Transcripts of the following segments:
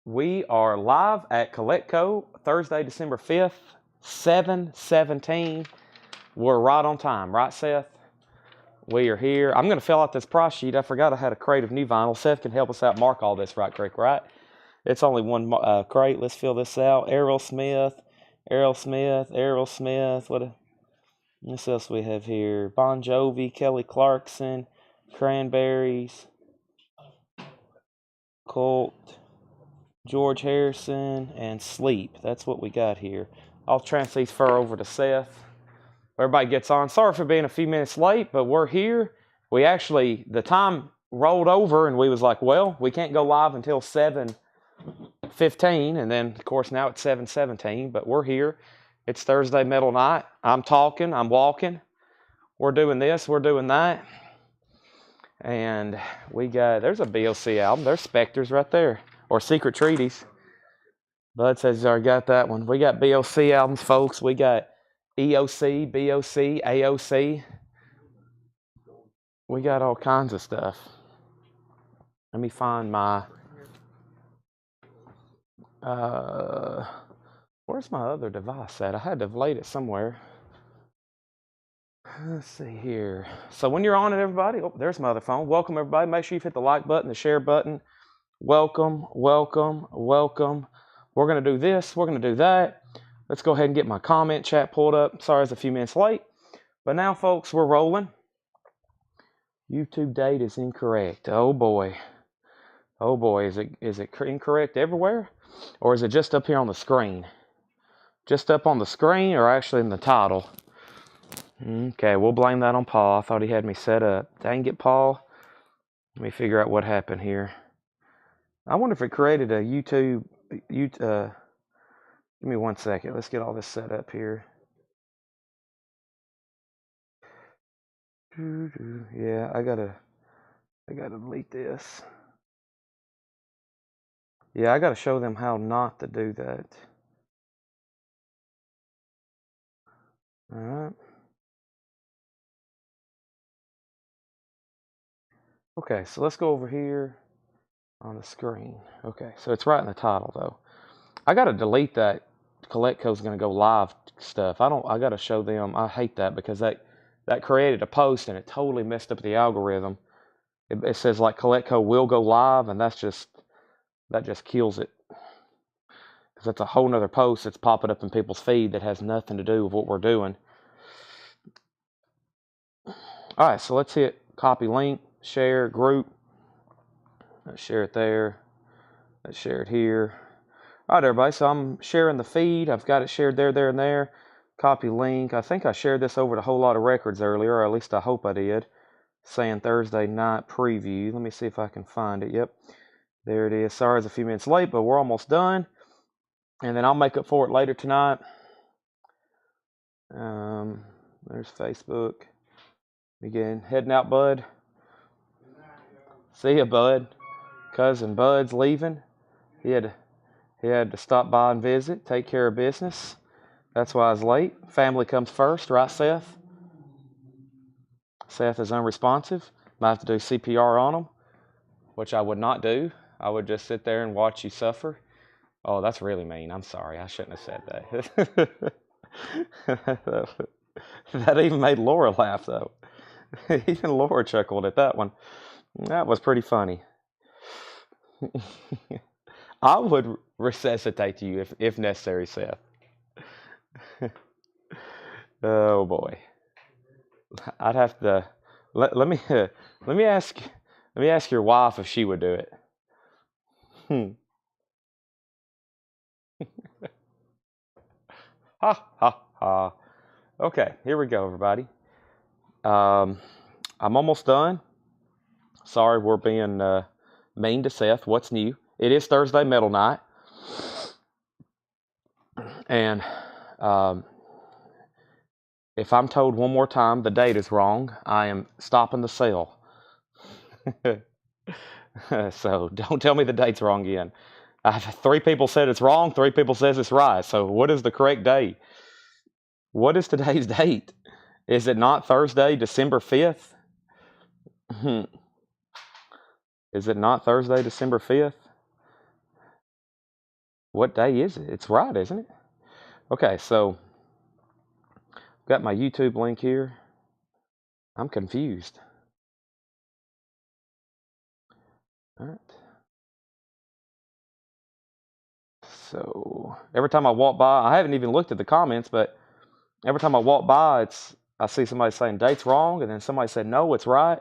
We are live at Collecco, Thursday, December 5th, 7:17. We're right on time, right, Seth? We are here. I'm going to fill out this price sheet. I forgot I had a crate of new vinyl. Seth can help us out mark all this right quick, right? It's only one crate. Let's fill this out. Errol Smith. What else we have here? Bon Jovi, Kelly Clarkson, Cranberries, Colt, George Harrison, and Sleep. That's what we got here. I'll transfer these over to Seth. Everybody gets on. Sorry for being a few minutes late, but we're here. The time rolled over and we was like, well, we can't go live until 7:15, and then of course now it's 7:17, but we're here. It's Thursday Metal Night. I'm talking, I'm walking. We're doing this, we're doing that. And there's a BOC album. There's Spectres right there. Or Secret Treaties. Bud says he's already got that one. We got BOC albums, folks. We got EOC, BOC, AOC. We got all kinds of stuff. Let me find my... where's my other device at? I had to have laid it somewhere. Let's see here. So when you're on it, everybody... Oh, there's my other phone. Welcome, everybody. Make sure you hit the like button, the share button. Welcome. We're going to do this. We're going to do that. Let's go ahead and get my comment chat pulled up. Sorry, I was a few minutes late. But now, folks, we're rolling. YouTube date is incorrect. Oh, boy. Oh, boy. Is it incorrect everywhere? Or is it just up here on the screen? Just up on the screen or actually in the title? Okay, we'll blame that on Paul. I thought he had me set up. Dang it, Paul. Let me figure out what happened here. I wonder if it created a YouTube... give me 1 second. Let's get all this set up here. Yeah, I gotta delete this. Yeah, I gotta show them how not to do that. All right. Okay, so let's go over here on the screen. Okay, so it's right in the title though. I gotta delete that Collecco's gonna go live stuff. I gotta show them. I hate that because that created a post and it totally messed up the algorithm. It says like Collecco will go live, and that just kills it. Because that's a whole nother post that's popping up in people's feed that has nothing to do with what we're doing. All right, so let's hit copy link, share, group. Let's share it there. Let's share it here. All right, everybody, so I'm sharing the feed. I've got it shared there, and there. Copy link. I think I shared this over to a whole lot of records earlier, or at least I hope I did. Saying Thursday night preview. Let me see if I can find it. Yep, there it is. Sorry, it's a few minutes late, but we're almost done. And then I'll make up for it later tonight. There's Facebook. Again, heading out, Bud. See ya, Bud. Cousin Bud's leaving. He had to stop by and visit, take care of business. That's why I was late. Family comes first, right, Seth? Seth is unresponsive. Might have to do CPR on him, which I would not do. I would just sit there and watch you suffer. Oh, that's really mean. I'm sorry. I shouldn't have said that. That even made Laura laugh, though. Even Laura chuckled at that one. That was pretty funny. I would resuscitate you if necessary, Seth. Oh boy. I'd have to let me ask your wife if she would do it. Ha ha ha. Okay, here we go, everybody. I'm almost done. Sorry, we're being mean to Seth. What's new? It is Thursday Metal Night. And if I'm told one more time the date is wrong, I am stopping the sale. So don't tell me the date's wrong again. 3 people said it's wrong, 3 people says it's right. So what is the correct date? What is today's date? Is it not Thursday, December 5th? Is it not Thursday, December 5th? What day is it? It's right, isn't it? Okay, so got my YouTube link here. I'm confused. All right. So every time I walk by, I haven't even looked at the comments, but every time I walk by, I see somebody saying date's wrong, and then somebody said no, it's right.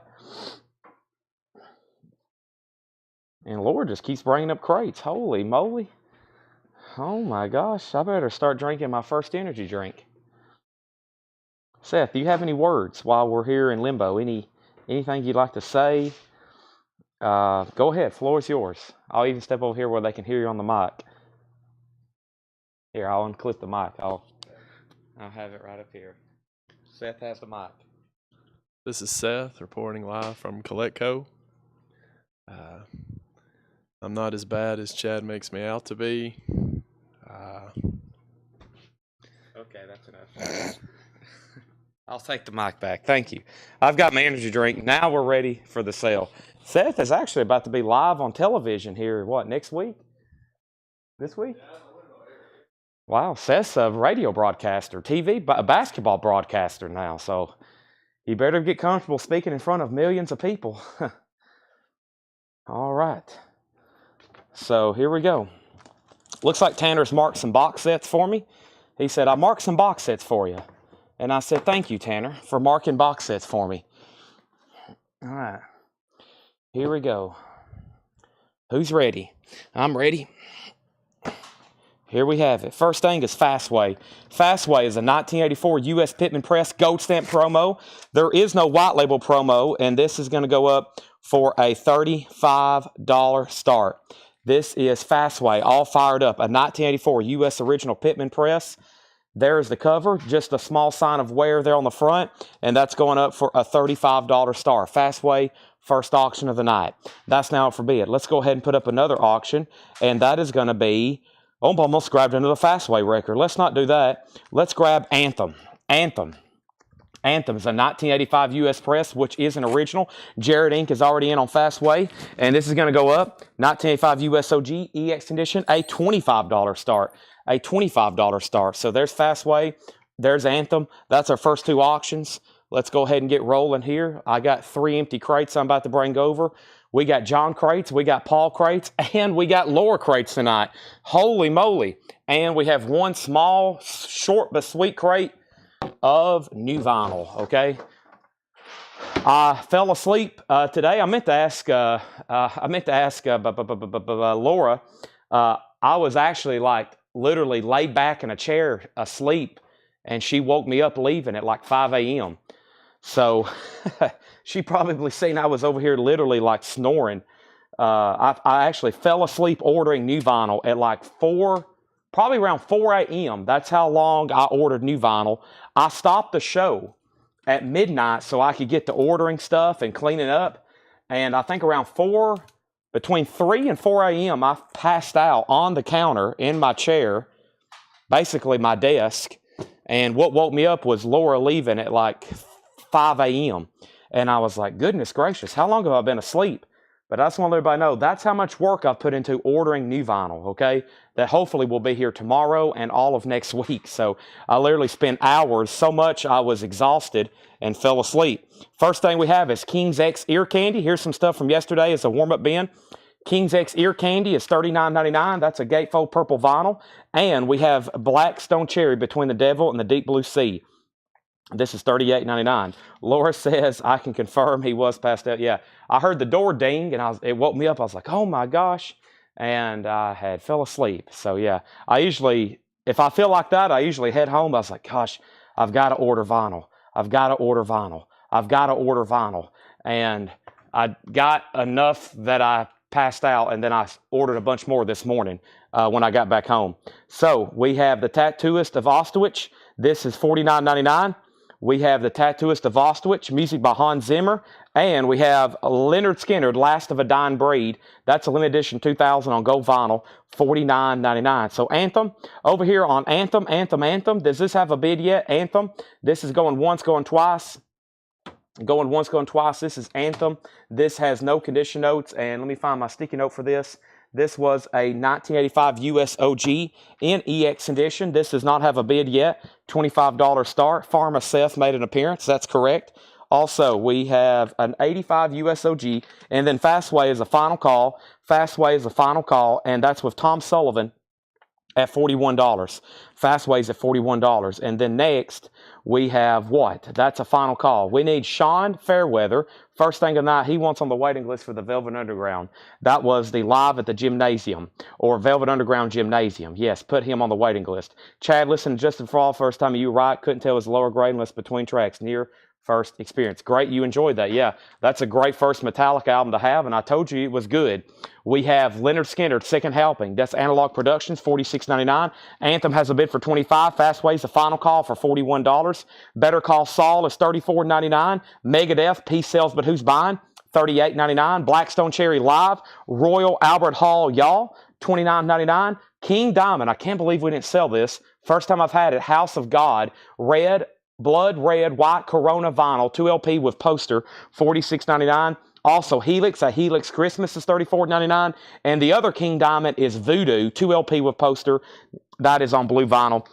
And Laura just keeps bringing up crates. Holy moly! Oh my gosh! I better start drinking my first energy drink. Seth, do you have any words while we're here in limbo? Anything you'd like to say? Go ahead. Floor is yours. I'll even step over here where they can hear you on the mic. Here, I'll unclip the mic. I'll have it right up here. Seth has the mic. This is Seth reporting live from Collectibles. I'm not as bad as Chad makes me out to be. Okay, that's enough. I'll take the mic back. Thank you. I've got my energy drink. Now we're ready for the sale. Seth is actually about to be live on television here, next week? This week? Wow, Seth's a radio broadcaster, a basketball broadcaster now, so you better get comfortable speaking in front of millions of people. All right. So here we go. Looks like Tanner's marked some box sets for me. He said, I marked some box sets for you. And I said, thank you, Tanner, for marking box sets for me. All right. Here we go. Who's ready? I'm ready. Here we have it. First thing is Fastway. Fastway is a 1984 U.S. Pittman Press Gold Stamp promo. There is no white label promo, and this is going to go up for a $35 start. This is Fastway, all fired up. A 1984 U.S. Original Pittman Press. There's the cover, just a small sign of wear there on the front, and that's going up for a $35 start. Fastway, first auction of the night. That's now up for bid. Let's go ahead and put up another auction, and that is going to be, I almost grabbed another Fastway record. Let's not do that. Let's grab Anthem. Anthem is a 1985 U.S. Press, which is an original. Jared Inc. is already in on Fastway, and this is going to go up. 1985 U.S. OG EX Edition, a $25 start. A $25 start. So there's Fastway, there's Anthem. That's our first two auctions. Let's go ahead and get rolling here. I got 3 empty crates I'm about to bring over. We got John crates, we got Paul crates, and we got Laura crates tonight. Holy moly. And we have one small, short but sweet crate of new vinyl, okay? I fell asleep today. I meant to ask Laura. I was actually literally laid back in a chair asleep, and she woke me up leaving at 5 a.m. So she probably seen I was over here literally snoring. I actually fell asleep ordering new vinyl at probably around 4 a.m. That's how long I ordered new vinyl. I stopped the show at midnight so I could get to ordering stuff and cleaning up. And I think around between 3 and 4 a.m., I passed out on the counter in my chair, basically my desk. And what woke me up was Laura leaving at 5 a.m. And I was like, goodness gracious, how long have I been asleep? But I just want to let everybody know that's how much work I've put into ordering new vinyl, okay? That hopefully will be here tomorrow and all of next week. So I literally spent hours, so much I was exhausted and fell asleep. First thing we have is King's X Ear Candy. Here's some stuff from yesterday as a warm-up bin. King's X Ear Candy is $39.99. That's a gatefold purple vinyl. And we have Black Stone Cherry Between the Devil and the Deep Blue Sea. This is $38.99. Laura says, I can confirm he was passed out. Yeah, I heard the door ding, and it woke me up. I was like, oh my gosh. And I had fell asleep. So yeah, if I feel like that, I usually head home. I was like, gosh, I've got to order vinyl. I've got to order vinyl. I've got to order vinyl. And I got enough that I passed out, and then I ordered a bunch more this morning when I got back home. So we have the Tattooist of Ostwich. This is $49.99. We have the Tattooist of Ostwich, music by Hans Zimmer. And we have Leonard Skinner, Last of a Dying Breed. That's a limited edition 2000 on gold vinyl, $49.99. So Anthem, over here on Anthem. Does this have a bid yet? Anthem. This is going once, going twice. Going once, going twice. This is Anthem. This has no condition notes. And let me find my sticky note for this. This was a 1985 US OG in EX edition. This does not have a bid yet. $25 start. Pharma Seth made an appearance. That's correct. Also, we have an 85 US OG, and then Fastway is a final call. Fastway is a final call, and that's with Tom Sullivan at $41. Fastway's at $41. And then next, we have what? That's a final call. We need Sean Fairweather. First thing of the night, he wants on the waiting list for the Velvet Underground. That was the Live at the Gymnasium, or Velvet Underground Gymnasium. Yes, put him on the waiting list. Chad, listen to Justin Fall, first time you right. Couldn't tell his lower grade unless between tracks. Near first experience. Great, you enjoyed that. Yeah, that's a great first Metallica album to have, and I told you it was good. We have Leonard Skinner, Second Helping. That's Analog Productions, $46.99. Anthem has a bid for $25. Fastway's the final call for $41. Better Call Saul is $34.99. Megadeth, Peace Sells But Who's Buying? $38.99. Blackstone Cherry Live, Royal Albert Hall, y'all, $29.99. King Diamond, I can't believe we didn't sell this. First time I've had it. House of God, red, blood red, white Corona vinyl, 2LP with poster, $46.99. Also, Helix, a Helix Christmas is $34.99. And the other King Diamond is Voodoo, 2LP with poster. That is on blue vinyl.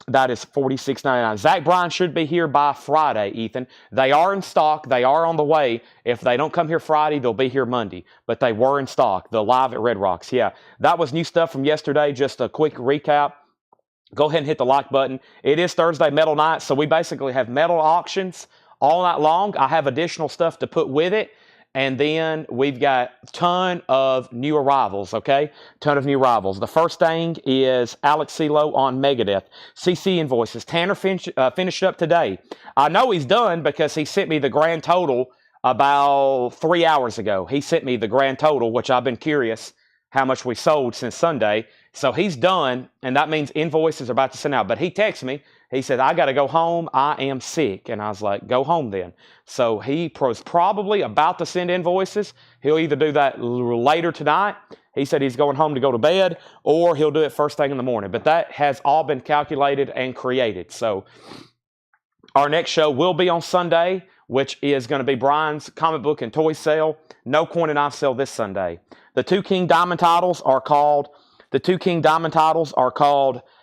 That is $46.99. Zach Bryan should be here by Friday, Ethan. They are in stock. They are on the way. If they don't come here Friday, they'll be here Monday. But they were in stock. The Live at Red Rocks. Yeah, that was new stuff from yesterday. Just a quick recap. Go ahead and hit the like button. It is Thursday Metal Night, so we basically have metal auctions all night long. I have additional stuff to put with it. And then we've got a ton of new arrivals, okay? Ton of new arrivals. The first thing is Alex CeeLo on Megadeth. CC invoices. Tanner finished up today. I know he's done because he sent me the grand total about 3 hours ago. He sent me the grand total, which I've been curious how much we sold since Sunday. So he's done, and that means invoices are about to send out. But he texted me. He said, I got to go home. I am sick. And I was like, go home then. So he was probably about to send invoices. He'll either do that later tonight. He said he's going home to go to bed, or he'll do it first thing in the morning. But that has all been calculated and created. So our next show will be on Sunday, which is going to be Brian's comic book and toy sale. No coin and knife sale this Sunday. The two King Diamond titles are called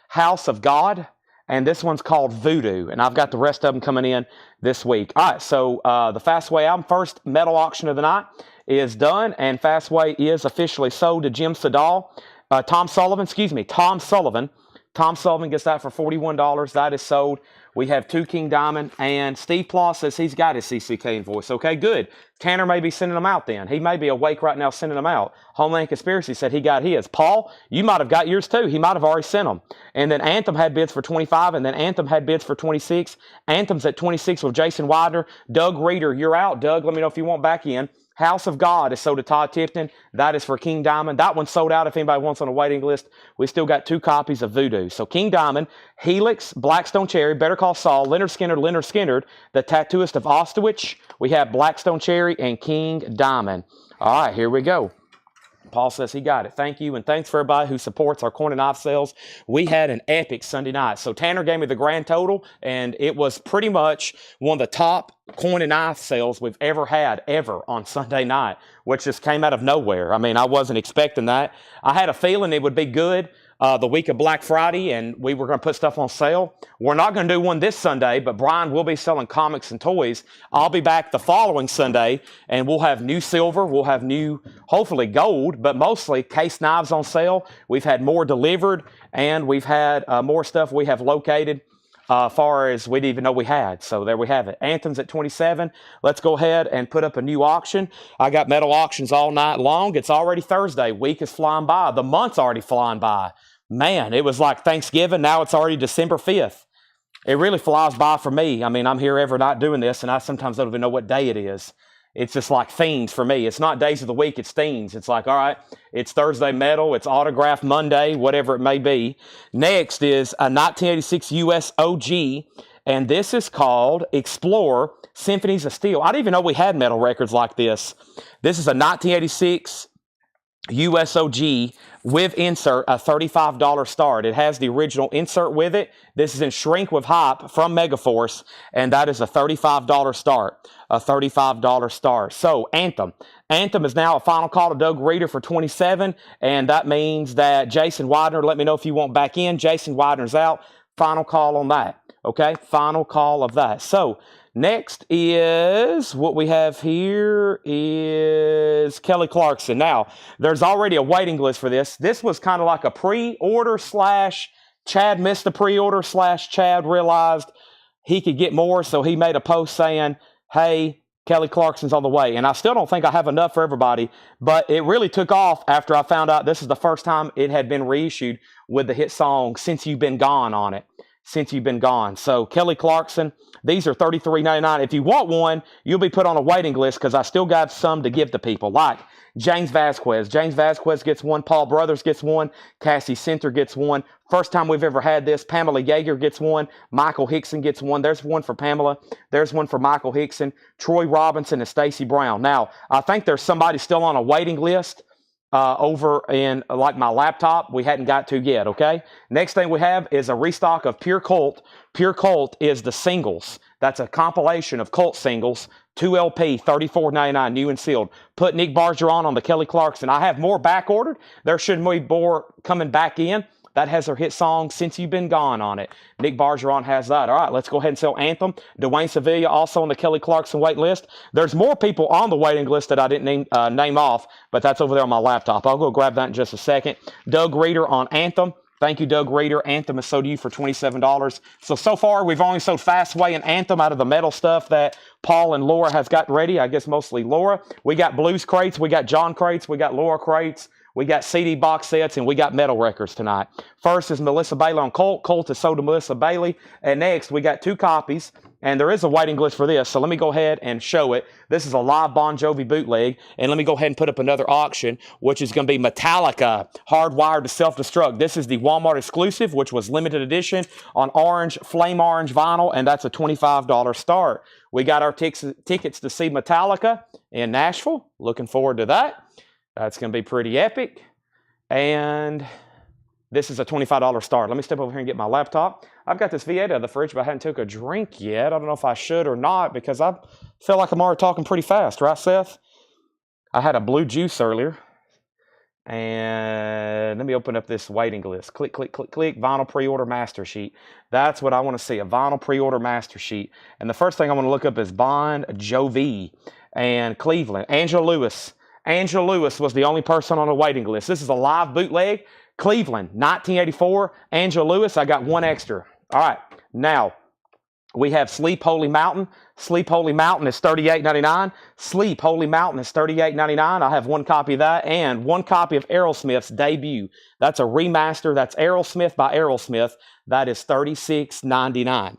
House of God, and this one's called Voodoo, and I've got the rest of them coming in this week. All right, so the Fastway album, first metal auction of the night, is done, and Fastway is officially sold to Jim Sedal. Tom Sullivan gets that for $41. That is sold. We have two King Diamond, and Steve Plaw says he's got his CCK invoice. Okay, good. Tanner may be sending them out then. He may be awake right now sending them out. Homeland Conspiracy said he got his. Paul, you might have got yours too. He might have already sent them. And then Anthem had bids for 25, and then Anthem had bids for 26. Anthem's at 26 with Jason Widener. Doug Reeder, you're out. Doug, let me know if you want back in. House of God is sold to Todd Tipton. That is for King Diamond. That one's sold out if anybody wants on a waiting list. We still got 2 copies of Voodoo. So King Diamond, Helix, Blackstone Cherry, Better Call Saul, Leonard Skinner, the Tattooist of Ostwich. We have Blackstone Cherry and King Diamond. All right, here we go. Paul says he got it. Thank you, and thanks for everybody who supports our coin and knife sales. We had an epic Sunday night. So Tanner gave me the grand total, and it was pretty much one of the top coin and knife sales we've ever had on Sunday night, which just came out of nowhere. I mean, I wasn't expecting that. I had a feeling it would be good the week of Black Friday, and we were going to put stuff on sale. We're not going to do one this Sunday, but Brian will be selling comics and toys. I'll be back the following Sunday, and we'll have new silver. We'll have new, hopefully gold, but mostly case knives on sale. We've had more delivered, and we've had more stuff we have located far as we didn't even know we had. So there we have it. Anthem's at 27. Let's go ahead and put up a new auction. I got metal auctions all night long. It's already Thursday. Week is flying by. The month's already flying by. Man, it was like Thanksgiving. Now it's already December 5th. It really flies by for me. I mean, I'm here every night doing this, and I sometimes don't even know what day it is. It's just like themes for me. It's not days of the week, it's themes. It's like, all right, it's Thursday Metal, it's Autograph Monday, whatever it may be. Next is a 1986 US OG, and this is called Explore Symphonies of Steel. I didn't even know we had metal records like this. This is a 1986 US OG with insert, a $35 start. It has the original insert with it. This is in shrink with hop from Megaforce, and that is a $35 start. A $35 start. So, Anthem. Anthem is now a final call to Doug Reader for 27, and that means that Jason Widener, let me know if you want back in. Jason Widener's out. Final call on that. Okay? Final call of that. So, next is, what we have here is Kelly Clarkson. Now, there's already a waiting list for this. This was kind of like a pre-order slash Chad missed the pre-order slash Chad realized he could get more, so he made a post saying, hey, Kelly Clarkson's on the way. And I still don't think I have enough for everybody, but it really took off after I found out this is the first time it had been reissued with the hit song Since You've Been Gone on it. Since You've Been Gone. So Kelly Clarkson, these are $33.99. If you want one, you'll be put on a waiting list because I still got some to give to people. Like James Vasquez. James Vasquez gets one. Paul Brothers gets one. Cassie Center gets one. First time we've ever had this. Pamela Yeager gets one. Michael Hickson gets one. There's one for Pamela. There's one for Michael Hickson. Troy Robinson and Stacey Brown. Now, I think there's somebody still on a waiting list over in like my laptop we hadn't got to yet. Okay, next thing we have is a restock of Pure Cult. Pure Cult is the singles. That's a compilation of cult singles, 2 LP, $34.99, new and sealed. Put Nick Bargeron on the Kelly Clarkson. I have more back ordered. There should be more coming back in. That has her hit song, Since You've Been Gone on it. Nick Bargeron has that. All right, let's go ahead and sell Anthem. Dwayne Sevilla also on the Kelly Clarkson wait list. There's more people on the waiting list that I didn't name off, but that's over there on my laptop. I'll go grab that in just a second. Doug Reader on Anthem. Thank you, Doug Reader. Anthem is sold to you for $27. So far, we've only sold Fastway and Anthem out of the metal stuff that Paul and Laura has got ready. I guess mostly Laura. We got blues crates. We got John crates. We got Laura crates. We got CD box sets, and we got metal records tonight. First is Melissa Bailey on Colt. Colt is sold to Melissa Bailey. And next, we got 2 copies, and there is a waiting list for this, so let me go ahead and show it. This is a live Bon Jovi bootleg, and let me go ahead and put up another auction, which is going to be Metallica, Hardwired to Self-Destruct. This is the Walmart exclusive, which was limited edition on orange, flame orange vinyl, and that's a $25 start. We got our tickets to see Metallica in Nashville. Looking forward to that. That's going to be pretty epic. And this is a $25 start. Let me step over here and get my laptop. I've got this V8 out of the fridge, but I haven't took a drink yet. I don't know if I should or not because I feel like I'm already talking pretty fast, right, Seth? I had a blue juice earlier. And let me open up this waiting list. Click, click, click, click. Vinyl pre-order master sheet. That's what I want to see, a vinyl pre-order master sheet. And the first thing I want to look up is Bon Jovi and Cleveland. Angela Lewis. Angela Lewis was the only person on the waiting list. This is a live bootleg. Cleveland, 1984. Angela Lewis, I got one extra. All right, now we have Sleep Holy Mountain. Sleep Holy Mountain is $38.99. Sleep Holy Mountain is $38.99. I have one copy of that and one copy of Aerosmith's debut. That's a remaster. That's Aerosmith by Aerosmith. That is $36.99.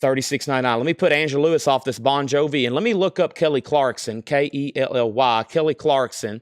$36.99. Let me put Angela Lewis off this Bon Jovi, and let me look up Kelly Clarkson, Kelly, Kelly Clarkson,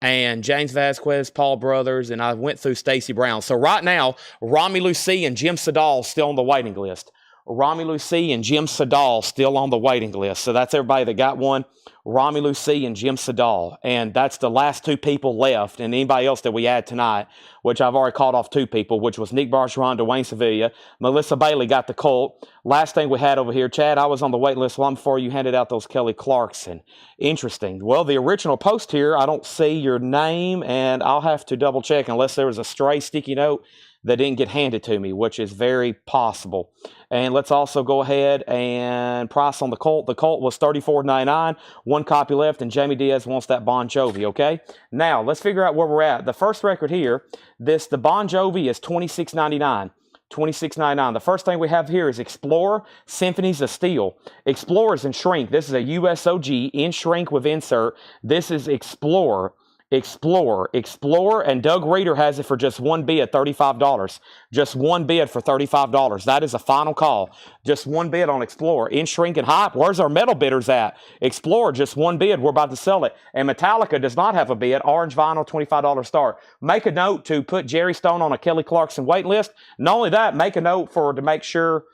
and James Vasquez, Paul Brothers, and I went through Stacey Brown. So right now, Rami Lucy and Jim Sedal still on the waiting list. Rami Lucy and Jim Sedal still on the waiting list. So that's everybody that got one. Rami Lucy and Jim Sedal. And that's the last 2 people left. And anybody else that we add tonight, which I've already called off 2 people, which was Nick Bargeron, Dwayne Sevilla. Melissa Bailey got the Colt. Last thing we had over here, Chad, I was on the wait list long before you handed out those Kelly Clarkson. Interesting. Well, the original post here, I don't see your name, and I'll have to double check unless there was a stray sticky note that didn't get handed to me, which is very possible. And let's also go ahead and price on the Colt. The Colt was $34.99, one copy left, and Jamie Diaz wants that Bon Jovi, okay? Now, let's figure out where we're at. The first record here, the Bon Jovi is $26.99. $26.99. The first thing we have here is Explorer, Symphonies of Steel. Explorer's in shrink. This is a USOG in shrink with insert. This is Explorer. Explorer, and Doug Reader has it for just one bid, $35. Just one bid for $35. That is a final call. Just one bid on Explorer. In shrink and hype, where's our metal bidders at? Explorer, just one bid. We're about to sell it. And Metallica does not have a bid. Orange vinyl, $25 start. Make a note to put Jerry Stone on a Kelly Clarkson wait list. Not only that, make a note to make sure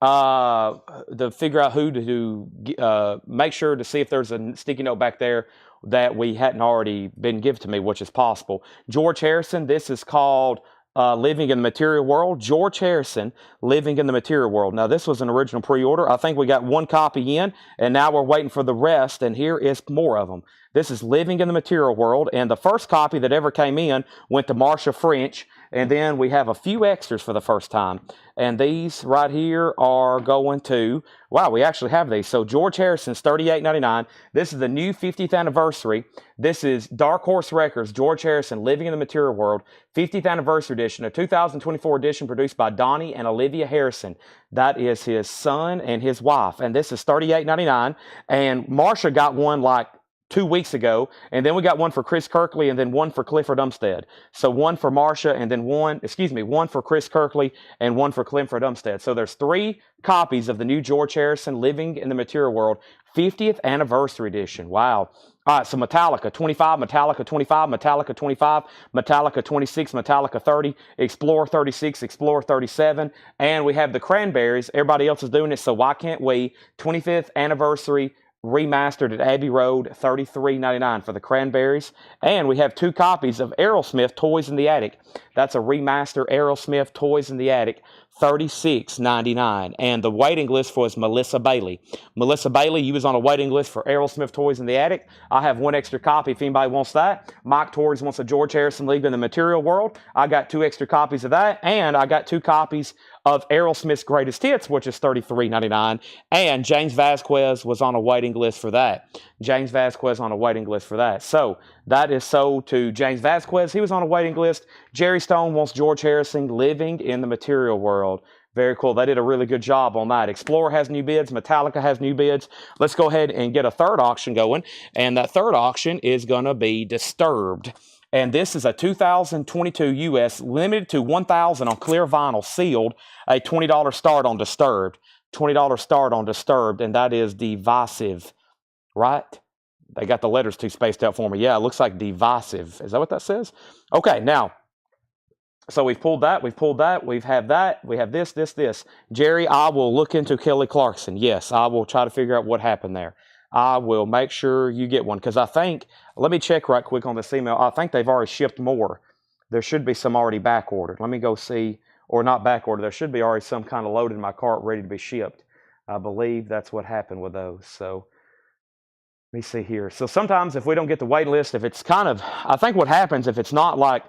to figure out who to make sure to see if there's a sticky note back there that we hadn't already been given to me, which is possible. George Harrison, this is called Living in the Material World. George Harrison, Living in the Material World. Now, this was an original pre-order. I think we got one copy in, and now we're waiting for the rest, and here is more of them. This is Living in the Material World, and the first copy that ever came in went to Marsha French, and then we have a few extras for the first time. And these right here are going to, wow, we actually have these. So George Harrison's $38.99. This is the new 50th anniversary. This is Dark Horse Records, George Harrison, Living in the Material World, 50th anniversary edition, a 2024 edition produced by Donnie and Olivia Harrison. That is his son and his wife. And this is $38.99. And Marsha got one like 2 weeks ago, and then we got one for Chris Kirkley and then one for Clifford Umstead. So one for Marsha and then one for Chris Kirkley and one for Clifford Umstead. So there's 3 copies of the new George Harrison Living in the Material World 50th Anniversary Edition. Wow. All right, so Metallica 25, Metallica 25, Metallica 25, Metallica 26, Metallica 30, Explorer 36, Explorer 37, and we have the Cranberries. Everybody else is doing it, so why can't we? 25th Anniversary Remastered at Abbey Road, $33.99 for the Cranberries. And we have 2 copies of Aerosmith Toys in the Attic. That's a remaster Aerosmith Toys in the Attic, $36.99. And the waiting list was Melissa Bailey. Melissa Bailey, you was on a waiting list for Aerosmith Toys in the Attic. I have 1 extra copy if anybody wants that. Mike Torres wants a George Harrison Living in the Material World. I got 2 extra copies of that. And I got 2 copies of Aerosmith's Greatest Hits, which is $33.99. And James Vasquez was on a waiting list for that. James Vasquez on a waiting list for that. So that is sold to James Vasquez. He was on a waiting list. Jerry Stone wants George Harrison Living in the Material World. Very cool. They did a really good job on that. Explorer has new bids. Metallica has new bids. Let's go ahead and get a third auction going. And that third auction is going to be Disturbed. And this is a 2022 US, limited to 1,000 on clear vinyl, sealed, a $20 start on Disturbed. $20 start on Disturbed, and that is Divisive, right? They got the letters too spaced out for me. Yeah, it looks like Divisive. Is that what that says? Okay, now, so we've pulled that, we have that, we have this. Jerry, I will look into Kelly Clarkson. Yes, I will try to figure out what happened there. I will make sure you get one, because I think, let me check right quick on this email. I think they've already shipped more. There should be some already back ordered. Let me go see, or not back ordered. There should be already some kind of loaded in my cart ready to be shipped. I believe that's what happened with those. So let me see here. So sometimes if we don't get the wait list, if it's kind of, I think what happens if it's not like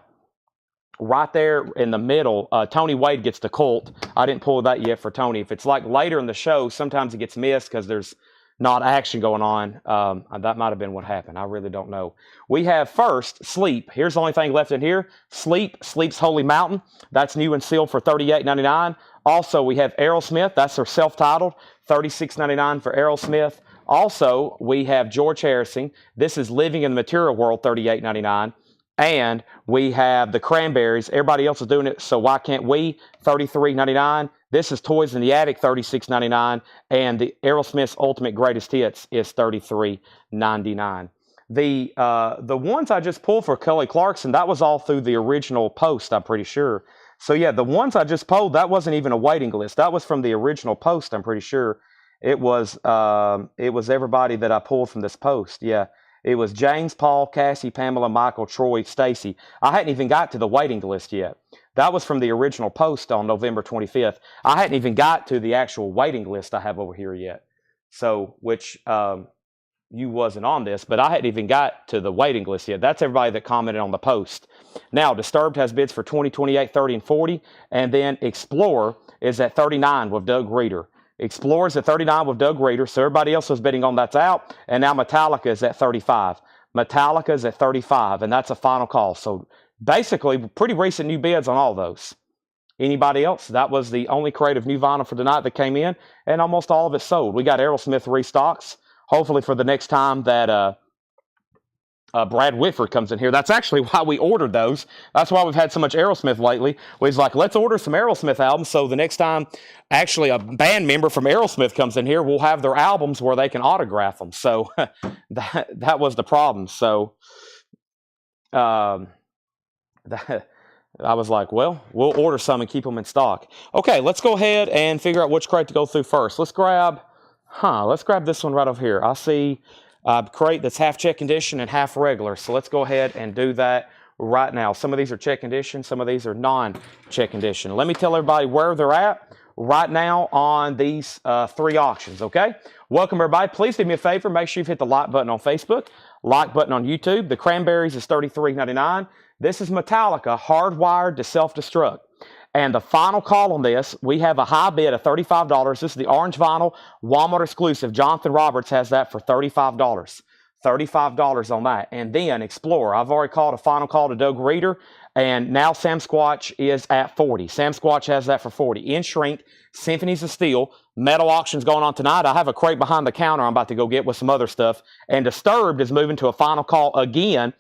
right there in the middle, Tony Wade gets the Colt. I didn't pull that yet for Tony. If it's like later in the show, sometimes it gets missed because there's not action going on. That might have been what happened. I really don't know. We have first Sleep. Here's the only thing left in here. Sleep's Holy Mountain. That's new and sealed for $38.99. Also, we have Aerosmith. That's their self-titled, $36.99 for Aerosmith. Also, we have George Harrison. This is Living in the Material World, $38.99. And we have the Cranberries. Everybody else is doing it, so why can't we? $33.99. This is Toys in the Attic, $36.99. And the Aerosmith's Ultimate Greatest Hits is $33.99. The ones I just pulled for Kelly Clarkson, that was all through the original post, I'm pretty sure. So yeah, the ones I just pulled, that wasn't even a waiting list. That was from the original post, I'm pretty sure. It was everybody that I pulled from this post, yeah. It was James, Paul, Cassie, Pamela, Michael, Troy, Stacy. I hadn't even got to the waiting list yet. That was from the original post on November 25th. I hadn't even got to the actual waiting list I have over here yet. So, which you wasn't on this, but I hadn't even got to the waiting list yet. That's everybody that commented on the post. Now, Disturbed has bids for 20, 28, 30, and 40. And then Explorer is at 39 with Doug Reeder. Explorer's at 39 with Doug Reeder, so everybody else was bidding on that's out, and now Metallica is at 35. Metallica is at 35, and that's a final call. So basically, pretty recent new bids on all those. Anybody else? That was the only crate of new vinyl for tonight that came in, and almost all of it sold. We got Aerosmith restocks, hopefully for the next time that Brad Whitford comes in here. That's actually why we ordered those. That's why we've had so much Aerosmith lately. We was like, let's order some Aerosmith albums, so the next time actually a band member from Aerosmith comes in here, we'll have their albums where they can autograph them. So that was the problem. So I was like, well, we'll order some and keep them in stock. Okay, let's go ahead and figure out which crate to go through first. Let's grab this one right over here. I see crate that's half check condition and half regular. So let's go ahead and do that right now. Some of these are check condition, some of these are non-check condition. Let me tell everybody where they're at right now on these 3 auctions, okay? Welcome everybody. Please do me a favor. Make sure you've hit the like button on Facebook, like button on YouTube. The Cranberries is $33.99. This is Metallica, hardwired to self-destruct. And the final call on this, we have a high bid of $35. This is the orange vinyl, Walmart exclusive. Jonathan Roberts has that for $35. $35 on that. And then Explorer. I've already called a final call to Doug Reeder, and now Sam Squatch is at 40. Sam Squatch has that for 40. In shrink, Symphonies of Steel, metal auctions going on tonight. I have a crate behind the counter I'm about to go get with some other stuff. And Disturbed is moving to a final call again.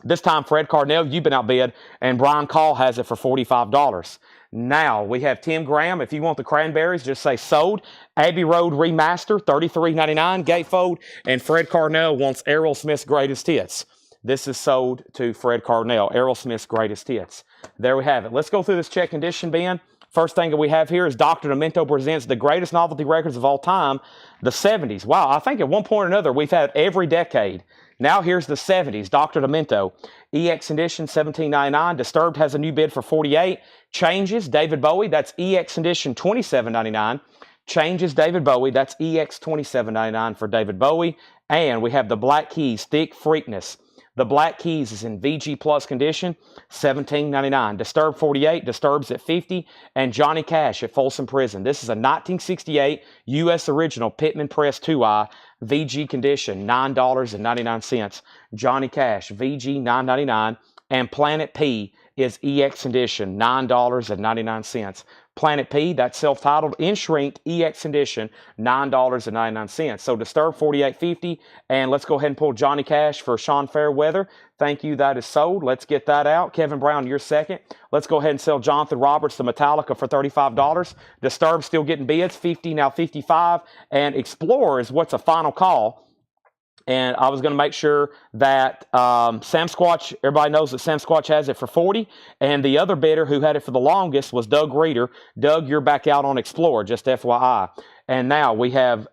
This time, Fred Cardinal, you've been outbid, and Brian Call has it for $45. Now, we have Tim Graham. If you want the Cranberries, just say sold. Abbey Road Remaster, $33.99. Gatefold. And Fred Cardinal wants Errol Smith's Greatest Hits. This is sold to Fred Cardinal, Errol Smith's Greatest Hits. There we have it. Let's go through this check condition bin. First thing that we have here is Dr. Demento presents the greatest novelty records of all time, the 70s. Wow, I think at one point or another we've had every decade. Now here's the 70s, Dr. Demento. EX Edition, $17.99. Disturbed has a new bid for $48. Changes, David Bowie, that's EX Edition, $27.99. Changes, David Bowie, that's EX, $27.99 for David Bowie. And we have the Black Keys, Thick Freakness. The Black Keys is in VG Plus condition, $17.99. Disturbed 48, Disturbed's at 50, and Johnny Cash at Folsom Prison. This is a 1968 U.S. original Pittman Press 2i, VG condition, $9.99. Johnny Cash, VG, $9.99, and Planet P is EX edition, $9.99. Planet P, that's self-titled, in shrink, EX edition, $9.99. So Disturbed, $48.50, and let's go ahead and pull Johnny Cash for Sean Fairweather. Thank you, that is sold. Let's get that out. Kevin Brown, you're second. Let's go ahead and sell Jonathan Roberts, the Metallica, for $35. Disturbed still getting bids, 50, now 55, and Explorer is what's a final call. And I was going to make sure that Sam Squatch, everybody knows that Sam Squatch has it for 40. And the other bidder who had it for the longest was Doug Reeder. Doug, you're back out on Explorer, just FYI. And now we have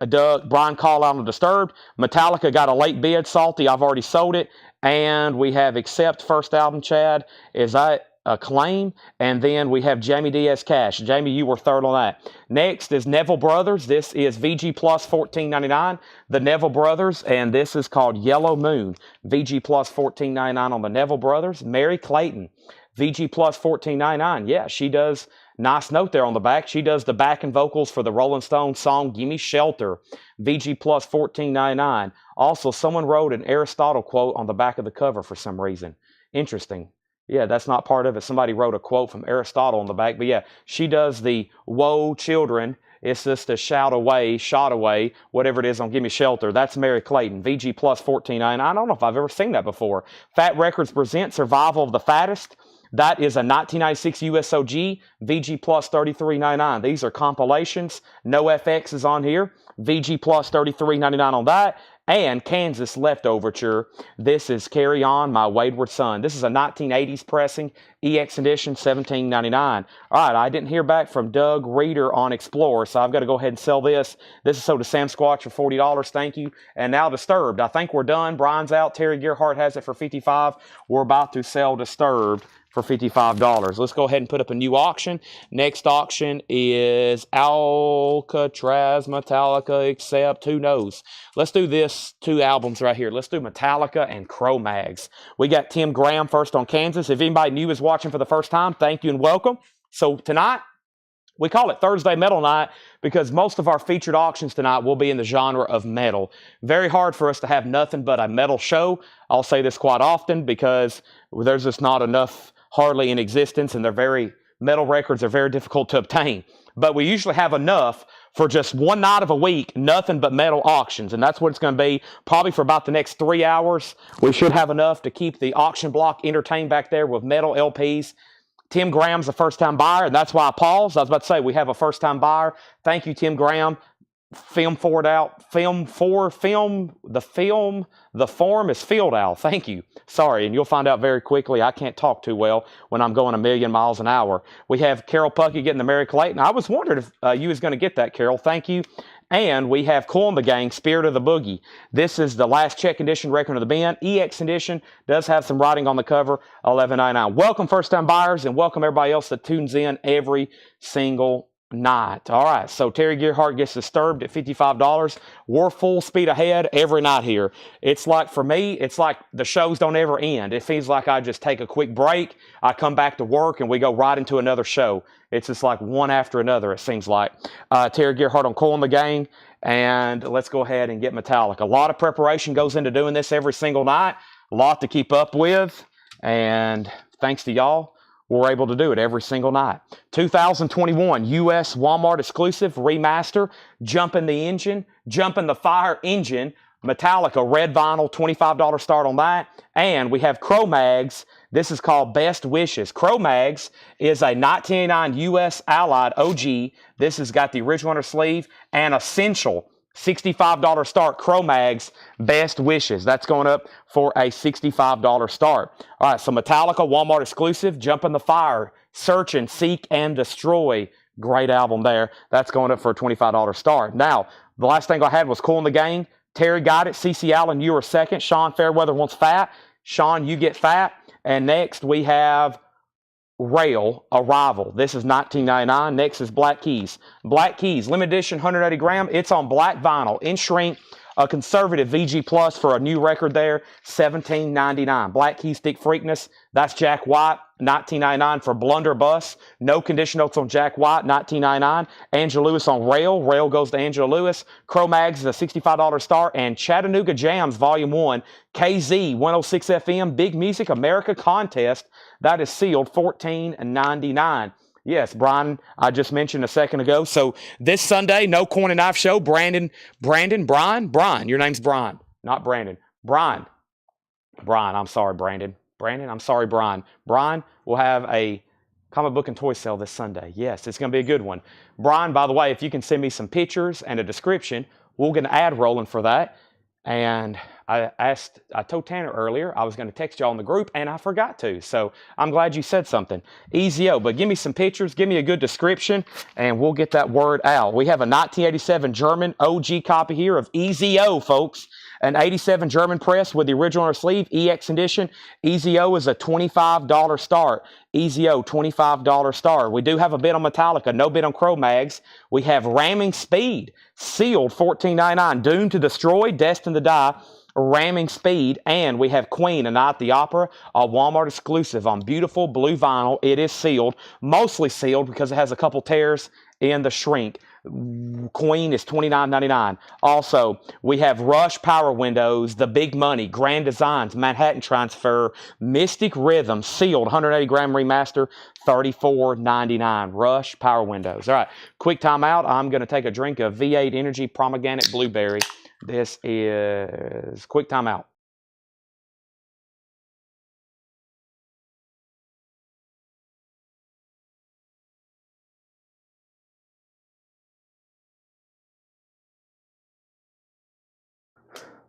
Brian Call out on Disturbed. Metallica got a late bid, Salty. I've already sold it. And we have Accept first album, Chad. Is that a claim? And then we have Jamie Diaz Cash. Jamie, you were third on that. Next is Neville Brothers. This is VG Plus $14.99. The Neville Brothers, and this is called Yellow Moon. VG Plus $14.99 on the Neville Brothers. Mary Clayton, VG Plus $14.99. Yeah, she does. Nice note there on the back. She does the backing vocals for the Rolling Stones song Gimme Shelter. VG Plus $14.99. Also, someone wrote an Aristotle quote on the back of the cover for some reason. Interesting. Yeah, that's not part of it. Somebody wrote a quote from Aristotle on the back. But yeah, she does the Woe Children. It's just a shout away, shot away, whatever it is on Gimme Shelter. That's Mary Clayton. VG Plus $14.99. I don't know if I've ever seen that before. Fat Records present Survival of the Fattest. That is a 1996 USOG, VG Plus $33.99. These are compilations. No FX is on here. VG Plus $33.99 on that. And Kansas Leftoverture. This is Carry On, My Wayward Son. This is a 1980s pressing, EX edition, $17.99. All right, I didn't hear back from Doug Reeder on Explorer, so I've got to go ahead and sell this. This is sold to Sam Squatch for $40. Thank you. And now Disturbed. I think we're done. Brian's out. Terry Gearhart has it for $55. We're about to sell Disturbed for $55. Let's go ahead and put up a new auction. Next auction is Alcatraz, Metallica, except who knows. Let's do this 2 albums right here. Let's do Metallica and Cro-Mags. We got Tim Graham first on Kansas. If anybody new is watching for the first time, thank you and welcome. So tonight, we call it Thursday Metal Night because most of our featured auctions tonight will be in the genre of metal. Very hard for us to have nothing but a metal show. I'll say this quite often because there's just not enough hardly in existence, and metal records are very difficult to obtain. But we usually have enough for just one night of a week, nothing but metal auctions, and that's what it's going to be probably for about the next 3 hours. We should have enough to keep the auction block entertained back there with metal LPs. Tim Graham's a first-time buyer, and that's why I paused. I was about to say we have a first-time buyer. Thank you, Tim Graham. The form is filled out. Thank you. Sorry, and you'll find out very quickly I can't talk too well when I'm going a million miles an hour. We have Carol Puckey getting the Mary Clayton. I was wondering if you was going to get that, Carol. Thank you. And we have Cool in the Gang, Spirit of the Boogie. This is the last check edition record of the band. EX edition does have some writing on the cover, $11.99. Welcome first-time buyers, and welcome everybody else that tunes in every single night. All right, so Terry Gearhart gets disturbed at $55. We're full speed ahead every night here. It's like, for me, it's like the shows don't ever end. It feels like I just take a quick break, I come back to work, and we go right into another show. It's just like one after another, it seems like. Terry Gearhart on Cool in the Gang, and let's go ahead and get Metallica. A lot of preparation goes into doing this every single night, a lot to keep up with, and thanks to y'all, we're able to do it every single night. 2021 U.S. Walmart exclusive remaster, Jumpin' the Engine, Jumpin' the Fire Engine, Metallica red vinyl, $25 start on that. And we have Cro-Mags. This is called Best Wishes. Cro-Mags is a 1989 U.S. Allied OG. This has got the original under sleeve and Essential. $65 start, Cro-Mags, Best Wishes. That's going up for a $65 start. All right, so Metallica, Walmart exclusive, Jumpin' the Fire, Search and Seek and Destroy. Great album there. That's going up for a $25 start. Now, the last thing I had was Cool in the Gang. Terry got it. CC Allen, you were second. Sean Fairweather wants Fat. Sean, you get Fat. And next we have Rail Arrival. This is $19.99. Next is Black Keys. Black Keys, limited edition, 180 gram. It's on black vinyl in shrink. A conservative VG Plus for a new record there, $17.99. Black Keys Stick Freakness. That's Jack White, $19.99 for Blunderbuss. No condition notes on Jack White, $19.99. Angela Lewis on Rail. Rail goes to Angela Lewis. Cro-Mags is a $65 start. And Chattanooga Jams Volume 1, KZ 106 FM, Big Music America Contest. That is sealed, $14.99. Yes, Brian, I just mentioned a second ago. So this Sunday, no Coin and Knife Show. Brian, your name's Brian, not Brandon. Brian, I'm sorry, Brandon, I'm sorry, Brian. Brian will have a comic book and toy sale this Sunday. Yes, it's going to be a good one. Brian, by the way, if you can send me some pictures and a description, we'll get an ad rolling for that. And I told Tanner earlier I was going to text y'all in the group, and I forgot to. So I'm glad you said something. Easy-O, but give me some pictures, give me a good description, and we'll get that word out. We have a 1987 German OG copy here of Easy-O, folks. An 87 German press with the original on sleeve, EX edition. Easy-O is a $25 start. Easy-O, $25 start. We do have a bid on Metallica, no bid on Cro-Mags. We have Ramming Speed, sealed, $14.99. Doomed to Destroy, Destined to Die, Ramming Speed. And we have Queen, A Night at the Opera, a Walmart exclusive on beautiful blue vinyl. It is sealed, mostly sealed because it has a couple tears in the shrink. Queen is $29.99. Also, we have Rush Power Windows, The Big Money, Grand Designs, Manhattan Transfer, Mystic Rhythm, sealed, 180 gram remaster, $34.99. Rush Power Windows. All right, quick time out. I'm going to take a drink of V8 Energy Pomegranate Blueberry. This is quick time out.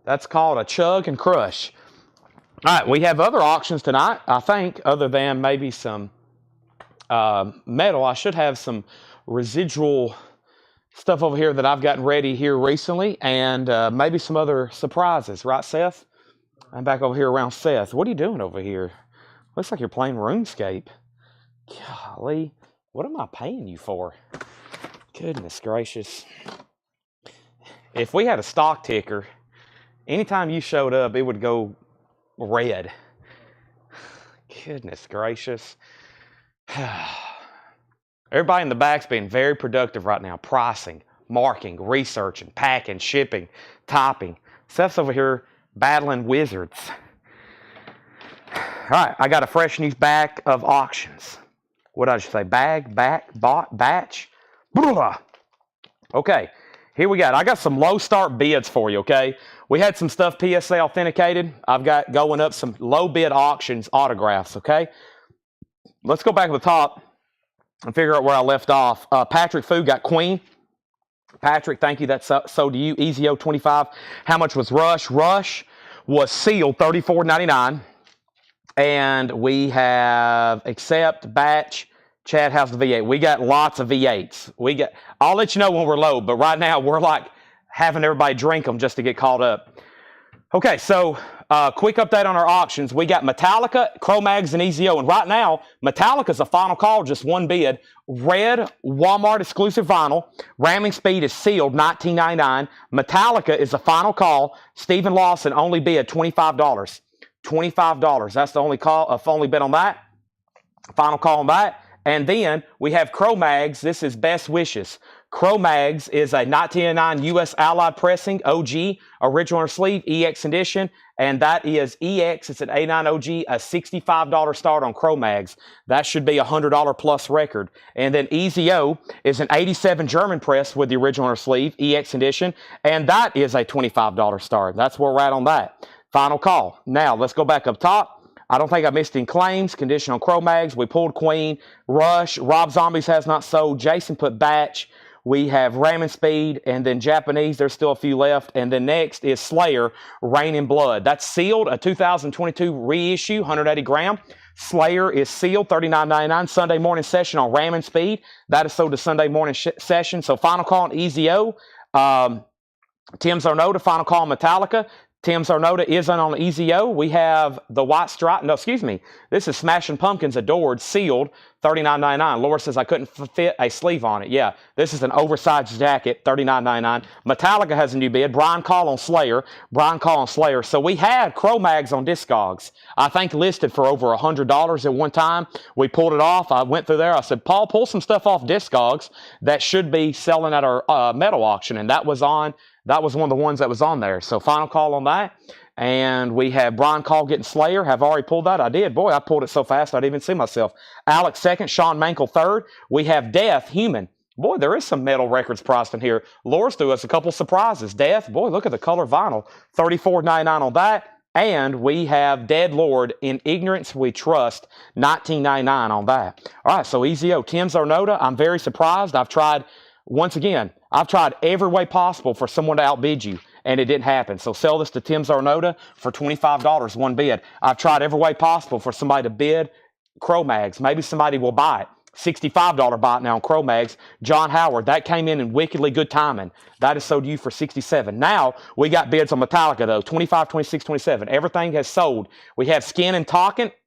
That's called a chug and crush. All right, we have other auctions tonight, I think, other than maybe some metal. I should have some residual stuff over here that I've gotten ready here recently, and maybe some other surprises, right, Seth? I'm back over here around Seth. What are you doing over here? Looks like you're playing RuneScape. Golly, what am I paying you for? Goodness gracious. If we had a stock ticker, anytime you showed up, it would go red. Goodness gracious. Everybody in the back's being very productive right now. Pricing, marking, researching, packing, shipping, typing. Seth's over here battling wizards. All right, I got a fresh news bag of auctions. What did I just say? Bag, back, bought, batch. Blah. Okay, here we got. I got some low start bids for you, okay? We had some stuff PSA authenticated. I've got going up some low bid auctions autographs, okay? Let's go back to the top and figure out where I left off. Patrick Fu got Queen. Patrick, thank you. That's so to you. Easy-O 25. How much was Rush? Rush was sealed, $34.99. And we have accept, batch, Chad, how's the V8? We got lots of V8s. I'll let you know when we're low, but right now we're like having everybody drink them just to get caught up. Okay, so quick update on our auctions. We got Metallica, Cro-Mags, and EZO. And right now, Metallica's a final call, just one bid. Red Walmart exclusive vinyl. Ramming speed is sealed, $19.99. Metallica is a final call. Stephen Lawson only bid $25. $25. That's the only bid on that. Final call on that. And then we have Cro-Mags. This is Best Wishes. Cro-Mags is a 1989 U.S. Allied pressing, OG, original sleeve, EX edition, and that is EX. It's an 89 OG, a $65 start on Cro-Mags. That should be a $100 plus record. And then EZO is an 87 German press with the original sleeve, EX edition, and that is a $25 start. That's where we're at on that. Final call. Now, let's go back up top. I don't think I missed any claims. Condition on Cro-Mags. We pulled Queen. Rush. Rob Zombies has not sold. Jason put Batch. We have Ramming Speed. And then Japanese. There's still a few left. And then next is Slayer. Rain in Blood. That's sealed. A 2022 reissue. 180 gram. Slayer is sealed. $39.99. Sunday morning session on Ramming Speed. That is sold to Sunday morning session. So final call on EZO. Tim Zarnota. Final call on Metallica. Tim Zarnota is on EZO. We have the White Stripe. No, excuse me. This is Smashing Pumpkins Adored, sealed, $39.99. Laura says I couldn't fit a sleeve on it. Yeah, this is an oversized jacket, $39.99. Metallica has a new bid. Brian Call on Slayer. Brian Call on Slayer. So we had Cro-Mags on Discogs, I think listed for over $100 at one time. We pulled it off. I went through there. I said, Paul, pull some stuff off Discogs that should be selling at our metal auction. And that was on. That was one of the ones that was on there. So final call on that. And we have Brian Call getting Slayer. Have already pulled that? I did. Boy, I pulled it so fast I didn't even see myself. Alex second. Sean Mankel third. We have Death, Human. Boy, there is some metal records priced in here. Laura's threw us a couple surprises. Death, boy, look at the color vinyl. $34.99 on that. And we have Dead Lord, In Ignorance We Trust, $19.99 on that. All right, so EZO. Tim Zarnota, I'm very surprised. I've tried every way possible for someone to outbid you, and it didn't happen. So sell this to Tim Zarnota for $25, one bid. I've tried every way possible for somebody to bid Cro-Mags. Maybe somebody will buy it. $65 buy it now on Cro-Mags. John Howard, that came in wickedly good timing. That is sold to you for $67. Now, we got bids on Metallica, though, $25, $26, $27. Everything has sold. We have Skin and Tonic,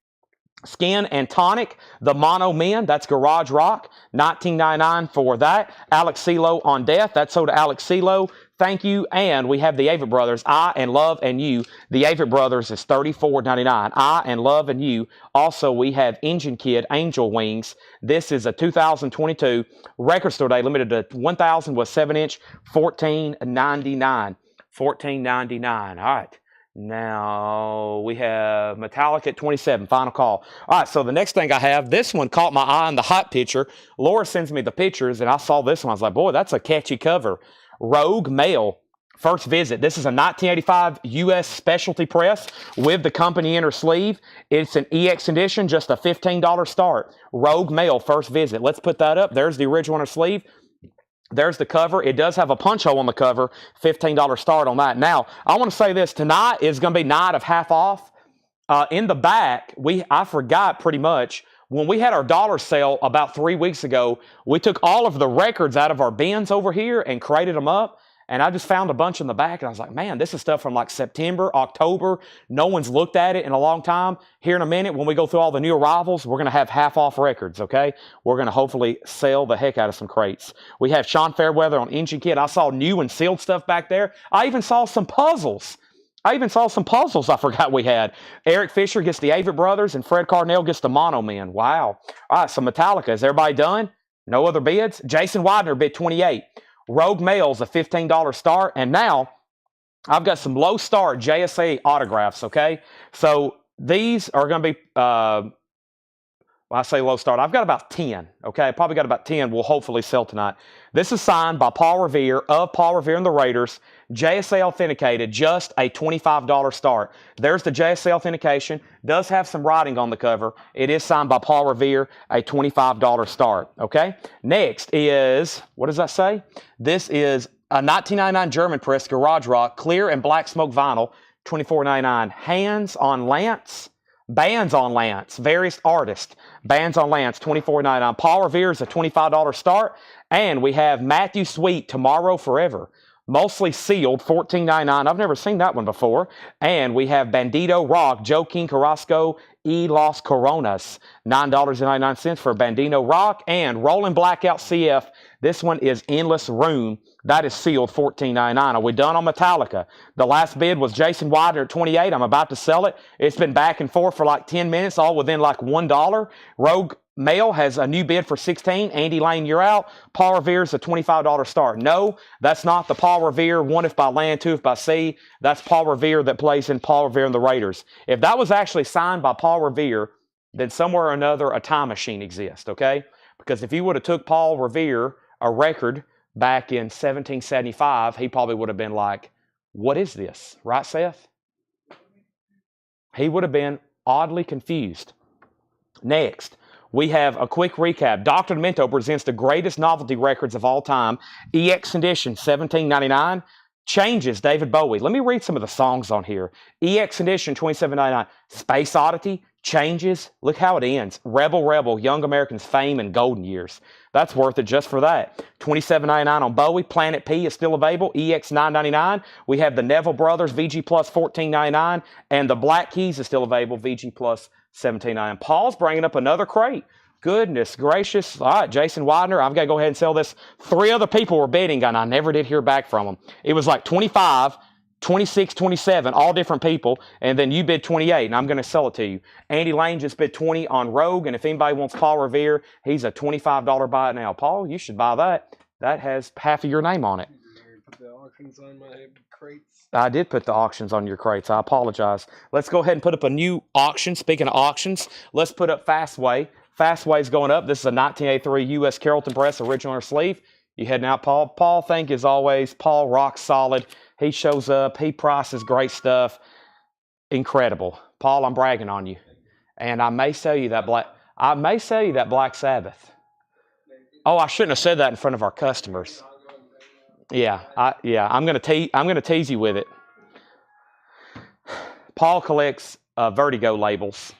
the Mono Men, that's Garage Rock, $19.99 for that. Alex CeeLo on Death, that's sold to Alex CeeLo. Thank you. And we have the Avett Brothers, I and Love and You. The Avett Brothers is $34.99. I and Love and You. Also, we have Engine Kid, Angel Wings. This is a 2022 Record Store Day, limited to 1,000 with 7-inch, $14.99. $14.99. All right. Now, we have Metallica at 27, final call. All right, so the next thing I have, this one caught my eye in the hot picture. Laura sends me the pictures, and I saw this one. I was like, boy, that's a catchy cover. Rogue Mail, first visit. This is a 1985 U.S. specialty press with the company inner sleeve. It's an EX edition, just a $15 start. Rogue Mail, first visit. Let's put that up. There's the original inner sleeve. There's the cover. It does have a punch hole on the cover. $15 start on that. Now, I want to say this. Tonight is going to be night of half off. In the back, I forgot pretty much. When we had our dollar sale about 3 weeks ago, we took all of the records out of our bins over here and crated them up. And I just found a bunch in the back, and I was like, man, this is stuff from like September, October. No one's looked at it in a long time. Here in a minute, when we go through all the new arrivals, we're going to have half-off records, okay? We're going to hopefully sell the heck out of some crates. We have Sean Fairweather on Engine Kit. I saw new and sealed stuff back there. I even saw some puzzles. I forgot we had. Eric Fisher gets the Avett Brothers, and Fred Carnell gets the Mono Men. Wow. All right, so Metallica. Is everybody done? No other bids? Jason Widener bid 28. Rogue Mail's a $15 start. And now, I've got some low start JSA autographs, okay? So these are going to be, when I say low start, I've got about 10, okay? Probably got about 10 we'll hopefully sell tonight. This is signed by Paul Revere of Paul Revere and the Raiders. JSA authenticated, just a $25 start. There's the JSA authentication. Does have some writing on the cover. It is signed by Paul Revere, a $25 start, okay? Next is, what does that say? This is a 1999 German press, Garage Rock, clear and black smoke vinyl, $24.99. Hands on Lance. Bands on Lance, various artists. Bands on Lance, $24.99. Paul Revere is a $25 start. And we have Matthew Sweet, Tomorrow Forever. Mostly sealed, $14.99. I've never seen that one before. And we have Bandito Rock, Joaquin Carrasco y Los Coronas, $9.99 for Bandito Rock. And Rolling Blackout CF, this one is Endless Room. That is sealed, $14.99. Are we done on Metallica? The last bid was Jason Widener at $28. I'm about to sell it. It's been back and forth for like 10 minutes, all within like $1. Rogue Mail has a new bid for $16. Andy Lane, you're out. Paul Revere's a $25 start. No, that's not the Paul Revere, one if by land, two if by sea. That's Paul Revere that plays in Paul Revere and the Raiders. If that was actually signed by Paul Revere, then somewhere or another a time machine exists, okay? Because if you would have took Paul Revere, a record, back in 1775, he probably would have been like, what is this? Right, Seth? He would have been oddly confused. Next, we have a quick recap. Dr. Demento presents the greatest novelty records of all time. EX Edition, $17.99. Changes, David Bowie. Let me read some of the songs on here. EX Edition, $27.99. Space Oddity, Changes. Look how it ends. Rebel Rebel, Young Americans' Fame and Golden Years. That's worth it just for that. $27.99 on Bowie. Planet P is still available. EX $9.99. We have the Neville Brothers, VG Plus $14.99. And the Black Keys is still available. VG Plus $17.99. Paul's bringing up another crate. Goodness gracious. All right, Jason Widener, I've got to go ahead and sell this. 3 other people were bidding, and I never did hear back from them. It was like 25, 26, 27, all different people, and then you bid 28, and I'm going to sell it to you. Andy Lane just bid 20 on Rogue, and if anybody wants Paul Revere, he's a $25 buy it now. Paul, you should buy that. That has half of your name on it. Put the auctions on my crates. I did put the auctions on your crates. I apologize. Let's go ahead and put up a new auction. Speaking of auctions, let's put up Fastway. Fastway's going up. This is a 1983 U.S. Carrollton Press original inner sleeve. You heading out, Paul? Paul, thank you as always. Paul, rock solid. He shows up. He prices great stuff. Incredible. Paul, I'm bragging on you. And I may sell you that Black Sabbath. Oh, I shouldn't have said that in front of our customers. Yeah, I'm gonna tease you with it. Paul collects Vertigo labels,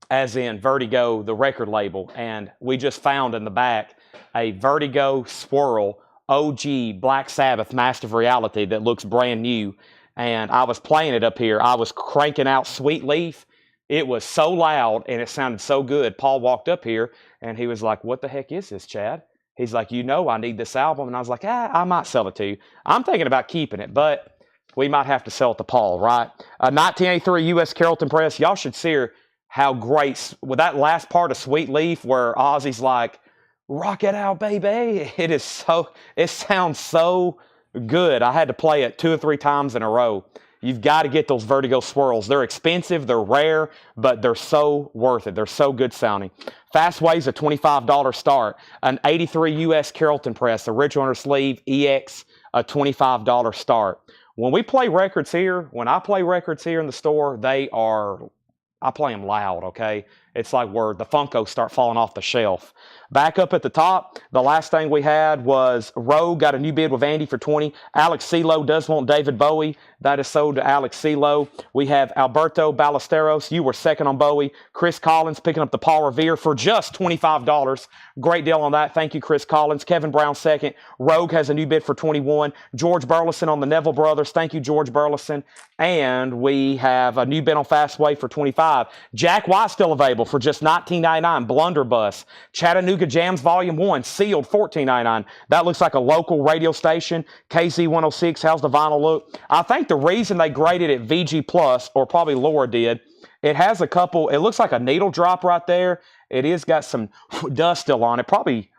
as in Vertigo, the record label, and we just found in the back a Vertigo Swirl OG Black Sabbath Master of Reality that looks brand new. And I was playing it up here. I was cranking out Sweet Leaf. It was so loud and it sounded so good. Paul walked up here and he was like, "What the heck is this, Chad?" He's like, "You know I need this album." And I was like, I might sell it to you. I'm thinking about keeping it, but we might have to sell it to Paul, right? 1983 U.S. Carrollton Press. Y'all should see how great, with that last part of Sweet Leaf where Ozzy's like, "Rock it out, baby." It sounds so good. I had to play it 2 or 3 times in a row. You've got to get those Vertigo Swirls. They're expensive, they're rare, but they're so worth it. They're so good sounding. Fastway's a $25 start. An 83 U.S. Carrollton Press, original inner sleeve, EX, a $25 start. When I play records here in the store, I play them loud, okay? It's like where the Funkos start falling off the shelf. Back up at the top, the last thing we had was Rogue got a new bid with Andy for 20. Alex CeeLo does want David Bowie. That is sold to Alex CeeLo. We have Alberto Ballesteros. You were second on Bowie. Chris Collins picking up the Paul Revere for just $25. Great deal on that. Thank you, Chris Collins. Kevin Brown second. Rogue has a new bid for 21. George Burleson on the Neville Brothers. Thank you, George Burleson. And we have a new bid on Fastway for 25. Jack White still available for just $19.99. Blunderbuss. Chattanooga Jams Volume 1, sealed, $14.99. That looks like a local radio station. KZ106, how's the vinyl look? I think the reason they graded it VG Plus, or probably Laura did, it has a couple, it looks like a needle drop right there. It is got some dust still on it. Probably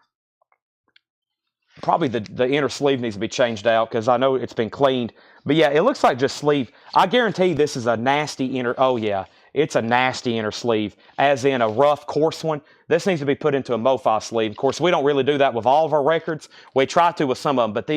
the inner sleeve needs to be changed out because I know it's been cleaned. But yeah, it looks like just sleeve. I guarantee this is a nasty inner, oh yeah, it's a nasty inner sleeve, as in a rough, coarse one. This needs to be put into a MoFi sleeve. Of course, we don't really do that with all of our records. We try to with some of them, but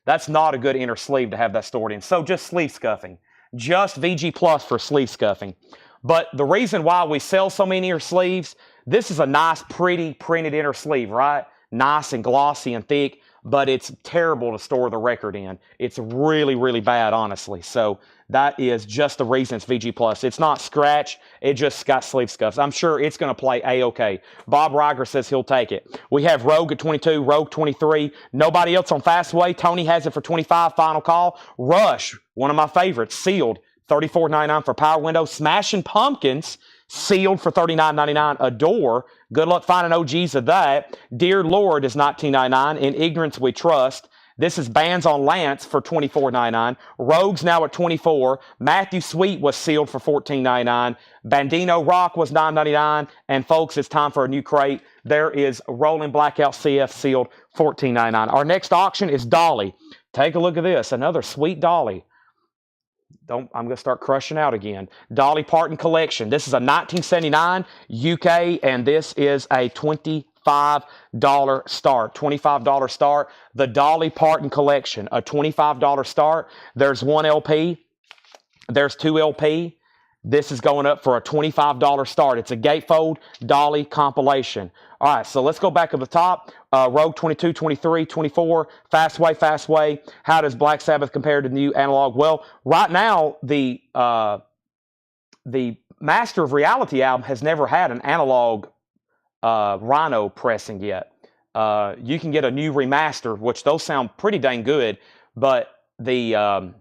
that's not a good inner sleeve to have that stored in. So just sleeve scuffing. Just VG Plus for sleeve scuffing. But the reason why we sell so many inner sleeves, this is a nice, pretty printed inner sleeve, right? Nice and glossy and thick, but it's terrible to store the record in. It's really, really bad, honestly. So That is just the reason it's VG Plus. It's not scratch. It just got sleeve scuffs. I'm sure it's going to play A-OK. Bob Riger says he'll take it. We have Rogue at 22, Rogue 23. Nobody else on Fastway. Tony has it for 25. Final call. Rush, one of my favorites, sealed. $34.99 for Power Window. Smashing Pumpkins, sealed for $39.99. Adore. Good luck finding OGs of that. Dear Lord is $19.99. In Ignorance We Trust. This is Bands on Lance for $24.99. Rogues now at $24. Matthew Sweet was sealed for $14.99. Bandino Rock was $9.99. And folks, it's time for a new crate. There is Rolling Blackout CF sealed $14.99. Our next auction is Dolly. Take a look at this. Another sweet Dolly. I'm going to start crushing out again. Dolly Parton Collection. This is a 1979 UK, and this is a $25 start. $25 start. The Dolly Parton Collection, a $25 start. There's one LP. There's two LP. This is going up for a $25 start. It's a gatefold Dolly compilation. All right, so let's go back to the top. Rogue 22, 23, 24, Fastway. How does Black Sabbath compare to the new analog? Well, right now, the Master of Reality album has never had an analog Rhino pressing yet. You can get a new remaster, which those sound pretty dang good, but the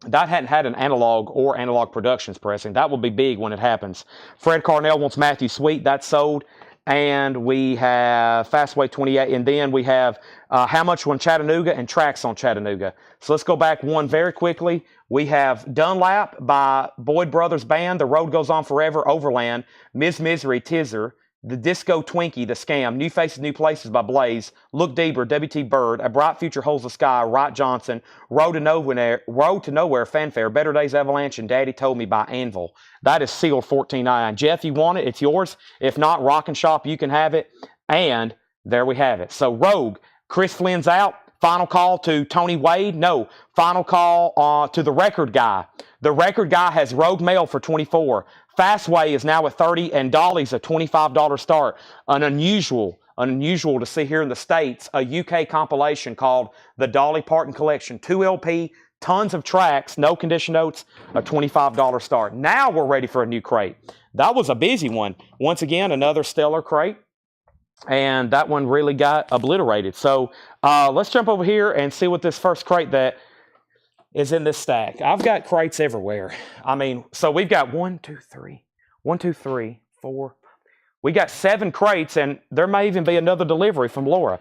that hadn't had an analog or analog productions pressing. That will be big when it happens. Fred Carnell wants Matthew Sweet. That's sold. And we have Fastway 28. And then we have How Much on Chattanooga and Tracks on Chattanooga. So let's go back one very quickly. We have Dunlap by Boyd Brothers Band. The Road Goes On Forever, Overland. Ms. Misery, Tizzer. The Disco Twinkie, The Scam, New Faces, New Places by Blaze, Look Deeper, W.T. Bird, A Bright Future Holds the Sky, Wright Johnson, Road to Nowhere, Fanfare, Better Days Avalanche, and Daddy Told Me by Anvil. That is sealed $14.99. Jeff, you want it? It's yours. If not, Rock and Shop, you can have it. And there we have it. So Rogue, Chris Flynn's out. Final call to Tony Wade? No. Final call to the Record Guy. The Record Guy has Rogue Mail for $24. Fastway is now at $30, and Dolly's a $25 start. Unusual to see here in the States, a UK compilation called the Dolly Parton Collection. 2 LP, tons of tracks, no condition notes, a $25 start. Now we're ready for a new crate. That was a busy one. Once again, another stellar crate. And that one really got obliterated. So let's jump over here and see what this first crate that is in this stack. I've got crates everywhere. I mean, so we've got 1, 2, 3, 4. We got 7 crates, and there may even be another delivery from Laura.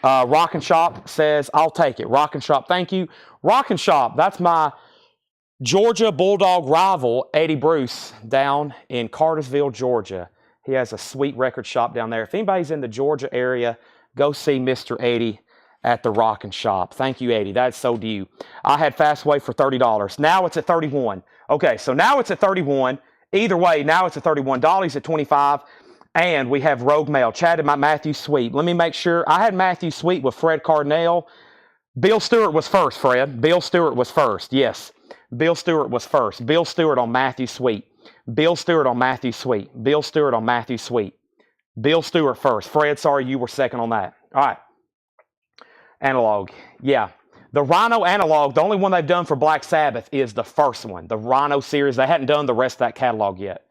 Rock and Shop says, I'll take it. Rock and Shop, thank you. Rock and Shop, that's my Georgia Bulldog rival, Eddie Bruce, down in Cartersville, Georgia. He has a sweet record shop down there. If anybody's in the Georgia area, go see Mr. Eddie at the Rock and Shop. Thank you, Eddie. That's so due. I had Fastway for $30. Now it's at $31. Okay, so now it's at $31. Either way, now it's at $31. Dolly's at $25. And we have Rogue Mail. Chatted my Matthew Sweet. Let me make sure. I had Matthew Sweet with Fred Cardinale. Bill Stewart was first, Fred. Bill Stewart was first. Yes. Bill Stewart was first. Bill Stewart on Matthew Sweet. Bill Stewart on Matthew Sweet. Bill Stewart on Matthew Sweet. Bill Stewart first. Fred, sorry you were second on that. All right. Analog. Yeah. The Rhino analog, the only one they've done for Black Sabbath is the first one. The Rhino series. They hadn't done the rest of that catalog yet.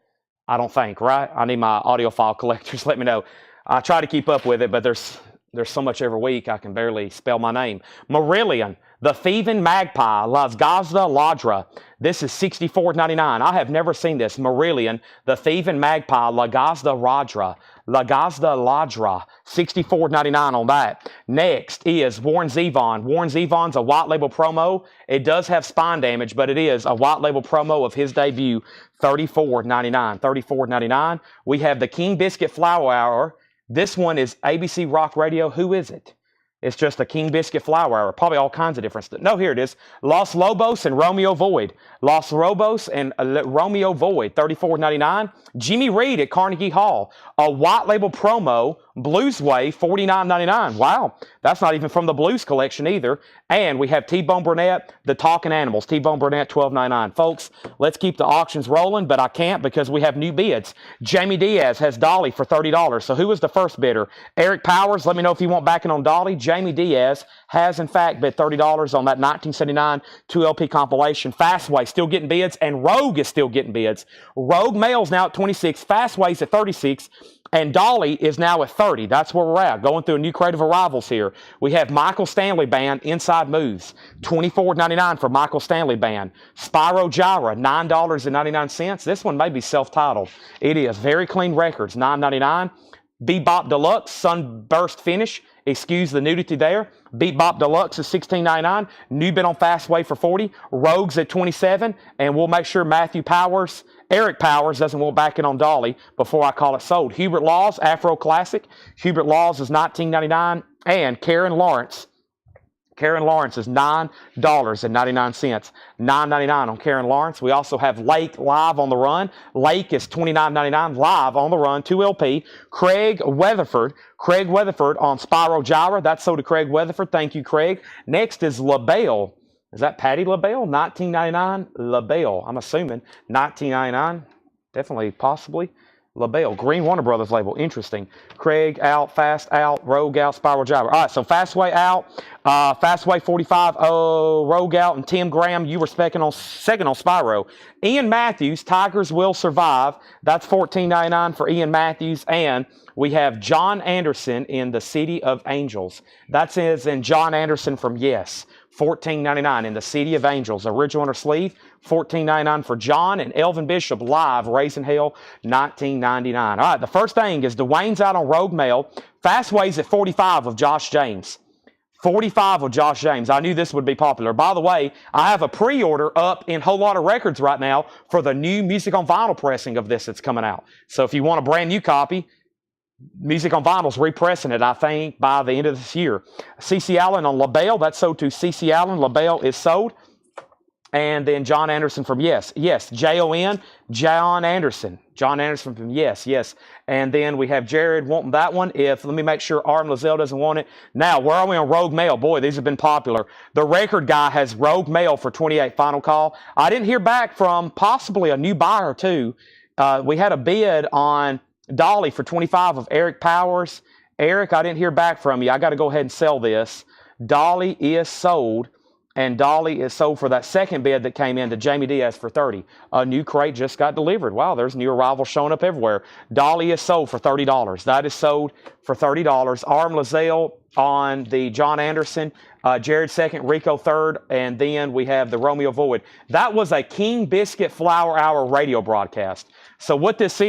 I don't think, right? I need my audiophile collectors. Let me know. I try to keep up with it, but there's so much every week I can barely spell my name. Marillion, the Thieving Magpie, Las Gazda Ladra. This is $64.99. I have never seen this. Marillion, the Thieving Magpie, La Gazda Ladra. La Gazda Ladra, $64.99 on that. Next is Warren Zevon. Warren Zevon's a white label promo. It does have spine damage, but it is a white label promo of his debut, $34.99. $34.99. We have the King Biscuit Flower Hour. This one is ABC Rock Radio. Who is it? It's just a King Biscuit Flower Hour. Probably all kinds of different stuff. No, here it is. Los Lobos and Romeo Void. Los Lobos and Romeo Void, $34.99. Jimmy Reed at Carnegie Hall. A white label promo, Blues Way, $49.99. Wow. That's not even from the Blues collection either. And we have T-Bone Burnett, the Talking Animals. T-Bone Burnett, $12.99. Folks, let's keep the auctions rolling, but I can't because we have new bids. Jamie Diaz has Dolly for $30. So who was the first bidder? Eric Powers, let me know if you want backing on Dolly. Jamie Diaz has, in fact, bid $30 on that 1979 2LP compilation. Fastway still getting bids, and Rogue is still getting bids. Rogue Male's now at 26, Fastway's at 36, and Dolly is now at 30. That's where we're at, going through a new creative arrivals here. We have Michael Stanley Band, Inside Moves, $24.99 for Michael Stanley Band. Spyro Gyra, $9.99. This one may be self-titled. It is. Very clean records, $9.99. Bebop Deluxe, Sunburst Finish. Excuse the nudity there. Bebop Deluxe is $16.99. New bid on Fastway for $40. Rogues at $27. And we'll make sure Eric Powers doesn't want backing on Dolly before I call it sold. Hubert Laws, Afro Classic. Hubert Laws is $19.99. And Karen Lawrence is $9.99. $9.99 on Karen Lawrence. We also have Lake live on the run. Lake is $29.99 live on the run, 2LP. Craig Weatherford on Spyro Gyra. That's sold to Craig Weatherford. Thank you, Craig. Next is LaBelle. Is that Patty LaBelle? $19.99. LaBelle, I'm assuming. $19.99. Definitely, possibly. LaBelle, Green Warner Brothers label. Interesting. Craig out, Fast out, Rogue out, Spyro Gyra. All right, so Fastway out, Fastway 45, Rogue out, and Tim Graham, you were second on Spyro. Ian Matthews, Tigers Will Survive. That's $14.99 for Ian Matthews. And we have John Anderson in The City of Angels. That's in John Anderson from Yes. $14.99 in The City of Angels. Original inner sleeve, $14.99 for John. And Elvin Bishop live, Raising Hell, $19.99. All right, the first thing is Dwayne's out on Rogue Mail. Fastway's at 45 of Josh James. 45 of Josh James. I knew this would be popular. By the way, I have a pre-order up in Whole Lotta Records right now for the new Music on Vinyl pressing of this that's coming out. So if you want a brand new copy, Music on Vinyl's repressing it, I think, by the end of this year. C.C. Allen on LaBelle, that's sold to C.C. Allen. LaBelle is sold. And then John Anderson from Yes. Yes, Jon, John Anderson. John Anderson from Yes, yes. And then we have Jared wanting that one. Let me make sure Arm Lizelle doesn't want it. Now, where are we on Rogue Mail? Boy, these have been popular. The record guy has Rogue Mail for 28, final call. I didn't hear back from possibly a new buyer, too. We had a bid on Dolly for 25 of Eric Powers. Eric, I didn't hear back from you. I got to go ahead and sell this. Dolly is sold, and Dolly is sold for that second bid that came in to Jamie Diaz for 30. A new crate just got delivered. Wow, there's new arrivals showing up everywhere. Dolly is sold for $30. That is sold for $30. Arm Lizelle on the John Anderson, Jared second, Rico third, and then we have the Romeo Void. That was a King Biscuit Flower Hour radio broadcast. So what this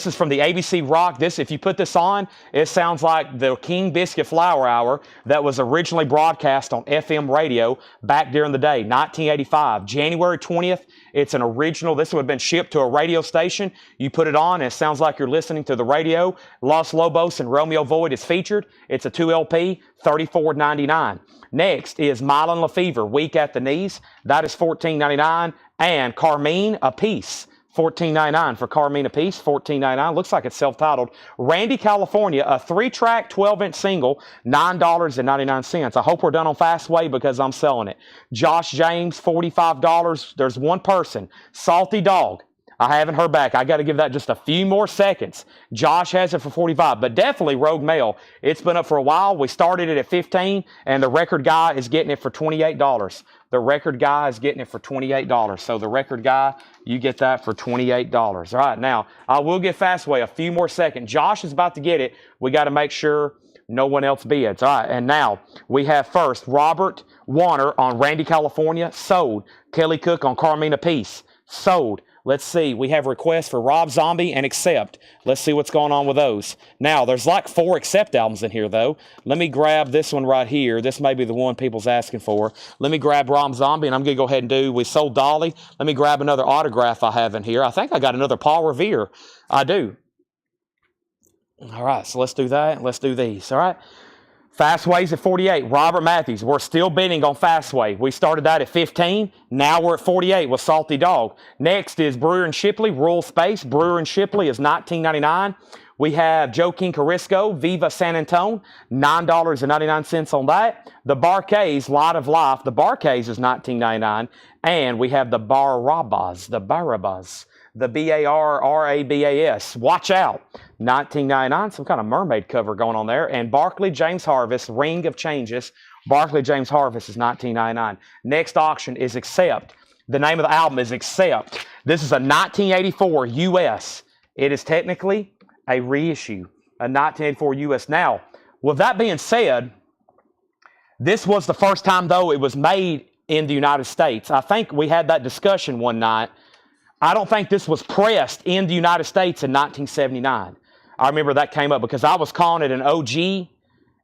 is from the ABC Rock. If you put this on, it sounds like the King Biscuit Flower Hour that was originally broadcast on FM radio back during the day, 1985. January 20th, it's an original. This would have been shipped to a radio station. You put it on, and it sounds like you're listening to the radio. Los Lobos and Romeo Void is featured. It's a 2LP, $34.99. Next is Mylan LaFever, Weak at the Knees. That is $14.99. And Carmine Apiece. $14.99 for Carmine Apiece, $14.99. Looks like it's self-titled. Randy, California, a 3-track, 12-inch single, $9.99. I hope we're done on Fastway because I'm selling it. Josh James, $45. There's one person, Salty Dog. I haven't heard back. I got to give that just a few more seconds. Josh has it for 45, but definitely Rogue Mail. It's been up for a while. We started it at 15, and the record guy is getting it for $28. The record guy is getting it for $28. So the record guy, you get that for $28. All right, now, I will give Fastway a few more seconds. Josh is about to get it. We got to make sure no one else bids. All right, and now we have first Robert Warner on Randy, California, sold. Kelly Cook on Carmine Apiece, sold. Let's see. We have requests for Rob Zombie and Accept. Let's see what's going on with those. Now, there's like 4 Accept albums in here, though. Let me grab this one right here. This may be the one people's asking for. Let me grab Rob Zombie, and I'm going to go ahead and we sold Dolly. Let me grab another autograph I have in here. I think I got another Paul Revere. I do. All right, so let's do that. Let's do these. All right. Fastway's at 48. Robert Matthews. We're still bidding on Fastway. We started that at 15. Now we're at 48 with Salty Dog. Next is Brewer and Shipley, Rural Space. Brewer and Shipley is $19.99. We have Joe King Carisco, Viva San Antone, $9.99 on that. The Barcays, Light of Life. The Barcays is $19.99. And we have the Barabbas, the Barabas. Watch out. $19.99, some kind of mermaid cover going on there. And Barkley James Harvest, Ring of Changes. Barkley James Harvest is $19.99. Next auction is Accept. The name of the album is Accept. This is a 1984 US. It is technically a reissue, a 1984 US. Now, with that being said, this was the first time, though, it was made in the United States. I think we had that discussion one night. I don't think this was pressed in the United States in 1979. I remember that came up because I was calling it an OG,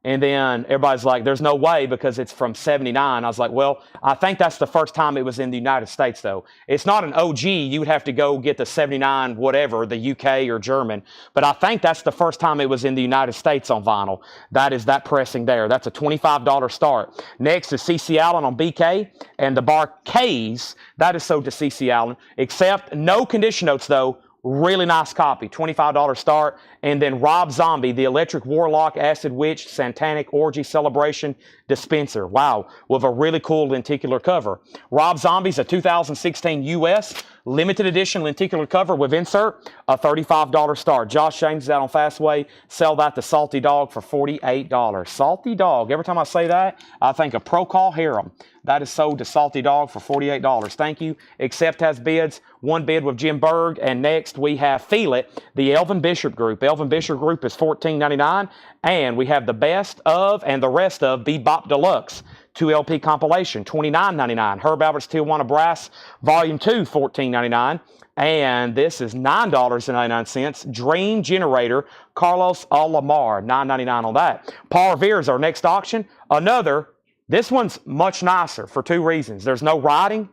and then everybody's like, there's no way because it's from 79. I was like, well, I think that's the first time it was in the United States, though. It's not an OG. You would have to go get the 79 whatever, the UK or German. But I think that's the first time it was in the United States on vinyl. That is that pressing there. That's a $25 start. Next is CC Allen on BK, and the Barcays, that is sold to CC Allen, except no condition notes, though. Really nice copy, $25 start. And then Rob Zombie, the Electric Warlock, Acid Witch, Satanic Orgy Celebration Dispenser. Wow, with a really cool lenticular cover. Rob Zombie's a 2016 US limited edition lenticular cover with insert, a $35 start. Josh James is out on Fastway. Sell that to Salty Dog for $48. Salty Dog, every time I say that, I think of Procol Harum. That is sold to Salty Dog for $48. Thank you. Accept has bids. One bid with Jim Berg. And next we have Feel It, the Elvin Bishop Group. Elvin Bishop Group is $14.99. And we have the Best of and the Rest of Bebop Deluxe 2LP compilation, $29.99. Herb Albert's Tijuana Brass Volume 2, $14.99. And this is $9.99. Dream Generator, Carlos Alamar, $9.99 on that. Paul Revere is our next auction. This one's much nicer for two reasons. There's no writing,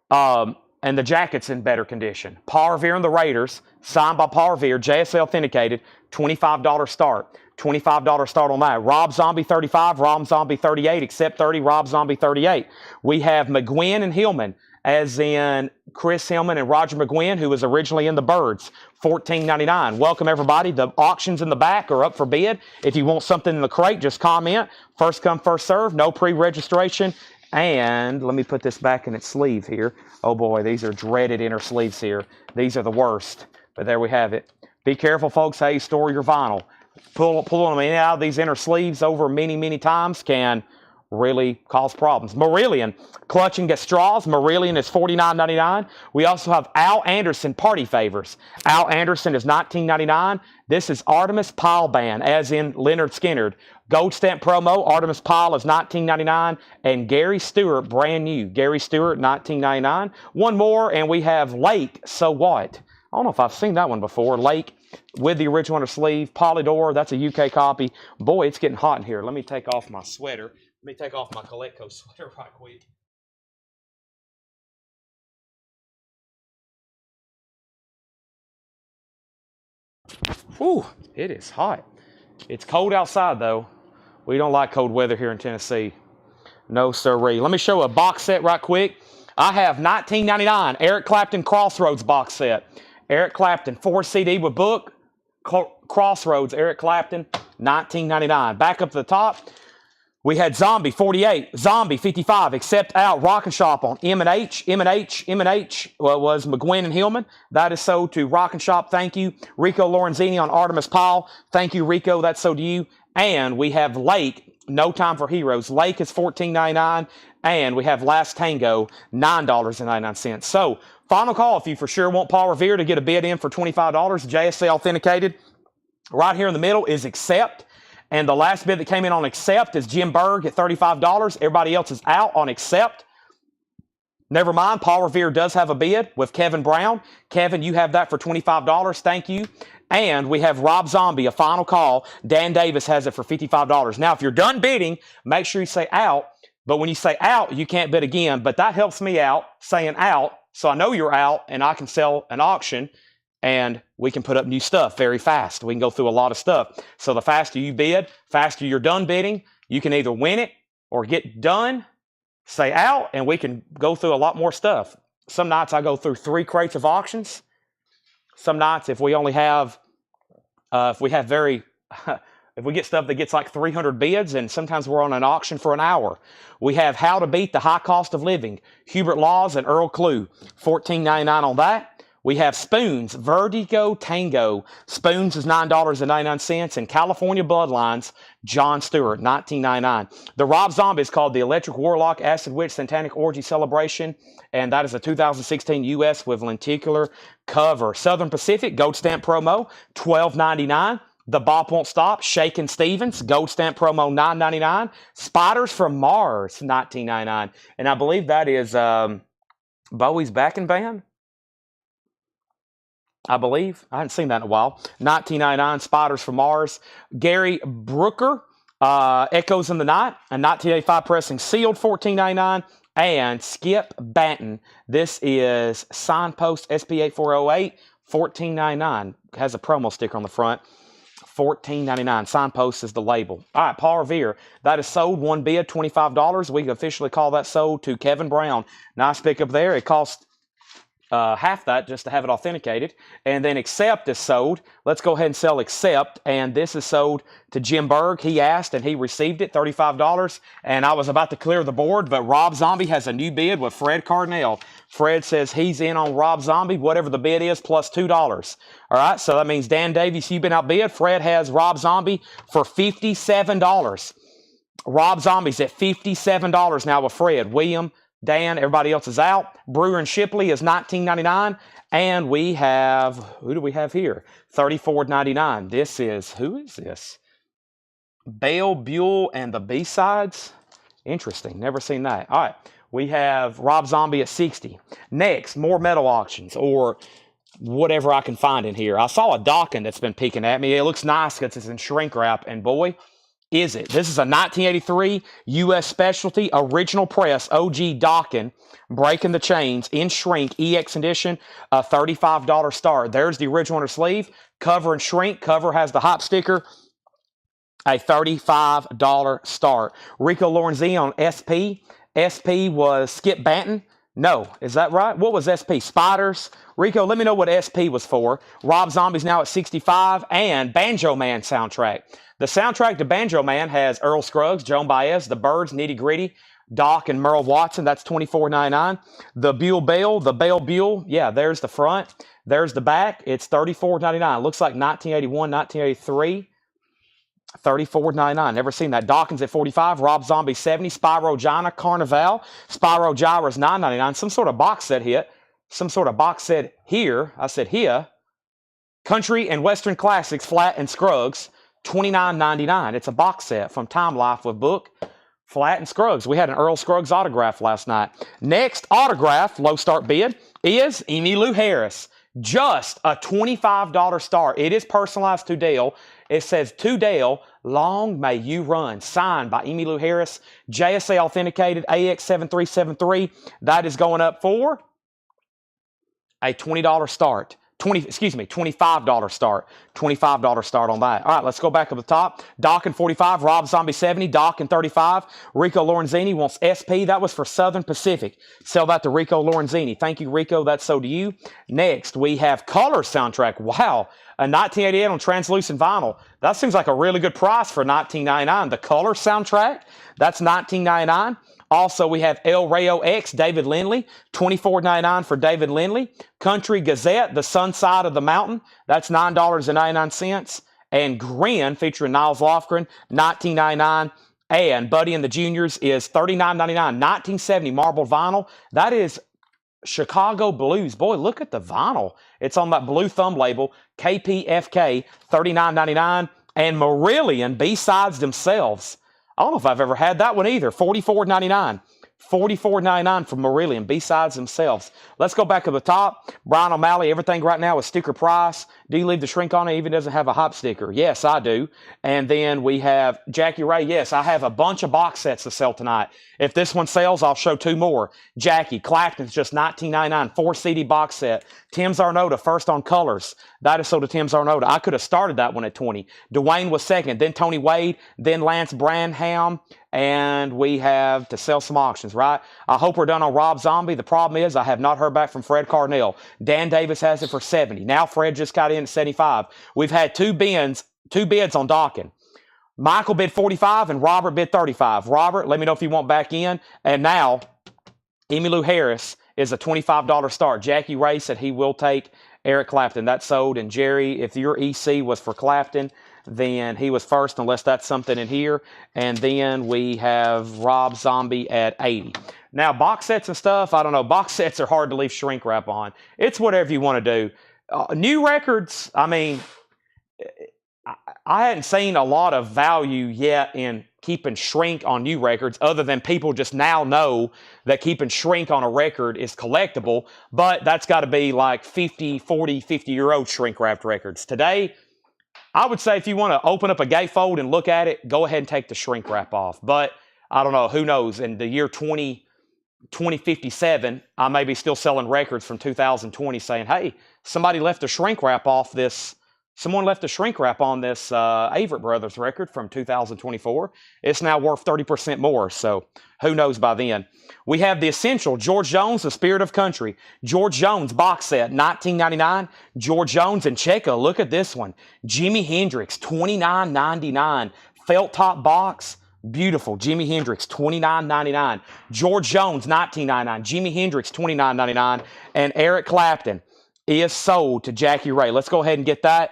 and the jacket's in better condition. Paul Revere and the Raiders, signed by Paul Revere, JSA authenticated, $25 start. $25 start on that. Rob Zombie 35, Rob Zombie 38, Accept 30, Rob Zombie 38. We have McGuinn and Hillman, as in Chris Hillman and Roger McGuinn, who was originally in the Birds, $14.99. Welcome, everybody. The auctions in the back are up for bid. If you want something in the crate, just comment. First come, first serve. No pre-registration. And let me put this back in its sleeve here. Oh, boy, these are dreaded inner sleeves here. These are the worst. But there we have it. Be careful, folks, how you store your vinyl. Pulling them in and out of these inner sleeves over many, many times can really cause problems. Marillion, clutching at straws. Marillion is $49.99. We also have Al Anderson Party Favors. Al Anderson is $19.99. This is Artemis Pyle Band, as in Leonard Skinner. Gold stamp promo, Artemis Pyle is $19.99. And Gary Stewart, brand new. Gary Stewart, $19.99. One more, and we have Lake, So What? I don't know if I've seen that one before. Lake with the original under sleeve. Polydor, that's a UK copy. Boy, it's getting hot in here. Let me take off my sweater. Let me take off my Coletco sweater right quick. Whew, it is hot. It's cold outside, though. We don't like cold weather here in Tennessee. No, sirree. Let me show a box set right quick. I have $19.99 Eric Clapton Crossroads box set. Eric Clapton, 4 CD with book. Crossroads, Eric Clapton, $19.99. Back up to the top, we had Zombie 48, Zombie 55, Accept Out, Rock and Shop on M&H, well, it was McGuinn and Hillman. That is sold to Rock and Shop, thank you. Rico Lorenzini on Artemis Pyle, thank you, Rico, that's sold to you. And we have Lake, No Time for Heroes. Lake is $14.99. And we have Last Tango, $9.99. So, final call if you for sure want Paul Revere to get a bid in for $25, JSA authenticated. Right here in the middle is Accept. And the last bid that came in on Accept is Jim Berg at $35. Everybody else is out on Accept. Never mind, Paul Revere does have a bid with Kevin Brown. Kevin, you have that for $25. Thank you. And we have Rob Zombie, a final call. Dan Davis has it for $55. Now, if you're done bidding, make sure you say out. But when you say out, you can't bid again. But that helps me out, saying out, so I know you're out and I can sell an auction. and we can put up new stuff very fast. We can go through a lot of stuff. So the faster you bid, faster you're done bidding, you can either win it or get done, stay out, and we can go through a lot more stuff. Some nights I go through 3 crates of auctions. Some nights if we only have, if we get stuff that gets like 300 bids, and sometimes we're on an auction for an hour. We have How to Beat the High Cost of Living, Hubert Laws and Earl Clue, $14.99 on that. We have Spoons, Vertigo Tango. Spoons is $9.99. And California Bloodlines, John Stewart, $19.99. The Rob Zombie is called the Electric Warlock Acid Witch Satanic Orgy Celebration, and that is a 2016 U.S. with lenticular cover. Southern Pacific, Gold Stamp Promo, $12.99. The Bop Won't Stop, Shakin' Stevens, Gold Stamp Promo, $9.99. Spiders from Mars, $19.99. And I believe that is Bowie's backing band. I believe. I haven't seen that in a while. $19.99, Spiders from Mars. Gary Brooker, Echoes in the Night, a 1985 pressing sealed, $14.99. And Skip Banton, this is Signpost SP8408, $14.99. Has a promo sticker on the front. $14.99. Signpost is the label. All right, Paul Revere. That is sold. One bid, $25. We can officially call that sold to Kevin Brown. Nice pickup there. It cost half that just to have it authenticated. And then Accept is sold. Let's go ahead and sell Accept. And this is sold to Jim Berg. He asked and he received it, $35. And I was about to clear the board, but Rob Zombie has a new bid with Fred Cardinale. Fred says he's in on Rob Zombie, whatever the bid is, plus $2. All right, so that means Dan Davies, you've been outbid. Fred has Rob Zombie for $57. Rob Zombie's at $57 now with Fred. William, Dan, everybody else is out. Brewer and Shipley is $19.99. And we have, who do we have here? $34.99. This is, who is this? Bale, Buell, and the B-Sides? Interesting. Never seen that. All right. We have Rob Zombie at $60. Next, more metal auctions or whatever I can find in here. I saw a Dawkins that's been peeking at me. It looks nice because it's in shrink wrap. And boy, is it. This is a 1983 U.S. Specialty Original Press OG Dawkins, Breaking the Chains in shrink EX edition, a $35 start. There's the original inner sleeve. Cover and shrink. Cover has the hop sticker. A $35 start. Rico Lorenzini on SP. SP was Skip Banton. No, is that right? What was SP? Spiders. Rico, let me know what SP was for. Rob Zombie's now at $65. And Banjo Man soundtrack. The soundtrack to Banjo Man has Earl Scruggs, Joan Baez, The Byrds, Nitty Gritty, Doc, and Merle Watson. That's $24.99. The Buell Bale, the Bale Buell. Yeah, there's the front. There's the back. It's $34.99. Looks like 1981, 1983. $34.99. Never seen that. Dawkins at $45. Rob Zombie $70. Spyro Gyra Carnival. Spyro Gyra is $9.99. Some sort of box set hit. Some sort of box set here. I said here. Country and Western Classics, Flat and Scruggs. $29.99. It's a box set from Time Life with book, Flat and Scruggs. We had an Earl Scruggs autograph last night. Next autograph, low start bid, is Emmylou Harris. Just a $25 start. It is personalized to Dale. It says, to Dale, long may you run. Signed by Emmylou Harris. JSA authenticated AX7373. That is going up for a $20 start. $25 start. $25 start on that. All right, let's go back up the top. Doc and 45, Rob Zombie 70, Doc and 35. Rico Lorenzini wants SP. That was for Southern Pacific. Sell that to Rico Lorenzini. Thank you, Rico. That's so to you. Next, we have Color soundtrack. Wow. A 1988 on translucent vinyl. That seems like a really good price for $19.99. The Color soundtrack, that's $19.99. Also, we have El Rayo X, David Lindley, $24.99 for David Lindley. Country Gazette, The Sun Side of the Mountain, that's $9.99. And Grin, featuring Niles Lofgren, $19.99. And Buddy and the Juniors is $39.99. 1970 marbled vinyl. That is Chicago Blues. Boy, look at the vinyl. It's on that blue thumb label, KPFK, $39.99. And Marillion, B-Sides themselves. I don't know if I've ever had that one either. $44.99. $44.99 from Marillion, B-sides themselves. Let's go back to the top. Brian O'Malley, everything right now is sticker price. Do you leave the shrink on it? Even doesn't have a hop sticker. Yes, I do. And then we have Jackie Ray. Yes, I have a bunch of box sets to sell tonight. If this one sells, I'll show 2 more. Jackie, Clapton's just $19.99, 4 CD box set. Tim's Arnota, first on colors. That is sold to Tim's Arnota. I could have started that one at 20. Dwayne was second, then Tony Wade, then Lance Branham, and we have to sell some auctions, right? I hope we're done on Rob Zombie. The problem is I have not heard back from Fred Carnell. Dan Davis has it for 70. Now Fred just got in at 75. We've had two bids on Dawkin. Michael bid 45 and Robert bid 35. Robert, let me know if you want back in. And now, Emmylou Harris is a $25 start. Jackie Ray said he will take Eric Clapton. That's sold. And Jerry, if your EC was for Clapton, then he was first, unless that's something in here. And then we have Rob Zombie at 80. Now, box sets and stuff, I don't know. Box sets are hard to leave shrink wrap on. It's whatever you want to do. New records, I mean, I hadn't seen a lot of value yet in keeping shrink on new records, other than people just now know that keeping shrink on a record is collectible, but that's got to be like 50, 40, 50-year-old shrink-wrapped records. Today, I would say if you want to open up a gatefold and look at it, go ahead and take the shrink wrap off. But I don't know, who knows? In the year 2057, I may be still selling records from 2020 saying, hey, somebody left a shrink wrap off this. Someone left a shrink wrap on this Averitt Brothers record from 2024. It's now worth 30% more, so who knows by then. We have the essential George Jones, The Spirit of Country. George Jones box set, $19.99. George Jones and Checa, look at this one. Jimi Hendrix, $29.99. Felt top box, beautiful. Jimi Hendrix, $29.99. George Jones, $19.99. Jimi Hendrix, $29.99. And Eric Clapton is sold to Jackie Ray. Let's go ahead and get that.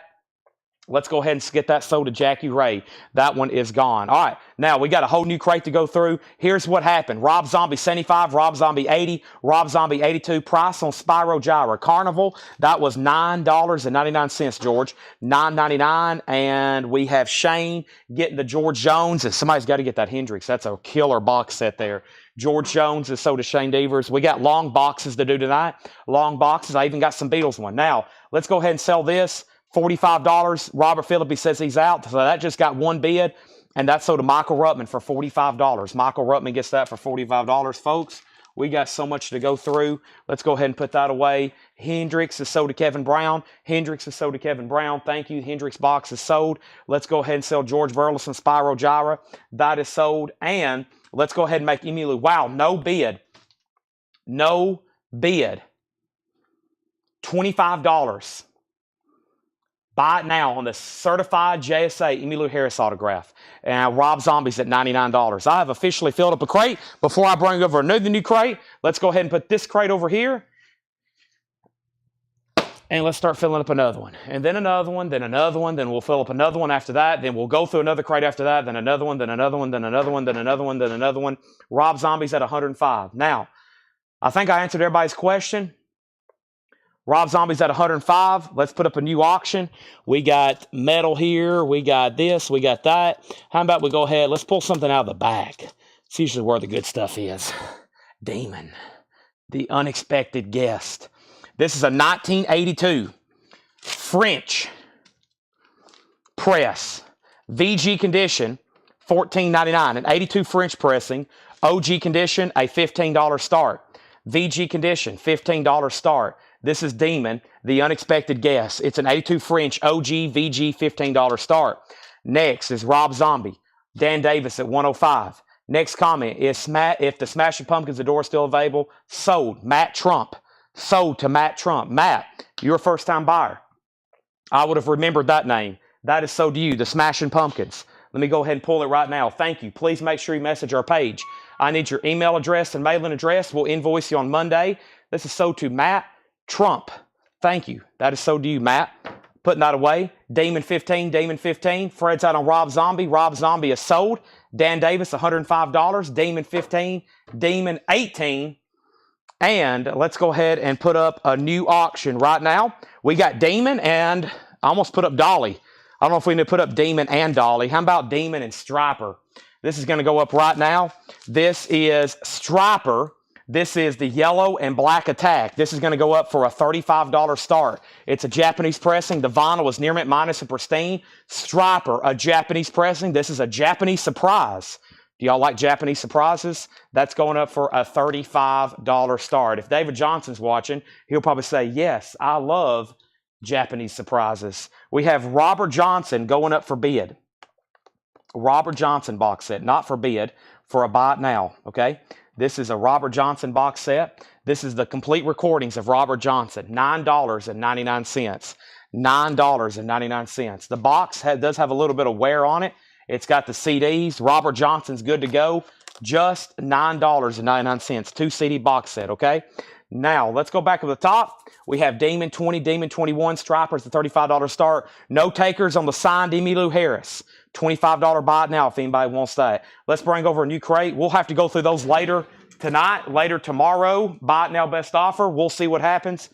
Let's go ahead and get that sold to Jackie Ray. That one is gone. All right, now we got a whole new crate to go through. Here's what happened. Rob Zombie 75, Rob Zombie 80, Rob Zombie 82. Price on Spyro Gyra Carnival, that was $9.99, George. $9.99. And we have Shane getting the George Jones. And somebody's got to get that Hendrix. That's a killer box set there. George Jones is sold to Shane Devers. We got long boxes to do tonight. Long boxes. I even got some Beatles one. Now, let's go ahead and sell this. $45. Robert Phillippe says he's out. So that just got one bid. And that's sold to Michael Ruttman for $45. Michael Ruttman gets that for $45. Folks, we got so much to go through. Let's go ahead and put that away. Hendrix is sold to Kevin Brown. Hendrix is sold to Kevin Brown. Thank you. Hendrix box is sold. Let's go ahead and sell George Burleson Spyro Gyra. That is sold. And let's go ahead and make Emmylou. Wow, no bid. No bid. $25. Buy it now on the certified JSA Emmylou Harris autograph. And Rob Zombie's at $99. I have officially filled up a crate. Before I bring over another new crate, let's go ahead and put this crate over here. And let's start filling up another one. And then another one, then another one, then we'll fill up another one after that. Then we'll go through another crate after that, then another one, then another one, then another one, then another one, then another one. Rob Zombie's at 105. Now, I think I answered everybody's question. Rob Zombie's at 105. Let's put up a new auction. We got metal here. We got this. We got that. How about we go ahead? Let's pull something out of the bag. It's usually where the good stuff is. Demon. The unexpected guest. This is a 1982 French press. VG condition, $14.99. An 82 French pressing. OG condition, a $15 start. VG condition, $15 start. This is Demon, the unexpected guest. It's an 82 French OG VG $15 start. Next is Rob Zombie. Dan Davis at 105. Next comment is if the Smashing Pumpkins Adore is still available, sold. Matt Trump. Sold to Matt Trump. Matt, you're a first-time buyer. I would have remembered that name. That is sold to you, the Smashing Pumpkins. Let me go ahead and pull it right now. Thank you. Please make sure you message our page. I need your email address and mailing address. We'll invoice you on Monday. This is sold to Matt Trump. Thank you. That is sold to you, Matt. Putting that away. Demon 15, Demon 15. Fred's out on Rob Zombie. Rob Zombie is sold. Dan Davis, $105. Demon 15, Demon 18. And let's go ahead and put up a new auction right now. We got Demon and I almost put up Dolly. I don't know if we need to put up Demon and Dolly. How about Demon and Striper? This is going to go up right now. This is Striper. This is the yellow and black attack. This is going to go up for a $35 start. It's a Japanese pressing. The vinyl is near mint minus and pristine. Striper, a Japanese pressing. This is a Japanese surprise. Do y'all like Japanese surprises? That's going up for a $35 start. If David Johnson's watching, he'll probably say, yes, I love Japanese surprises. We have Robert Johnson going up for bid. Robert Johnson box set, not for bid, for a buy it now, okay? This is a Robert Johnson box set. This is the complete recordings of Robert Johnson, $9.99. $9.99. The box does have a little bit of wear on it. It's got the CDs. Robert Johnson's good to go. Just $9.99. 2 CD box set, okay? Now, let's go back to the top. We have Demon 20, Demon 21, Stripers, the $35 start. No takers on the signed Emmylou Harris. $25 buy it now if anybody wants that. Let's bring over a new crate. We'll have to go through those later tonight, later tomorrow. Buy it now, best offer. We'll see what happens.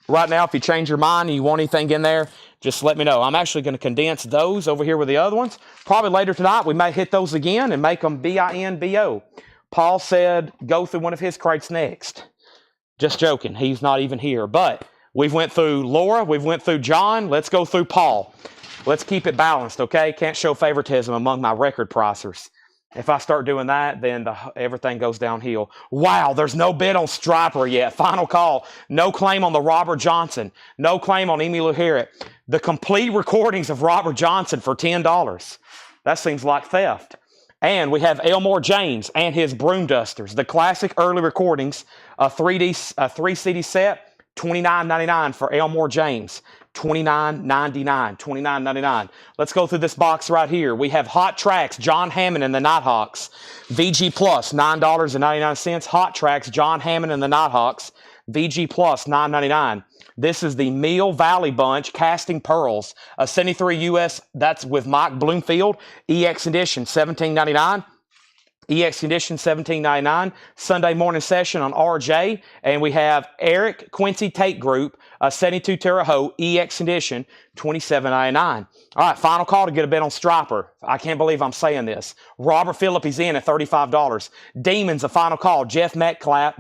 Right now, if you change your mind and you want anything in there, just let me know. I'm actually going to condense those over here with the other ones. Probably later tonight, we may hit those again and make them BINBO. Paul said go through one of his crates next. Just joking. He's not even here. But we've went through Laura. We've went through John. Let's go through Paul. Let's keep it balanced, okay? Can't show favoritism among my record pricers. If I start doing that, then everything goes downhill. Wow, there's no bid on Striper yet. Final call. No claim on the Robert Johnson. No claim on Emmylou Harris. The complete recordings of Robert Johnson for $10. That seems like theft. And we have Elmore James and his Broom Dusters. The classic early recordings, a 3 CD set, $29.99 for Elmore James. $29.99. $29.99. Let's go through this box right here. We have Hot Tracks, John Hammond and the Nighthawks. VG Plus, $9.99. Hot Tracks, John Hammond and the Nighthawks. VG Plus, $9.99. This is the Mill Valley Bunch, Casting Pearls. A 73 US, that's with Mike Bloomfield. EX Edition, $17.99. EX Condition, $17.99. Sunday morning session on RJ. And we have Eric Quincy Tate Group, 72 Terre Haute, EX Condition, $27.99. All right, final call to get a bid on Striper. I can't believe I'm saying this. Robert Phillip, he's in at $35. Demons, a final call. Jeff Metcalf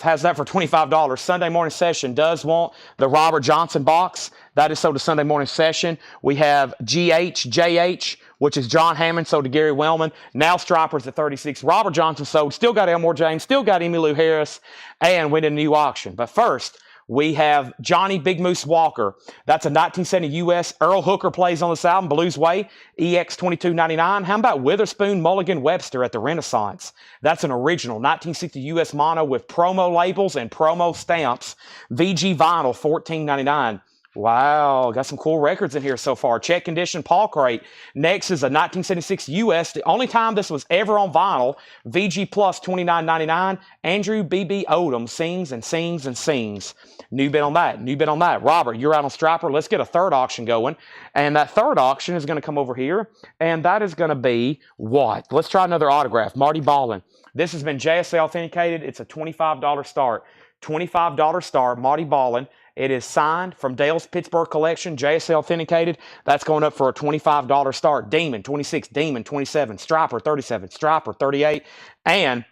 has that for $25. Sunday morning session does want the Robert Johnson box. That is sold to Sunday morning session. We have JH, which is John Hammond, sold to Gary Wellman. Now Stripers at $36. Robert Johnson sold. Still got Elmore James. Still got Emmylou Harris. And went in a new auction. But first, we have Johnny Big Moose Walker. That's a 1970 U.S. Earl Hooker plays on this album, Blues Way, EX $22.99. How about Witherspoon Mulligan Webster at the Renaissance? That's an original 1960 U.S. mono with promo labels and promo stamps. VG vinyl, $14.99. Wow, got some cool records in here so far. Check Condition Paul Crate. Next is a 1976 US. The only time this was ever on vinyl. VG Plus, $29.99. Andrew B.B. Odom sings and sings and sings. New bid on that. New bid on that. Robert, you're out on Striper. Let's get a third auction going. And that third auction is going to come over here. And that is going to be what? Let's try another autograph. Marty Ballin. This has been JSA authenticated. It's a $25 start. $25 start. Marty Ballin. It is signed from Dale's Pittsburgh collection, JSL authenticated. That's going up for a $25 start. Demon, 26, Demon, 27, Striper, 37, Striper, 38, and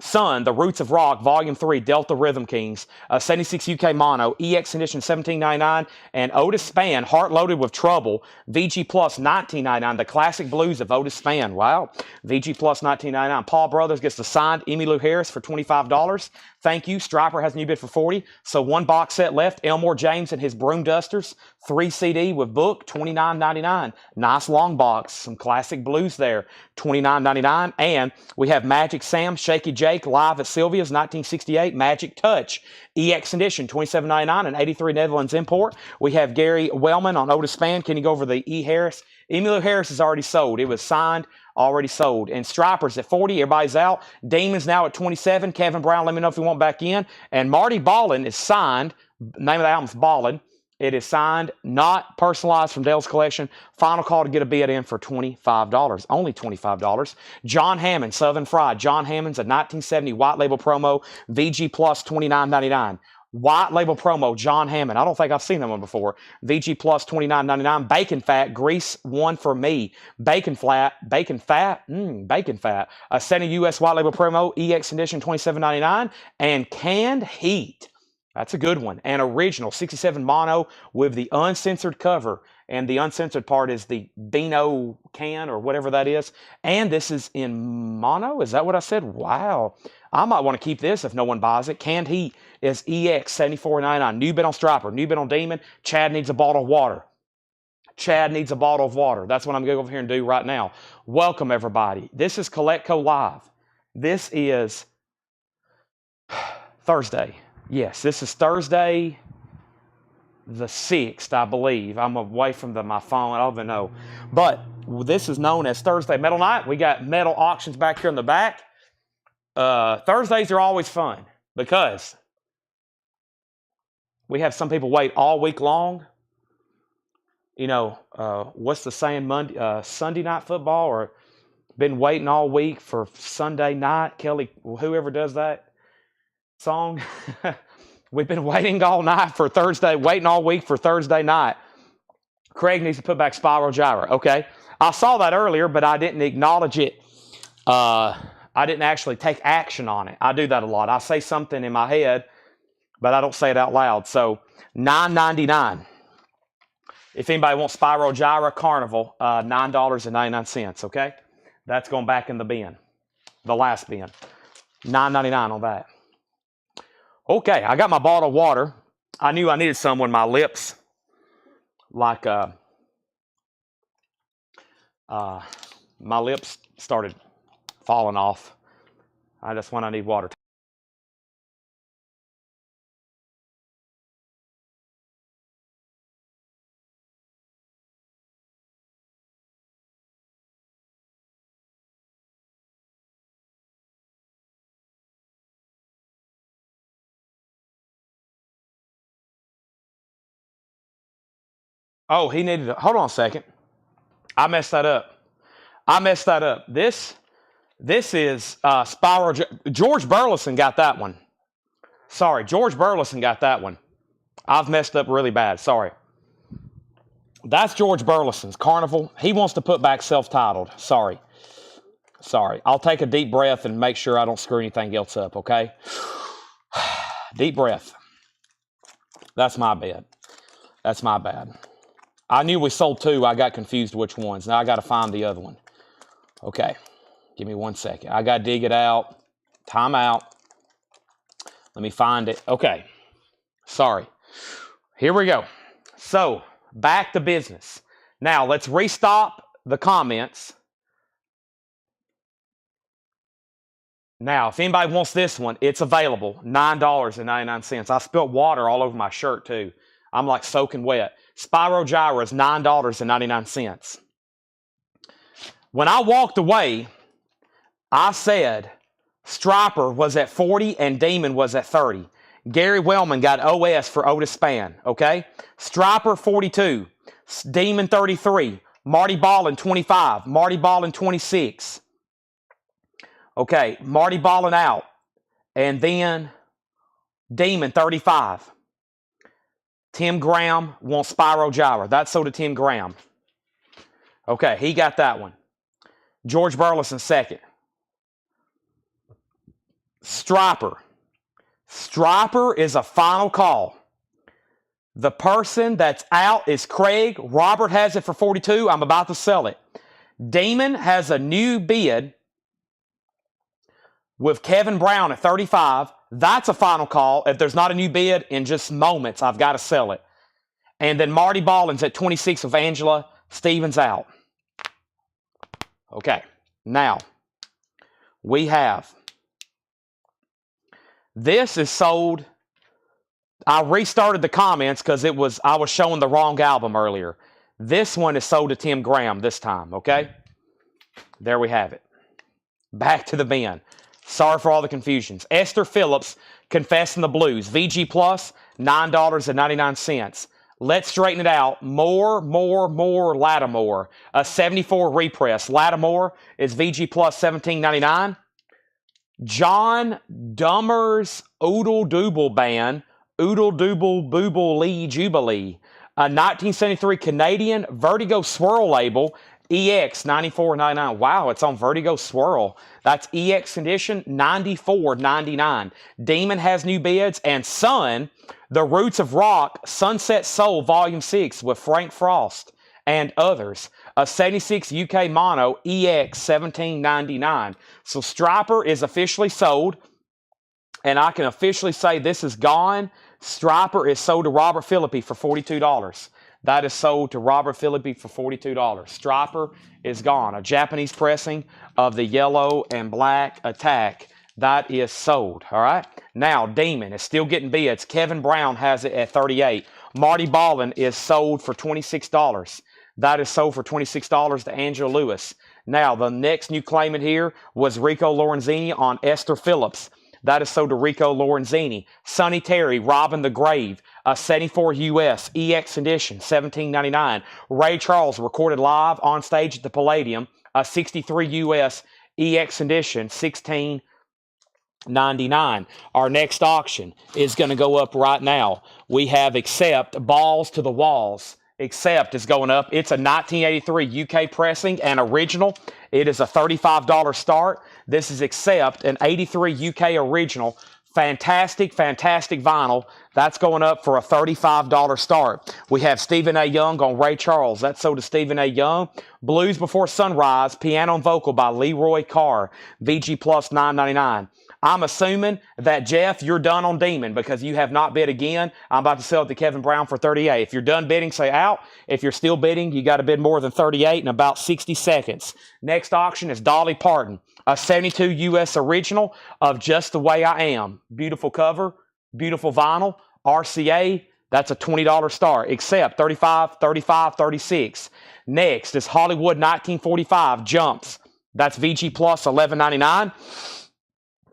Sun, The Roots of Rock, Volume 3, Delta Rhythm Kings, 76 UK Mono, EX Edition, $17.99, and Otis Spann, Heart Loaded with Trouble, VG Plus, $19.99, the classic blues of Otis Spann. Wow. VG Plus, $19.99. Paul Brothers gets the signed Emmylou Harris for $25. Thank you. Striper has a new bid for $40. So one box set left. Elmore James and his Broom Dusters, 3 CD with book, $29.99. Nice long box. Some classic blues there, $29.99. And we have Magic Sam, Shaky Jake, live at Sylvia's, 1968. Magic Touch, EX Edition, $27.99, and 83 Netherlands import. We have Gary Wellman on Otis Spann. Can you go over the E. Harris? Emmylou Harris is already sold. It was signed, already sold. And Stripers at 40, everybody's out. Damon's now at 27. Kevin Brown, let me know if you want back in. And Marty Ballin is signed. Name of the album's Ballin. It is signed, not personalized from Dale's collection. Final call to get a bid in for $25. Only $25. John Hammond, Southern Fried. John Hammond's a 1970 white label promo. VG Plus, $29.99. White label promo, John Hammond. I don't think I've seen that one before. VG Plus $29.99. Bacon fat, grease one for me. Bacon fat. A 70 US white label promo, EX edition $27.99. And canned heat. That's a good one. And original 67 mono with the uncensored cover. And the uncensored part is the Beano can or whatever that is. And this is in mono? Is that what I said? Wow. I might want to keep this if no one buys it. Canned heat is EX $74.99. New bid on Striper. New bid on Demon. Chad needs a bottle of water. Chad needs a bottle of water. That's what I'm going to go over here and do right now. Welcome, everybody. This is Collectco Live. This is Thursday. Yes, this is Thursday the 6th, I believe. I'm away from my phone. I don't even know. But this is known as Thursday Metal Night. We got metal auctions back here in the back. Thursdays are always fun because we have some people wait all week long. You know, what's the saying? Sunday night football, or been waiting all week for Sunday night. Kelly, whoever does that song. We've been waiting all night for Thursday, waiting all week for Thursday night. Craig needs to put back Spiral Gyra. Okay. I saw that earlier, but I didn't acknowledge it. I didn't actually take action on it. I do that a lot. I say something in my head, but I don't say it out loud. So $9.99. If anybody wants Spiral Gyra Carnival, $9.99. Okay. That's going back in the bin. The last bin. $9.99 on that. Okay, I got my bottle of water. I knew I needed some when my lips, my lips started falling off. That's when I need water. Oh, he needed hold on a second. I messed that up. This is Spiral. George Burleson got that one. Sorry, George Burleson got that one. I've messed up really bad. Sorry. That's George Burleson's Carnival. He wants to put back self-titled. Sorry. I'll take a deep breath and make sure I don't screw anything else up, okay? Deep breath. That's my bad. I knew we sold two. I got confused which ones. Now I got to find the other one. Okay. Give me 1 second. I got to dig it out. Time out. Let me find it. Okay. Sorry. Here we go. So, back to business. Now, let's restop the comments. Now, if anybody wants this one, it's available. $9.99. I spilled water all over my shirt, too. I'm like soaking wet. Spiral Gyra is $9.99. When I walked away, I said Striper was at 40 and Demon was at 30. Gary Wellman got OS for Otis Spann, okay? Striper 42, Demon 33, Marty Ballin 25, Marty Ballin 26. Okay, Marty Ballin out. And then Demon 35. Tim Graham wants Spiral Gyra. That's sold to Tim Graham. Okay, he got that one. George Burleson second. Striper. Striper is a final call. The person that's out is Craig. Robert has it for 42. I'm about to sell it. Demon has a new bid with Kevin Brown at 35. That's a final call. If there's not a new bid in just moments, I've got to sell it. And then Marty Ballin's at 26 with Angela Stevens out. Okay. Now, we have, this is sold. I restarted the comments because I was showing the wrong album earlier. This one is sold to Tim Graham this time, okay? There we have it. Back to the bin. Sorry for all the confusions. Esther Phillips, Confessing the Blues. VG Plus, $9.99. Let's straighten it out. More Lattimore. A 74 repress. Lattimore is VG Plus, $17.99. John Dummer's Oodle Dooble Band. Oodle Dooble Booble Lee Jubilee. A 1973 Canadian Vertigo Swirl label, EX $94.99. Wow, it's on Vertigo Swirl. That's EX edition, $94.99. Demon has new bids, and Sun, The Roots of Rock, Sunset Soul Volume 6 with Frank Frost and others. A 76 UK Mono, EX $17.99. So Striper is officially sold, and I can officially say this is gone. Striper is sold to Robert Philippi for $42. That is sold to Robert Philippi for $42. Striper is gone. A Japanese pressing of the yellow and black Attack. That is sold. All right. Now, Demon is still getting bids. Kevin Brown has it at $38. Marty Ballin is sold for $26. That is sold for $26 to Angela Lewis. Now, the next new claimant here was Rico Lorenzini on Esther Phillips. That is sold to Rico Lorenzini. Sonny Terry, Robin the Grave, a 74 US EX edition, $17.99. Ray Charles recorded live on stage at the Palladium, a 63 US EX edition, $16.99. Our next auction is going to go up right now. We have Accept Balls to the Walls. Accept is going up. It's a 1983 UK pressing and original. It is a $35 start. This is Accept, an 83 UK original. Fantastic, fantastic vinyl. That's going up for a $35 start. We have Stephen A. Young on Ray Charles. That's sold to Stephen A. Young. Blues Before Sunrise, piano and vocal by Leroy Carr. VG Plus $9.99. I'm assuming that, Jeff, you're done on Demon because you have not bid again. I'm about to sell it to Kevin Brown for $38. If you're done bidding, say out. If you're still bidding, you got to bid more than $38 in about 60 seconds. Next auction is Dolly Parton, a 72 US original of Just the Way I Am. Beautiful cover, beautiful vinyl, RCA. That's a $20 start. Accept 35, 35, 36. Next is Hollywood 1945 Jumps. That's VG Plus $11.99.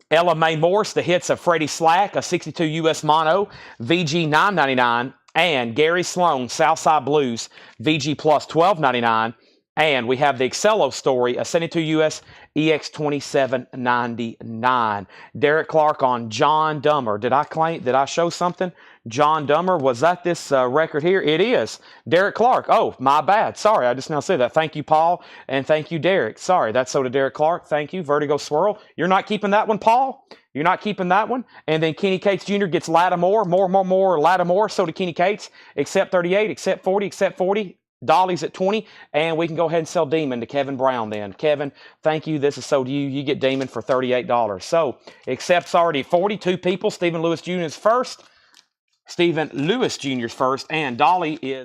Ella Mae Morse, The Hits of Freddie Slack, a 62 US mono, VG $9.99. And Gary Sloan, Southside Blues, VG Plus $12.99. And we have the Excello Story, a 72 US EX $27.99. Derek Clark on John Dummer. Did I show something? John Dummer, was that this record here? It is. Derek Clark. Oh, my bad. Sorry, I just now said that. Thank you, Paul, and thank you, Derek. Sorry, that's so to Derek Clark. Thank you. Vertigo Swirl. You're not keeping that one, Paul? You're not keeping that one? And then Kenny Cates Jr. gets Lattimore. More, Lattimore. So to Kenny Cates. Accept 38, accept 40, accept 40. Dolly's at 20, and we can go ahead and sell Demon to Kevin Brown then. Kevin, thank you. This is sold to you. You get Demon for $38. So, accept's already 42 people. Stephen Lewis Jr. is first. Stephen Lewis Jr. is first, and Dolly is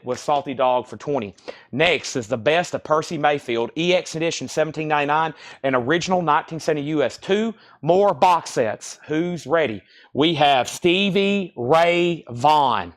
with Salty Dog for 20. Next is the best of Percy Mayfield, EX edition $17.99, an original 1970 US. 2 more box sets. Who's ready? We have Stevie Ray Vaughan.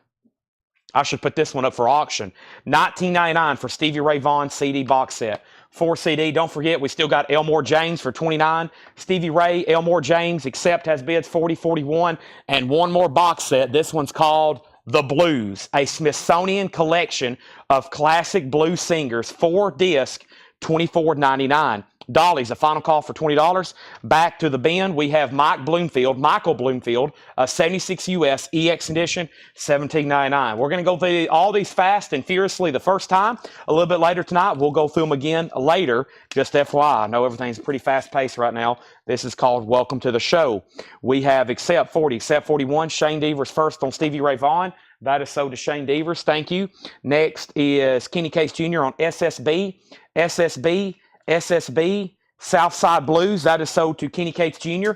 I should put this one up for auction. $19.99 for Stevie Ray Vaughan CD box set. 4 CD. Don't forget, we still got Elmore James for $29. Stevie Ray, Elmore James, Accept has bids 40, 41. And one more box set. This one's called The Blues, a Smithsonian collection of classic blues singers. 4 disc, $24.99. Dolly's a final call for $20. Back to the bin, we have Michael Bloomfield, a 76 US EX edition, $17.99. We're going to go through all these fast and furiously the first time. A little bit later tonight, we'll go through them again later. Just FYI, I know everything's pretty fast paced right now. This is called Welcome to the Show. We have Accept 40, Accept 41. Shane Devers first on Stevie Ray Vaughan. That is sold to Shane Devers. Thank you. Next is Kenny Case Jr. on SSB. SSB, Southside Blues, that is sold to Kenny Cates Jr.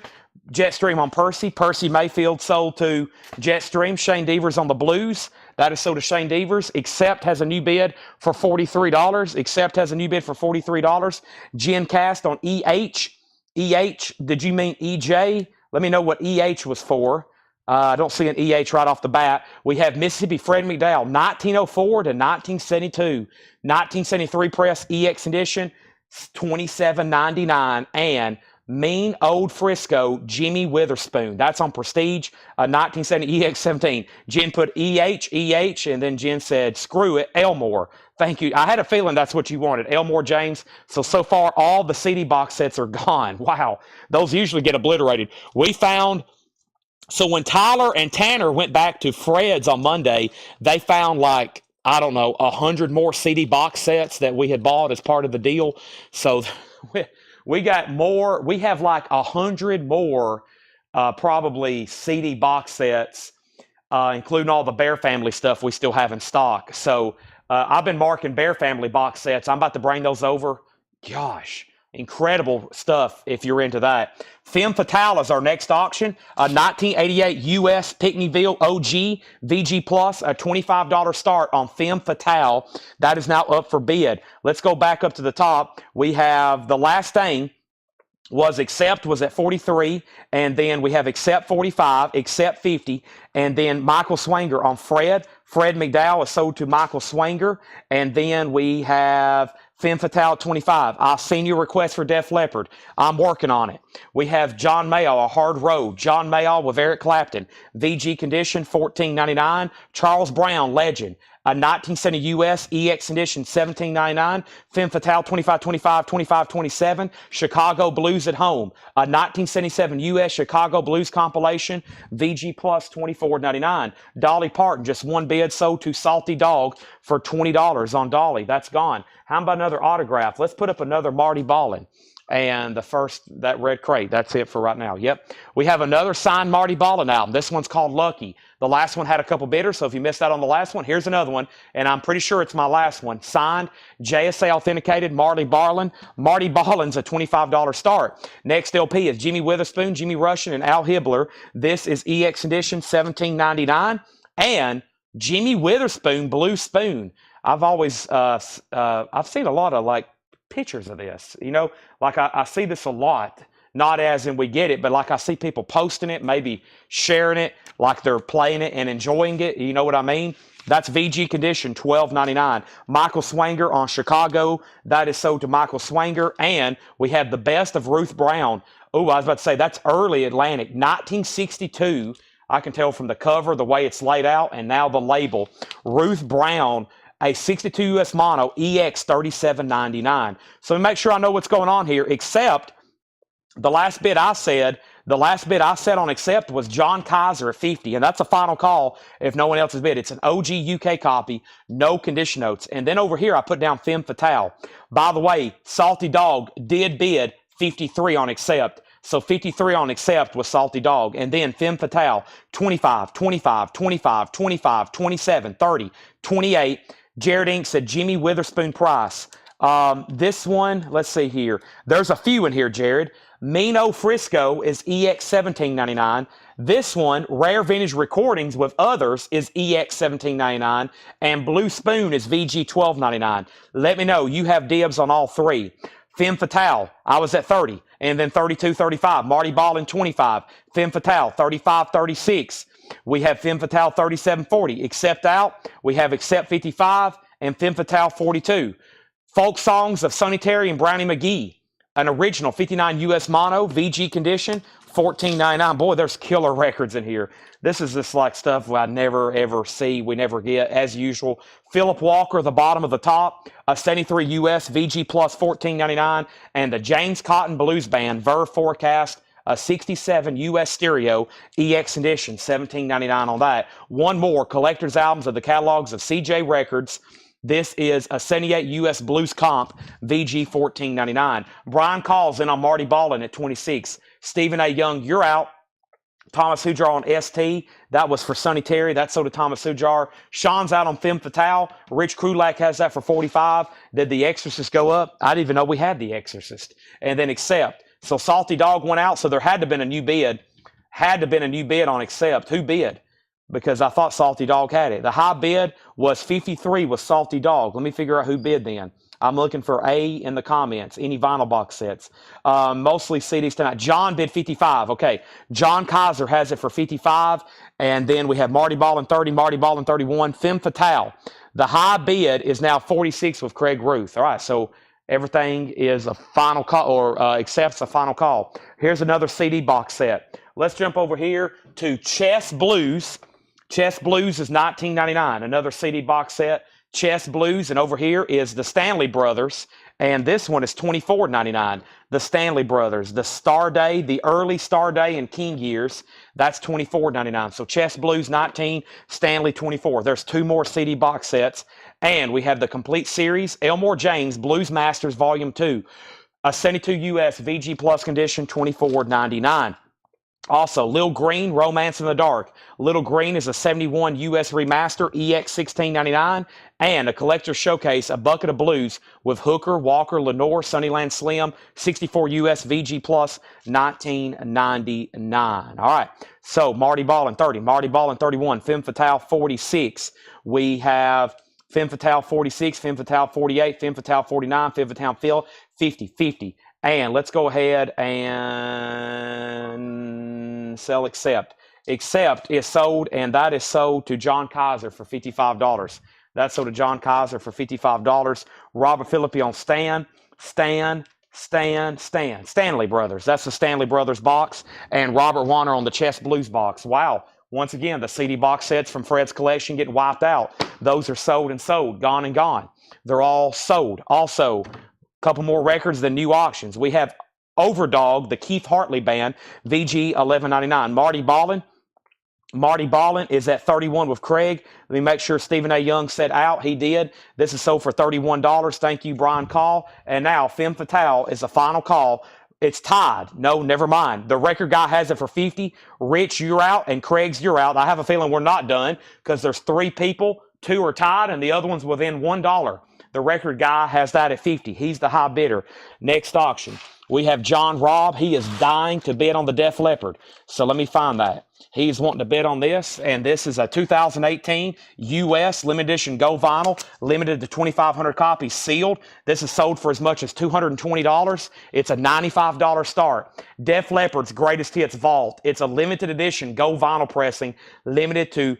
Jetstream on Percy Mayfield sold to Jetstream. Shane Devers on the Blues, that is sold to Shane Devers. Accept has a new bid for $43. Accept has a new bid for $43. Gen Cast on EH. Did you mean EJ? Let me know what EH was for. I don't see an EH right off the bat. We have Mississippi Fred McDowell, 1904 to 1972. 1973 press EX edition, $27.99. And Mean Old Frisco, Jimmy Witherspoon. That's on Prestige, 1970 EX17. Jen put EH, and then Jen said, screw it, Elmore. Thank you. I had a feeling that's what you wanted, Elmore James. So far, all the CD box sets are gone. Wow. Those usually get obliterated. We found So when Tyler and Tanner went back to Fred's on Monday, they found like, I don't know, 100 more CD box sets that we had bought as part of the deal. So we got more. We have like 100 more probably CD box sets, including all the Bear Family stuff we still have in stock. So I've been marking Bear Family box sets. I'm about to bring those over. Gosh, incredible stuff if you're into that. Femme Fatale is our next auction. A 1988 US Pickneyville OG VG Plus, a $25 start on Femme Fatale. That is now up for bid. Let's go back up to the top. We have the last thing was Accept was at 43, and then we have Accept 45, Accept 50, and then Michael Swanger on Fred. Fred McDowell is sold to Michael Swanger, and then we have Femme Fatale 25. I've seen your request for Def Leppard. I'm working on it. We have John Mayall, A Hard Road. John Mayall with Eric Clapton. VG Condition, $14.99. Charles Brown, Legend. A 1970 US EX Edition, $17.99. Femme Fatale 2525, 2527. Chicago Blues at Home. A 1977 US Chicago Blues compilation, VG Plus, $24.99. Dolly Parton, just one bid, sold to Salty Dog for $20 on Dolly. That's gone. How about another autograph? Let's put up another Marty Ballin. And the first, that red crate, that's it for right now. Yep. We have another signed Marty Ballin album. This one's called Lucky. The last one had a couple bidders, so if you missed out on the last one, here's another one, and I'm pretty sure it's my last one. Signed, JSA authenticated, Marty Ballin. Marty Ballin's a $25 start. Next LP is Jimmy Witherspoon, Jimmy Rushing, and Al Hibbler. This is EX Edition, $17.99. And Jimmy Witherspoon, Blue Spoon. I've always, I've seen a lot of like pictures of this, you know, like I see this a lot, not as in we get it, but like I see people posting it, maybe sharing it, like they're playing it and enjoying it. You know what I mean? That's VG Condition, $12.99. Michael Swanger on Chicago. That is sold to Michael Swanger. And we have the best of Ruth Brown. Oh, I was about to say, that's early Atlantic, 1962. I can tell from the cover, the way it's laid out, and now the label. Ruth Brown, a 62 US mono, EX 37.99. So make sure I know what's going on here, except the last bid I said on Accept was John Kaiser at 50, and that's a final call if no one else has bid. It's an OG UK copy, no condition notes. And then over here I put down Femme Fatale. By the way, Salty Dog did bid 53 on Accept. So 53 on Accept was Salty Dog. And then Femme Fatale, 25, 25, 25, 25, 27, 30, 28. Jared Inc. said Jimmy Witherspoon Price. This one, let's see here. There's a few in here, Jared. Mino Frisco is EX 17.99. This one, Rare Vintage Recordings with Others, is EX 17.99. And Blue Spoon is VG 12.99. Let me know. You have dibs on all three. Femme Fatale, I was at 30. And then 32, 35. Marty Ballin, 25. Femme Fatale, 35, 36. We have Femme Fatale 3740. Accept out. We have Accept 55 and Femme Fatale 42. Folk Songs of Sonny Terry and Brownie McGee. An original 59 US mono, VG Condition, $14.99. Boy, there's killer records in here. This is just like stuff I never ever see, we never get, as usual. Philip Walker, the bottom of the top, a 73 US VG Plus, $14.99. And the James Cotton Blues Band, Verve Forecast, a 67 US stereo, EX Edition, $17.99 on that. One more, collector's albums of the catalogs of CJ Records. This is a 78 US Blues Comp, VG, $14.99. Brian calls in on Marty Ballin at 26. Stephen A. Young, you're out. Thomas Hujar on ST. That was for Sonny Terry. That's sold to Thomas Hujar. Sean's out on Femme Fatale. Rich Krulak has that for 45. Did The Exorcist go up? I didn't even know we had The Exorcist. And then Accept. So Salty Dog went out, so there had to have been a new bid. Had to have been a new bid on Accept. Who bid? Because I thought Salty Dog had it. The high bid was 53 with Salty Dog. Let me figure out who bid then. I'm looking for A in the comments. Any vinyl box sets. Mostly CDs tonight. John bid 55. Okay. John Kaiser has it for 55. And then we have Marty Ballin 30, Marty Ballin 31. Femme Fatale. The high bid is now 46 with Craig Ruth. All right. So everything is a final call, or accepts a final call. Here's another CD box set. Let's jump over here to Chess Blues. Chess Blues is $19.99. Another CD box set. Chess Blues, and over here is the Stanley Brothers, and this one is $24.99. The Stanley Brothers, the Star Day, the early Star Day and King years, that's $24.99. So Chess Blues 19, Stanley 24. There's 2 more CD box sets, and we have the complete series, Elmore James Blues Masters Volume 2, a 72 US VG Plus condition, $24.99. Also, Lil Green, Romance in the Dark. Little Green is a 71 US remaster, EX 1699, and a collector's showcase, a bucket of blues with Hooker, Walker, Lenore, Sunnyland Slim, 64 US VG Plus, 1999. All right, so Marty Ballin 30, Marty Ballin 31, Femme Fatale 46. We have Femme Fatale 46, Femme Fatale 48, Femme Fatale 49, Femme Fatale Phil 50. And let's go ahead and sell Accept. Accept is sold, and that is sold to John Kaiser for $55. That's sold to John Kaiser for $55. Robert Philippi on Stanley Brothers. That's the Stanley Brothers box. And Robert Warner on the Chess Blues box. Wow. Once again, the CD box sets from Fred's collection getting wiped out. Those are sold and sold, gone and gone. They're all sold. Also, couple more records than new auctions. We have Overdog, the Keith Hartley Band, VG 1199. Marty Ballin is at 31 with Craig. Let me make sure Stephen A. Young said out. He did. This is sold for $31. Thank you, Brian Call. And now Femme Fatale is the final call. It's tied. No, never mind. The record guy has it for 50. Rich, you're out, and Craig's, you're out. I have a feeling we're not done because there's 3 people. 2 are tied, and the other one's within $1. The record guy has that at 50. He's the high bidder. Next auction, we have John Robb. He is dying to bid on the Def Leppard. So let me find that. He's wanting to bid on this, and this is a 2018 U.S. limited edition Go Vinyl, limited to 2,500 copies, sealed. This is sold for as much as $220. It's a $95 start. Def Leppard's Greatest Hits Vault. It's a limited edition Go Vinyl pressing, limited to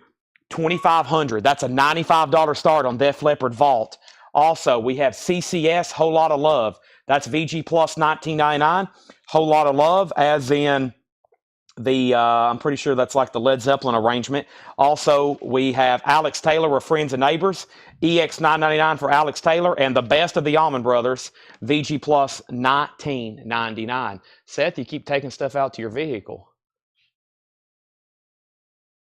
2,500. That's a $95 start on Def Leppard Vault. Also, we have CCS, Whole Lot of Love. That's VG Plus 1999. Whole Lot of Love, as in the, I'm pretty sure that's like the Led Zeppelin arrangement. Also, we have Alex Taylor with Friends and Neighbors, EX 999 for Alex Taylor, and the best of the Allman Brothers, VG Plus 1999. Seth, you keep taking stuff out to your vehicle.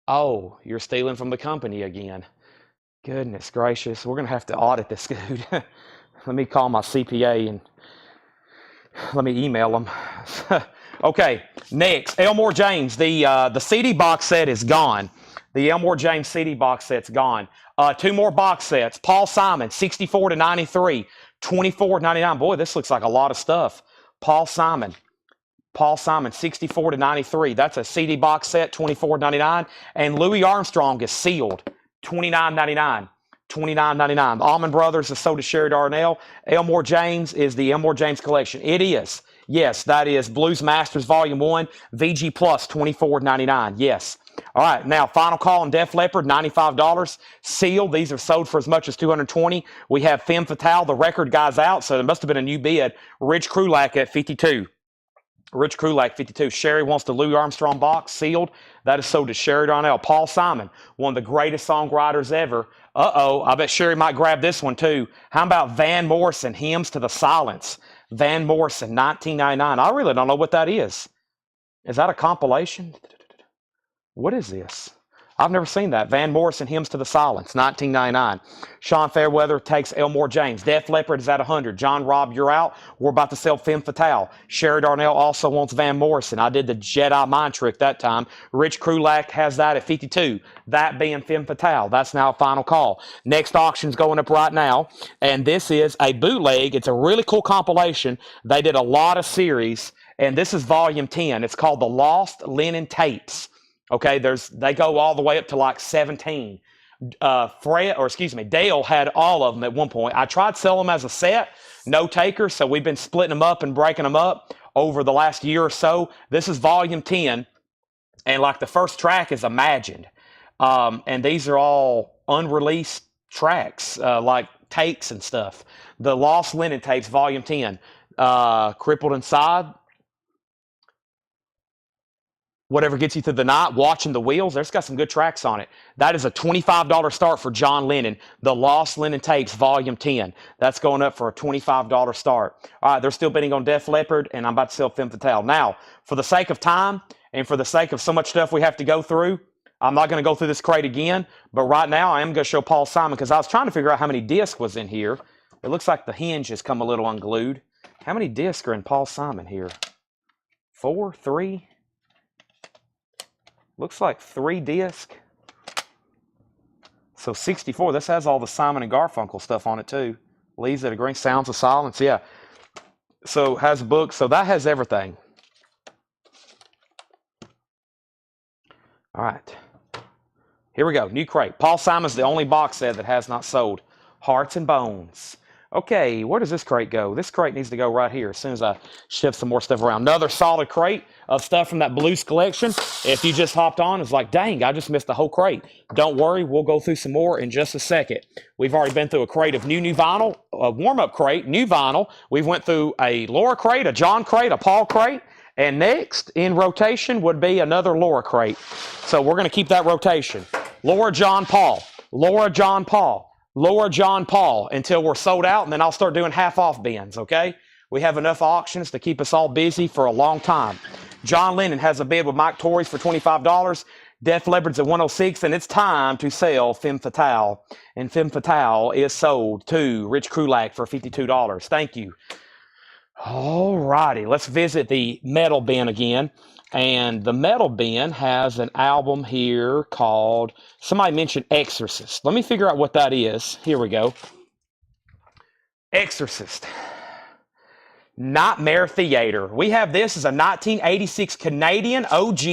Oh, you're stealing from the company again. Goodness gracious, we're going to have to audit this dude. Let me call my CPA and let me email them. Okay, next, Elmore James. The CD box set is gone. The Elmore James CD box set's gone. 2 more box sets. Paul Simon, 64 to 93, $24.99. Boy, this looks like a lot of stuff. Paul Simon, 64 to 93. That's a CD box set, $24.99. And Louis Armstrong is sealed. $29.99. $29.99. The Allman Brothers is sold to Sherry Darnell. Elmore James is the Elmore James collection. It is. Yes, that is Blues Masters Volume 1, VG Plus, $24.99. Yes. All right, now final call on Def Leppard, $95. Sealed. These are sold for as much as $220. We have Femme Fatale, the record guy's out, so there must have been a new bid. Rich Krulak at $52. Rich Krulak, 52. Sherry wants the Louis Armstrong box, sealed. That is sold to Sherry Darnell. Paul Simon, one of the greatest songwriters ever. I bet Sherry might grab this one too. How about Van Morrison, Hymns to the Silence? Van Morrison, 1999. I really don't know what that is. Is that a compilation? What is this? I've never seen that. Van Morrison, Hymns to the Silence, 1999. Sean Fairweather takes Elmore James. Def Leppard is at 100. John Robb, you're out. We're about to sell Femme Fatale. Sherry Darnell also wants Van Morrison. I did the Jedi mind trick that time. Rich Krulak has that at 52. That being Femme Fatale. That's now a final call. Next auction's going up right now. And this is a bootleg. It's a really cool compilation. They did a lot of series. And this is volume 10. It's called The Lost Linen Tapes. Okay, they go all the way up to like 17. Dale had all of them at one point. I tried to sell them as a set, no takers, so we've been splitting them up and breaking them up over the last year or so. This is volume 10, and like the first track is Imagined. And these are all unreleased tracks, like takes and stuff. The Lost Linen Tapes, volume 10. Crippled Inside. whatever gets you through the night, watching the wheels. There's got some good tracks on it. That is a $25 start for John Lennon, the Lost Lennon Tapes, Volume 10. That's going up for a $25 start. All right, they're still bidding on Def Leppard, and I'm about to sell Femme Fatale. Now, for the sake of time and for the sake of so much stuff we have to go through, I'm not going to go through this crate again, but right now I am going to show Paul Simon because I was trying to figure out how many discs was in here. It looks like the hinge has come a little unglued. How many discs are in Paul Simon here? 4, 3? Looks like 3 discs. So 64. This has all the Simon and Garfunkel stuff on it too. Leaves That Green, Sounds of Silence. Yeah. So has a book. So that has everything. All right. Here we go. New crate. Paul Simon's the only box set that has not sold. Hearts and Bones. Okay, where does this crate go? This crate needs to go right here as soon as I shift some more stuff around. Another solid crate of stuff from that Blues collection. If you just hopped on, it's like, dang, I just missed the whole crate. Don't worry, we'll go through some more in just a second. We've already been through a crate of new vinyl, a warm-up crate, new vinyl. We went through a Laura crate, a John crate, a Paul crate. And next in rotation would be another Laura crate. So we're going to keep that rotation. Laura, John, Paul. Laura, John, Paul. Laura, John, Paul until we're sold out, and then I'll start doing half-off bins, okay? We have enough auctions to keep us all busy for a long time. John Lennon has a bid with Mike Torres for $25. Def Leppard's at $106, and it's time to sell Femme Fatale. And Femme Fatale is sold to Rich Krulak for $52. Thank you. All righty, let's visit the metal bin again. And the metal bin has an album here called, somebody mentioned Exorcist. Let me figure out what that is. Here we go. Exorcist. Nightmare Theater. We have this as a 1986 Canadian OG,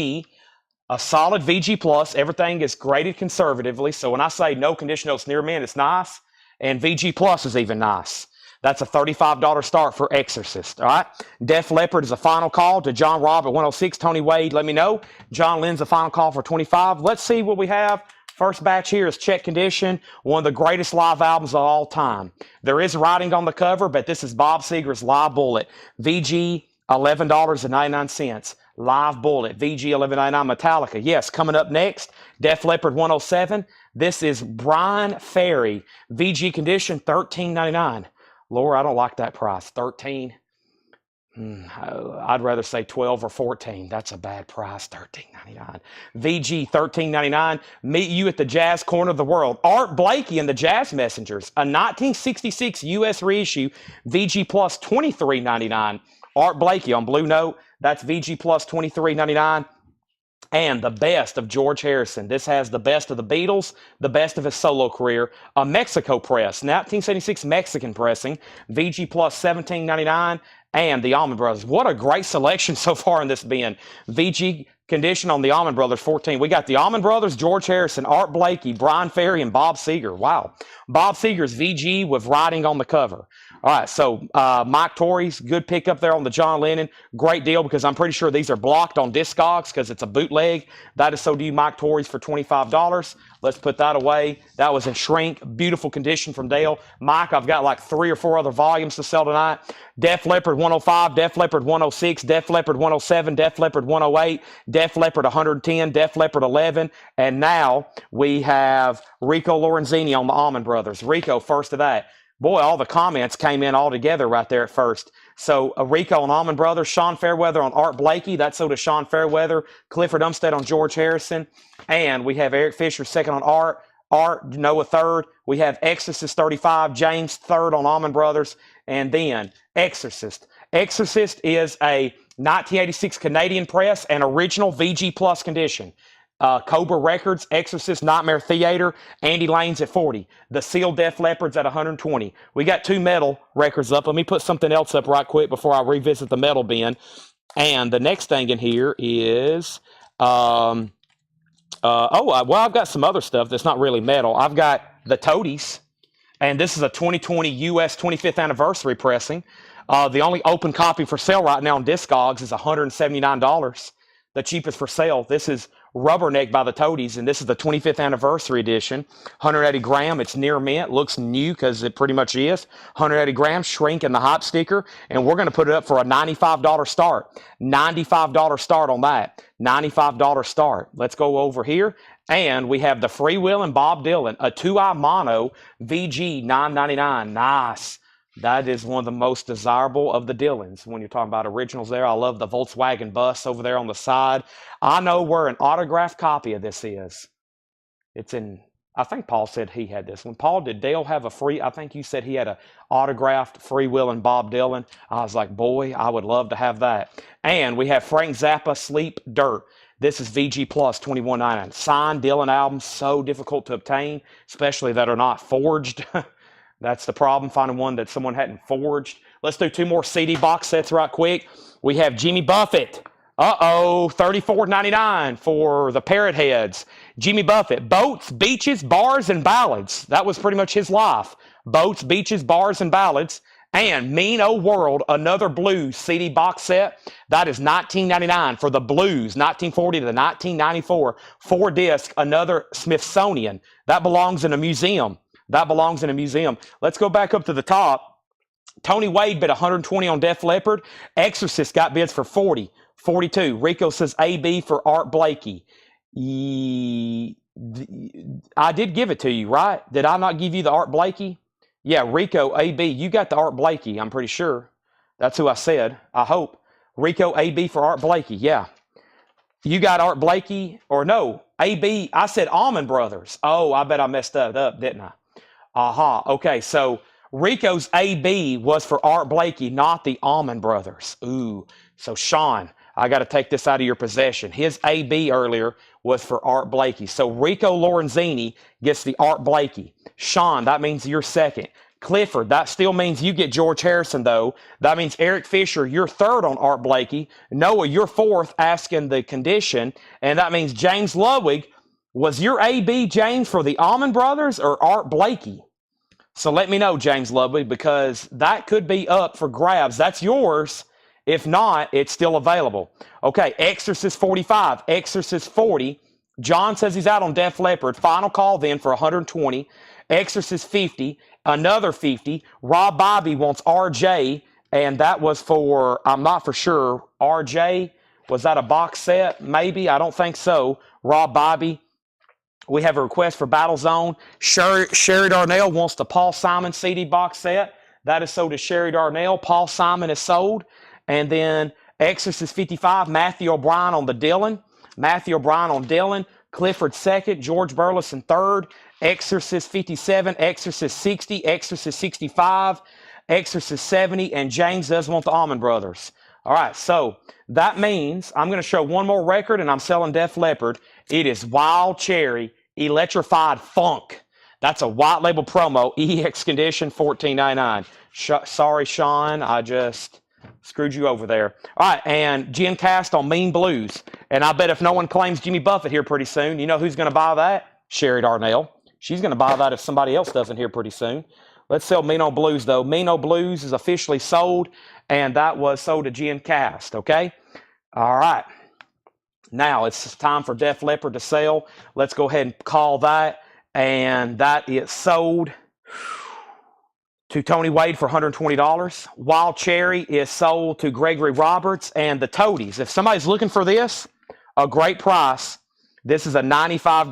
a solid VG Plus. Everything is graded conservatively. So when I say no condition notes near me, it's nice. And VG Plus is even nice. That's a $35 start for Exorcist, all right? Def Leppard is a final call to John Robb at 106. Tony Wade, let me know. John Lynn's a final call for 25. Let's see what we have. First batch here is Check Condition, one of the greatest live albums of all time. There is writing on the cover, but this is Bob Seger's Live Bullet. VG, $11.99. Live Bullet, VG, $11.99. Metallica, yes, coming up next, Def Leppard 107. This is Brian Ferry, VG Condition, $13.99. Laura, I don't like that price. 13. I'd rather say 12 or 14. That's a bad price. $13.99. VG $13.99. Meet you at the jazz corner of the world. Art Blakey and the Jazz Messengers, a 1966 U.S. reissue. VG Plus $23.99. Art Blakey on Blue Note. That's VG Plus $23.99. And the best of George Harrison. This has the best of the Beatles, the best of his solo career. A Mexico press, 1976 Mexican pressing, VG Plus $17.99, and the Allman Brothers. What a great selection so far in this bin. VG Condition on the Allman Brothers, 14. We got the Allman Brothers, George Harrison, Art Blakey, Brian Ferry, and Bob Seger. Wow. Bob Seger's VG with writing on the cover. All right, so Mike Torres, good pickup there on the John Lennon. Great deal because I'm pretty sure these are blocked on Discogs because it's a bootleg. That is so due Mike Torres for $25. Let's put that away. That was in shrink. Beautiful condition from Dale. Mike, I've got like 3 or 4 other volumes to sell tonight. Def Leppard 105, Def Leppard 106, Def Leppard 107, Def Leppard 108, Def Leppard 110, Def Leppard 11, and now we have Rico Lorenzini on the Allman Brothers. Rico, first of that. Boy, all the comments came in all together right there at first. So Rico on Allman Brothers, Sean Fairweather on Art Blakey. That's so does Sean Fairweather. Clifford Umstead on George Harrison. And we have Eric Fisher second on Art, Noah third. We have Exorcist 35, James third on Allman Brothers. And then Exorcist. Exorcist is a 1986 Canadian press and original VG Plus condition. Cobra Records, Exorcist, Nightmare Theater, Andy Lane's at 40. The Sealed Def Leppard's at 120. We got 2 metal records up. Let me put something else up right quick before I revisit the metal bin. And the next thing in here is, well, I've got some other stuff that's not really metal. I've got the Toadies, and this is a 2020 U.S. 25th anniversary pressing. The only open copy for sale right now on Discogs is $179. The cheapest for sale. This is Rubberneck by the Toadies, and this is the 25th anniversary edition. 180 gram, it's near mint, looks new because it pretty much is. 180 grams, shrink in the hop sticker, and we're going to put it up for a $95 start. $95 start on that. $95 start. Let's go over here, and we have the Free Will and Bob Dylan, a 2-eye mono VG $9.99. Nice. That is one of the most desirable of the Dylans when you're talking about originals there. I love the Volkswagen bus over there on the side. I know where an autographed copy of this is. It's in, I think Paul said he had this one. Paul, did Dale have a free, I think you said he had a autographed Free Will and Bob Dylan. I was like, boy, I would love to have that. And we have Frank Zappa, Sleep Dirt. This is VG Plus $21.99. Signed Dylan albums, so difficult to obtain, especially that are not forged. That's the problem, finding one that someone hadn't forged. Let's do 2 more CD box sets right quick. We have Jimmy Buffett. $34.99 for the Parrot Heads. Jimmy Buffett. Boats, beaches, bars, and ballads. That was pretty much his life. Boats, beaches, bars, and ballads. And Mean Old World, another blues CD box set. That is $19.99 for the blues, 1940 to 1994. 4 disc, another Smithsonian. That belongs in a museum. That belongs in a museum. Let's go back up to the top. Tony Wade bid 120 on Def Leppard. Exorcist got bids for 40, 42. Rico says AB for Art Blakey. I did give it to you, right? Did I not give you the Art Blakey? Yeah, Rico AB. You got the Art Blakey, I'm pretty sure. That's who I said, I hope. Rico AB for Art Blakey, yeah. You got Art Blakey, or no, AB. I said Allman Brothers. Oh, I bet I messed that up, didn't I? Okay, so Rico's AB was for Art Blakey, not the Allman Brothers. Ooh, so Sean, I got to take this out of your possession. His AB earlier was for Art Blakey. So Rico Lorenzini gets the Art Blakey. Sean, that means you're second. Clifford, that still means you get George Harrison, though. That means Eric Fisher, you're third on Art Blakey. Noah, you're fourth, asking the condition. And that means James Ludwig, was your AB, James, for the Allman Brothers or Art Blakey? So let me know, James Ludwig, because that could be up for grabs. That's yours. If not, it's still available. Okay, Exorcist 45, Exorcist 40. John says he's out on Def Leppard. Final call then for 120. Exorcist 50, another 50. Rob Bobby wants RJ, and that was for, I'm not for sure, RJ. Was that a box set? Maybe. I don't think so. Rob Bobby. We have a request for Battle Zone. Sherry Darnell wants the Paul Simon CD box set. That is sold to Sherry Darnell. Paul Simon is sold. And then Exorcist 55, Matthew O'Brien on the Dylan. Matthew O'Brien on Dylan. Clifford second. George Burleson third. Exorcist 57, Exorcist 60, Exorcist 65, Exorcist 70, and James does want the Allman Brothers. All right, so that means I'm going to show one more record, and I'm selling Def Leppard. It is Wild Cherry Electrified Funk. That's a white label promo, EX condition, $14.99. Sorry, Sean, I just screwed you over there. All right, and Gin Cast on Mean Blues. And I bet if no one claims Jimmy Buffett here pretty soon, you know who's going to buy that? Sherry Darnell. She's going to buy that if somebody else doesn't here pretty soon. Let's sell Mean Blues, though. Mean Blues is officially sold, and that was sold to Gin Cast, okay? All right. Now it's time for Def Leppard to sell. Let's go ahead and call that, and that is sold to Tony Wade for $120. Wild Cherry is sold to Gregory Roberts and the Toadies. If somebody's looking for this, a great price, this is a $95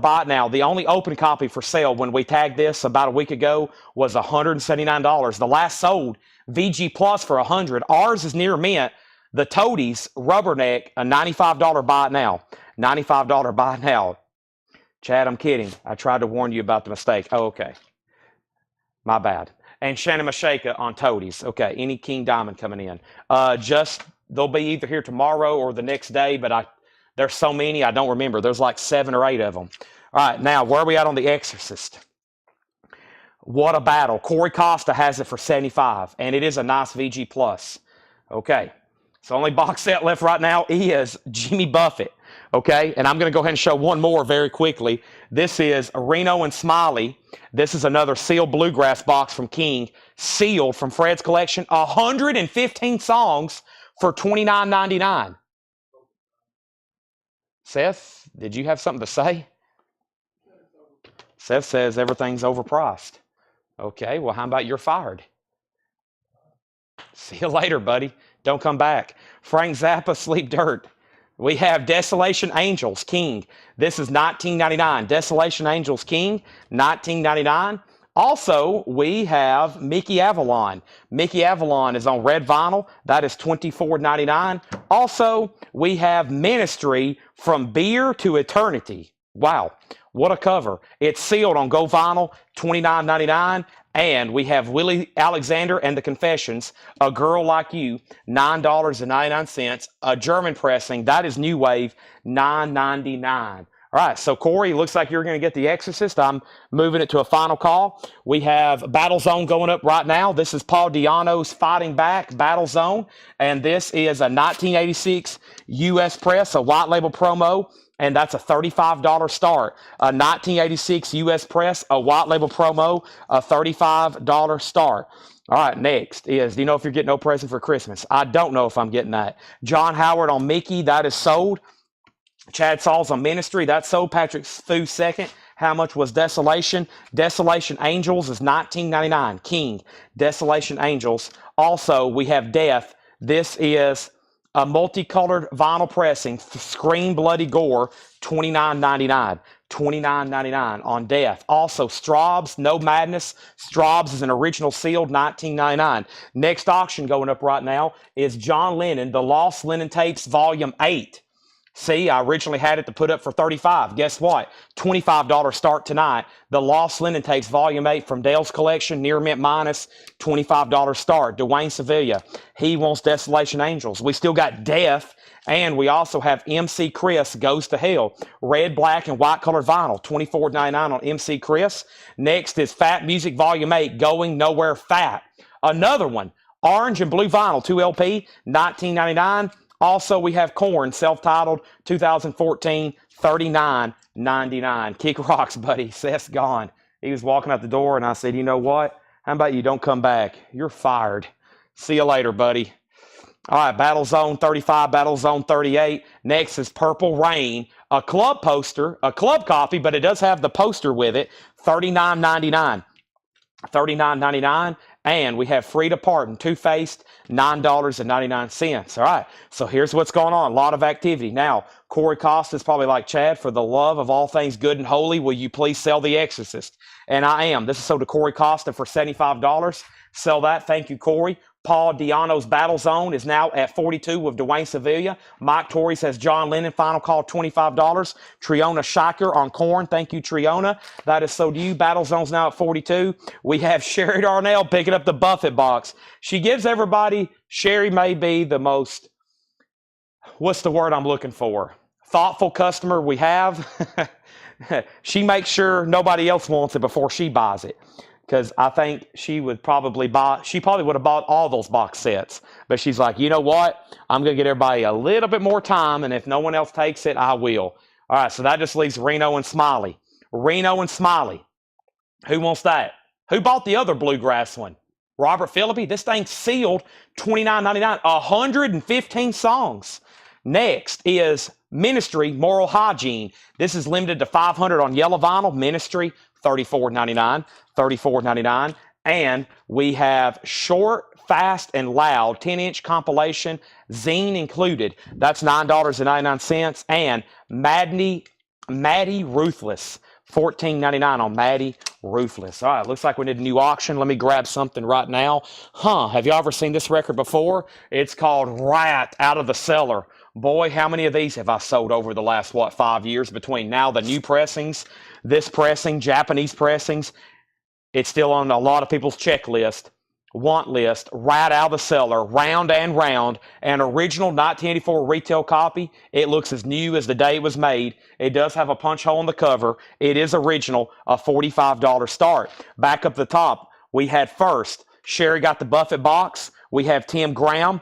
buy it now. The only open copy for sale when we tagged this about a week ago was $179. The last sold VG Plus for $100. Ours is near mint. The Toadies Rubberneck, a $95 buy it now. $95 buy it now. Chad, I'm kidding. I tried to warn you about the mistake. Oh, okay. My bad. And Shannon Mashaka on Toadies. Okay, any King Diamond coming in. They'll be either here tomorrow or the next day, but there's so many, I don't remember. There's like 7 or 8 of them. All right, now, where are we at on The Exorcist? What a battle. Corey Costa has it for $75, and it is a nice VG Plus. Okay, so only box set left right now is Jimmy Buffett. Okay, and I'm going to go ahead and show one more very quickly. This is Reno and Smiley. This is another sealed bluegrass box from King, sealed from Fred's collection. 115 songs for $29.99. Seth, did you have something to say? Seth says everything's overpriced. Okay, well, how about you're fired? See you later, buddy. Don't come back. Frank Zappa, Sleep Dirt. We have Desolation Angels, King. This is $19.99. Desolation Angels, King, $19.99. Also, we have Mickey Avalon. Mickey Avalon is on red vinyl. That is $24.99. Also, we have Ministry From Beer to Eternity. Wow, what a cover. It's sealed on gold vinyl, $29.99. And we have Willie Alexander and the Confessions, A Girl Like You, $9.99. A German pressing, that is New Wave, $9.99. All right, so Corey, looks like you're going to get The Exorcist. I'm moving it to a final call. We have Battle Zone going up right now. This is Paul Di'Anno's Fighting Back, Battle Zone. And this is a 1986 U.S. press, a white label promo. And that's a $35 start. A 1986 U.S. press, a white label promo, a $35 start. All right, next is, do you know if you're getting no present for Christmas? I don't know if I'm getting that. John Howard on Mickey, that is sold. Chad Sauls on Ministry, that's sold. Patrick Fu second. How much was Desolation? Desolation Angels is $19.99. King, Desolation Angels. Also, we have Death. This is a multicolored vinyl pressing, Scream Bloody Gore, $29.99. $29.99 on Death. Also, Straub's, No Madness. Straub's is an original sealed, $19.99. Next auction going up right now is John Lennon, The Lost Lennon Tapes, Volume 8. See, I originally had it to put up for $35. Guess what? $25 start tonight. The Lost Lennon Tapes, Volume 8 from Dale's collection, Near Mint Minus, $25 start. Dwayne Sevilla, he wants Desolation Angels. We still got Death, and we also have MC Chris, Goes to Hell. Red, black, and white colored vinyl, $24.99 on MC Chris. Next is Fat Music, Volume 8, Going Nowhere Fat. Another one, orange and blue vinyl, 2LP, $19.99. Also, we have Korn, self-titled, 2014, $39.99. Kick rocks, buddy. Seth's gone. He was walking out the door, and I said, you know what? How about you don't come back? You're fired. See you later, buddy. All right, Battle Zone 35, Battle Zone 38. Next is Purple Rain, a club poster, a club copy, but it does have the poster with it, $39.99. $39.99. And we have Frida Parton, Two-Faced, $9.99. All right, so here's what's going on. A lot of activity. Now, Corey Costa is probably like, Chad, for the love of all things good and holy, will you please sell The Exorcist? And I am. This is sold to Corey Costa for $75. Sell that. Thank you, Corey. Paul Di'Anno's Battle Zone is now at $42 with Dwayne Sevilla. Mike Torrey says John Lennon, final call, $25. Triona Shiker on Korn. Thank you, Triona. That is so to you. Battle Zone's now at $42. We have Sherry Darnell picking up the Buffett box. She gives everybody, Sherry may be the most, what's the word I'm looking for? Thoughtful customer we have. She makes sure nobody else wants it before she buys it. Because I think she probably would have bought all those box sets. But she's like, you know what? I'm going to get everybody a little bit more time, and if no one else takes it, I will. All right, so that just leaves Reno and Smiley. Reno and Smiley. Who wants that? Who bought the other bluegrass one? Robert Phillippe. This thing's sealed, $29.99. 115 songs. Next is Ministry, Moral Hygiene. This is limited to 500 on yellow vinyl. Ministry, $34.99. $34.99. And we have Short, Fast, and Loud, 10-inch compilation, zine included. That's $9.99. And Maddie Ruthless, $14.99 on Maddie Ruthless. All right, looks like we need a new auction. Let me grab something right now. Have you ever seen this record before? It's called Rat Out of the Cellar. Boy, how many of these have I sold over the last, 5 years between now, the new pressings, this pressing, Japanese pressings. It's still on a lot of people's checklist, want list, Right Out of the Cellar, Round and Round, an original 1984 retail copy. It looks as new as the day it was made. It does have a punch hole in the cover. It is original, a $45 start. Back up the top, we had first, Sherry got the Buffett box. We have Tim Graham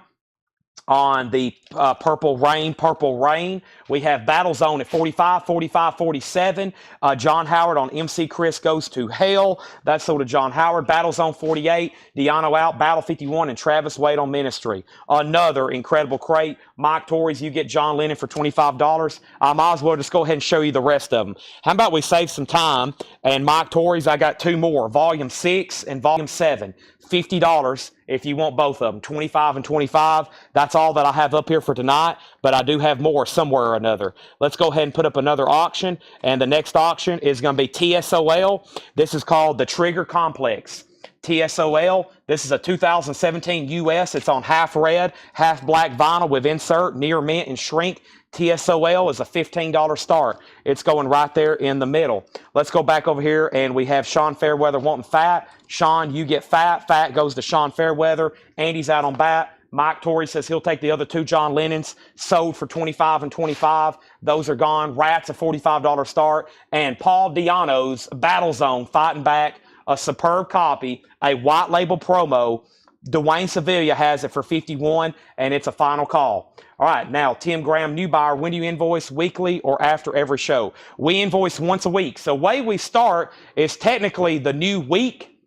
on the Purple Rain. We have Battle Zone at 45, 45, 47. John Howard on MC Chris Goes to Hell. That's sold to John Howard. Battle Zone 48, Deano out, Battle 51, and Travis Wade on Ministry. Another incredible crate. Mike Torres, you get John Lennon for $25. I might as well just go ahead and show you the rest of them. How about we save some time? And Mike Torres, I got two more, Volume 6 and Volume 7. $50 if you want both of them, 25 and 25. That's all that I have up here for tonight, but I do have more somewhere or another. Let's go ahead and put up another auction, and the next auction is going to be TSOL. This is called the Trigger Complex. TSOL, this is a 2017 US. It's on half red, half black vinyl with insert, near mint, and shrink. TSOL is a $15 start. It's going right there in the middle. Let's go back over here, and we have Sean Fairweather wanting fat. Sean, you get fat. Fat goes to Sean Fairweather. Andy's out on bat. Mike Torrey says he'll take the other two John Lennons, sold for 25 and 25. Those are gone. Rats, a $45 start. And Paul Diano's Battle Zone, fighting back, a superb copy, a white label promo. Dwayne Sevilla has it for 51, and it's a final call. All right, now, Tim Graham, new buyer, when do you invoice, weekly or after every show? We invoice once a week. So the way we start is technically the new week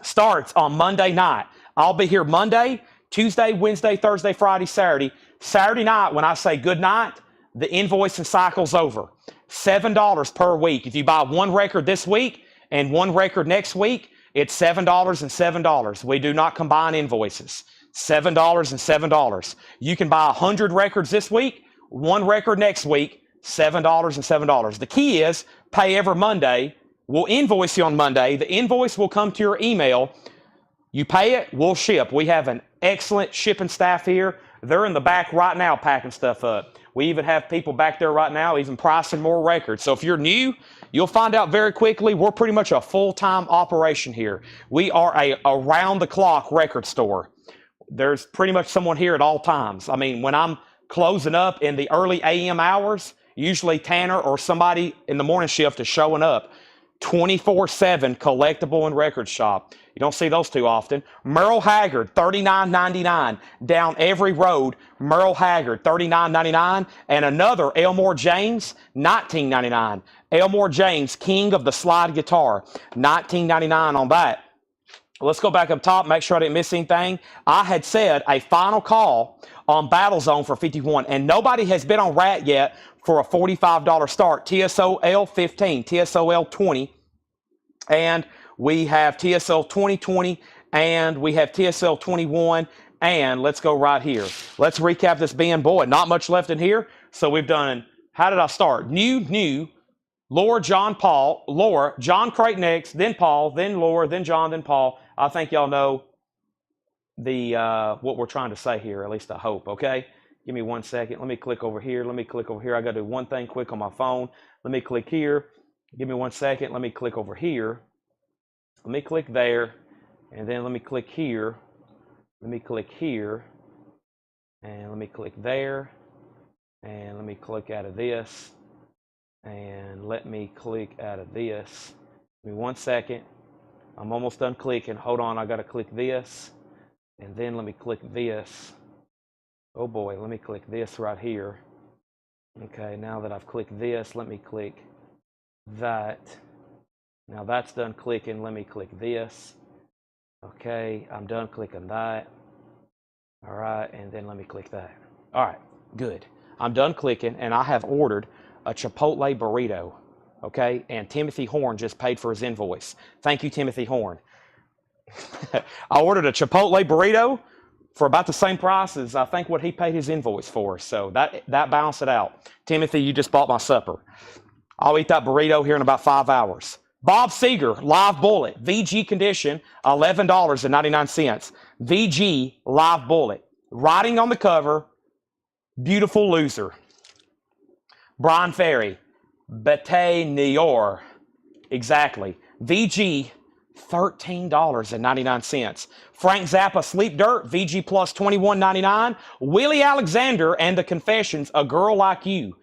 starts on Monday night. I'll be here Monday, Tuesday, Wednesday, Thursday, Friday, Saturday. Saturday night, when I say good night, the invoicing cycle's over. $7 per week. If you buy one record this week and one record next week, it's $7 and $7. We do not combine invoices. $7 and $7. You can buy 100 records this week, one record next week, $7 and $7. The key is pay every Monday. We'll invoice you on Monday. The invoice will come to your email. You pay it, we'll ship. We have an excellent shipping staff here. They're in the back right now packing stuff up. We even have people back there right now even pricing more records. So if you're new, you'll find out very quickly we're pretty much a full-time operation here. We are a around-the-clock record store. There's pretty much someone here at all times. I mean, when I'm closing up in the early AM hours, usually Tanner or somebody in the morning shift is showing up. 24/7 collectible and record shop. You don't see those too often. Merle Haggard, $39.99. Down every road, Merle Haggard, $39.99. And another Elmore James, $19.99. Elmore James, king of the slide guitar, $19.99 on that. Let's go back up top, make sure I didn't miss anything. I had said a final call on Battle Zone for 51, and nobody has been on Rat yet for a $45 start. TSOL 15, TSOL 20, and we have TSL 2020, and we have TSL 21, and let's go right here. Let's recap this being, boy, not much left in here. So we've done, how did I start? New, Laura, John, Paul, Laura, John Creighton next, then Paul, then Laura, then John, then Paul. I think y'all know the what we're trying to say here, at least I hope, okay? Give me 1 second. Let me click over here. Let me click over here. I got to do one thing quick on my phone. Let me click here. Give me 1 second. Let me click over here. Let me click there. And then let me click here. Let me click here. And let me click there. And let me click out of this. And let me click out of this. Give me 1 second. I'm almost done clicking. Hold on, I got to click this. And then let me click this. Oh boy, let me click this right here. Okay, now that I've clicked this, let me click that. Now that's done clicking. Let me click this. Okay, I'm done clicking that. All right, and then let me click that. All right, good. I'm done clicking, and I have ordered a Chipotle burrito. Okay, and Timothy Horn just paid for his invoice. Thank you, Timothy Horn. I ordered a Chipotle burrito for about the same price as I think what he paid his invoice for. So that balanced it out. Timothy, you just bought my supper. I'll eat that burrito here in about 5 hours. Bob Seger, live bullet, VG condition, $11.99. VG live bullet. Writing on the cover, beautiful loser. Brian Ferry, Bete Nior. Exactly. VG, $13.99. Frank Zappa, Sleep Dirt, VG plus $21.99. Willie Alexander and the Confessions, A Girl Like You.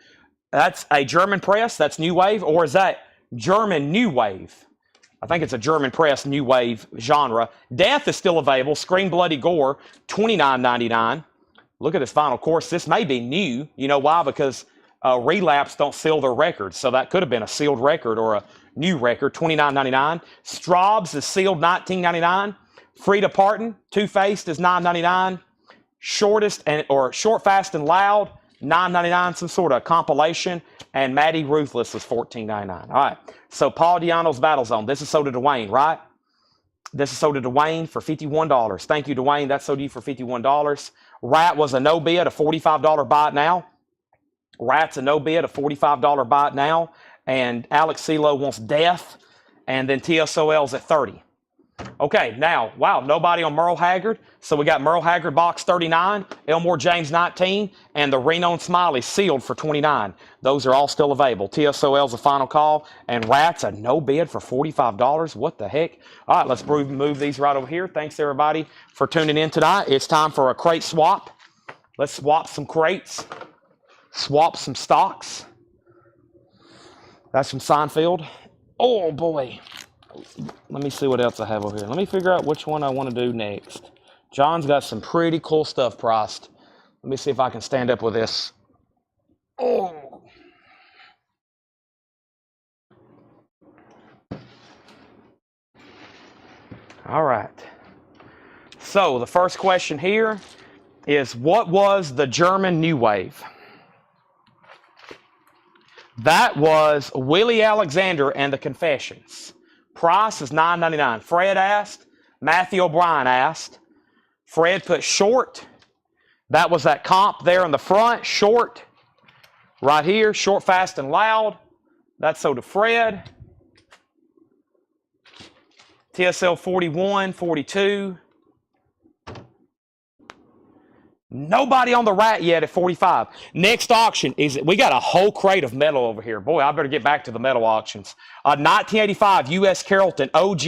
That's a German press, that's New Wave, or is that German New Wave? I think it's a German press New Wave genre. Death is still available, Scream Bloody Gore, $29.99. Look at this vinyl. Of course, this may be new. You know why? Because relapse don't seal their records. So that could have been a sealed record or a new record, $29.99. Straub's is sealed, $19.99. Frida Parton, Two-Faced is $9.99. Shortest or Short, Fast, and Loud, $9.99, some sort of compilation. And Maddie Ruthless was $14.99. All right. So Paul Diano's Battle Zone. This is sold to Dwayne, right? This is sold to Dwayne for $51. Thank you, Dwayne. That's sold to you for $51. Rat was a no bid, a $45 buy it now. Rat's a no bid, a $45 buy it now. And Alex CeeLo wants Death. And then TSOL's at $30. Okay, now, wow, nobody on Merle Haggard. So we got Merle Haggard box 39, Elmore James 19, and the Reno and Smiley sealed for 29. Those are all still available. TSOL's a final call, and Rat's a no bid for $45. What the heck? All right, let's move these right over here. Thanks, everybody, for tuning in tonight. It's time for a crate swap. Let's swap some crates, swap some stocks. That's from Seinfeld. Oh, boy. Let me see what else I have over here. Let me figure out which one I want to do next. John's got some pretty cool stuff priced. Let me see if I can stand up with this. Oh. All right. So the first question here is, what was the German New Wave? That was Willie Alexander and the Confessions. Price is $9.99. Fred asked. Matthew O'Brien asked. Fred put Short. That was that comp there in the front. Short. Right here. Short, Fast, and Loud. That's sold to Fred. TSL 41, 42. Nobody on the Rat yet at 45. Next auction is, we got a whole crate of metal over here. Boy, I better get back to the metal auctions. 1985 U.S. Carrollton OG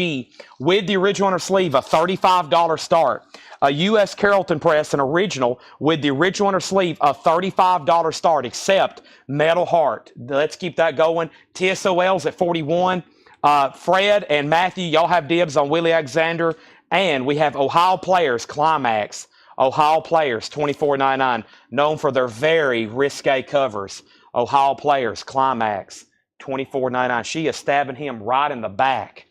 with the original inner sleeve, a $35 start. A U.S. Carrollton press, an original with the original inner sleeve, a $35 start, except Metal Heart. Let's keep that going. TSOL's at 41. Fred and Matthew, y'all have dibs on Willie Alexander. And we have Ohio Players Climax. Ohio Players, $24.99, known for their very risque covers. Ohio Players, Climax, $24.99. She is stabbing him right in the back.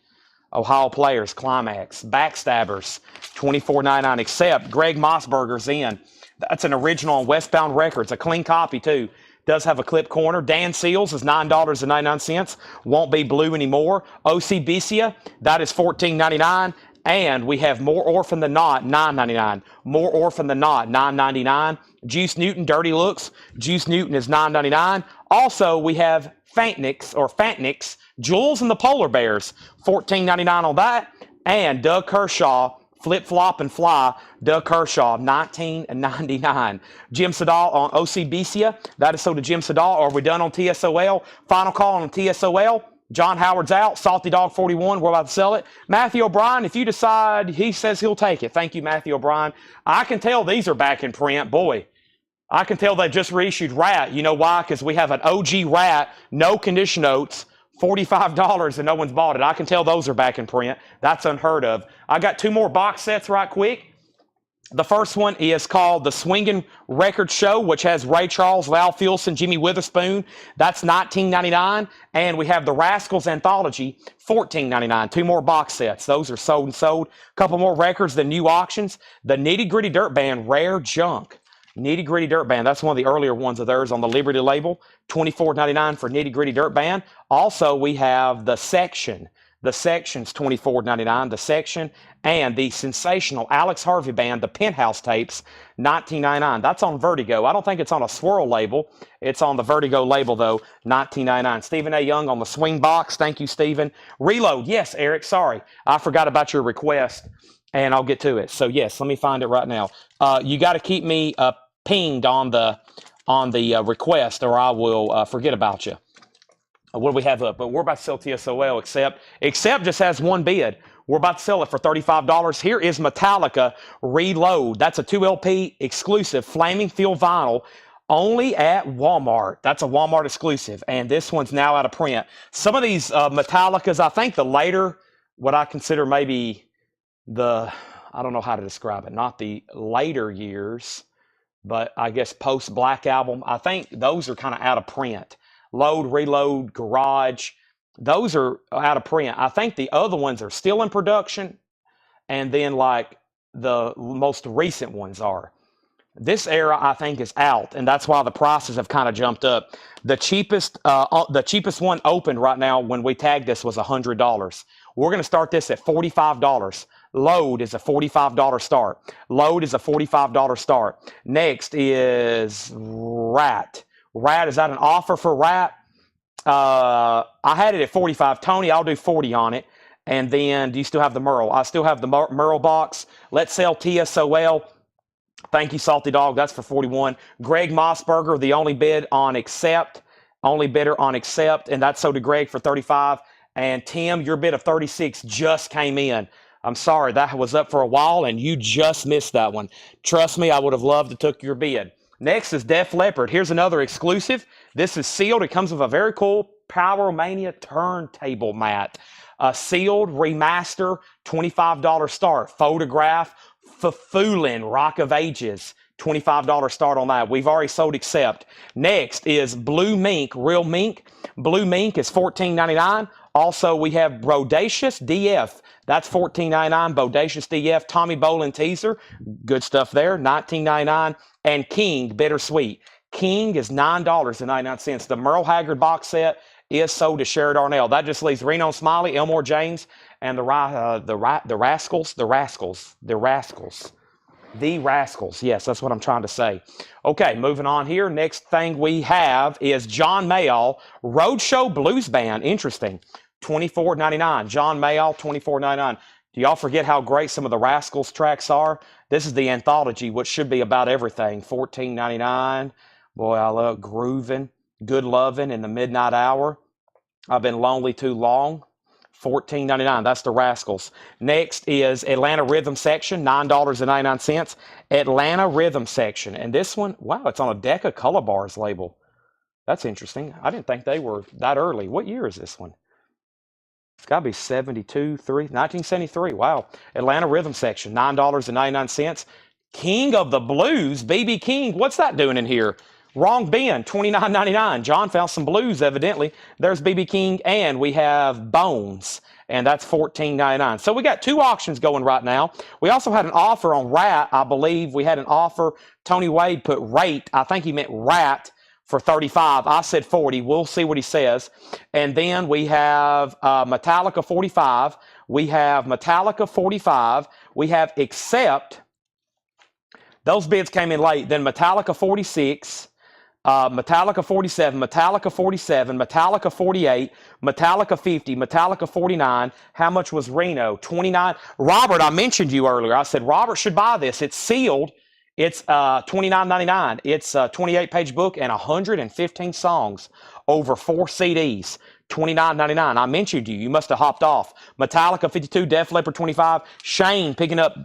Ohio Players, Climax. Backstabbers, $24.99, except Greg Mossberger's in. That's an original on Westbound Records, a clean copy too. Does have a clip corner. Dan Seals is $9.99. Won't be blue anymore. OC Bicia, that is $14.99. And we have More Orphan Than Not, $9.99. More Orphan Than Not, $9.99. Juice Newton, Dirty Looks. Juice Newton is $9.99. Also, we have Fantnix, Jules and the Polar Bears, $14.99 on that. And Doug Kershaw, Flip Flop and Fly, Doug Kershaw, $19.99. Jim Sedal on OC Bicia, that is sold to Jim Sedal. Are we done on TSOL? Final call on TSOL. John Howard's out. Salty Dog 41. We're about to sell it. Matthew O'Brien, if you decide, he says he'll take it. Thank you, Matthew O'Brien. I can tell these are back in print. Boy, I can tell they just reissued Rat. You know why? Because we have an OG Rat, no condition notes, $45, and no one's bought it. I can tell those are back in print. That's unheard of. I got two more box sets right quick. The first one is called The Swingin' Record Show, which has Ray Charles, Val Filson, Jimmy Witherspoon. That's $19.99. And we have The Rascals Anthology, $14.99. Two more box sets. Those are sold and sold. A couple more records, the new auctions. The Nitty Gritty Dirt Band, Rare Junk. Nitty Gritty Dirt Band. That's one of the earlier ones of theirs on the Liberty label. $24.99 for Nitty Gritty Dirt Band. Also, we have The Section. The Section's $24.99. The Section and the sensational Alex Harvey Band, the Penthouse tapes, $19.99. That's on Vertigo. I don't think it's on a Swirl label. It's on the Vertigo label, though, $19.99. Stephen A. Young on the Swing Box. Thank you, Stephen. Reload. Yes, Eric, sorry. I forgot about your request, and I'll get to it. So, yes, let me find it right now. You got to keep me pinged on the request, or I will forget about you. What do we have up? But we're about to sell TSOL, except just has one bid. We're about to sell it for $35. Here is Metallica Reload. That's a 2LP exclusive Flaming Field vinyl only at Walmart. That's a Walmart exclusive. And this one's now out of print. Some of these Metallicas, I think the later, what I consider maybe I don't know how to describe it, not the later years, but I guess post Black Album. I think those are kind of out of print. Load, Reload, Garage, those are out of print. I think the other ones are still in production, and then like the most recent ones are. This era, I think, is out, and that's why the prices have kind of jumped up. The cheapest one opened right now when we tagged this was $100. We're going to start this at $45. Load is a $45 start. Load is a $45 start. Next is Rat. Rat, is that an offer for Rat? I had it at 45. Tony, I'll do 40 on it. And then, do you still have the Merle? I still have the Merle box. Let's sell TSOL. Thank you, Salty Dog. That's for 41. Greg Mossberger, the only bid on accept. Only bidder on accept. And that's sold to Greg for 35. And Tim, your bid of 36 just came in. I'm sorry, that was up for a while, and you just missed that one. Trust me, I would have loved to took your bid. Next is Def Leppard. Here's another exclusive. This is sealed. It comes with a very cool Powermania turntable mat. Sealed, remaster, $25 start. Photograph, Foolin', Rock of Ages, $25 start on that. We've already sold accept. Next is Blue Mink, Real Mink. Blue Mink is $14.99. Also, we have Bodacious DF. That's $14.99. Bodacious DF. Tommy Bolin teaser. Good stuff there. $19.99. And King, Bittersweet. King is $9.99. The Merle Haggard box set is sold to Sherrod Darnell. That just leaves Reno Smiley, Elmore James, and the Rascals. Yes, that's what I'm trying to say. Okay, moving on here. Next thing we have is John Mayall, Roadshow Blues Band. Interesting. $24.99. John Mayall, $24.99. Do y'all forget how great some of the Rascals tracks are? This is the anthology, which should be about everything. $14.99. Boy, I love Groovin', Good Lovin' in the Midnight Hour. I've Been Lonely Too Long. $14.99. That's the Rascals. Next is Atlanta Rhythm Section, $9.99. Atlanta Rhythm Section. And this one, wow, it's on a Decca Color Bars label. That's interesting. I didn't think they were that early. What year is this one? It's got to be 1973. Wow. Atlanta Rhythm Section, $9.99. King of the Blues, B.B. King. What's that doing in here? Wrong bin, $29.99. John found some blues, evidently. There's B.B. King, and we have Bones, and that's $14.99. So we got two auctions going right now. We also had an offer on Rat. I believe we had an offer. Tony Wade put rate. I think he meant Rat for 35. I said 40. We'll see what he says. And then we have Metallica 45. We have Metallica 45. We have Accept. Those bids came in late. Then Metallica 46. Metallica 47, Metallica 47, Metallica 48, Metallica 50, Metallica 49. How much was Reno? 29. Robert, I mentioned you earlier. I said Robert should buy this. It's sealed. It's $29.99. It's a 28-page book and 115 songs over 4 CDs. $29.99. I mentioned you. You must have hopped off. Metallica 52, Def Leppard 25. Shane picking up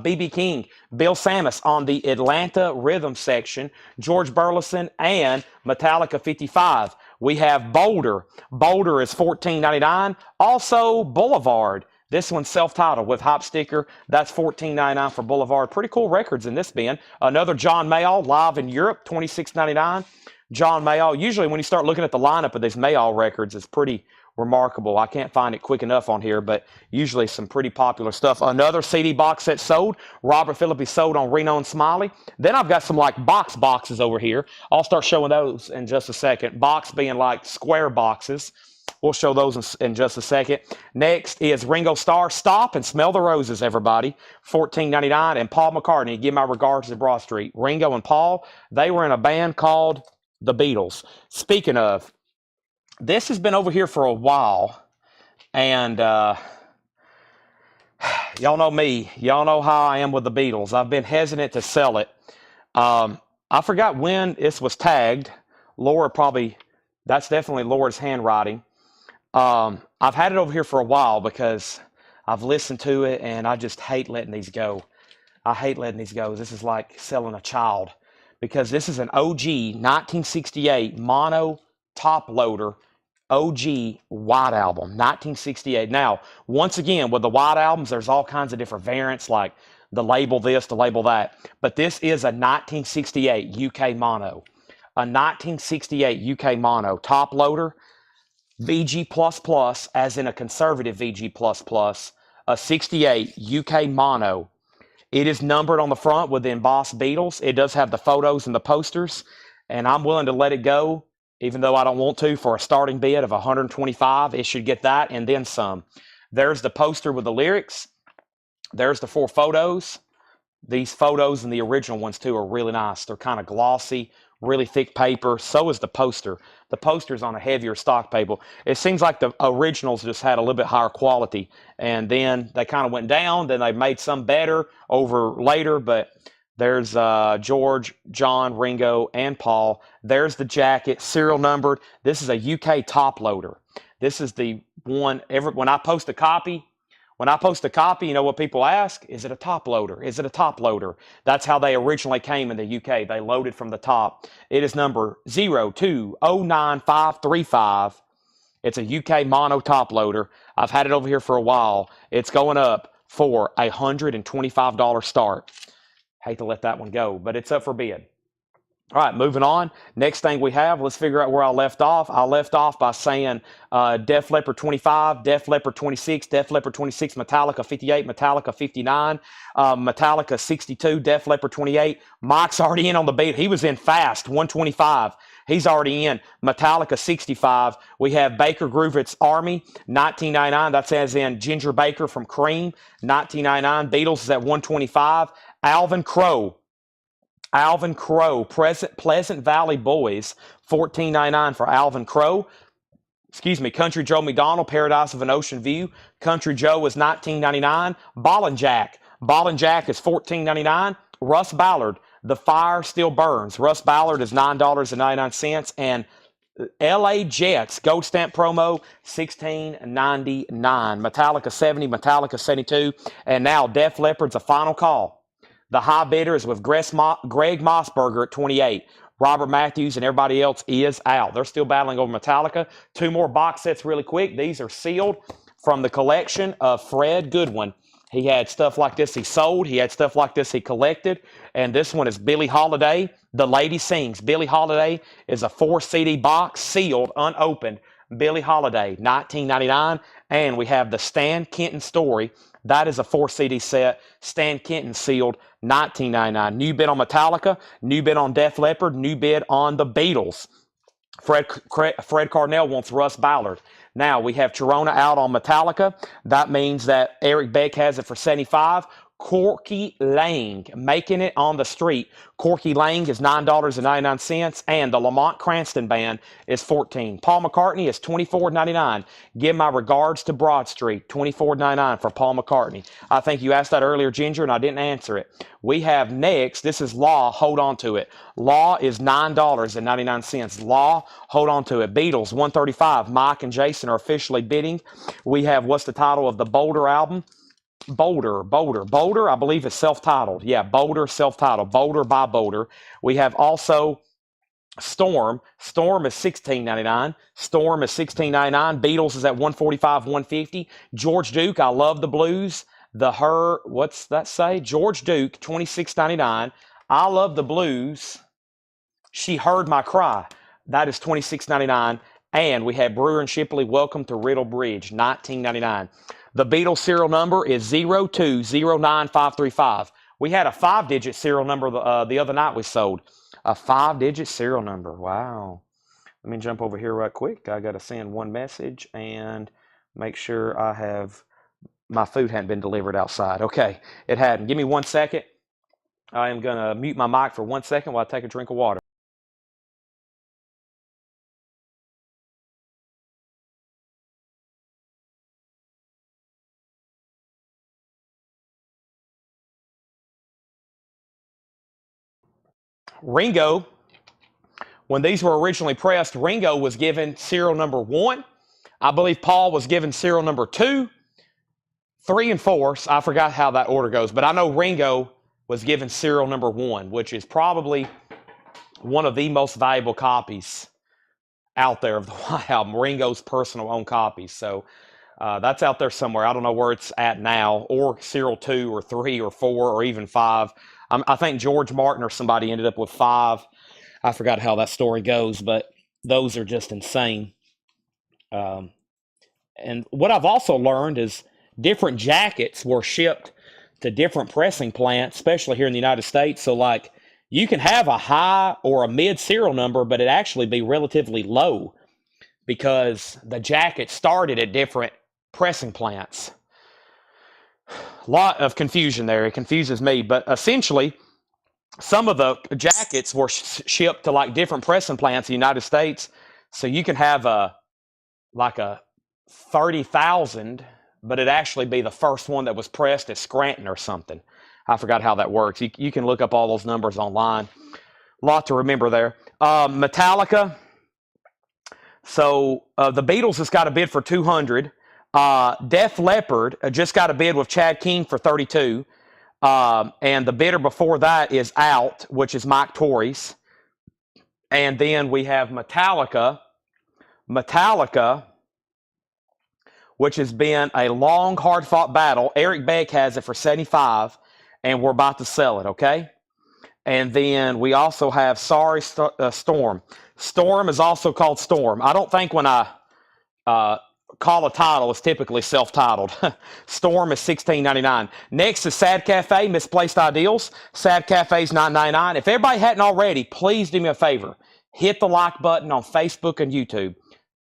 B.B. King, Bill Samus on the Atlanta Rhythm Section, George Burleson, and Metallica 55. We have Boulder. Boulder is $14.99. Also, Boulevard. This one's self-titled with hop sticker. That's $14.99 for Boulevard. Pretty cool records in this bin. Another John Mayall, live in Europe, $26.99. John Mayall. Usually when you start looking at the lineup of these Mayall records, it's pretty remarkable. I can't find it quick enough on here, but usually some pretty popular stuff. Another CD box set sold. Robert Phillippe sold on Reno and Smiley. Then I've got some like boxes over here. I'll start showing those in just a second. Box being like square boxes. We'll show those in just a second. Next is Ringo Starr, Stop and Smell the Roses, everybody. $14.99. And Paul McCartney, give my regards to Broad Street. Ringo and Paul, they were in a band called The Beatles. Speaking of, this has been over here for a while, and y'all know me. Y'all know how I am with the Beatles. I've been hesitant to sell it. I forgot when this was tagged. Laura probably, that's definitely Laura's handwriting. I've had it over here for a while because I've listened to it, and I just hate letting these go. I hate letting these go. This is like selling a child, because this is an OG 1968 mono top loader OG White Album, 1968. Now, once again, with the White Albums, there's all kinds of different variants, like to label this, to label that. But this is a 1968 UK mono. A 1968 UK mono. Top loader, VG++, as in a conservative VG++, a 68 UK mono. It is numbered on the front with the embossed Beatles. It does have the photos and the posters, and I'm willing to let it go, even though I don't want to, for a starting bid of 125. It should get that and then some. There's the poster with the lyrics. There's the 4 photos. These photos and the original ones, too, are really nice. They're kind of glossy, really thick paper. So is the poster. The poster's on a heavier stock paper. It seems like the originals just had a little bit higher quality, and then they kind of went down. Then they made some better over later, but there's George, John, Ringo, and Paul. There's the jacket, serial numbered. This is a UK top loader. This is the one, when I post a copy, you know what people ask? Is it a top loader? Is it a top loader? That's how they originally came in the UK. They loaded from the top. It is number 0209535. It's a UK mono top loader. I've had it over here for a while. It's going up for a $125 start. Hate to let that one go, but it's up for bid. All right, moving on. Next thing we have, let's figure out where I left off. I left off by saying Def Leppard 25, Def Leppard 26, Def Leppard 26, Metallica 58, Metallica 59, Metallica 62, Def Leppard 28. Mike's already in on the beat. He was in fast, 125. He's already in. Metallica 65. We have Baker Groovett's Army, 1999. That's as in Ginger Baker from Cream, 1999. Beatles is at 125. Alvin Crow, Pleasant Valley Boys, $14.99 for Alvin Crow. Country Joe McDonald, Paradise of an Ocean View. Country Joe is $19.99. Ball and Jack is $14.99. Russ Ballard, The Fire Still Burns. Russ Ballard is $9.99. And LA Jets, Gold Stamp promo, $16.99. Metallica 70, Metallica 72. And now Def Leppard's a final call. The high bidder is with Greg Mossberger at 28. Robert Matthews and everybody else is out. They're still battling over Metallica. 2 more box sets really quick. These are sealed from the collection of Fred Goodwin. He had stuff like this he sold. He had stuff like this he collected. And this one is Billie Holiday, The Lady Sings. Billie Holiday is a 4 CD box, sealed, unopened. Billie Holiday, $19.99. And we have the Stan Kenton Story. That is a 4 CD set. Stan Kenton sealed, $19.99. New bid on Metallica, new bid on Def Leppard, new bid on the Beatles. Fred Carnell wants Russ Ballard. Now we have Cherona out on Metallica. That means that Eric Beck has it for $75. Corky Lang making it on the street. Corky Lang is $9.99, and the Lamont Cranston Band is $14. Paul McCartney is $24.99. Give my regards to Broad Street, $24.99 for Paul McCartney. I think you asked that earlier, Ginger, and I didn't answer it. We have next, this is Law, hold on to it. Law is $9.99. Law, hold on to it. Beatles, $135. Mike and Jason are officially bidding. We have, what's the title of the Boulder album? Boulder, I believe it's self-titled. Yeah, Boulder, self-titled. Boulder by Boulder. We have also Storm. Storm is $16.99. Storm is $16.99. Beatles is at $145, $150. George Duke, I Love the Blues. What's that say? George Duke, $26.99. I Love the Blues. She Heard My Cry. That is $26.99. And we have Brewer and Shipley, Welcome to Riddle Bridge, $19.99. The Beatles serial number is 0209535. We had a 5-digit serial number the other night we sold. A 5-digit serial number. Wow. Let me jump over here right quick. I got to send one message and make sure my food hadn't been delivered outside. Okay, it hadn't. Give me 1 second. I am going to mute my mic for 1 second while I take a drink of water. Ringo, when these were originally pressed, Ringo was given serial number 1. I believe Paul was given serial number 2, 3, and 4. So I forgot how that order goes, but I know Ringo was given serial number 1, which is probably one of the most valuable copies out there of the White Album, Ringo's personal own copies. So That's out there somewhere. I don't know where it's at now, or serial 2 or 3 or 4 or even 5. I think George Martin or somebody ended up with 5. I forgot how that story goes, but those are just insane. And what I've also learned is different jackets were shipped to different pressing plants, especially here in the United States. So, like, you can have a high or a mid serial number, but it actually be relatively low because the jacket started at different pressing plants. A lot of confusion there. It confuses me, but essentially, some of the jackets were shipped to like different pressing plants in the United States. So you can have a 30,000, but it'd actually be the first one that was pressed at Scranton or something. I forgot how that works. You can look up all those numbers online. A lot to remember there. Metallica. So the Beatles just got a bid for 200. Def Leppard just got a bid with Chad King for 32. And the bidder before that is Out, which is Mike Torres. And then we have Metallica, which has been a long, hard-fought battle. Eric Beck has it for 75, and we're about to sell it, okay? And then we also have Storm. Storm is also called Storm. I don't think when I call a title, it's typically self-titled. Storm is $16.99. Next is Sad Cafe, Misplaced Ideals. Sad Cafe is $9.99. If everybody hadn't already, please do me a favor. Hit the like button on Facebook and YouTube.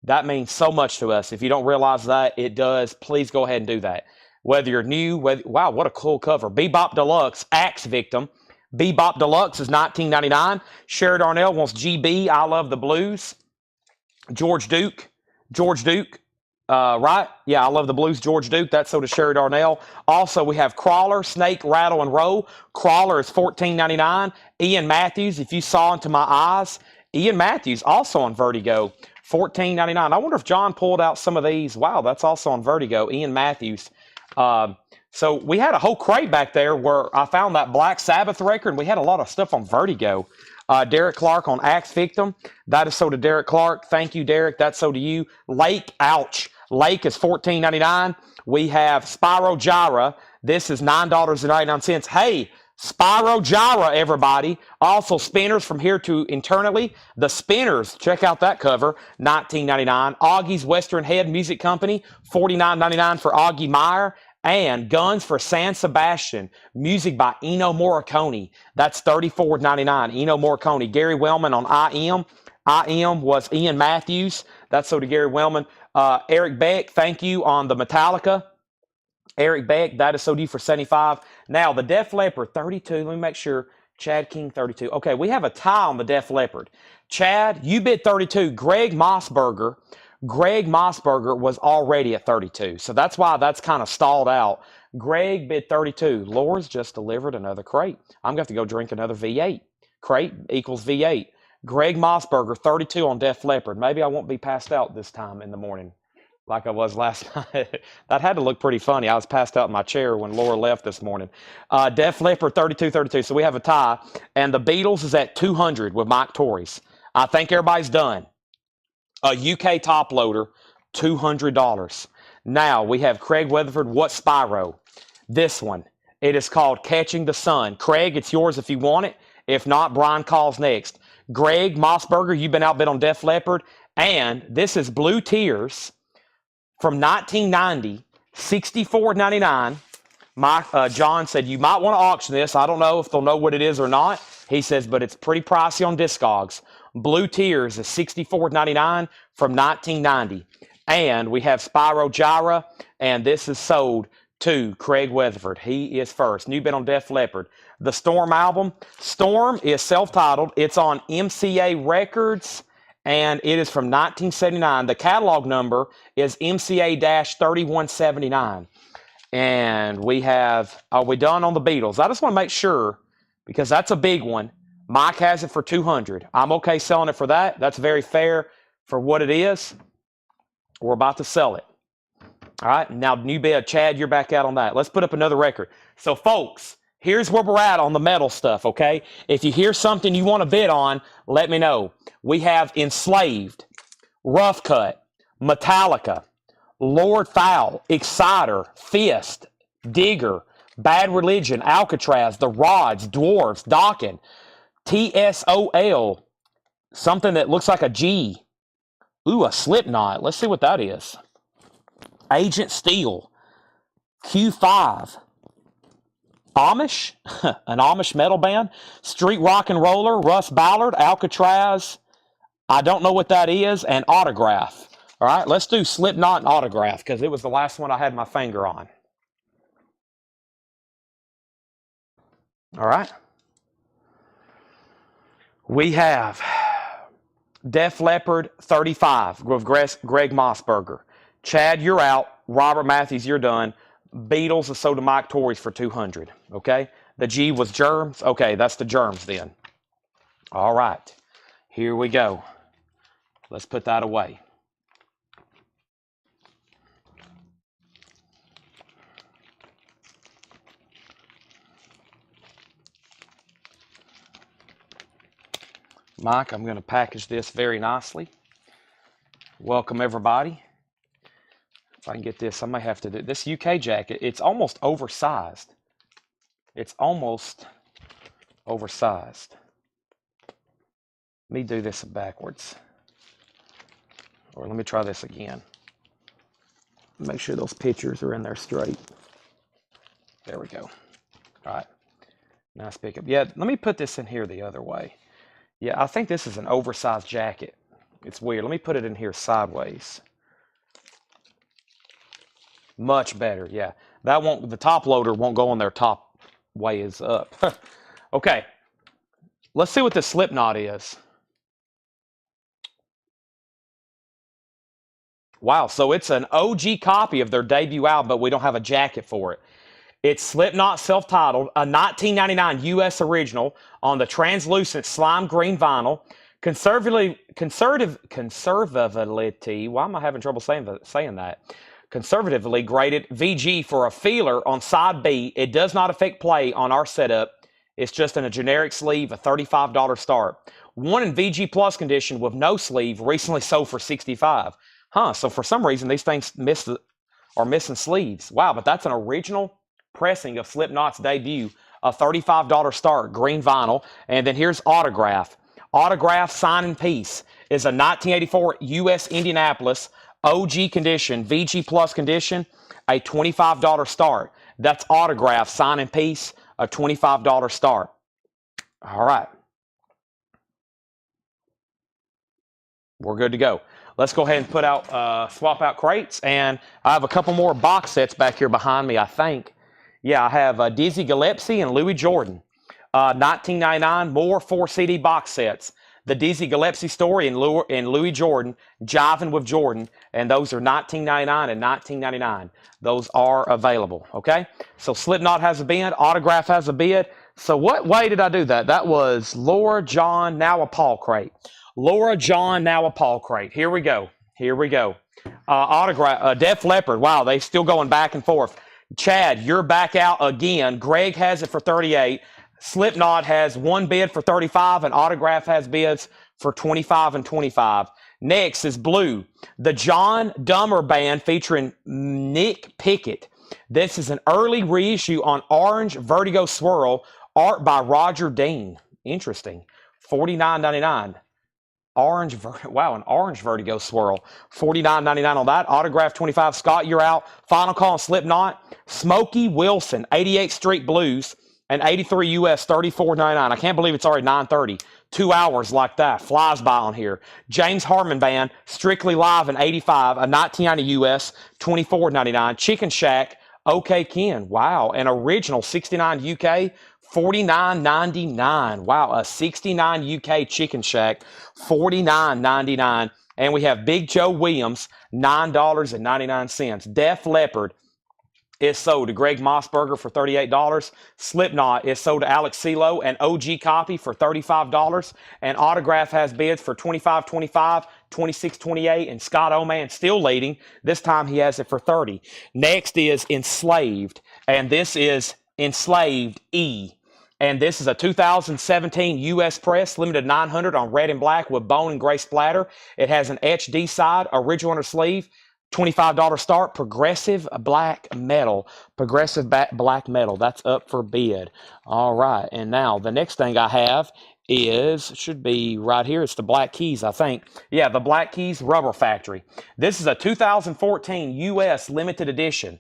That means so much to us. If you don't realize that, it does. Please go ahead and do that. Whether you're new, wow, what a cool cover. Bebop Deluxe, Axe Victim. Bebop Deluxe is $19.99. Sherry Darnell wants GB, I Love the Blues. George Duke, right? Yeah, I Love the Blues, George Duke. That's so does Sherry Darnell. Also, we have Crawler, Snake, Rattle, and Roll. Crawler is $14.99. Ian Matthews, If You Saw Into My Eyes. Ian Matthews, also on Vertigo, $14.99. I wonder if John pulled out some of these. Wow, that's also on Vertigo. Ian Matthews. So we had a whole crate back there where I found that Black Sabbath record, and we had a lot of stuff on Vertigo. Derek Clark on Axe Victim. That is so to Derek Clark. Thank you, Derek. That's so to you. Lake, ouch. Lake is $14.99. We have Spyro Gyra. This is $9.99. Hey, Spyro Gyra, everybody. Also, Spinners from Here to Eternally. The Spinners, check out that cover, $19.99. Augie's Western Head Music Company, $49.99 for Augie Meyer. And Guns for San Sebastian, music by Ennio Morricone. That's $34.99. Ennio Morricone. Gary Wellman on IM. IM was Ian Matthews. That's so to Gary Wellman. Eric Beck, thank you on the Metallica. Eric Beck, that is so to you for 75. Now, the Def Leppard, 32. Let me make sure. Chad King, 32. Okay, we have a tie on the Def Leppard. Chad, you bid 32. Greg Mossberger was already at 32. So that's why that's kind of stalled out. Greg bid 32. Laura's just delivered another crate. I'm going to have to go drink another V8. Crate equals V8. Greg Mossberger, 32 on Def Leppard. Maybe I won't be passed out this time in the morning like I was last night. That had to look pretty funny. I was passed out in my chair when Laura left this morning. Def Leppard, 32. So we have a tie. And the Beatles is at 200 with Mike Torres. I think everybody's done. A UK top loader, $200. Now we have Craig Weatherford. What Spyro? This one. It is called Catching the Sun. Craig, it's yours if you want it. If not, Brian calls next. Greg Mossberger, you've been outbid on Def Leppard. And this is Blue Tears from 1990, $64.99. John said, you might want to auction this. I don't know if they'll know what it is or not. He says, but it's pretty pricey on Discogs. Blue Tears is $64.99 from 1990. And we have Spyro Gyra, and this is sold to Craig Weatherford. He is first. New bid on Def Leppard. The Storm album. Storm is self-titled. It's on MCA Records, and it is from 1979. The catalog number is MCA-3179. And we have, are we done on the Beatles? I just want to make sure, because that's a big one. Mike has it for 200. I'm okay selling it for that. That's very fair for what it is. We're about to sell it. All right. Now, new bid. Chad, you're back out on that. Let's put up another record. So, folks, here's where we're at on the metal stuff, okay? If you hear something you want to bid on, let me know. We have Enslaved, Rough Cut, Metallica, Lord Fowl, Exciter, Fist, Digger, Bad Religion, Alcatraz, The Rods, Dwarves, Dockin, TSOL, something that looks like a G. Ooh, a Slipknot. Let's see what that is. Agent Steel, Q5, Amish, an Amish metal band, Street Rock and Roller, Russ Ballard, Alcatraz, I don't know what that is, and Autograph. All right, let's do Slipknot and Autograph because it was the last one I had my finger on. All right. We have Def Leppard 35 with Greg Mossberger. Chad, you're out. Robert Matthews, you're done. Beatles and so to Mike Torres for 200. Okay. The G was Germs. Okay, that's the Germs then. All right. Here we go. Let's put that away. Mike, I'm going to package this very nicely. Welcome, everybody. If I can get this, I may have to do this UK jacket. It's almost oversized. It's almost oversized. Let me do this backwards. Or let me try this again. Make sure those pictures are in there straight. There we go. All right. Nice pickup. Yeah, let me put this in here the other way. Yeah, I think this is an oversized jacket. It's weird. Let me put it in here sideways. Much better, yeah. That won't, the top loader won't go on there top way is up. Okay, let's see what the Slipknot is. Wow, so it's an OG copy of their debut album, but we don't have a jacket for it. It's Slipknot self-titled, a 1999 U.S. original on the translucent slime green vinyl. Conservatively, why am I having trouble saying that? Conservatively graded VG for a feeler on side B. It does not affect play on our setup. It's just in a generic sleeve, a $35 start. One in VG Plus condition with no sleeve, recently sold for $65. Huh, so for some reason these things are missing sleeves. Wow, but that's an original pressing of Slipknot's debut, a $35 start, green vinyl. And then here's Autograph. Autograph Sign in Peace is a 1984 U.S. Indianapolis OG condition, VG Plus condition, a $25 start. That's Autograph Sign in Peace, a $25 start. All right. We're good to go. Let's go ahead and put out, swap out crates. And I have a couple more box sets back here behind me, I think. Yeah, I have Dizzy Gillespie and Louis Jordan. 1999, more 4 CD box sets. The Dizzy Gillespie story and Louis Jordan, Jiving with Jordan, and those are $19.99 and $19.99. Those are available, okay? So Slipknot has a bid, Autograph has a bid. So what way did I do that? That was Laura, John, now a Paul crate. Laura, John, now a Paul crate. Here we go. Here we go. Autograph, Def Leppard. Wow, they still going back and forth. Chad, you're back out again. Greg has it for 38. Slipknot has one bid for 35, and Autograph has bids for 25 and 25. Next is Blue, the John Dummer Band featuring Nick Pickett. This is an early reissue on orange Vertigo Swirl, art by Roger Dean. Interesting. $49.99. Wow, an orange Vertigo Swirl. $49.99 on that. Autograph 25. Scott, you're out. Final call on Slipknot. Smokey Wilson, 88th Street Blues, and 83 US, $34.99. I can't believe it's already 9:30. 2 hours like that. Flies by on here. James Harmon Band, Strictly Live in 85, a 1990 US, $24.99. Chicken Shack, OK Ken. Wow, an original 69 UK, $49.99. Wow, a 69 UK Chicken Shack, $49.99. And we have Big Joe Williams, $9.99. Def Leppard is sold to Greg Mossberger for $38. Slipknot is sold to Alex Celo, an OG copy for $35. And Autograph has bids for $25.25, $26.28, and Scott Oman still leading. This time he has it for $30. Next is Enslaved, and this is Enslaved E. And this is a 2017 U.S. Press, limited 900 on red and black with bone and gray splatter. It has an HD side, original under sleeve, $25 start, progressive black metal. Progressive black metal. That's up for bid. All right. And now the next thing I have should be right here. It's the Black Keys, I think. Yeah, the Black Keys Rubber Factory. This is a 2014 U.S. limited edition.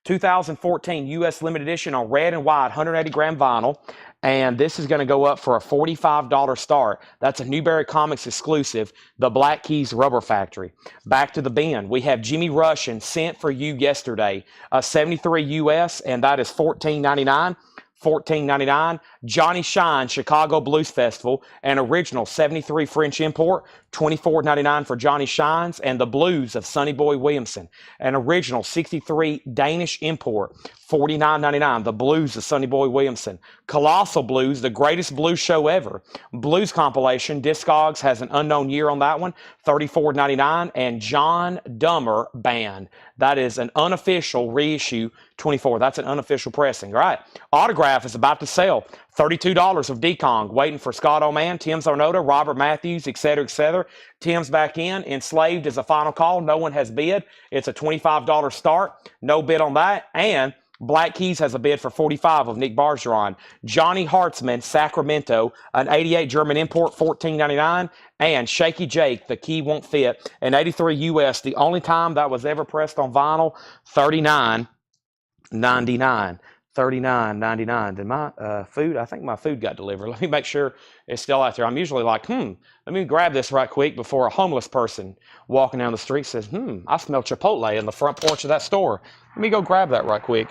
2014 U.S. limited edition on red and white, 180 gram vinyl. And this is going to go up for a $45 start. That's a Newberry Comics exclusive, the Black Keys Rubber Factory. Back to the bin. We have Jimmy Russian, Sent for You Yesterday, a 73 US, and that is $14.99. $14.99. Johnny Shine, Chicago Blues Festival, an original 73 French import, $24.99 for Johnny Shines, and the Blues of Sonny Boy Williamson, an original 63 Danish import, $49.99. The Blues of Sonny Boy Williamson. Colossal Blues, the greatest blues show ever. Blues compilation. Discogs has an unknown year on that one, $34.99. And John Dummer Band. That is an unofficial reissue, $24. That's an unofficial pressing. All right. Autograph is about to sell. $32 of Dekong, waiting for Scott Oman, Tim Zarnota, Robert Matthews, etc., etc. Tim's back in. Enslaved is a final call. No one has bid. It's a $25 start. No bid on that. And Black Keys has a bid for $45 of Nick Bargeron. Johnny Hartzman, Sacramento, an 88 German import, $14.99. And Shaky Jake, the key won't fit, an 83 US, the only time that was ever pressed on vinyl, $39.99. $39.99. Did my food? I think my food got delivered. Let me make sure it's still out there. I'm usually like, let me grab this right quick before a homeless person walking down the street says, I smell Chipotle in the front porch of that store. Let me go grab that right quick.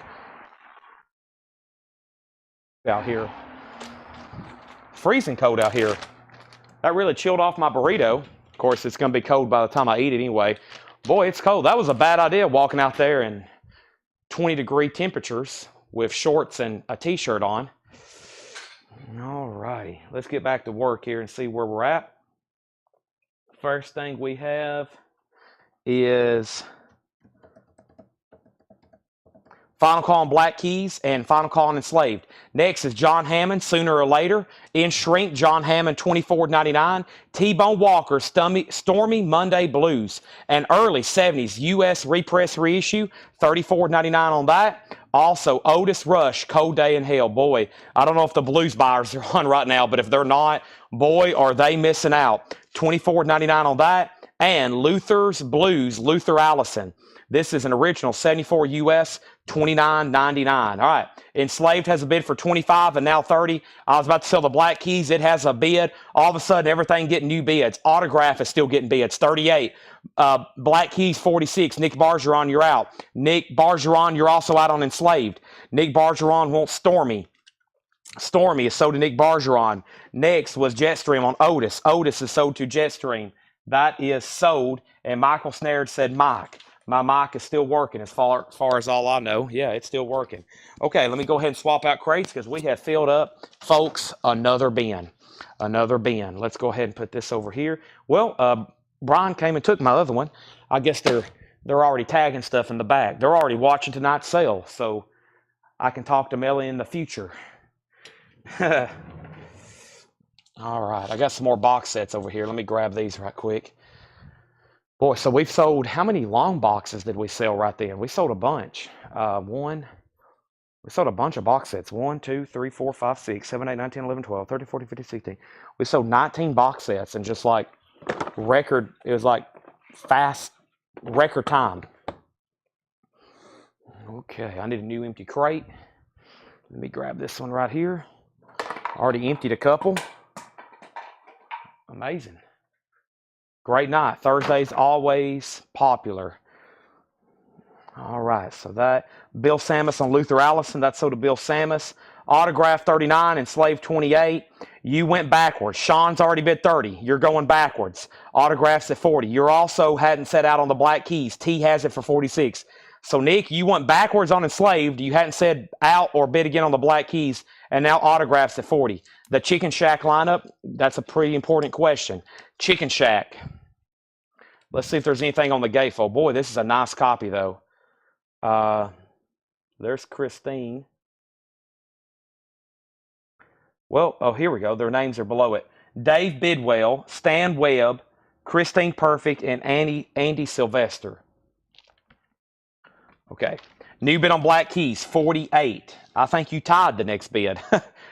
Out here. Freezing cold out here. That really chilled off my burrito. Of course, it's going to be cold by the time I eat it anyway. Boy, it's cold. That was a bad idea, walking out there in 20-degree temperatures with shorts and a t-shirt on. All righty. Let's get back to work here and see where we're at. First thing we have is Final Call on Black Keys and Final Call on Enslaved. Next is John Hammond, Sooner or Later. In Shrink, John Hammond, $24.99. T-Bone Walker, Stormy Monday Blues. An early 70s U.S. repress reissue, $34.99 on that. Also, Otis Rush, Cold Day in Hell. Boy, I don't know if the blues buyers are on right now, but if they're not, boy, are they missing out. $24.99 on that. And Luther's Blues, Luther Allison. This is an original 74 US, $29.99. All right. Enslaved has a bid for $25 and now $30. I was about to sell the Black Keys. It has a bid. All of a sudden, everything getting new bids. Autograph is still getting bids. $38. Black Keys, $46. Nick Bargeron, you're out. Nick Bargeron, you're also out on Enslaved. Nick Bargeron wants Stormy. Stormy is sold to Nick Bargeron. Next was Jetstream on Otis. Otis is sold to Jetstream. That is sold. And Michael Snare said, Mike. My mic is still working as far as all I know. Yeah, it's still working. Okay, let me go ahead and swap out crates because we have filled up, folks, another bin. Another bin. Let's go ahead and put this over here. Well, Brian came and took my other one. I guess they're already tagging stuff in the back. They're already watching tonight's sale, so I can talk to Melly in the future. All right, I got some more box sets over here. Let me grab these right quick. Boy, so we've sold, how many long boxes did we sell right there? We sold a bunch. We sold a bunch of box sets. 1, 2, 3, 4, 5, 6, 7, 8, 9, 10, 11, 12, 13, 14, 15, 16. We sold 19 box sets and just like record, it was like fast record time. Okay, I need a new empty crate. Let me grab this one right here. Already emptied a couple. Amazing. Great night. Thursday's always popular. All right, so that Bill Samus on Luther Allison. That's sold to Bill Samus. Autograph 39, Enslaved 28. You went backwards. Sean's already bid 30. You're going backwards. Autographs at 40. You're also hadn't set out on the Black Keys. T has it for 46. So Nick, you went backwards on Enslaved. You hadn't said out or bid again on the Black Keys, and now autographs at 40. The Chicken Shack lineup. That's a pretty important question. Chicken Shack. Let's see if there's anything on the gatefold. Boy, this is a nice copy, though. There's Christine. Well, oh, here we go. Their names are below it. Dave Bidwell, Stan Webb, Christine Perfect, and Andy Sylvester. Okay. New bid on Black Keys, 48. I think you tied the next bid.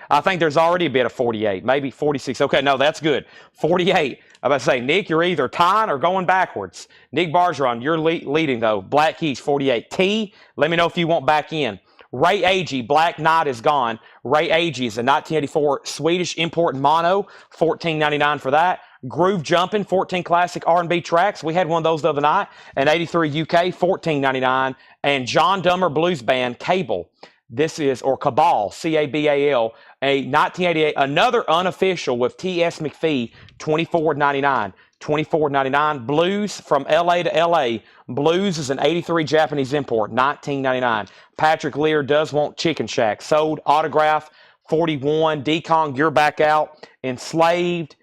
I think there's already a bid of 48, maybe 46. Okay, no, that's good. 48. I'm about to say, Nick, you're either tying or going backwards. Nick Bargeron, you're leading, though. Black Keys, 48. T, let me know if you want back in. Ray Agee, Black Knight is gone. Ray Agee is a 1984 Swedish import mono, $14.99 for that. Groove Jumping, 14 classic R&B tracks. We had one of those the other night. And 83 UK, $14.99. And John Dummer Blues Band, Cable. This is, or Cabal, C-A-B-A-L, a 1988, another unofficial with T.S. McPhee, $24.99. $24.99. Blues from LA to LA. Blues is an 83 Japanese import, $19.99. Patrick Lear does want Chicken Shack. Sold. Autograph, 41. D-Kong, you're back out. Enslaved.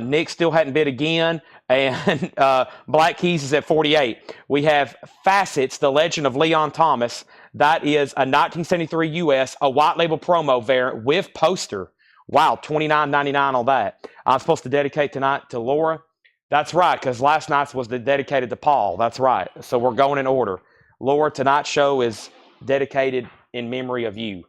Nick still hadn't bid again. And Black Keys is at 48. We have Facets, The Legend of Leon Thomas. That is a 1973 US, a white label promo variant with poster. Wow, $29.99 on that. I'm supposed to dedicate tonight to Laura. That's right, because last night's was dedicated to Paul. That's right. So we're going in order. Laura, tonight's show is dedicated in memory of you.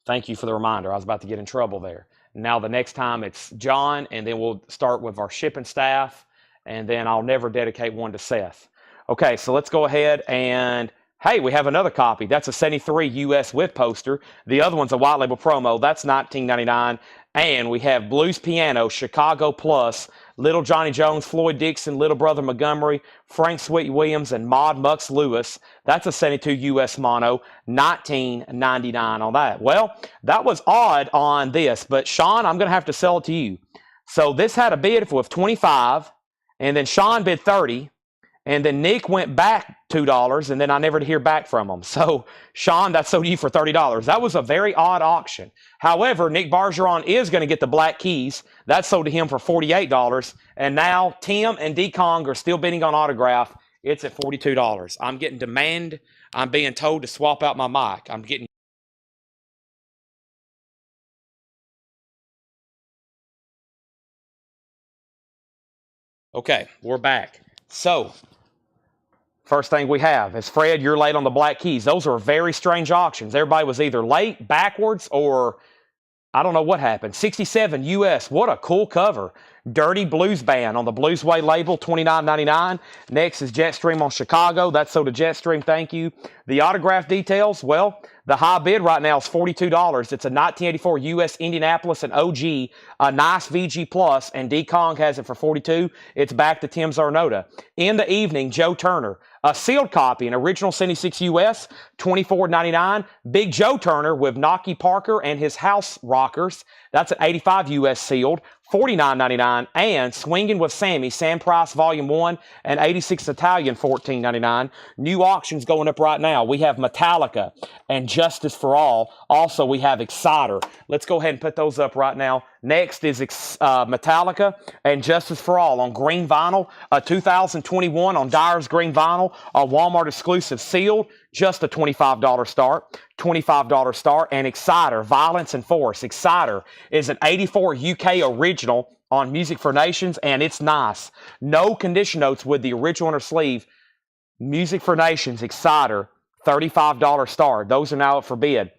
Thank you for the reminder. I was about to get in trouble there. Now the next time it's John, and then we'll start with our shipping staff, and then I'll never dedicate one to Seth. Okay, so let's go ahead and, hey, we have another copy. That's a 73 US with poster. The other one's a white label promo. That's $19.99. And we have Blues Piano, Chicago Plus, Little Johnny Jones, Floyd Dixon, Little Brother Montgomery, Frank Sweet Williams, and Maud Mux Lewis. That's a 72 US mono, $19.99 on that. Well, that was odd on this, but Sean, I'm going to have to sell it to you. So this had a bid with 25, and then Sean bid 30, and then Nick went back $2, and then I never did hear back from him. So, Sean, that sold you for $30. That was a very odd auction. However, Nick Bargeron is going to get the Black Keys. That sold to him for $48. And now Tim and D-Kong are still bidding on autograph. It's at $42. I'm getting demand. I'm being told to swap out my mic. I'm getting... Okay, we're back. So... first thing we have is, Fred, you're late on the Black Keys. Those are very strange auctions. Everybody was either late, backwards, or I don't know what happened. 67 US. What a cool cover. Dirty Blues Band on the Bluesway label, $29.99. Next is Jetstream on Chicago. That's sold to Jetstream. Thank you. The autograph details, well, the high bid right now is $42. It's a 1984 US Indianapolis and OG, a nice VG Plus, and D-Kong has it for $42. It's back to Tim Zarnota. In the evening, Joe Turner. A sealed copy, an original 76 US, $24.99. Big Joe Turner with Nocky Parker and his House Rockers. That's an 85 US sealed, $49.99. And Swinging with Sammy, Sam Price Volume 1, and 86 Italian, $14.99. New auctions going up right now. We have Metallica and Justice for All. Also, we have Exciter. Let's go ahead and put those up right now. Next is Metallica and Justice for All on green vinyl. 2021 on Dyer's green vinyl. A Walmart exclusive sealed. Just a $25 start. $25 start. And Exciter, Violence and Force. Exciter is an 84 UK original on Music for Nations, and it's nice. No condition notes with the original inner sleeve. Music for Nations, Exciter, $35 start. Those are now up for bid.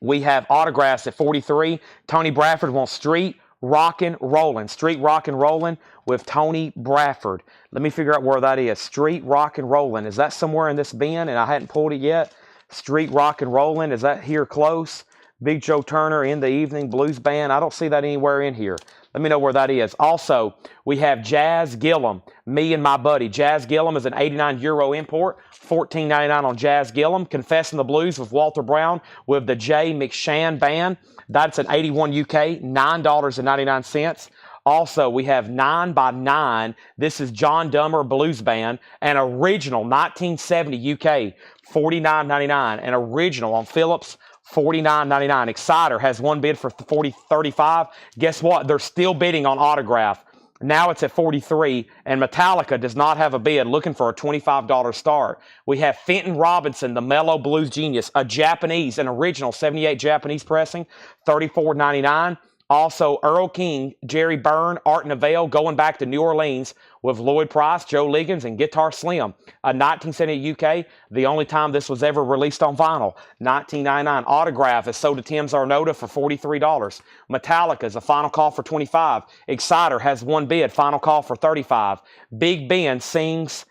We have autographs at 43. Tony Bradford wants Street Rockin' Rollin'. Street Rockin' Rollin' with Tony Bradford. Let me figure out where that is. Street Rockin' Rollin'. Is that somewhere in this bin and I hadn't pulled it yet? Street Rockin' Rollin'. Is that here close? Big Joe Turner, In the Evening, Blues Band. I don't see that anywhere in here. Let me know where that is. Also, we have Jazz Gillum, Me and My Buddy. Jazz Gillum is an 89 Euro import, $14.99 on Jazz Gillum. Confessing the Blues with Walter Brown with the J. McShann Band. That's an 81 UK, $9.99. Also, we have 9 by 9. This is John Dummer Blues Band, an original 1970 UK, $49.99. An original on Phillips, $49.99. Exciter has one bid for $35. Guess what? They're still bidding on autograph. Now it's at $43, and Metallica does not have a bid, looking for a $25 start. We have Fenton Robinson, the Mellow Blues Genius, a Japanese, an original 78 Japanese pressing, $34.99. Also, Earl King, Jerry Byrne, Art Neville going back to New Orleans with Lloyd Price, Joe Liggins, and Guitar Slim. A 1970 UK, the only time this was ever released on vinyl. 1999 Autograph is sold to Tim's Arnota for $43. Metallica's a final call for $25. Exciter has one bid, final call for $35. Big Ben sings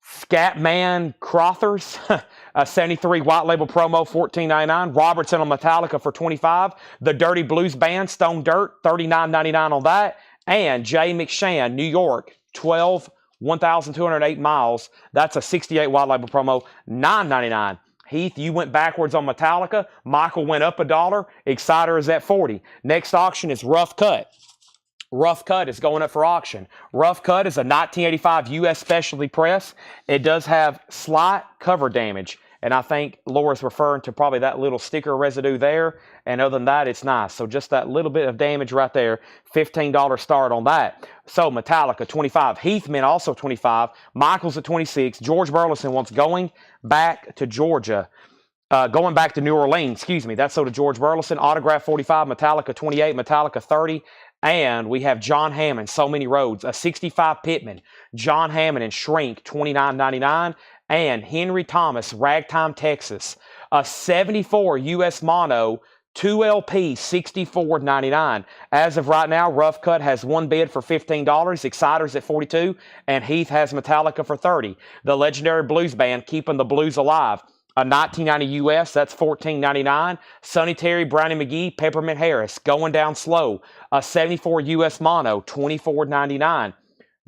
Scatman Crothers, a 73 white label promo, $14.99. Robertson on Metallica for $25. The Dirty Blues Band, Stone Dirt, $39.99 on that. And Jay McShann, New York, 1,208 miles. That's a 68 white label promo, $9.99. Heath, you went backwards on Metallica. Michael went up $1. Exciter is at $40. Next auction is Rough Cut. Rough Cut is going up for auction. Rough Cut is a 1985 U.S. specialty press. It does have slight cover damage, and I think Laura's referring to probably that little sticker residue there, and other than that, it's nice. So just that little bit of damage right there, $15 start on that. So Metallica, $25. Heathman, also $25. Michael's at $26. George Burleson wants Going Back to Georgia. Going back to New Orleans, excuse me. That's so to George Burleson. Autograph, $45. Metallica, $28. Metallica, $30. And we have John Hammond, So Many Roads, a 65 Pittman. John Hammond and Shrink, $29.99. And Henry Thomas, Ragtime, Texas, a 74 U.S. Mono, 2LP, $64.99. As of right now, Rough Cut has one bid for $15. Exciter's at $42. And Heath has Metallica for $30. The legendary blues band, Keeping the Blues Alive, a 1990 U.S., that's $14.99. Sonny Terry, Brownie McGee, Peppermint Harris, Going Down Slow, a 74 U.S. Mono, $24.99.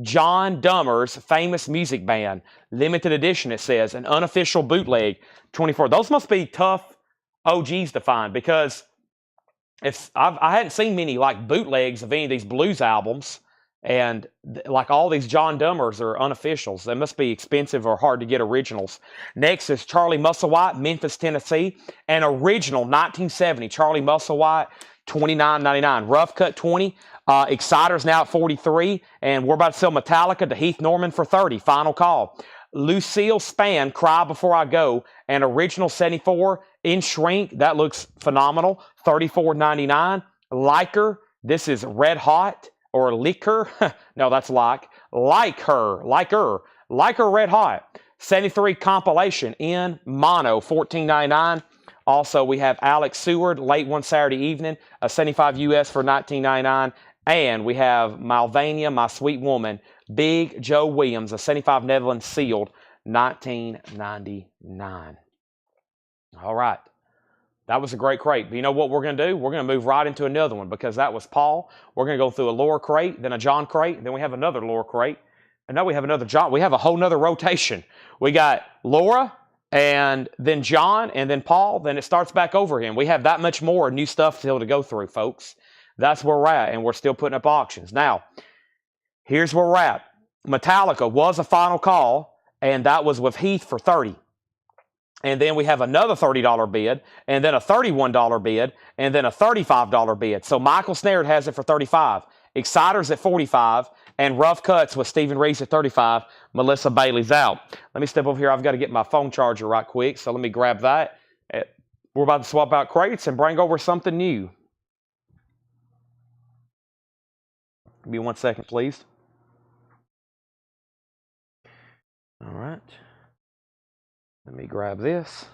John Dummer's Famous Music Band, limited edition, it says, an unofficial bootleg, $24. Those must be tough OGs to find, because I hadn't seen many like bootlegs of any of these blues albums. And like all these John Dummers are unofficials. They must be expensive or hard to get originals. Next is Charlie Musselwhite, Memphis, Tennessee. An original 1970 Charlie Musselwhite, $29.99. Rough Cut, $20. Exciter's now at $43. And we're about to sell Metallica to Heath Norman for $30. Final call. Lucille Spann, Cry Before I Go. An original 74 in Shrink. That looks phenomenal. $34.99. Liker. This is Red Hot. Or Liquor, no, that's Like Her Red Hot, 73 compilation in mono, $14.99. Also, we have Alex Seward, Late One Saturday Evening, a 75 US for $19.99. And we have Malvania, My Sweet Woman, Big Joe Williams, a 75 Netherlands sealed, $19.99. All right. That was a great crate. But you know what we're going to do? We're going to move right into another one, because that was Paul. We're going to go through a Laura crate, then a John crate, then we have another Laura crate. And now we have another John. We have a whole nother rotation. We got Laura, and then John, and then Paul. Then it starts back over again. We have that much more new stuff still to go through, folks. That's where we're at, and we're still putting up auctions. Now, here's where we're at. Metallica was a final call, and that was with Heath for $30. And then we have another $30 bid, and then a $31 bid, and then a $35 bid. So Michael Snare has it for $35. Exciter's at $45, and Rough Cuts with Stephen Reese at $35. Melissa Bailey's out. Let me step over here. I've got to get my phone charger right quick, so let me grab that. We're about to swap out crates and bring over something new. Give me 1 second, please. All right. Let me grab this.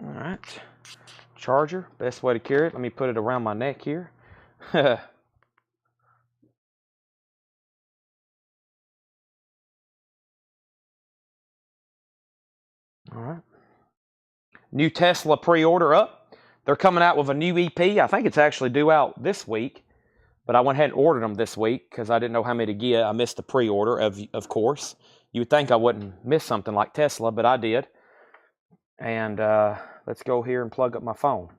All right. Charger, best way to carry it. Let me put it around my neck here. All right. New Tesla pre-order up. They're coming out with a new EP. I think it's actually due out this week. But I went ahead and ordered them this week because I didn't know how many to get. I missed the pre-order, of course. You would think I wouldn't miss something like Tesla, but I did. And let's go here and plug up my phone.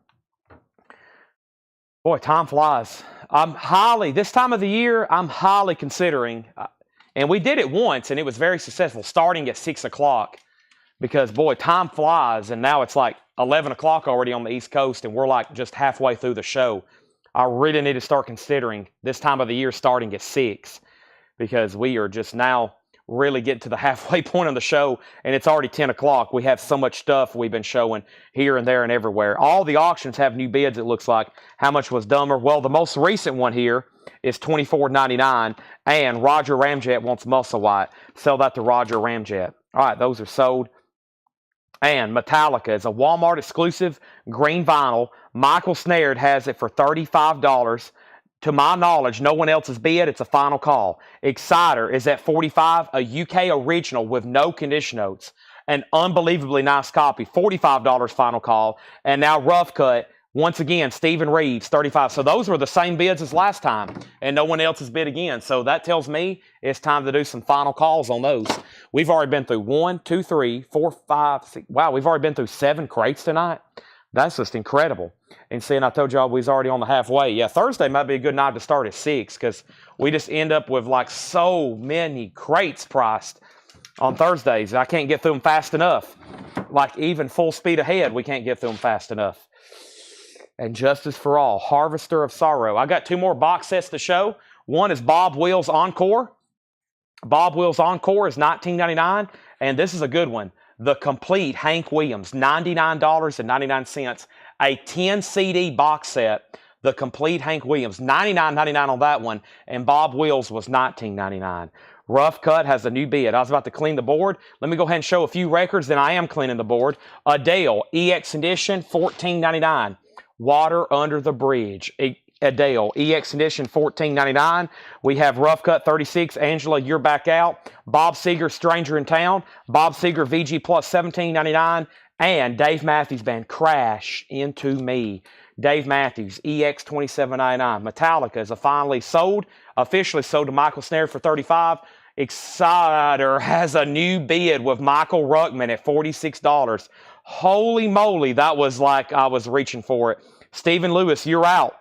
Boy, time flies. This time of the year, I'm highly considering, and we did it once, and it was very successful, starting at 6 o'clock. Because, boy, time flies, and now it's like 11 o'clock already on the East Coast, and we're like just halfway through the show. I really need to start considering this time of the year starting at 6, because we are just now, really get to the halfway point of the show, and it's already 10 o'clock. We have so much stuff we've been showing here and there and everywhere. All the auctions have new bids, it looks like. How much was dumber? Well, the most recent one here is $24.99, and Roger Ramjet wants Muscle White. Sell that to Roger Ramjet. All right, those are sold. And Metallica is a Walmart exclusive green vinyl. Michael Snared has it for $35. To my knowledge, no one else has bid. It's a final call. Exciter is at $45, a UK original with no condition notes. An unbelievably nice copy, $45 final call. And now Rough Cut, once again, Stephen Reeves, $35. So those were the same bids as last time, and no one else has bid again. So that tells me it's time to do some final calls on those. We've already been through 1, 2, 3, 4, 5, 6. Wow, we've already been through 7 crates tonight. That's just incredible. And seeing, I told y'all we was already on the halfway. Yeah, Thursday might be a good night to start at 6 because we just end up with like so many crates priced on Thursdays. I can't get through them fast enough. Like even full speed ahead, we can't get through them fast enough. And Justice for All, Harvester of Sorrow. I got 2 more box sets to show. One is Bob Wills Encore. Bob Wills Encore is $19.99, and this is a good one. The complete Hank Williams, $99.99. A 10 CD box set. The complete Hank Williams, $99.99 on that one, and Bob Wills was $19.99. Rough Cut has a new bid. I was about to clean the board. Let me go ahead and show a few records, then I am cleaning the board. Adele, EX Edition, $14.99. Water Under the Bridge. Adele, EX Edition, $14.99. We have Rough Cut 36. Angela, You're Back Out. Bob Seger, Stranger in Town. Bob Seger, VG Plus, $17.99. And Dave Matthews Band, Crash Into Me. Dave Matthews, EX, $27.99. Metallica is officially sold to Michael Snare for $35. Exciter has a new bid with Michael Ruckman at $46. Holy moly, that was like I was reaching for it. Stephen Lewis, you're out.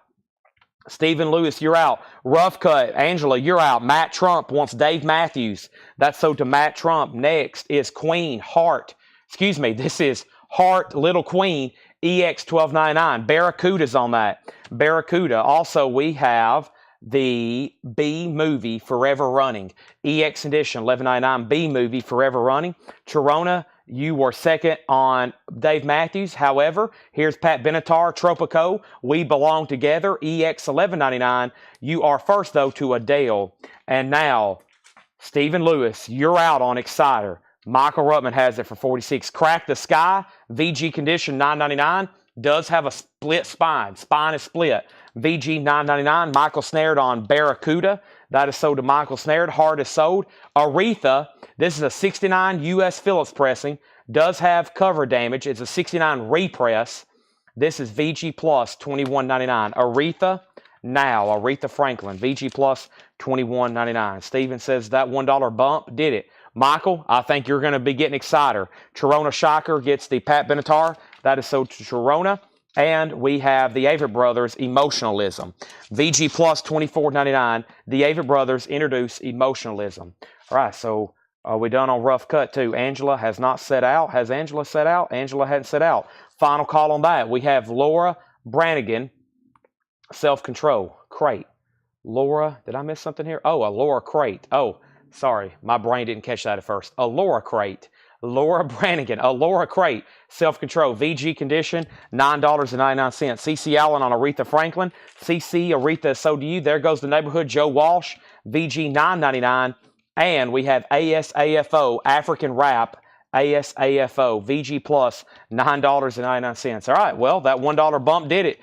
Stephen Lewis, you're out. Rough Cut, Angela, you're out. Matt Trump wants Dave Matthews. That's sold to Matt Trump. Next is Queen, Heart. Excuse me, this is Heart, Little Queen, EX, $12.99. Barracuda's on that. Barracuda. Also, we have the B Movie Forever Running. EX Edition, $11.99. B Movie Forever Running. Cherona, you were second on Dave Matthews. However, here's Pat Benatar, Tropico. We Belong Together, EX, $11.99. You are first, though, to Adele. And now, Stephen Lewis, you're out on Exciter. Michael Ruttman has it for $46. Crack the Sky, VG Condition, $9.99. Does have a split spine. Spine is split. VG, $9.99. Michael Snared on Barracuda. That is sold to Michael Snared. Heart is sold. Aretha, this is a 69 U.S. Phillips pressing. Does have cover damage. It's a 69 repress. This is VG Plus, $21.99. Aretha, now. Aretha Franklin, VG Plus, $21.99. Steven says that $1 bump did it. Michael, I think you're going to be getting Exciter. Cherona Shocker gets the Pat Benatar. That is sold to Cherona. And we have the Avett Brothers, Emotionalism. VG Plus, $24.99. The Avett Brothers introduce Emotionalism. All right, so are we done on Rough Cut too? Angela has not set out. Has Angela set out? Angela hadn't set out. Final call on that. We have Laura Brannigan, Self-Control, Crate. Laura, did I miss something here? Oh, a Laura Crate. Oh, sorry, my brain didn't catch that at first. A Laura Crate. Laura Brannigan, a Laura Crate, Self-Control, VG Condition, $9.99. CC Allen on Aretha Franklin. CC, Aretha, so do you. There goes the neighborhood. Joe Walsh, VG, $9.99. And we have ASAFO, African Rap, ASAFO, VG Plus, $9.99. All right, well, that $1 bump did it.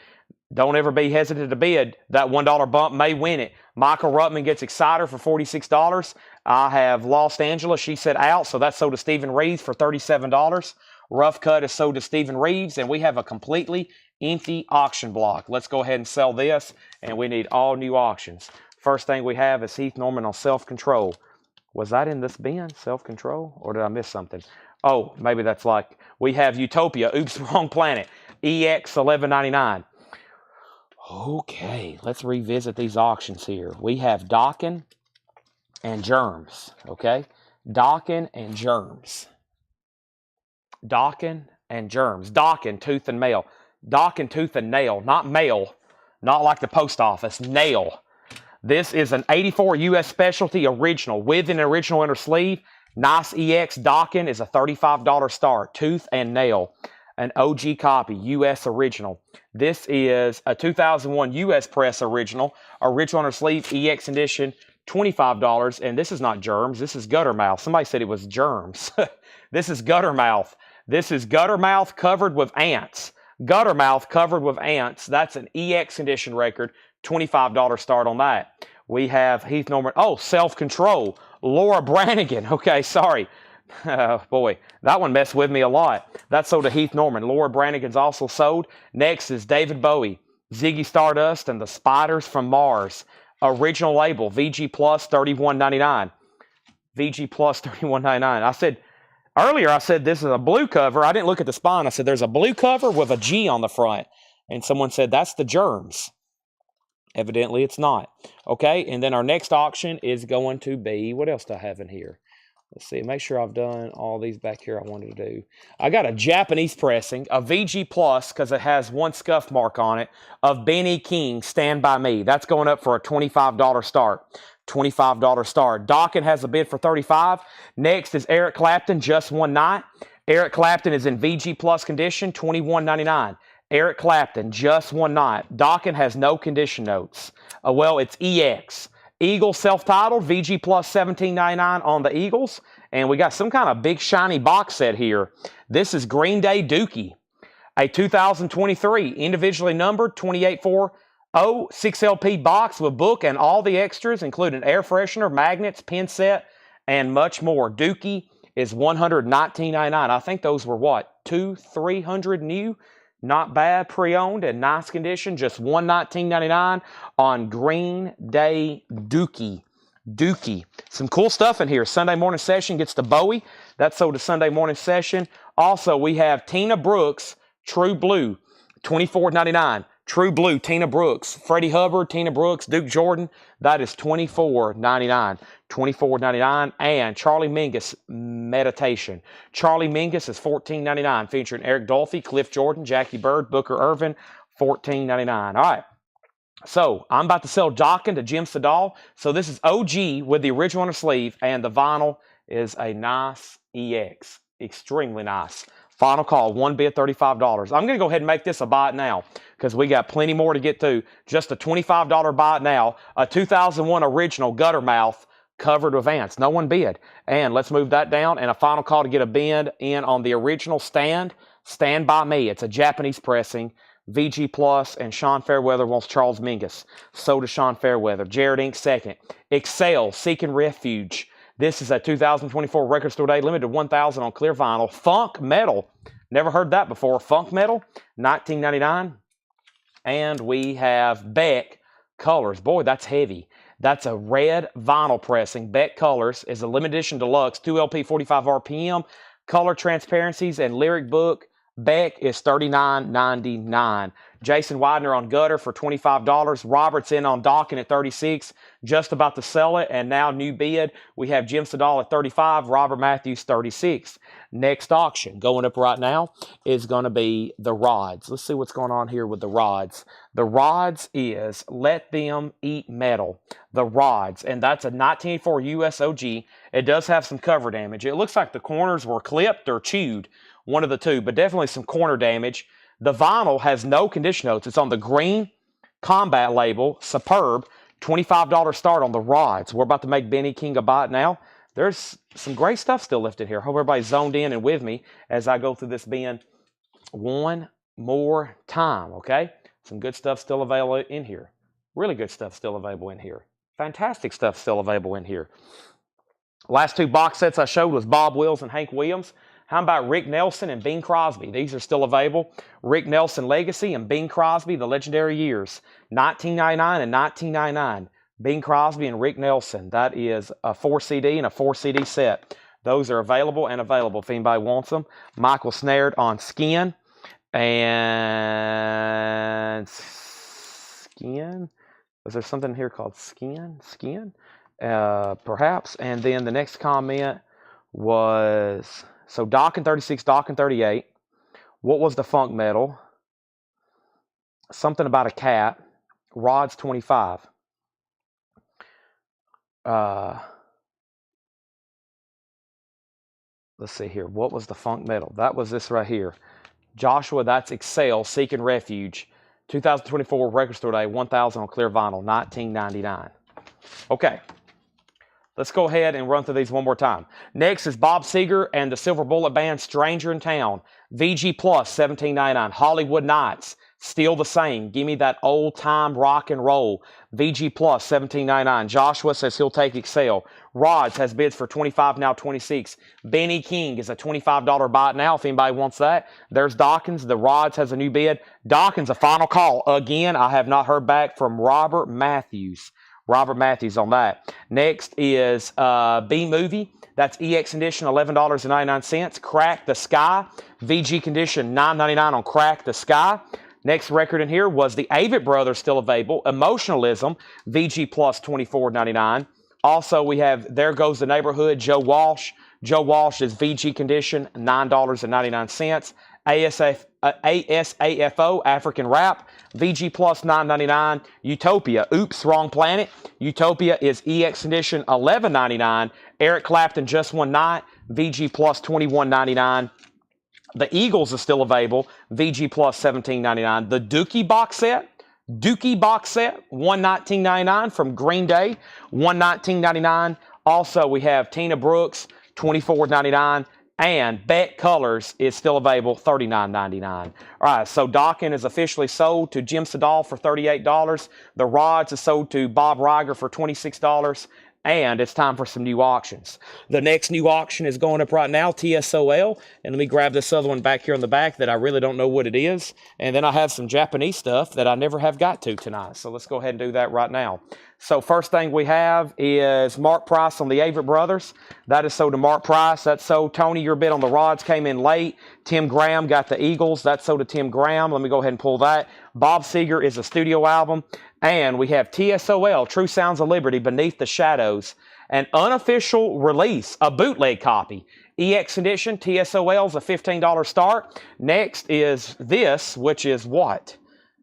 Don't ever be hesitant to bid. That $1 bump may win it. Michael Ruttman gets Exciter for $46. I have lost Angela. She said out, so that's sold to Stephen Reeves for $37. Rough Cut is sold to Stephen Reeves, and we have a completely empty auction block. Let's go ahead and sell this, and we need all new auctions. First thing we have is Heath Norman on Self-Control. Was that in this bin, Self-Control, or did I miss something? Oh, maybe that's like, we have Utopia, Oops, Wrong Planet, EX, $11.99. Okay, let's revisit these auctions here. We have Dockin and Germs, okay? Dockin and Germs. Dockin and Germs. Dockin, Tooth and Nail. Dockin, Tooth and Nail, not mail, not like the post office, nail. This is an 84 U.S. Specialty original with an original inner sleeve. Nice EX docking is a $35 start, tooth and nail. An OG copy, U.S. original. This is a 2001 U.S. Press original inner sleeve, EX edition, $25. And this is not germs, this is gutter mouth. Somebody said it was germs. This is gutter mouth. This is gutter mouth covered with ants. Gutter mouth covered with ants. That's an EX edition record. $25 start on that. We have Heath Norman. Oh, Self-Control. Laura Branigan. Okay, sorry. Boy, that one messed with me a lot. That's sold to Heath Norman. Laura Branigan's also sold. Next is David Bowie. Ziggy Stardust and the Spiders from Mars. Original label. VG Plus $31.99. VG Plus $31.99. Earlier I said this is a blue cover. I didn't look at the spine. I said there's a blue cover with a G on the front. And someone said that's the germs. Evidently it's not. Okay, and then our next auction is going to be, what else do I have in here? Let's see, make sure I've done all these back here I wanted to do. I got a Japanese pressing, a VG Plus, because it has one scuff mark on it, of Benny King, Stand By Me. That's going up for a $25 start. $25 start. Dokken has a bid for $35. Next is Eric Clapton, Just One Night. Eric Clapton is in VG Plus condition, $21.99. Eric Clapton, Just One Night. Dokken has no condition notes. Well, it's EX. Eagles self-titled, VG Plus $17.99 on the Eagles. And we got some kind of big shiny box set here. This is Green Day Dookie, a 2023 individually numbered 2840 6LP box with book and all the extras, including air freshener, magnets, pin set, and much more. Dookie is $119.99. I think those were what, 300 new? Not bad, pre-owned and nice condition. Just $119.99 on Green Day Dookie. Dookie. Some cool stuff in here. Sunday Morning Session gets the Bowie. That's sold to Sunday Morning Session. Also, we have Tina Brooks, True Blue, $24.99. True Blue, Tina Brooks. Freddie Hubbard, Tina Brooks, Duke Jordan. That is $24.99. $24.99. And Charlie Mingus, Meditation. Charlie Mingus is $14.99, featuring Eric Dolphy, Cliff Jordan, Jackie Bird, Booker Irvin, $14.99. All right. So I'm about to sell Dokken to Jim Sedal. So this is OG with the original on the sleeve, and the vinyl is a nice EX. Extremely nice. Final call, one bid, $35. I'm going to go ahead and make this a buy it now because we got plenty more to get to. Just a $25 buy it now. A 2001 original gutter mouth covered with ants. No one bid. And let's move that down. And a final call to get a bid in on the original Stand By Me. It's a Japanese pressing. VG Plus, and Sean Fairweather wants Charles Mingus. So does Sean Fairweather. Jared Inc. second. Excel, Seeking Refuge. This is a 2024 Record Store Day, limited to 1,000 on clear vinyl. Funk Metal. Never heard that before. Funk Metal, $19.99. And we have Beck Colors. Boy, that's heavy. That's a red vinyl pressing. Beck Colors is a limited edition deluxe, 2LP, 45 RPM, color transparencies, and lyric book. Beck is $39.99. Jason Widener on Gutter for $25. Robert's in on Dokken at $36. Just about to sell it. And now new bid. We have Jim Sedal at $35. Robert Matthews $36. Next auction going up right now is going to be the rods. Let's see what's going on here with the rods. The rods is Let Them Eat Metal. The rods. And that's a 1984 US OG. It does have some cover damage. It looks like the corners were clipped or chewed. One of the two, but definitely some corner damage. The vinyl has no condition notes. It's on the green combat label, superb, $25 start on the rods. We're about to make Benny King a buy it now. There's some great stuff still left in here. Hope everybody's zoned in and with me as I go through this bin one more time, okay? Some good stuff still available in here. Really good stuff still available in here. Fantastic stuff still available in here. Last two box sets I showed was Bob Wills and Hank Williams. How about Rick Nelson and Bing Crosby? These are still available. Rick Nelson Legacy and Bing Crosby, The Legendary Years, $19.99 and $19.99. Bing Crosby and Rick Nelson. That is a 4 CD and a 4 CD set. Those are available and available if anybody wants them. Michael Snared on Skin. And Skin? Was there something here called Skin? Skin? Perhaps. And then the next comment was... So Dokken 36, Dokken 38. What was the funk metal? Something about a cat. Rods 25. let's see here. What was the funk metal? That was this right here. Joshua, that's Excel, Seeking Refuge. 2024 Record Store Day, 1000 on clear vinyl, $19.99. Okay. Let's go ahead and run through these one more time. Next is Bob Seger and the Silver Bullet Band, Stranger in Town. VG Plus, $17.99. Hollywood Nights, still the same. Give me that old-time rock and roll. VG Plus, $17.99. Joshua says he'll take Excel. Rods has bids for $25, now $26. Benny King is a $25 buy it now if anybody wants that. There's Dawkins. The Rods has a new bid. Dawkins, a final call. Again, I have not heard back from Robert Matthews. Robert Matthews on that. Next is B-Movie. That's EX Condition, $11.99. Crack the Sky. VG Condition, $9.99 on Crack the Sky. Next record in here was the Avett Brothers, still available. Emotionalism, VG Plus, $24.99. Also, we have There Goes the Neighborhood, Joe Walsh. Joe Walsh is VG Condition, $9.99. ASAFO, African Rap, VG Plus, $9.99. Utopia, Oops, Wrong Planet. Utopia is EX Condition, $11.99. Eric Clapton, Just One Night, VG Plus, $21.99. The Eagles is still available, VG Plus, $17.99. The Dookie box set, $119.99 from Green Day, $119.99. Also, we have Tina Brooks, $24.99. And Bet Colors is still available, $39.99. All right, so Dockin is officially sold to Jim Sedal for $38. The Rods is sold to Bob Reiger for $26. And it's time for some new auctions. The next new auction is going up right now, TSOL. And let me grab this other one back here on the back that I really don't know what it is. And then I have some Japanese stuff that I never have got to tonight. So let's go ahead and do that right now. So first thing we have is Mark Price on the Avett Brothers. That is sold to Mark Price. That's sold. Tony, your bid on the Rods came in late. Tim Graham got the Eagles. That's sold to Tim Graham. Let me go ahead and pull that. Bob Seger is a studio album. And we have TSOL, True Sounds of Liberty, Beneath the Shadows. An unofficial release, a bootleg copy. EX Edition, TSOL is a $15 start. Next is this, which is what?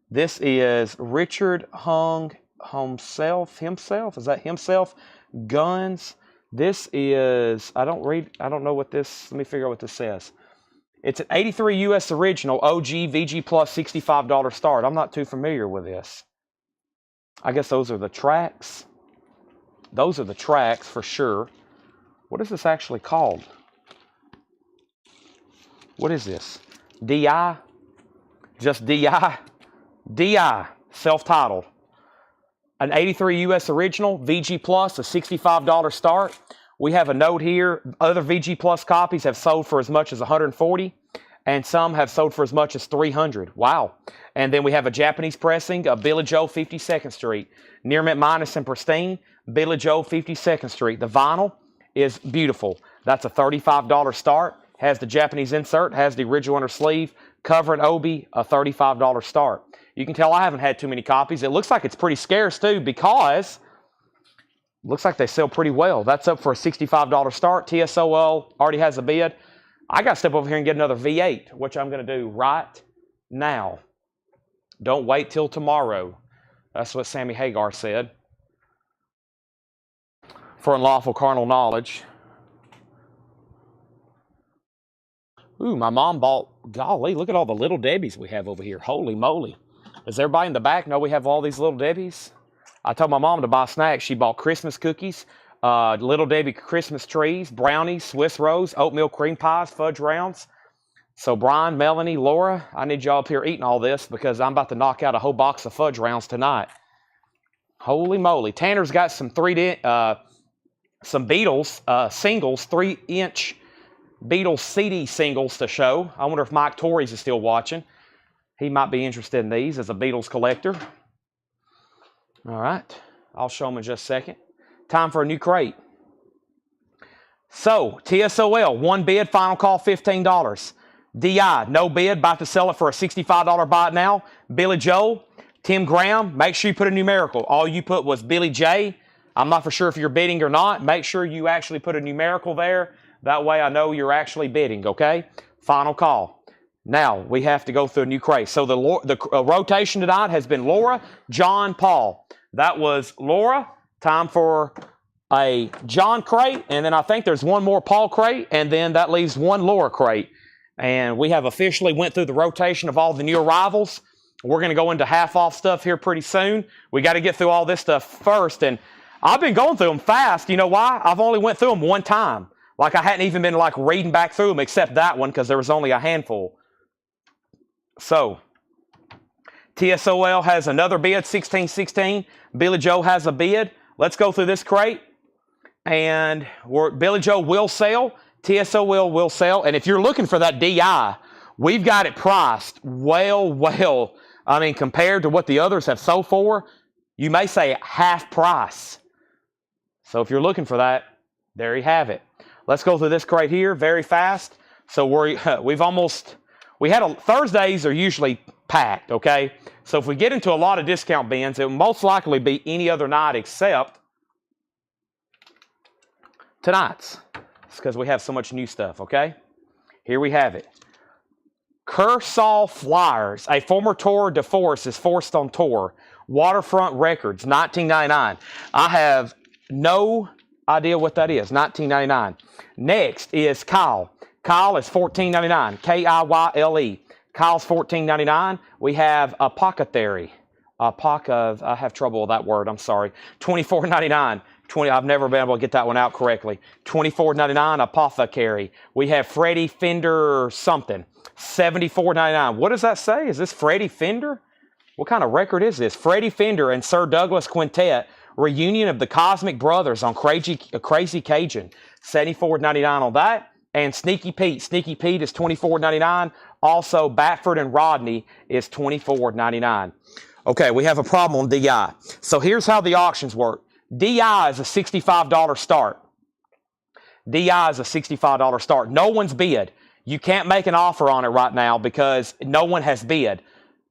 This is Richard Hung himself. Is that himself? Guns. This is, I don't know what this, let me figure out what this says. It's an 83 US original, OG, VG Plus, $65 start. I'm not too familiar with this. I guess those are the tracks. Those are the tracks for sure. What is this actually called? What is this? DI? Just DI? DI, self-titled. An 83 US original, VG Plus, a $65 start. We have a note here. Other VG Plus copies have sold for as much as $140, and some have sold for as much as $300. Wow. And then we have a Japanese pressing of Billy Joe 52nd Street. Near mint minus and pristine, Billy Joe 52nd Street. The vinyl is beautiful. That's a $35 start. Has the Japanese insert, has the original inner sleeve, cover and obi, a $35 start. You can tell I haven't had too many copies. It looks like it's pretty scarce too because it looks like they sell pretty well. That's up for a $65 start. TSOL already has a bid. I got to step over here and get another V8, which I'm going to do right now. Don't wait till tomorrow. That's what Sammy Hagar said. For unlawful carnal knowledge. Ooh, my mom bought, golly, look at all the Little Debbies we have over here. Holy moly. Does everybody in the back know we have all these Little Debbies? I told my mom to buy snacks. She bought Christmas cookies, Little Debbie Christmas trees, brownies, Swiss rolls, oatmeal cream pies, fudge rounds. So Brian, Melanie, Laura, I need y'all up here eating all this because I'm about to knock out a whole box of fudge rounds tonight. Holy moly. Tanner's got some Beatles singles, 3-inch Beatles CD singles to show. I wonder if Mike Torres is still watching. He might be interested in these as a Beatles collector. All right. I'll show him in just a second. Time for a new crate. So, TSOL, one bid, final call, $15. DI, no bid, about to sell it for a $65 buy it now. Billy Joel, Tim Graham, make sure you put a numerical. All you put was Billy J. I'm not for sure if you're bidding or not. Make sure you actually put a numerical there. That way I know you're actually bidding, okay? Final call. Now, we have to go through a new crate. So the rotation tonight has been Laura, John, Paul. That was Laura. Time for a John crate, and then I think there's one more Paul crate, and then that leaves one Laura crate. And we have officially went through the rotation of all the new arrivals. We're going to go into half-off stuff here pretty soon. We got to get through all this stuff first, and I've been going through them fast. You know why? I've only went through them one time. Like I hadn't even been like reading back through them except that one because there was only a handful. So, TSOL has another bid, 1616. Billy Joe has a bid. Let's go through this crate. And Billy Joe will sell. TSOL will sell. And if you're looking for that DI, we've got it priced well. I mean, compared to what the others have sold for, you may say half price. So if you're looking for that, there you have it. Let's go through this crate here very fast. So Thursdays are usually packed, okay? So if we get into a lot of discount bins, it will most likely be any other night except tonight's. It's because we have so much new stuff, okay? Here we have it. Kershaw Flyers, a former tour de force is forced on tour. Waterfront Records, $19.99. I have no idea what that is, $19.99. Next is Kyle. Kyle is $14.99, Kyle. Kyle's $14.99. We have Apothecary. I have trouble with that word, I'm sorry. $24.99. I've never been able to get that one out correctly. $24.99, Apothecary. We have Freddie Fender something, $74.99. What does that say? Is this Freddie Fender? What kind of record is this? Freddie Fender and Sir Douglas Quintet, reunion of the Cosmic Brothers on Crazy Cajun, $74.99 on that. And Sneaky Pete. Sneaky Pete is $24.99. Also, Batford and Rodney is $24.99. Okay, we have a problem on DI. So here's how the auctions work. DI is a $65 start. DI is a $65 start. No one's bid. You can't make an offer on it right now because no one has bid.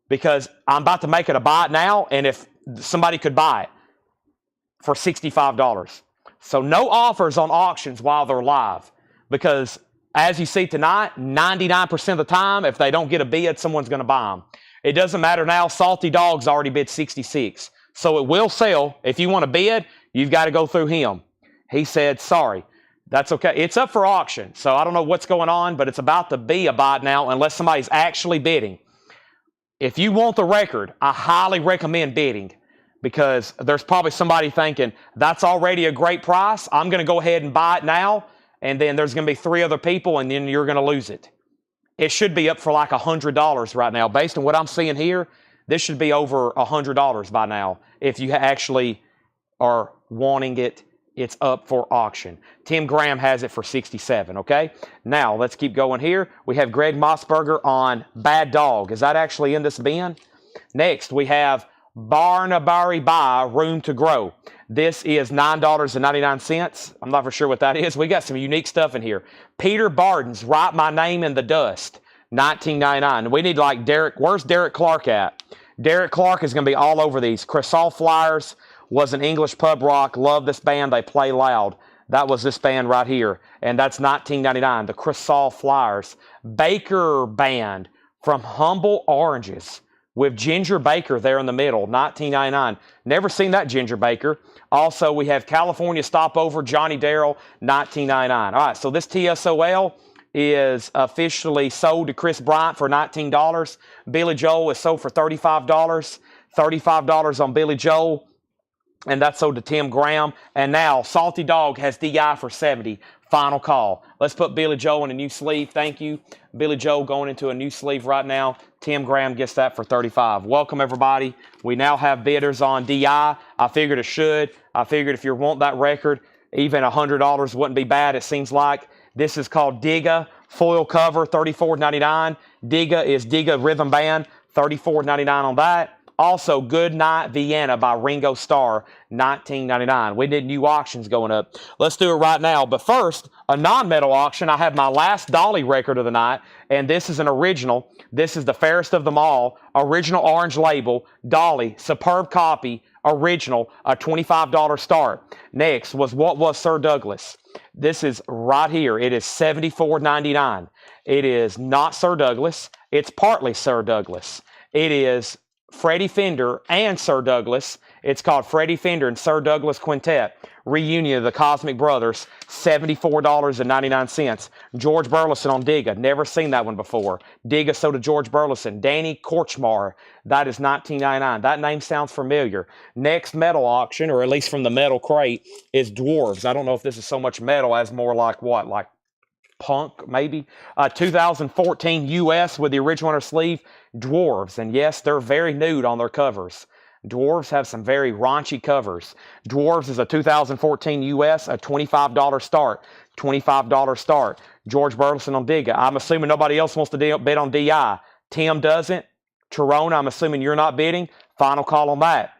Because I'm about to make it a buy it now, and if somebody could buy it for $65. So no offers on auctions while they're live. Because as you see tonight, 99% of the time, if they don't get a bid, someone's going to buy them. It doesn't matter now. Salty Dog's already bid 66. So it will sell. If you want to bid, you've got to go through him. He said, sorry. That's okay. It's up for auction. So I don't know what's going on, but it's about to be a buy now unless somebody's actually bidding. If you want the record, I highly recommend bidding because there's probably somebody thinking, that's already a great price. I'm going to go ahead and buy it now. And then there's going to be 3 other people, and then you're going to lose it. It should be up for like $100 right now. Based on what I'm seeing here, this should be over $100 by now. If you actually are wanting it, it's up for auction. Tim Graham has it for $67, okay? Now, let's keep going here. We have Greg Mossberger on Bad Dog. Is that actually in this bin? Next, we have Barnaberry Buy Room to Grow. This is $9.99. I'm not for sure what that is. We got some unique stuff in here. Peter Barden's Write My Name in the Dust, $19.99. We need like Derek. Where's Derek Clark at? Derek Clark is going to be all over these. Kershaw Flyers was an English pub rock. Love this band. They play loud. That was this band right here. And that's $19.99. The Kershaw Flyers. Baker Band from Humble Oranges with Ginger Baker there in the middle, $19.99. Never seen that Ginger Baker. Also, we have California Stopover, Johnny Darrell, $19.99. All right, so this TSOL is officially sold to Chris Bryant for $19. Billy Joel is sold for $35. $35 on Billy Joel, and that's sold to Tim Graham. And now Salty Dog has DI for $70. Final call. Let's put Billy Joel in a new sleeve. Thank you. Billy Joel going into a new sleeve right now. Tim Graham gets that for $35. Welcome, everybody. We now have bidders on DI. I figured it should. I figured if you want that record, even $100 wouldn't be bad, it seems like. This is called Digga. Foil cover, $34.99. Digga is Digga Rhythm Band, $34.99 on that. Also, Good Night Vienna by Ringo Starr, $19.99. We did new auctions going up. Let's do it right now. But first, a non-metal auction. I have my last Dolly record of the night, and this is an original. This is the fairest of them all. Original orange label, Dolly, superb copy, original, a $25 start. Next was What Was Sir Douglas. This is right here. It is $74.99. It is not Sir Douglas. It's partly Sir Douglas. It is Freddie Fender and Sir Douglas. It's called Freddie Fender and Sir Douglas Quintet. Reunion of the Cosmic Brothers, $74.99. George Burleson on Digga. Never seen that one before. Digga, so did George Burleson. Danny Korchmar. That is $19.99. That name sounds familiar. Next metal auction, or at least from the metal crate, is Dwarves. I don't know if this is so much metal as more like what? Like punk, maybe? 2014 US with the original on their sleeve. Dwarves. And yes, they're very nude on their covers. Dwarves have some very raunchy covers. Dwarves is a 2014 US, a $25 start. $25 start. George Burleson on Digga. I'm assuming nobody else wants to bid on DI. Tim doesn't. Tyrone, I'm assuming you're not bidding. Final call on that.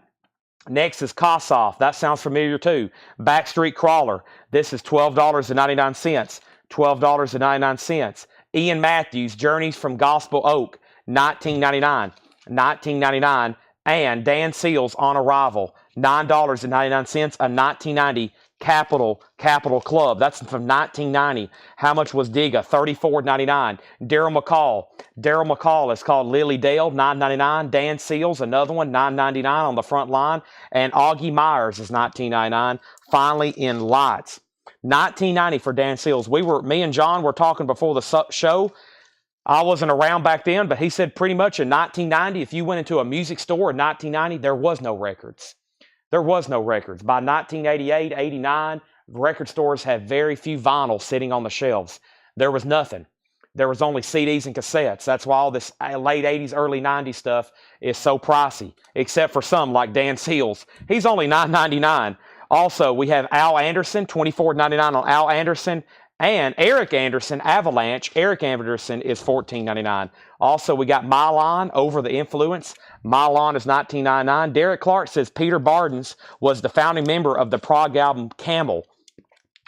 Next is Kossoff. That sounds familiar too. Backstreet Crawler. This is $12.99. $12.99. Ian Matthews, Journeys from Gospel Oak. $19.99. $19.99. And Dan Seals on Arrival, $9.99, a 1990 Capital Club. That's from 1990. How much was Digga? $34.99. Daryl McCall is called Lily Dale, $9.99. Dan Seals, another one, $9.99 on the front line. And Augie Myers is $19.99. Finally in lights. $19.90 for Dan Seals. Me and John were talking before the show. I wasn't around back then, but he said pretty much in 1990, if you went into a music store in 1990, there was no records. There was no records. By 1988, 89, record stores had very few vinyls sitting on the shelves. There was nothing. There was only CDs and cassettes. That's why all this late 80s, early 90s stuff is so pricey, except for some like Dan Seals. He's only $9.99. Also, we have Al Anderson, $24.99 on Al Anderson. And Eric Anderson, Avalanche. Eric Anderson is $14.99. Also, we got Mylon, Over the Influence. Mylon is $19.99. Derek Clark says Peter Bardens was the founding member of the prog album Camel.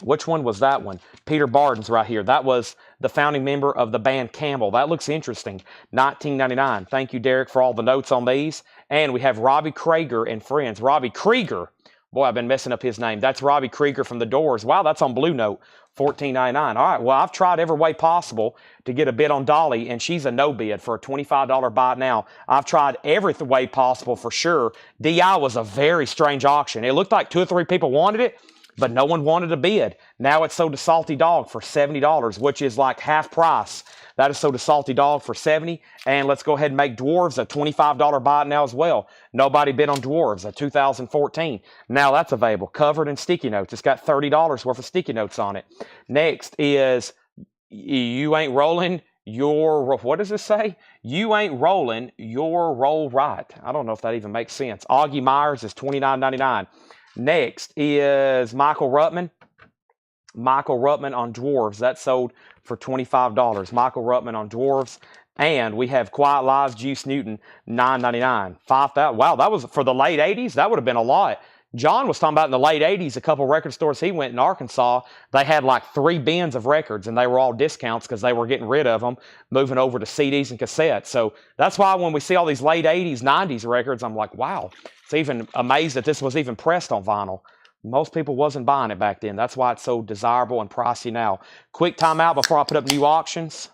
Which one was that one? Peter Bardens right here. That was the founding member of the band Camel. That looks interesting. $19.99. Thank you, Derek, for all the notes on these. And we have Robbie Krieger and friends. Robbie Krieger. Boy, I've been messing up his name. That's Robbie Krieger from The Doors. Wow, that's on Blue Note. $14.99. All right, well, I've tried every way possible to get a bid on Dolly, and she's a no bid for a $25 buy now. I've tried every way possible for sure. DI was a very strange auction. It looked like 2 or 3 people wanted it, but no one wanted to bid. Now it's sold to Salty Dog for $70, which is like half price. That is sold to Salty Dog for $70. And let's go ahead and make Dwarves a $25 buy now as well. Nobody bid on Dwarves, a 2014. Now that's available, covered in sticky notes. It's got $30 worth of sticky notes on it. Next is You Ain't Rolling Your, what does this say? You Ain't Rolling Your Roll Right. I don't know if that even makes sense. Augie Myers is $29.99. Next is Michael Ruttman. Michael Ruttman on Dwarves. That sold for $25. Michael Ruttman on Dwarves. And we have Quiet Lives, Juice Newton, $9.99. $5,000. Wow, that was for the late 80s. That would have been a lot. John was talking about in the late 80s, a couple record stores he went in Arkansas, they had like 3 bins of records, and they were all discounts because they were getting rid of them, moving over to CDs and cassettes. So that's why when we see all these late 80s, 90s records, I'm like, wow. It's even amazed that this was even pressed on vinyl. Most people wasn't buying it back then. That's why it's so desirable and pricey now. Quick timeout before I put up new auctions.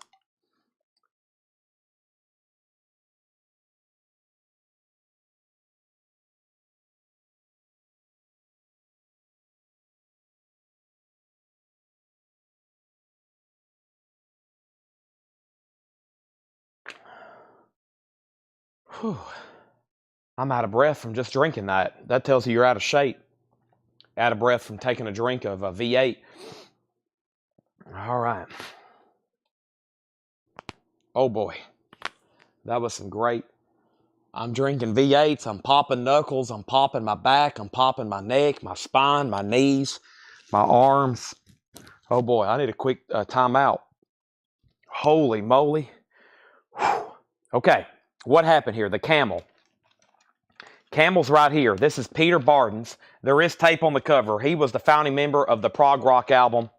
Whew. I'm out of breath from just drinking that. That tells you you're out of shape. Out of breath from taking a drink of a V8. All right. Oh boy. That was some great. I'm drinking V8s. I'm popping knuckles. I'm popping my back. I'm popping my neck, my spine, my knees, my arms. Oh boy, I need a quick timeout. Holy moly. Whew. Okay, what happened here? The Camel. Camel's right here. This is Peter Bardens. There is tape on the cover. He was the founding member of the prog rock album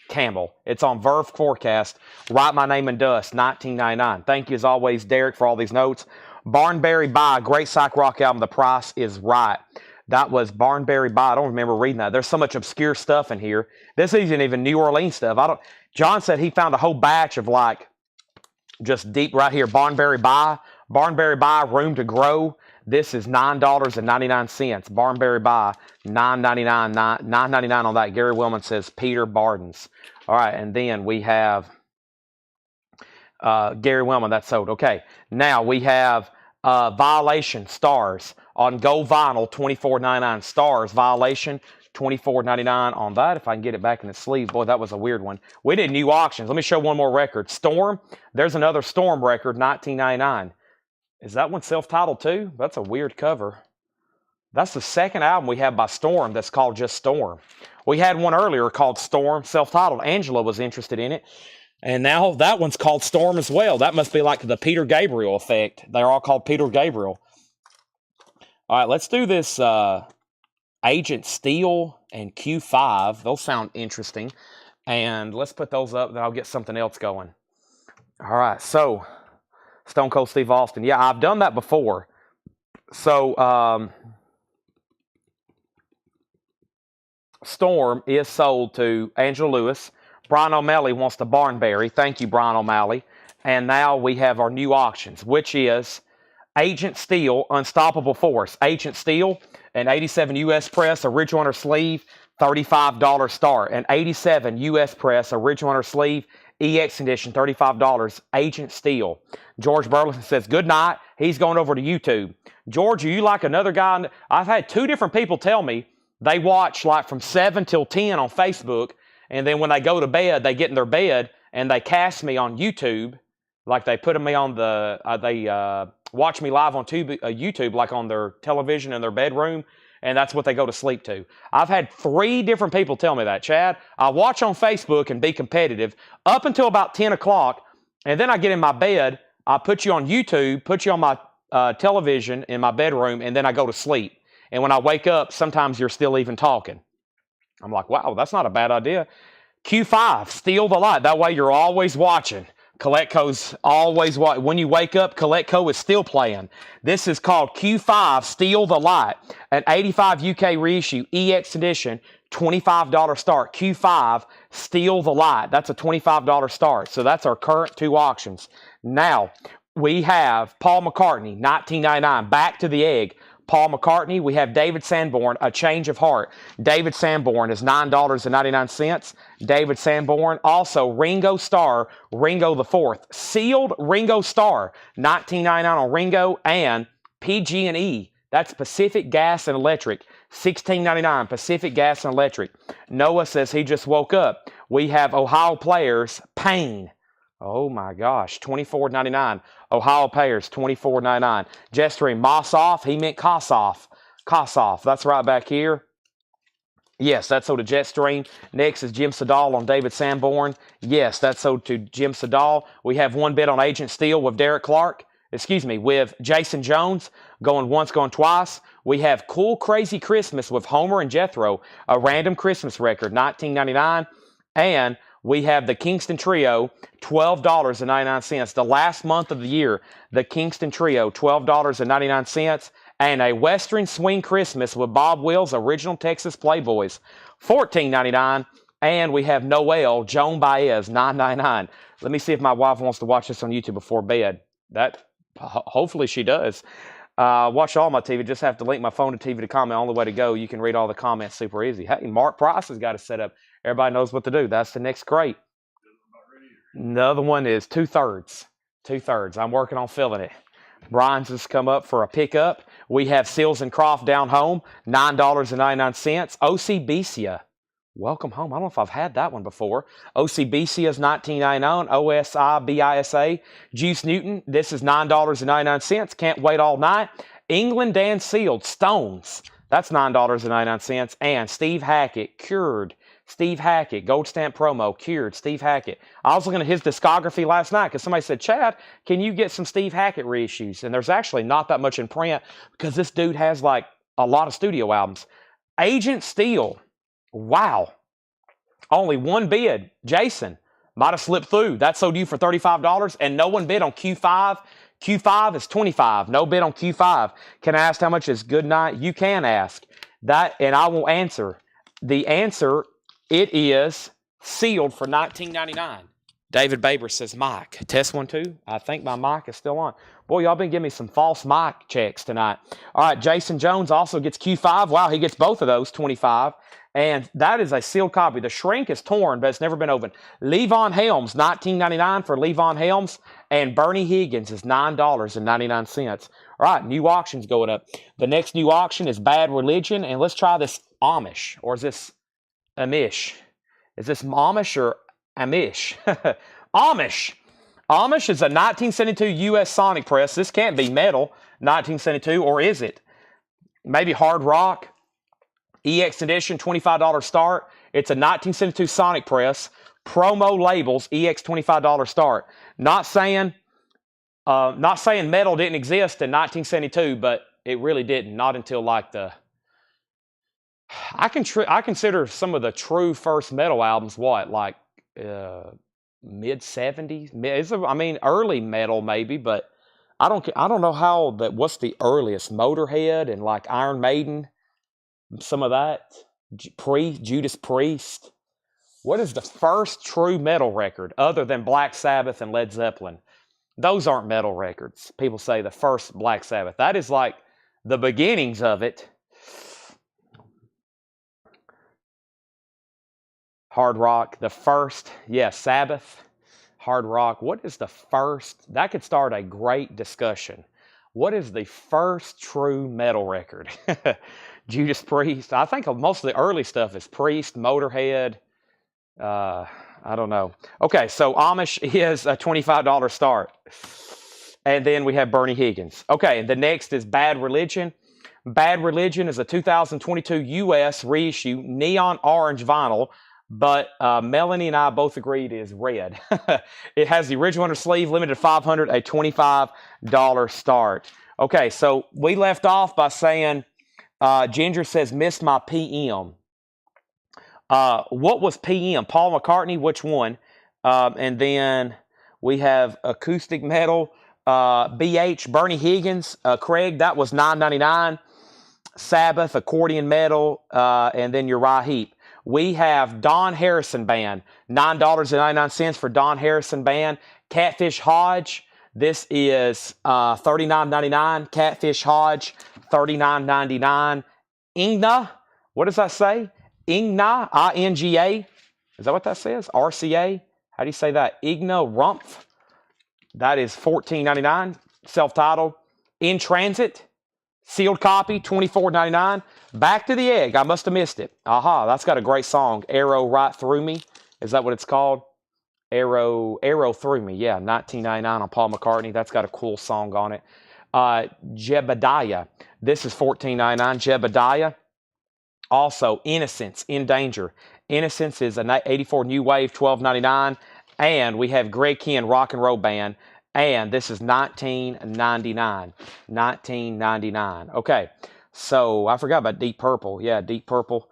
Camel. It's on Verve Forecast. Write My Name in Dust, $19.99. Thank you as always, Derek, for all these notes. Barnberry Bye, great psych rock album. The price is right. That was Barnberry Bye. I don't remember reading that. There's so much obscure stuff in here. This isn't even New Orleans stuff. John said he found a whole batch of like just deep right here. Barnberry Bye. Barnberry Buy, Room to Grow. This is $9.99. Barnberry Buy, $9.99. $9.99 on that. Gary Willman says Peter Bardens. All right, and then we have Gary Willman, that's sold. Okay, now we have Violation Stars on Gold Vinyl, $24.99. Stars Violation, $24.99 on that. If I can get it back in the sleeve. Boy, that was a weird one. We did new auctions. Let me show one more record. Storm. There's another Storm record, $19.99. Is that one self-titled too? That's a weird cover. That's the second album we have by Storm that's called just Storm. We had one earlier called Storm, self-titled. Angela was interested in it. And now that one's called Storm as well. That must be like the Peter Gabriel effect. They're all called Peter Gabriel. All right, let's do this Agent Steel and Q5. Those sound interesting. And let's put those up, then I'll get something else going. All right, so Stone Cold Steve Austin. Yeah, I've done that before. So Storm is sold to Angela Lewis. Brian O'Malley wants the Barnberry. Thank you, Brian O'Malley. And now we have our new auctions, which is Agent Steel, Unstoppable Force. Agent Steel, an 87 U.S. Press, original on her sleeve, $35 start. An 87 U.S. Press, original on her sleeve, EX edition, $35. Agent Steel. George Burleson says, good night. He's going over to YouTube. George, are you like another guy? I've had two different people tell me they watch like from 7 till 10 on Facebook. And then when they go to bed, they get in their bed and they cast me on YouTube. Like they put me on the, they watch me live on YouTube, like on their television in their bedroom. And that's what they go to sleep to. I've had 3 different people tell me that. Chad, I watch on Facebook and be competitive up until about 10 o'clock. And then I get in my bed. I put you on YouTube, put you on my television in my bedroom, and then I go to sleep. And when I wake up, sometimes you're still even talking. I'm like, wow, that's not a bad idea. Q5, Steal the Light. That way you're always watching. Collecco's always watching. When you wake up, Collecco is still playing. This is called Q5, Steal the Light. An 85 UK reissue, EX edition, $25 start. Q5, Steal the Light. That's a $25 start. So that's our current 2 auctions. Now, we have Paul McCartney, $19.99. Back to the Egg. Paul McCartney. We have David Sanborn, A Change of Heart. David Sanborn is $9.99. David Sanborn. Also, Ringo Starr, Ringo the Fourth. Sealed Ringo Starr, $19.99 on Ringo. And PG&E, that's Pacific Gas and Electric, $16.99. Pacific Gas and Electric. Noah says he just woke up. We have Ohio Players, Payne. Oh my gosh, $24.99. Ohio Players, $24.99. Jetstream, Mossoff, he meant Kossoff. Kossoff, that's right back here. Yes, that's sold to Jetstream. Next is Jim Sedal on David Sanborn. Yes, that's sold to Jim Sedal. We have one bid on Agent Steel with Derek Clark. With Jason Jones, going once, going twice. We have Cool Crazy Christmas with Homer and Jethro, a random Christmas record, $19.99. And we have the Kingston Trio, $12.99. The last month of the year, the Kingston Trio, $12.99. And a Western Swing Christmas with Bob Wills, original Texas Playboys, $14.99. And we have Noel, Joan Baez, $9.99. Let me see if my wife wants to watch this on YouTube before bed. Hopefully she does. Watch all my TV. Just have to link my phone to TV to comment. Only way to go. You can read all the comments super easy. Hey, Mark Price has got it set up. Everybody knows what to do. That's the next crate. Another one is 2/3. 2/3. I'm working on filling it. Brian's has come up for a pickup. We have Seals and Croft down home, $9.99. OCBCA, welcome home. I don't know if I've had that one before. OCBCA is $19.99. OSIBISA, Juice Newton, this is $9.99. Can't Wait All Night. England Dan Sealed, Stones, that's $9.99. And Steve Hackett, Cured. Steve Hackett, Gold Stamp promo, Cured, Steve Hackett. I was looking at his discography last night because somebody said, Chad, can you get some Steve Hackett reissues? And there's actually not that much in print because this dude has like a lot of studio albums. Agent Steel, wow. Only one bid. Jason, might have slipped through. That sold you for $35 and no one bid on Q5. Q5 is $25. No bid on Q5. Can I ask how much is Good Night? You can ask that and I will answer. The answer, it is sealed for $19.99. David Baber says, Mike. Test 1, 2. I think my mic is still on. Boy, y'all been giving me some false mic checks tonight. All right, Jason Jones also gets Q5. Wow, he gets both of those, 25. And that is a sealed copy. The shrink is torn, but it's never been opened. Levon Helms, $19.99 for Levon Helms. And Bernie Higgins is $9.99. All right, new auctions going up. The next new auction is Bad Religion. And let's try this Amish. Or is this Amish? Is this Amish or Amish? Amish. Amish is a 1972 U.S. Sonic press. This can't be metal, 1972, or is it? Maybe hard rock. EX edition, $25 start. It's a 1972 Sonic press. Promo labels, EX $25 start. Not saying metal didn't exist in 1972, but it really didn't. Not until like the... I consider some of the true first metal albums mid 70s. I mean, early metal maybe, but I don't know how that. What's the earliest? Motorhead and like Iron Maiden, some of that. Judas Priest. What is the first true metal record other than Black Sabbath and Led Zeppelin? Those aren't metal records. People say the first Black Sabbath. That is like the beginnings of it. Hard rock, the first, Sabbath, hard rock. What is the first? That could start a great discussion. What is the first true metal record? Judas Priest. I think most of the early stuff is Priest, Motorhead. I don't know. Okay, so Amish is a $25 start. And then we have Bernie Higgins. Okay, and the next is Bad Religion. Bad Religion is a 2022 U.S. reissue, neon orange vinyl. But Melanie and I both agreed it is red. It has the original under sleeve, limited to 500, a $25 start. Okay, so we left off by saying, Ginger says, missed my PM. What was PM? Paul McCartney, which one? And then we have acoustic metal, BH, Bernie Higgins, Craig, that was $9.99. Sabbath, accordion metal, and then Uriah Heep. We have Don Harrison Band, $9.99 for Don Harrison Band. Catfish Hodge, this is $39.99. Catfish Hodge, $39.99. Ingna, what does that say? Ingna, I-N-G-A. Is that what that says? RCA? How do you say that? Igna Rumpf. That is $14.99. Self-titled. In Transit. Sealed copy, $24.99. Back to the Egg. I must have missed it. Aha, that's got a great song. Arrow Right Through Me. Is that what it's called? Arrow Through Me. Yeah, $19.99 on Paul McCartney. That's got a cool song on it. Jebediah. This is $14.99. Jebediah. Also, Innocence, In Danger. Innocence is an 84 New Wave, $12.99. And we have Greg Kihn Rock and Roll Band. And this is $19.99. $19.99. Okay, so I forgot about Deep Purple. Yeah, Deep Purple.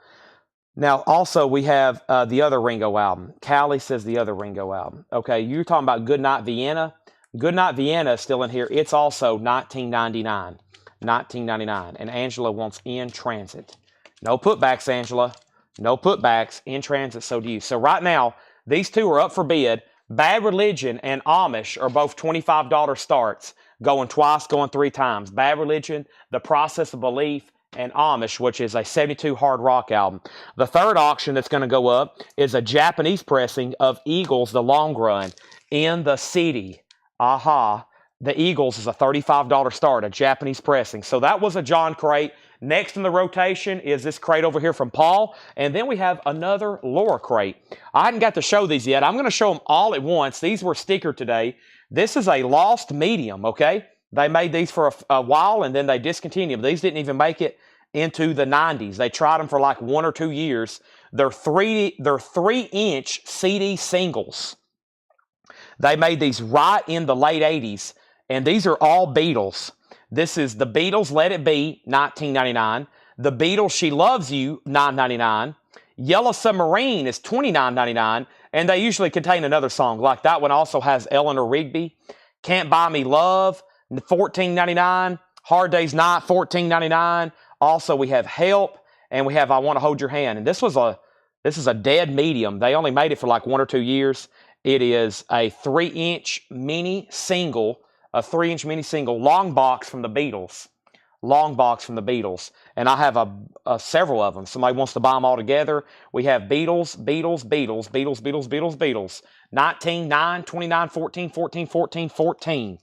Now, also, we have the other Ringo album. Callie says the other Ringo album. Okay, you're talking about Goodnight Vienna. Goodnight Vienna is still in here. It's also $19.99. $19.99. And Angela wants In Transit. No putbacks, Angela. No putbacks. In Transit, so do you. So right now, these two are up for bid. Bad Religion and Amish are both $25 starts, going twice, going 3 times. Bad Religion, The Process of Belief, and Amish, which is a 72 hard rock album. The third auction that's going to go up is a Japanese pressing of Eagles, The Long Run, In the City. Aha. The Eagles is a $35 start, a Japanese pressing. So that was a John crate. Next in the rotation is this crate over here from Paul. And then we have another Laura crate. I hadn't got to show these yet. I'm going to show them all at once. These were stickered today. This is a lost medium, okay? They made these for a while and then they discontinued them. These didn't even make it into the 90s. They tried them for like 1 or 2 years. They're 3-inch CD singles. They made these right in the late 80s. And these are all Beatles. This is The Beatles, Let It Be, $19.99. The Beatles, She Loves You, $9.99. Yellow Submarine is $29.99. And they usually contain another song. Like that one also has Eleanor Rigby. Can't Buy Me Love, $14.99. Hard Day's Night, $14.99. Also, we have Help, and we have I Want to Hold Your Hand. And this is a dead medium. They only made it for like 1 or 2 years. It is a 3-inch mini single, long box from the Beatles. Long box from the Beatles. And I have several of them. Somebody wants to buy them all together. We have Beatles, 19, 9, 29, 14, 14, 14, 14.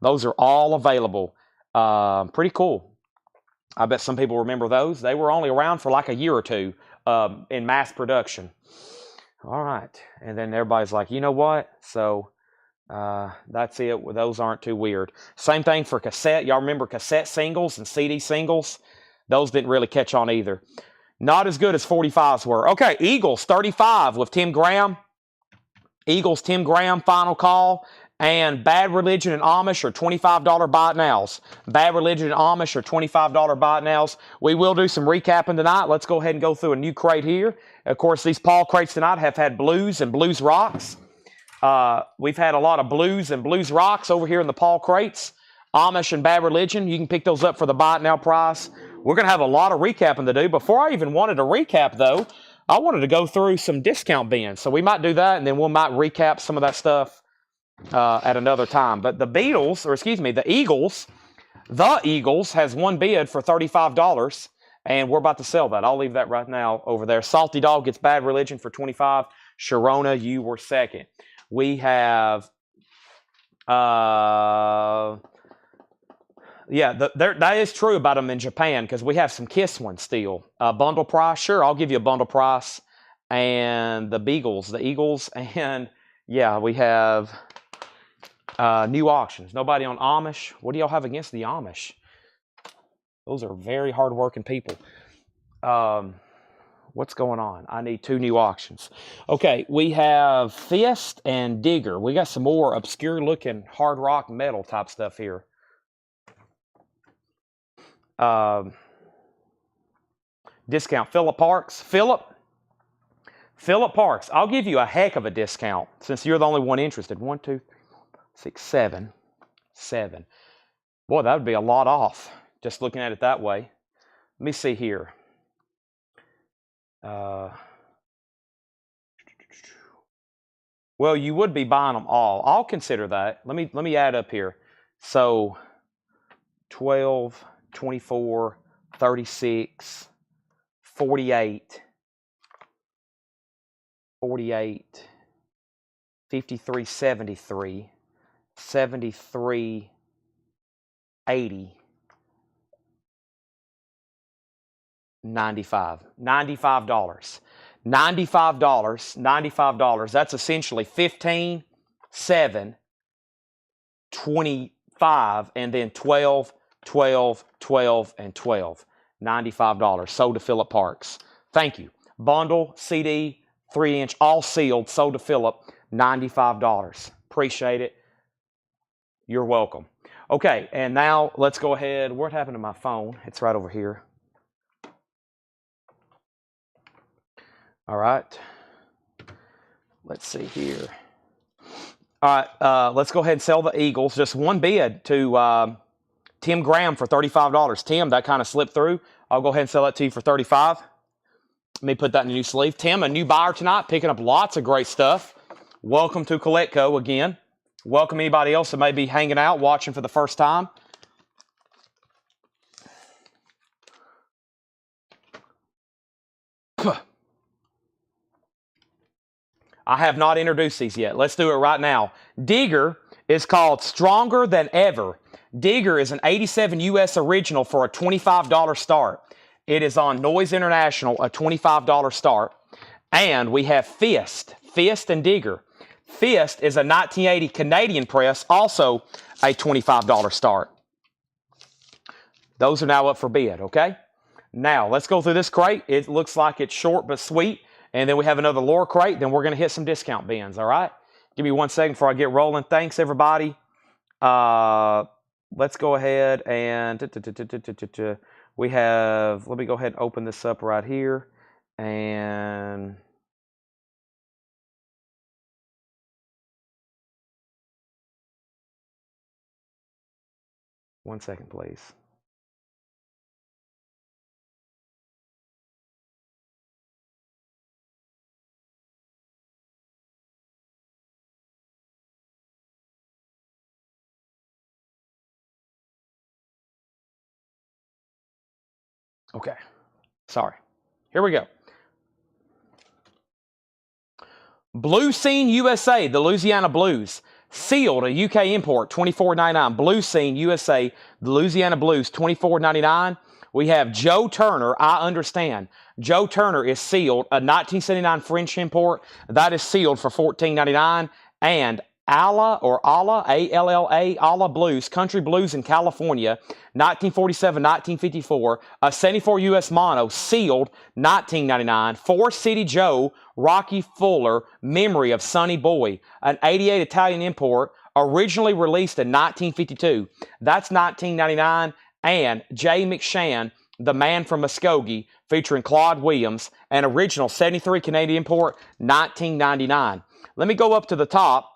Those are all available. Pretty cool. I bet some people remember those. They were only around for like a year or two in mass production. All right. And then everybody's like, you know what? So that's it. Those aren't too weird. Same thing for cassette. Y'all remember cassette singles and CD singles? Those didn't really catch on either. Not as good as 45s were. Okay, Eagles 35 with Tim Graham. Eagles Tim Graham, Final Call. And Bad Religion and Amish are $25 buy it nows. Bad Religion and Amish are $25 buy it nows. We will do some recapping tonight. Let's go ahead and go through a new crate here. Of course, these Paul crates tonight have had blues and blues rocks. We've had a lot of blues and blues rocks over here in the Paul crates. Amish and Bad Religion, you can pick those up for the buy it now price. We're going to have a lot of recapping to do. Before I even wanted to recap, though, I wanted to go through some discount bins. So we might do that, and then we might recap some of that stuff at another time. But the Eagles has one bid for $35, and we're about to sell that. I'll leave that right now over there. Salty Dog gets Bad Religion for $25. Sharona, you were second. We have, that is true about them in Japan because we have some Kiss ones still. Bundle price, sure, I'll give you a bundle price. And the Eagles, and yeah, we have new auctions. Nobody on Amish. What do y'all have against the Amish? Those are very hard-working people. What's going on? I need 2 new auctions. Okay, we have Fist and Digger. We got some more obscure-looking hard rock metal type stuff here. Discount Philip Parks. Philip Parks, I'll give you a heck of a discount since you're the only one interested. 1, 2, 6, 7. Boy, that would be a lot off, just looking at it that way. Let me see here. Well, you would be buying them all. I'll consider that. Let me add up here. So 12, 24, 36, 48, 53, 73, 73, 80, 95. $95. $95. That's essentially 15, 7, 25, and then 12, 12, 12, and 12. $95. Sold to Philip Parks. Thank you. Bundle, CD, 3-inch, all sealed, sold to Philip, $95. Appreciate it. You're welcome. Okay, and now let's go ahead. What happened to my phone? It's right over here. All right. Let's see here. All right, let's go ahead and sell the Eagles. Just one bid to Tim Graham for $35. Tim, that kind of slipped through. I'll go ahead and sell that to you for $35. Let me put that in a new sleeve. Tim, a new buyer tonight, picking up lots of great stuff. Welcome to CollectCo again. Welcome anybody else that may be hanging out, watching for the first time. I have not introduced these yet. Let's do it right now. Digger is called Stronger Than Ever. Digger is an 87 US original for a $25 start. It is on Noise International, a $25 start. And we have Fist and Digger. Fist is a 1980 Canadian press, also a $25 start. Those are now up for bid, okay? Now, let's go through this crate. It looks like it's short but sweet. And then we have another lore crate. Then we're going to hit some discount bins, all right? Give me 1 second before I get rolling. Thanks, everybody. Let's go ahead and we have, let me go ahead and open this up right here. And one second, please. Okay. Sorry. Here we go. Blue Scene USA, the Louisiana Blues. Sealed, a UK import, $24.99. Blue Scene USA, the Louisiana Blues, $24.99. We have Joe Turner, I Understand. Joe Turner is sealed, a 1979 French import. That is sealed for $14.99. And Allah, A-L-L-A, Allah Blues, Country Blues in California, 1947, 1954, a 74 U.S. mono, sealed, $19.99. Four City Joe, Rocky Fuller, Memory of Sonny Boy, an 88 Italian import, originally released in 1952. That's $19.99. And Jay McShann, The Man from Muskogee, featuring Claude Williams, an original 73 Canadian import, $19.99. Let me go up to the top.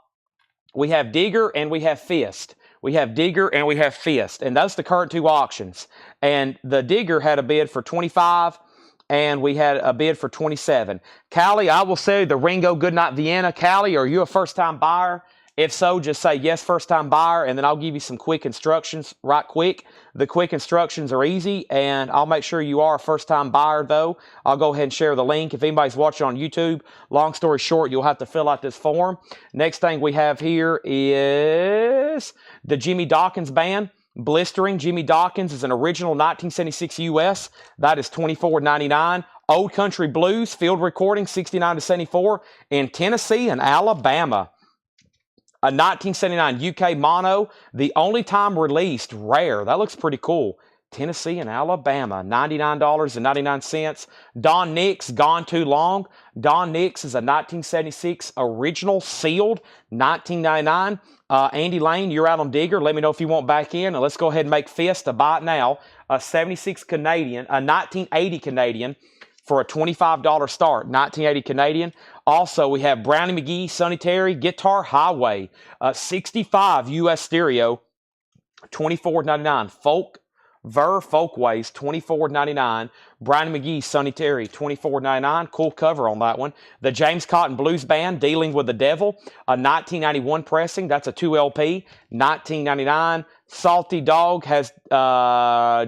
We have Digger and we have Fist. We have Digger and we have Fist. And that's the current two auctions. And the Digger had a bid for 25 and we had a bid for 27. Callie, I will say the Ringo Goodnight Vienna. Callie, are you a first-time buyer? If so, just say yes, first-time buyer, and then I'll give you some quick instructions right quick. The quick instructions are easy, and I'll make sure you are a first-time buyer, though. I'll go ahead and share the link. If anybody's watching on YouTube, long story short, you'll have to fill out this form. Next thing we have here is the Jimmy Dawkins Band. Blistering Jimmy Dawkins is an original 1976 US. That is $24.99. Old Country Blues, field recording, 69 to 74, in Tennessee and Alabama. A 1979 UK mono, the only time released, rare. That looks pretty cool. Tennessee and Alabama, $99.99. Don Nix, Gone Too Long. Don Nix is a 1976 original, sealed, $19.99. Andy Lane, you're out on Digger. Let me know if you want back in. And let's go ahead and make Fist a buy it now. A 76 Canadian, a 1980 Canadian for a $25 start, 1980 Canadian. Also, we have Brownie McGee, Sonny Terry, Guitar Highway, 65 US stereo, $24.99. Folkways, $24.99. Brownie McGee, Sonny Terry, $24.99. Cool cover on that one. The James Cotton Blues Band, Dealing with the Devil, a 1991 pressing. That's a 2 LP, $19.99. Salty Dog has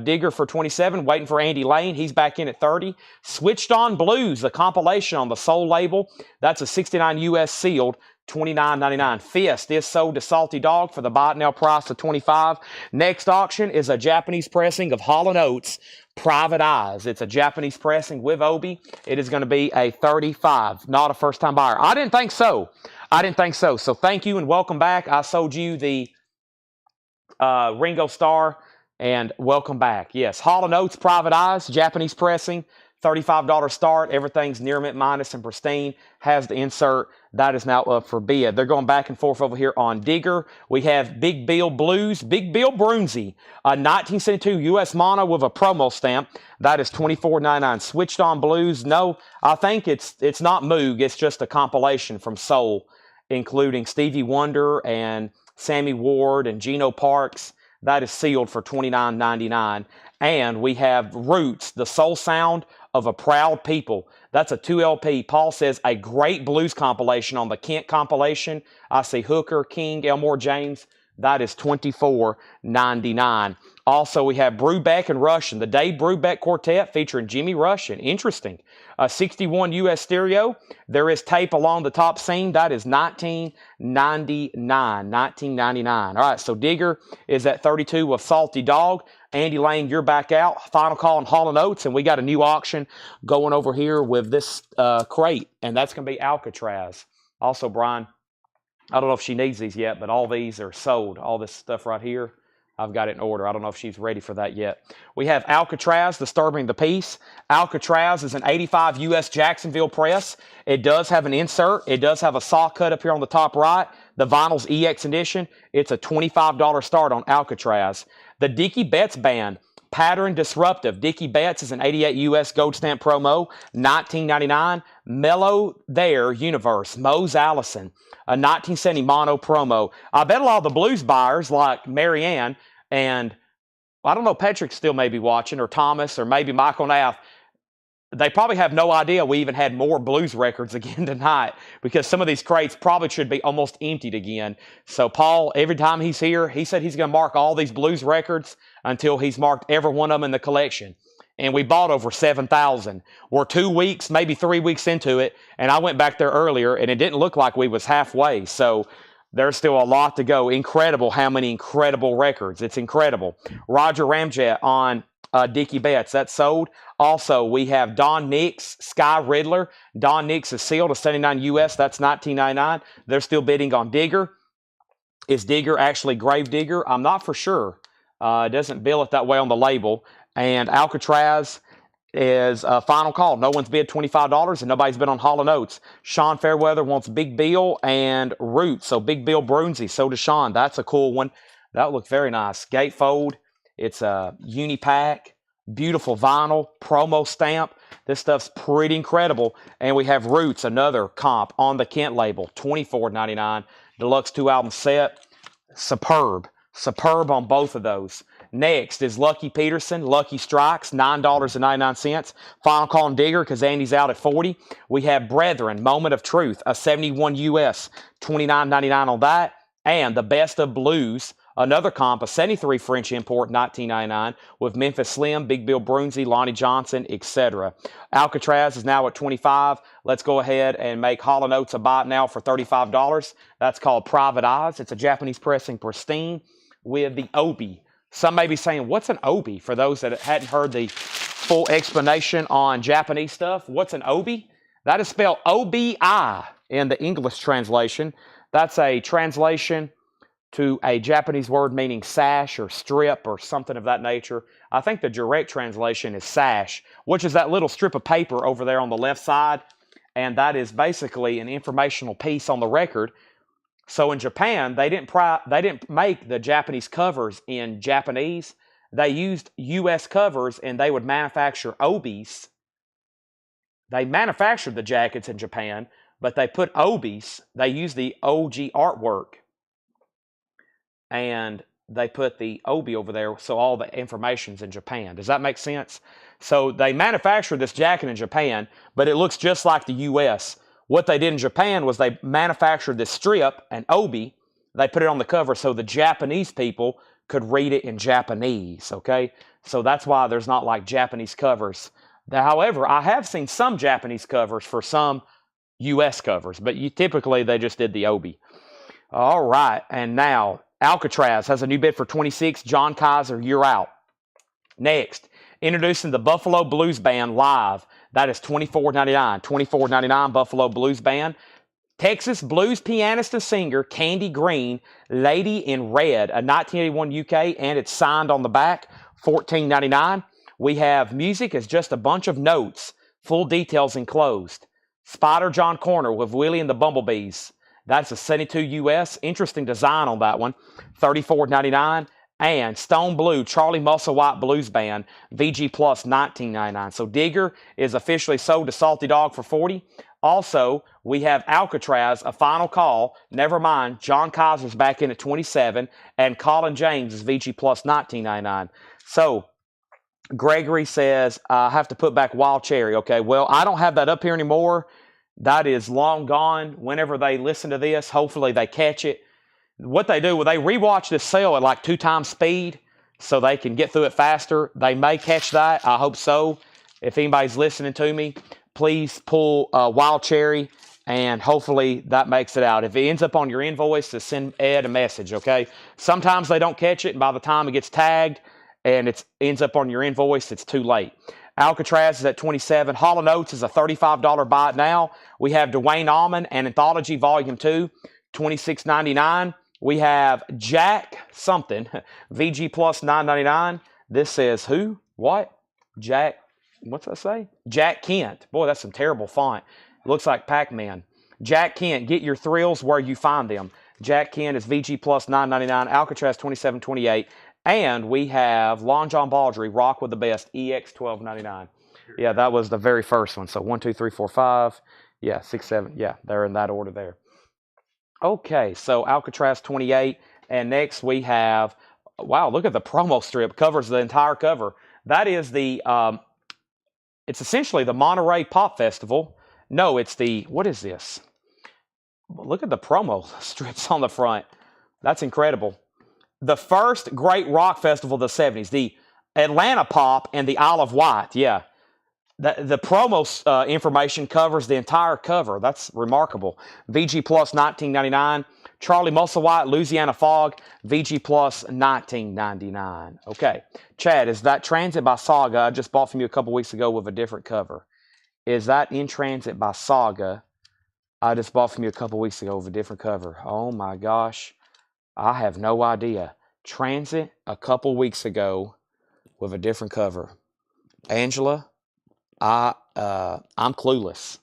Digger for 27, waiting for Andy Lane. He's back in at 30. Switched On Blues, a compilation on the Soul label. That's a 69 US sealed, $29.99. Fist is sold to Salty Dog for the buy it now price of $25. Next auction is a Japanese pressing of Hall & Oates, Private Eyes. It's a Japanese pressing with Obi. It is going to be a $35. Not a first-time buyer. I didn't think so. So thank you and welcome back. I sold you the Ringo Starr, and welcome back. Yes, Hall & Oates, Private Eyes, Japanese pressing, $35 start. Everything's near mint minus and pristine. Has the insert. That is now up for bid. They're going back and forth over here on Digger. We have Big Bill Blues, Big Bill Brunsey, a 1972 US mono with a promo stamp. That is $24.99. Switched On Blues. No, I think it's not Moog. It's just a compilation from Soul, including Stevie Wonder and Sammy Ward and Geno Parks. That is sealed for $29.99. And we have Roots, the soul sound of a proud people. That's a 2 LP. Paul says a great blues compilation on the Kent compilation. I see Hooker, King, Elmore James. That is $24.99. Also, we have Brubeck and Russian, the Dave Brubeck Quartet featuring Jimmy Russian. Interesting. 61 US stereo. There is tape along the top seam. That is $19.99. All right, so Digger is at 32 with Salty Dog. Andy Lane, you're back out. Final call on Hall & Oates, and we got a new auction going over here with this crate, and that's going to be Alcatraz. Also, Brian, I don't know if she needs these yet, but all these are sold. All this stuff right here, I've got it in order. I don't know if she's ready for that yet. We have Alcatraz, Disturbing the Peace. Alcatraz is an 85 US Jacksonville press. It does have an insert. It does have a saw cut up here on the top right. The vinyl's EX edition. It's a $25 start on Alcatraz. The Dickie Betts Band, Pattern Disruptive. Dickie Betts is an 88 US gold stamp promo, $19.99. Mellow There Universe, Mose Allison, a 1970 mono promo. I bet a lot of the blues buyers like Marianne and I don't know, Patrick still may be watching, or Thomas, or maybe Michael Nath. They probably have no idea we even had more blues records again tonight, because some of these crates probably should be almost emptied again. So Paul, every time he's here, he said he's going to mark all these blues records until he's marked every one of them in the collection. and we bought over 7,000. We're 2 weeks, maybe 3 weeks into it, and I went back there earlier, and it didn't look like we was halfway. So there's still a lot to go. Incredible how many incredible records. It's incredible. Roger Ramjet on Dickie Betts. That's sold. Also, we have Don Nix, Sky Riddler. Don Nix is sealed, a 79 US. That's $19.99. They're still bidding on Digger. Is Digger actually Grave Digger? I'm not for sure. It doesn't bill it that way on the label. And Alcatraz is a final call. No one's bid $25, and nobody's been on Hall & Oates. Sean Fairweather wants Big Bill and Root. So Big Bill Brunsey. So does Sean. That's a cool one. That looks very nice. Gatefold. It's a Unipack. Beautiful vinyl. Promo stamp. This stuff's pretty incredible. And we have Roots, another comp on the Kent label. $24.99. Deluxe 2-album set. Superb. Superb on both of those. Next is Lucky Peterson, Lucky Strikes, $9.99. Final call on Digger because Andy's out at 40. We have Brethren, Moment of Truth, a 71 US, $29.99 on that. And the Best of Blues, another comp, a 73 French import, $19.99, with Memphis Slim, Big Bill Brunsey, Lonnie Johnson, etc. Alcatraz is now at 25. Let's go ahead and make Hall & Oates a buy now for $35. That's called Private Eyes. It's a Japanese pressing, pristine, with the Obi. Some may be saying, what's an Obi? For those that hadn't heard the full explanation on Japanese stuff, what's an Obi? That is spelled O-B-I in the English translation. That's a translation to a Japanese word meaning sash or strip or something of that nature. I think the direct translation is sash, which is that little strip of paper over there on the left side, and that is basically an informational piece on the record. So in Japan, they didn't make the Japanese covers in Japanese. They used U.S. covers, and they would manufacture Obis. They manufactured the jackets in Japan, but they put Obis. They used the OG artwork, and they put the Obi over there, so all the information's in Japan. Does that make sense? So they manufactured this jacket in Japan, but it looks just like the U.S. What they did in Japan was they manufactured this strip, an Obi. They put it on the cover so the Japanese people could read it in Japanese, okay? So that's why there's not like Japanese covers. However, I have seen some Japanese covers for some U.S. covers, but typically they just did the Obi. All right, and now Alcatraz has a new bid for 26. John Kaiser, you're out. Next, introducing the Buffalo Blues Band live. That is $24.99. $24.99 Buffalo Blues Band. Texas blues pianist and singer Candy Green, Lady in Red, a 1981 UK, and it's signed on the back, $14.99. We have music as just a bunch of notes, full details enclosed. Spider John Corner with Willie and the Bumblebees. That's a 72 US. Interesting design on that one, $34.99. And Stone Blue, Charlie Musselwhite Blues Band, VG Plus, $19.99. So Digger is officially sold to Salty Dog for $40. Also, we have Alcatraz, a final call. Never mind, John Kaiser's back in at $27, and Colin James is VG Plus, $19.99. So Gregory says, I have to put back Wild Cherry. Okay, well, I don't have that up here anymore. That is long gone. Whenever they listen to this, hopefully they catch it. What they do, well, they rewatch this sale at like 2 times speed so they can get through it faster. They may catch that. I hope so. If anybody's listening to me, please pull Wild Cherry, and hopefully that makes it out. If it ends up on your invoice, to send Ed a message, okay? Sometimes they don't catch it, and by the time it gets tagged and it ends up on your invoice, it's too late. Alcatraz is at $27. Hall & Oates is a $35 buy it now. We have Dwayne Allman and Anthology Volume 2, $26.99. We have Jack something, VG Plus $9.99. This says who? What? Jack, what's that say? Jack Kent. Boy, that's some terrible font. Looks like Pac-Man. Jack Kent, get your thrills where you find them. Jack Kent is VG Plus $9.99. Alcatraz $27.28. And we have Lon John Baldry, Rock with the Best, EX $12.99. Yeah, that was the very first one. So 1, 2, 3, 4, 5. Yeah, 6, 7. Yeah, they're in that order there. Okay, so Alcatraz 28, and next we have, wow, look at the promo strip, covers the entire cover. That is the, it's essentially the Monterey Pop Festival. No, it's the, what is this? Look at the promo strips on the front. That's incredible. The first great rock festival of the 70s, the Atlanta Pop and the Isle of Wight. Yeah. The promo information covers the entire cover. That's remarkable. VG Plus 19.99. Charlie Musselwhite, Louisiana Fog, VG Plus 19.99. Okay. Chad, is that Transit by Saga I just bought from you a couple weeks ago with a different cover? Is that In Transit by Saga I just bought from you a couple weeks ago with a different cover? Oh my gosh. I have no idea. Transit a couple weeks ago with a different cover. Angela, I'm clueless.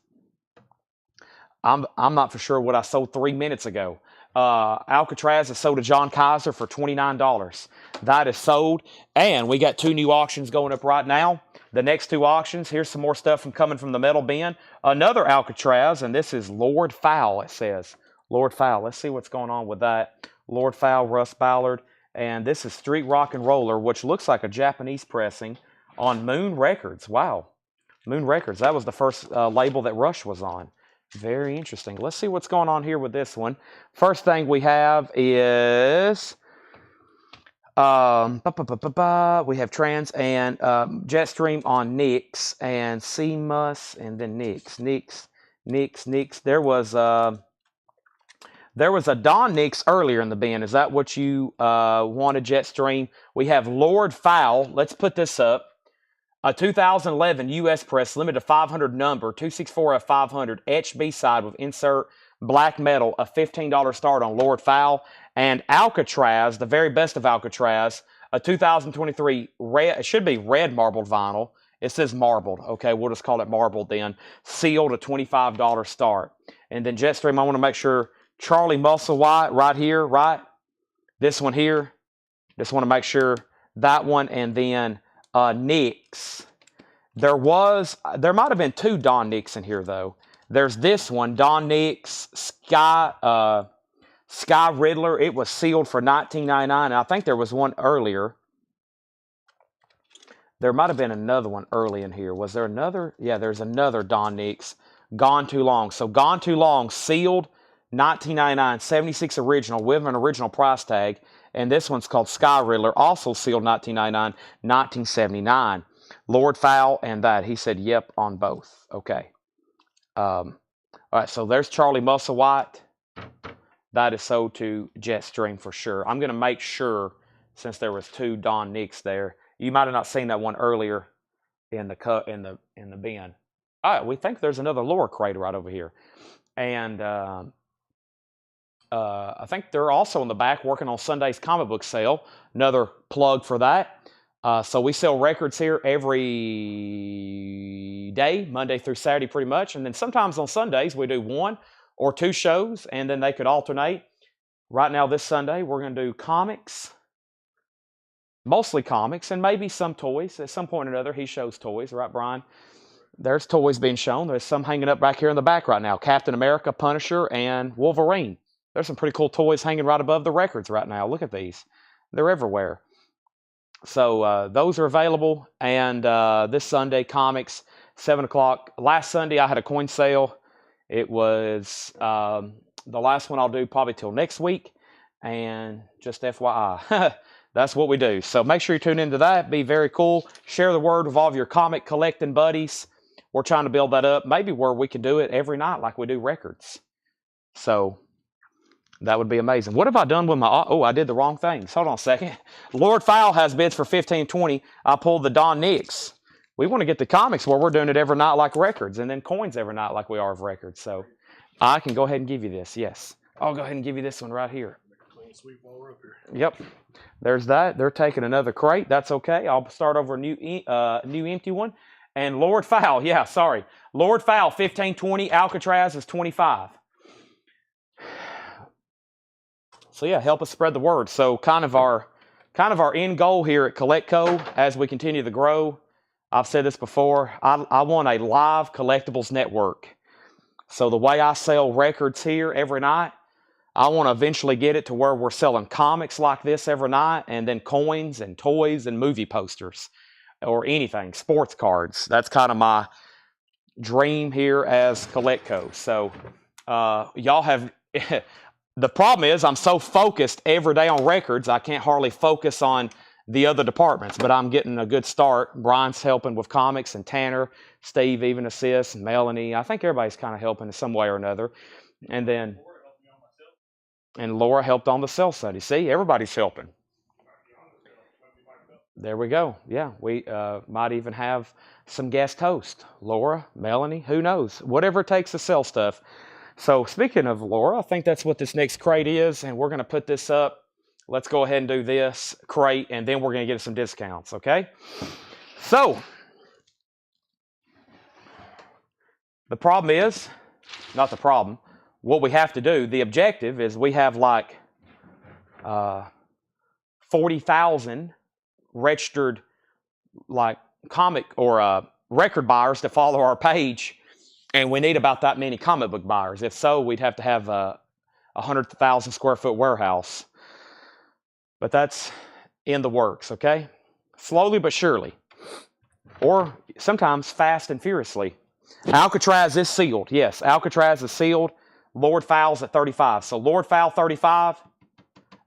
I'm not for sure what I sold 3 minutes ago. Alcatraz is sold to John Kaiser for $29. That is sold, and we got 2 new auctions going up right now. The next 2 auctions, here's some more stuff coming from the metal bin. Another Alcatraz, and this is Lord Fowl, it says. Lord Fowl. Let's see what's going on with that. Lord Fowl, Russ Ballard, and this is Street Rock and Roller, which looks like a Japanese pressing on Moon Records. Wow. Moon Records. That was the first label that Rush was on. Very interesting. Let's see what's going on here with this one. First thing we have is we have Trans and Jetstream on Nix and CMUS and then Nix. There was a Don Nix earlier in the bin. Is that what you wanted, Jetstream? We have Lord Fowl. Let's put this up. A 2011 U.S. Press limited 500 number, 264F500, etched B-side with insert black metal, a $15 start on Lord Fowl. And Alcatraz, the very best of Alcatraz, a 2023 red, it should be red marbled vinyl. It says marbled. Okay, we'll just call it marbled then. Sealed, a $25 start. And then Jetstream, I want to make sure Charlie Musselwhite right here, right? This one here. Just want to make sure that one, and then Nix. There might have been 2 Don Nix in here though. There's this one, Don Nix Sky Riddler. It was sealed for $19.99. And I think there was one earlier. There might have been another one early in here. Was there another? Yeah, there's another Don Nix. Gone Too Long. So Gone Too Long sealed $19.99, 76 original with an original price tag. And this one's called Sky Riddler, also sealed $19.99, 1979. Lord Fowl and that. He said yep on both. Okay. All right, so there's Charlie Musselwhite. That is sold to Jetstream for sure. I'm going to make sure, since there was 2 Don Nix there. You might have not seen that one earlier in the bin. All right, we think there's another Lore crate right over here. And I think they're also in the back working on Sunday's comic book sale. Another plug for that. So we sell records here every day, Monday through Saturday pretty much. And then sometimes on Sundays we do 1 or 2 shows, and then they could alternate. Right now this Sunday we're going to do comics, mostly comics, and maybe some toys. At some point or another he shows toys, right Brian? There's toys being shown. There's some hanging up back here in the back right now. Captain America, Punisher, and Wolverine. There's some pretty cool toys hanging right above the records right now. Look at these. They're everywhere. So those are available. And this Sunday, comics, 7 o'clock. Last Sunday, I had a coin sale. It was the last one I'll do probably till next week. And just FYI, that's what we do. So make sure you tune into that. Be very cool. Share the word with all of your comic collecting buddies. We're trying to build that up. Maybe where we can do it every night like we do records. So that would be amazing. What have I done with my... Oh, I did the wrong things. Hold on a second. Lord Fowl has bids for $15.20. I pulled the Don Nix. We want to get the comics where we're doing it every night like records, and then coins every night like we are of records. So I can go ahead and give you this. Yes. I'll go ahead and give you this one right here. Yep. There's that. They're taking another crate. That's okay. I'll start over a new empty one. And Lord Fowl. Yeah, sorry. Lord Fowl, $15.20. Alcatraz is $25. So yeah, help us spread the word. So kind of our end goal here at CollectCo as we continue to grow. I've said this before. I want a live collectibles network. So the way I sell records here every night, I want to eventually get it to where we're selling comics like this every night, and then coins and toys and movie posters or anything, sports cards. That's kind of my dream here as CollectCo. So y'all have... The problem is I'm so focused every day on records, I can't hardly focus on the other departments, but I'm getting a good start. Brian's helping with comics, and Tanner, Steve even assists, and Melanie. I think everybody's kind of helping in some way or another. And then, and Laura helped on the cell study. See, everybody's helping. There we go. Yeah, we might even have some guest hosts. Laura, Melanie, who knows? Whatever it takes to sell stuff. So speaking of Laura, I think that's what this next crate is, and we're going to put this up. Let's go ahead and do this crate, and then we're going to get some discounts, okay? So, the problem is, not the problem, what we have to do, the objective is we have like 40,000 registered like comic or record buyers to follow our page, and we need about that many comic book buyers. If so, we'd have to have a 100,000 square foot warehouse. But that's in the works, okay? Slowly but surely. Or sometimes fast and furiously. Alcatraz is sealed. Yes, Alcatraz is sealed. Lord Fowl's at 35. So Lord Fowl 35,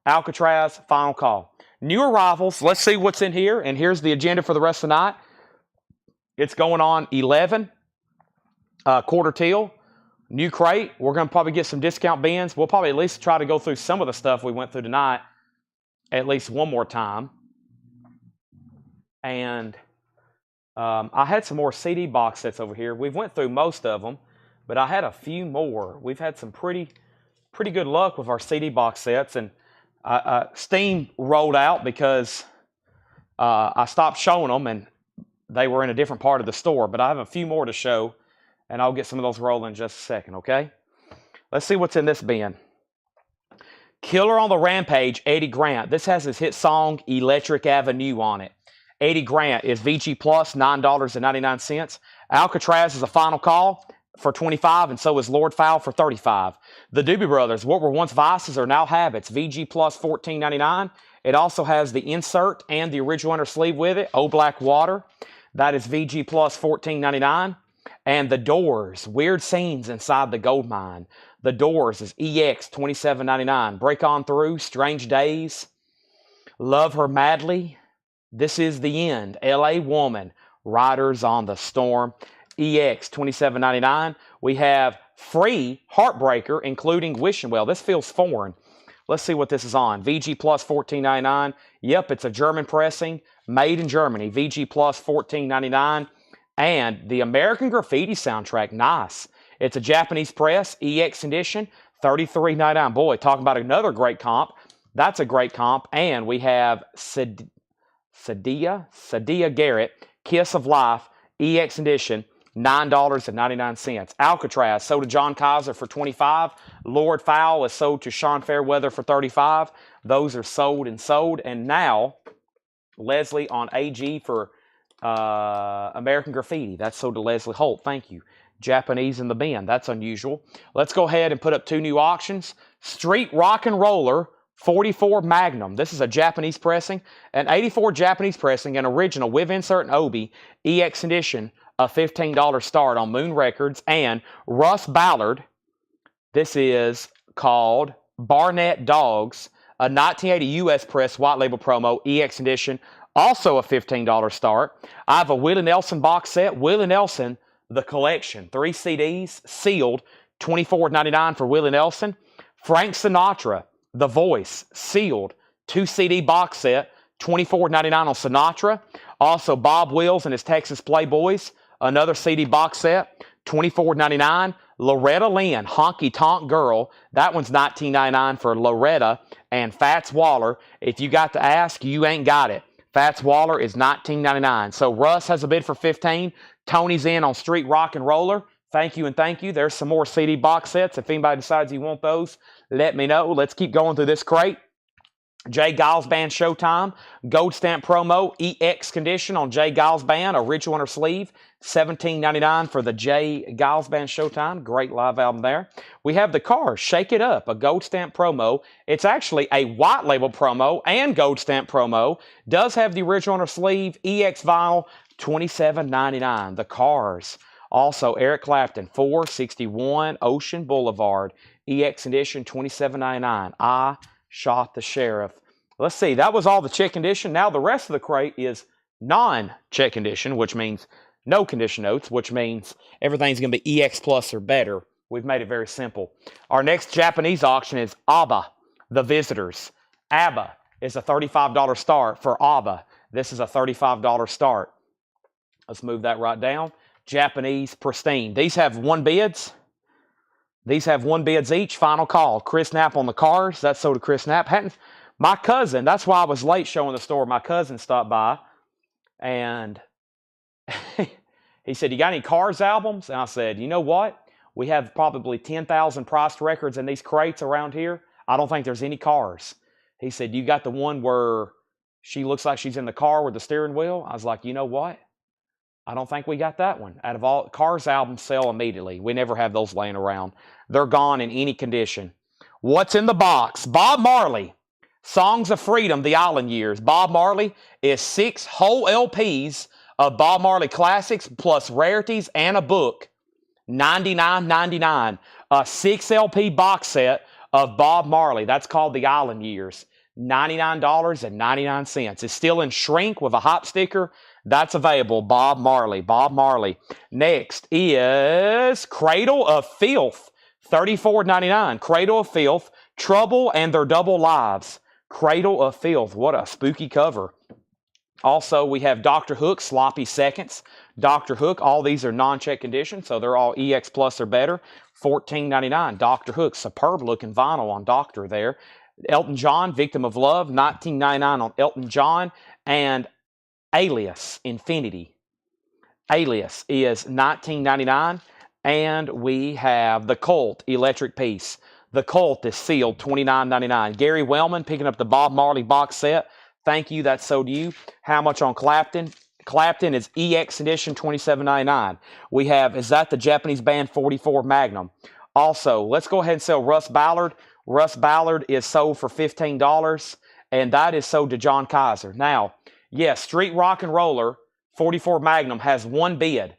Alcatraz, final call. New arrivals, let's see what's in here. And here's the agenda for the rest of the night. It's going on 11, quarter till. New crate, we're going to probably get some discount bins. We'll probably at least try to go through some of the stuff we went through tonight at least one more time. And I had some more CD box sets over here. We've went through most of them, but I had a few more. We've had some pretty good luck with our CD box sets, and Steam rolled out because I stopped showing them, and they were in a different part of the store. But I have a few more to show, and I'll get some of those rolling in just a second, okay? Let's see what's in this bin. Killer on the Rampage, Eddie Grant. This has his hit song, Electric Avenue, on it. Eddie Grant is VG Plus, $9.99. Alcatraz is a final call for $25, and so is Lord Fowl for $35. The Doobie Brothers, what were once vices are now habits. VG Plus, $14.99. It also has the insert and the original inner sleeve with it. Oh Black Water, that is VG Plus, $14.99. And The Doors, Weird Scenes Inside the Gold Mine. The Doors is EX, $27.99. Break On Through, Strange Days, Love Her Madly, This Is the End, LA Woman, Riders on the Storm, EX, $27.99. We have free Heartbreaker, including Wishing Well. This feels foreign. Let's see what this is on. VG Plus, $14.99. Yep, it's a German pressing, made in Germany. VG Plus, $14.99. And the American Graffiti soundtrack, nice. It's a Japanese press, EX edition, $33.99. Boy, talking about another great comp. That's a great comp. And we have Sadia Garrett, Kiss of Life, EX edition, $9.99. Alcatraz sold to John Kaiser for $25. Lord Fowl is sold to Sean Fairweather for $35. Those are sold and sold. And now, Leslie on AG for American Graffiti. That's sold to Leslie Holt. Thank you. Japanese in the bin. That's unusual. Let's go ahead and put up two new auctions. Street Rock and Roller 44 Magnum. This is a Japanese pressing. An 84 Japanese pressing, an original with insert and Obi. EX edition, a $15 start on Moon Records. And Russ Ballard. This is called Barnett Dogs. A 1980 US press white label promo. EX edition. Also a $15 start. I have a Willie Nelson box set. Willie Nelson, The Collection. 3 CDs, sealed, $24.99 for Willie Nelson. Frank Sinatra, The Voice, sealed, 2 CD box set, $24.99 on Sinatra. Also Bob Wills and his Texas Playboys, another CD box set, $24.99. Loretta Lynn, Honky Tonk Girl. That one's $19.99 for Loretta. And Fats Waller, if you got to ask, you ain't got it. Fats Waller is $19.99. So Russ has a bid for $15. Tony's in on Street Rock and Roller. Thank you and thank you. There's some more CD box sets. If anybody decides you want those, let me know. Let's keep going through this crate. J. Giles Band Showtime. Gold stamp promo. EX condition on J. Giles Band. Original inner sleeve. $17.99 for the J. Giles Band Showtime. Great live album there. We have the Cars, Shake It Up, a gold stamp promo. It's actually a white label promo and gold stamp promo. Does have the original inner sleeve. EX vinyl, $27.99. The Cars. Also, Eric Clapton, 461 Ocean Boulevard. EX edition, $27.99. I Shot the Sheriff. Let's see. That was all the check condition. Now the rest of the crate is non-check condition, which means no condition notes, which means everything's going to be EX plus or better. We've made it very simple. Our next Japanese auction is ABBA, The Visitors. ABBA is a $35 start for ABBA. This is a $35 start. Let's move that right down. Japanese pristine. These have one bids. These have one bids each. Final call. Chris Knapp on the cards. That's sold to Chris Knapp. My cousin, that's why I was late showing the store. My cousin stopped by and he said, "You got any Cars albums?" And I said, "You know what? We have probably 10,000 priced records in these crates around here. I don't think there's any Cars." He said, "You got the one where she looks like she's in the car with the steering wheel?" I was like, "You know what? I don't think we got that one." Out of all Cars albums sell immediately. We never have those laying around. They're gone in any condition. What's in the box? Bob Marley, Songs of Freedom, The Island Years. Bob Marley is 6 whole LPs of Bob Marley classics plus rarities and a book. $99.99. A 6 LP box set of Bob Marley. That's called The Island Years. $99.99. It's still in shrink with a hop sticker. That's available. Bob Marley. Bob Marley. Next is Cradle of Filth. $34.99. Cradle of Filth. Trouble and Their Double Lives. Cradle of Filth. What a spooky cover. Also, we have Dr. Hook, Sloppy Seconds. Dr. Hook, all these are non-check condition, so they're all EX plus or better. $14.99. Dr. Hook, superb looking vinyl on Dr. there. Elton John, Victim of Love, $19.99 on Elton John. And Alias, Infinity. Alias is $19.99. And we have The Cult, Electric Peace. The Cult is sealed, $29.99. Gary Wellman picking up the Bob Marley box set. Thank you, that's sold to you. How much on Clapton? Clapton is EX edition, $27.99. We have, is that the Japanese band 44 Magnum? Also, let's go ahead and sell Russ Ballard. Russ Ballard is sold for $15, and that is sold to John Kaiser. Now, yes, Street Rock and Roller 44 Magnum has one bid,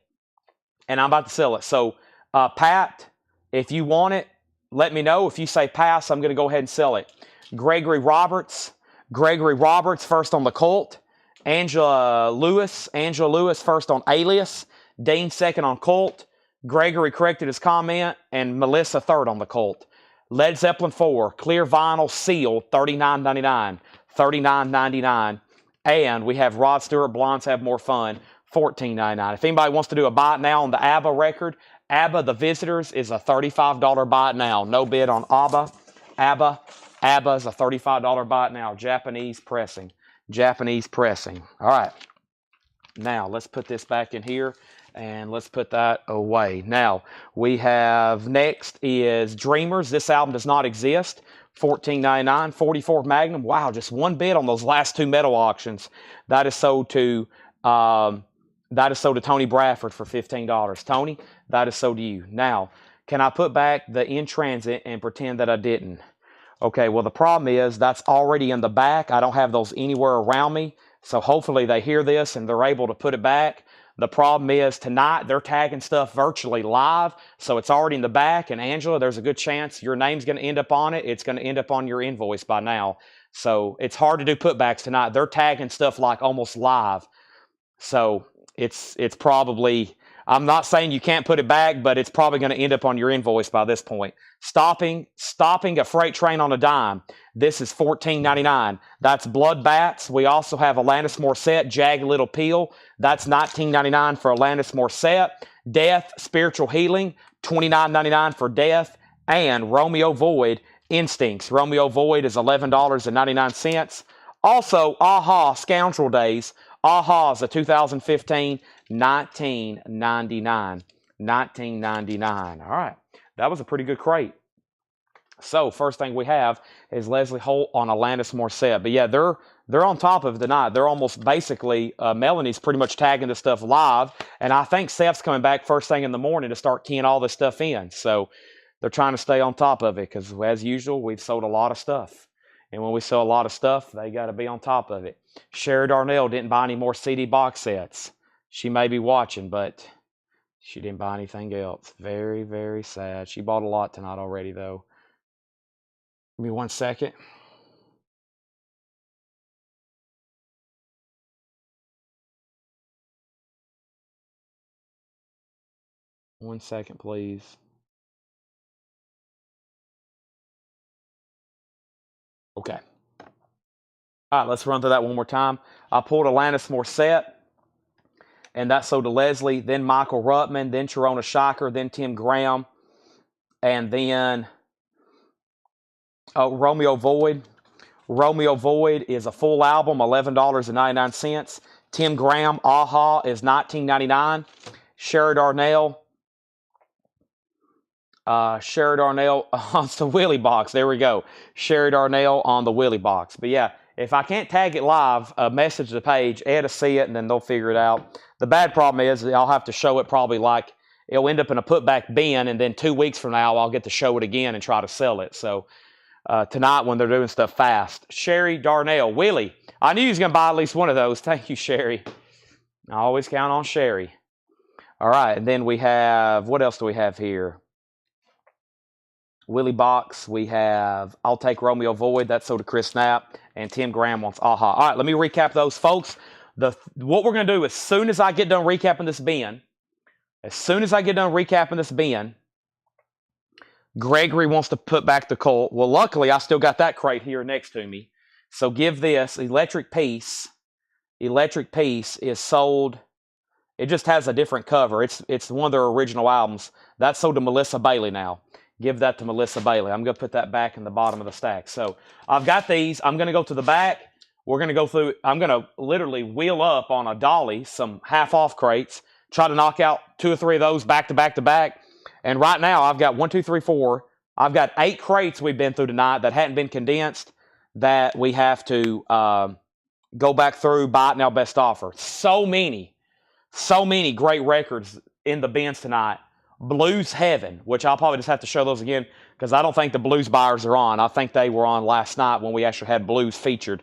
and I'm about to sell it. So, Pat, if you want it, let me know. If you say pass, I'm going to go ahead and sell it. Gregory Roberts first on The Cult. Angela Lewis first on Alias. Dean second on Cult. Gregory corrected his comment, and Melissa third on The Cult. Led Zeppelin 4, clear vinyl seal, $39.99. $39.99. And we have Rod Stewart, Blondes Have More Fun, $14.99. If anybody wants to do a buy it now on the ABBA record, ABBA The Visitors is a $35 buy it now. No bid on ABBA. ABBA is a $35 buy it now. Japanese pressing. All right. Now, let's put this back in here, and let's put that away. Now, we have next is Dreamers. This album does not exist. $14.99. 44 Magnum. Wow, just one bid on those last two metal auctions. That is sold to Tony Bradford for $15. Tony, that is sold to you. Now, can I put back the In Transit and pretend that I didn't? Okay, well, the problem is that's already in the back. I don't have those anywhere around me. So hopefully they hear this and they're able to put it back. The problem is tonight they're tagging stuff virtually live. So it's already in the back. And Angela, there's a good chance your name's going to end up on it. It's going to end up on your invoice by now. So it's hard to do putbacks tonight. They're tagging stuff like almost live. So it's probably, I'm not saying you can't put it back, but it's probably going to end up on your invoice by this point. Stopping a freight train on a dime. This is $14.99. That's Blood Bats. We also have Alanis Morissette, Jagged Little Pill. That's $19.99 for Alanis Morissette. Death, Spiritual Healing, $29.99 for Death. And Romeo Void, Instincts. Romeo Void is $11.99. Also, Aha, Scoundrel Days. Aha is a 2015, $19.99. $19.99. All right. That was a pretty good crate. So, first thing we have is Leslie Holt on Alanis Morissette. But yeah, they're on top of it tonight. They're almost basically, Melanie's pretty much tagging this stuff live. And I think Seth's coming back first thing in the morning to start keying all this stuff in. So, they're trying to stay on top of it because, as usual, we've sold a lot of stuff. And when we sell a lot of stuff, they got to be on top of it. Sherry Darnell didn't buy any more CD box sets. She may be watching, but she didn't buy anything else. Very, very sad. She bought a lot tonight already, though. Give me 1 second. 1 second, please. Okay. All right, let's run through that one more time. I pulled Alanis Morissette, and that sold to Leslie, then Michael Ruttman, then Sharona Shiker, then Tim Graham, and then Romeo Void. Romeo Void is a full album, $11.99. Tim Graham, Aha, is $19.99. Sherry Darnell on the Willie box. There we go. Sherry Darnell on the Willie box. But yeah, if I can't tag it live, message the page, Ed will see it, and then they'll figure it out. The bad problem is I'll have to show it probably like it'll end up in a putback bin, and then 2 weeks from now I'll get to show it again and try to sell it. So tonight when they're doing stuff fast. Sherry Darnell. Willie, I knew you was going to buy at least one of those. Thank you, Sherry. I always count on Sherry. All right, and then we have, what else do we have here? Willie Box, we have I'll Take Romeo Void, that's sold to Chris Snap, and Tim Graham wants Aha. All right, let me recap those, folks. What we're going to do as soon as I get done recapping this bin, Gregory wants to put back the Colt. Well, luckily, I still got that crate here next to me. So give this. Electric Peace is sold. It just has a different cover. It's one of their original albums. That's sold to Melissa Bailey now. Give that to Melissa Bailey. I'm going to put that back in the bottom of the stack. So I've got these. I'm going to go to the back. We're going to go through. I'm going to literally wheel up on a dolly some half-off crates, try to knock out 2 or 3 of those back to back to back. And right now, I've got 1, 2, 3, 4. I've got 8 crates we've been through tonight that hadn't been condensed that we have to go back through, buy it now, best offer. So many great records in the bins tonight. Blues Heaven, which I'll probably just have to show those again because I don't think the blues buyers are on. I think they were on last night when we actually had blues featured.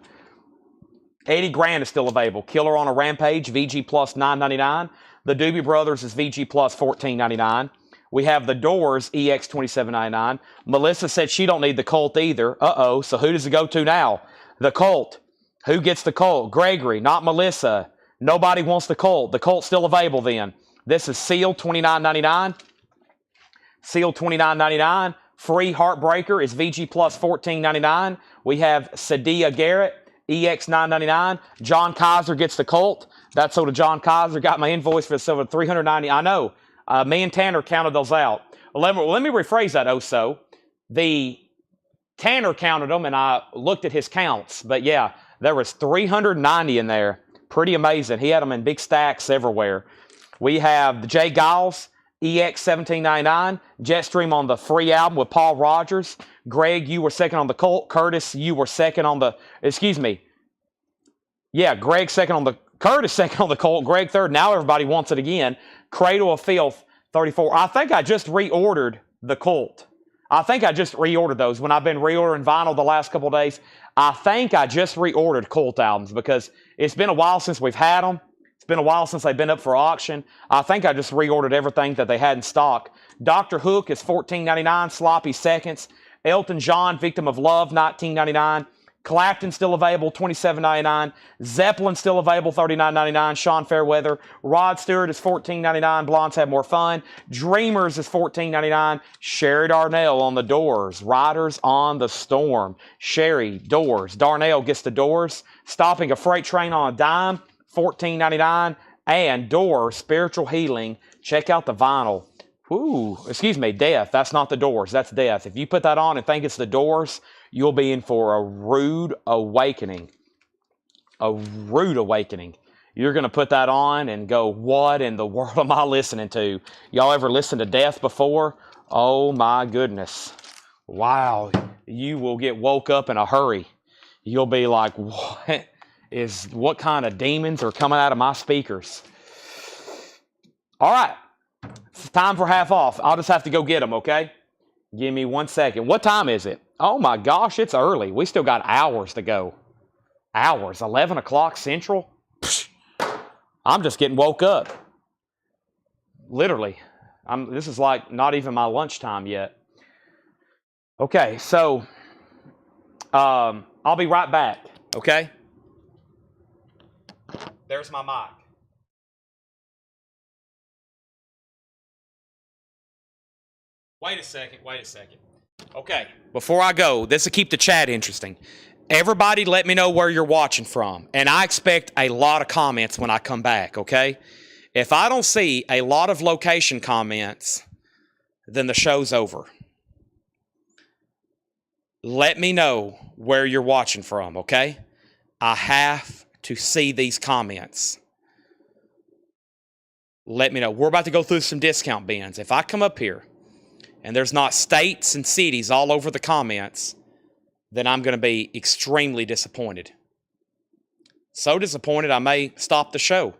80 grand is still available. Killer on a Rampage, VG Plus $9.99. The Doobie Brothers is VG Plus $14.99. We have the Doors, EX $27.99. Melissa said she don't need the Colt either. Uh-oh, so who does it go to now? The Colt. Who gets the Colt? Gregory, not Melissa. Nobody wants the Colt. The Colt's still available then. This is sealed $29.99. Sealed $29.99. Free Heartbreaker is VG Plus $14.99. We have Sadia Garrett, EX $9.99. John Kaiser gets the Colt. That's sold to John Kaiser. Got my invoice for the silver $390. I know. Me and Tanner counted those out. Let me rephrase that also. The Tanner counted them, and I looked at his counts. But yeah, there was 390 in there. Pretty amazing. He had them in big stacks everywhere. We have the Jay Giles, EX $17.99. Jetstream on the free album with Paul Rogers. Greg, you were second on the Colt. Curtis, you were second on the, excuse me. Yeah, Greg second on the, Curtis second on the Colt. Greg third. Now everybody wants it again. Cradle of Filth, 34. I think I just reordered the Colt. I think I just reordered those. When I've been reordering vinyl the last couple of days, I think I just reordered Colt albums because it's been a while since we've had them. It's been a while since they've been up for auction. I think I just reordered everything that they had in stock. Dr. Hook is $14.99. Sloppy Seconds. Elton John, Victim of Love, $19.99. Clapton still available, $27.99. Zeppelin still available, $39.99. Sean Fairweather. Rod Stewart is $14.99. Blondes Have More Fun. Dreamers is $14.99. Sherry Darnell on the Doors. Riders on the Storm. Sherry, Doors. Darnell gets the Doors. Stopping a Freight Train on a Dime, $14.99. And Doors, Spiritual Healing. Check out the vinyl. Ooh, excuse me, Death. That's not the Doors. That's Death. If you put that on and think it's the Doors, you'll be in for a rude awakening. A rude awakening. You're going to put that on and go, what in the world am I listening to? Y'all ever listened to Death before? Oh my goodness. Wow. You will get woke up in a hurry. You'll be like, what kind of demons are coming out of my speakers? All right. It's time for half off. I'll just have to go get them, okay? Give me 1 second. What time is it? Oh my gosh, it's early. We still got hours to go. Hours. 11 o'clock Central? Psh, I'm just getting woke up. Literally. This is like not even my lunchtime yet. Okay, so I'll be right back, okay? There's my mic. Wait a second. Okay, before I go, this will keep the chat interesting. Everybody let me know where you're watching from, and I expect a lot of comments when I come back, okay? If I don't see a lot of location comments, then the show's over. Let me know where you're watching from, okay? I have to see these comments. Let me know. We're about to go through some discount bins. If I come up here and there's not states and cities all over the comments, then I'm going to be extremely disappointed. So disappointed I may stop the show.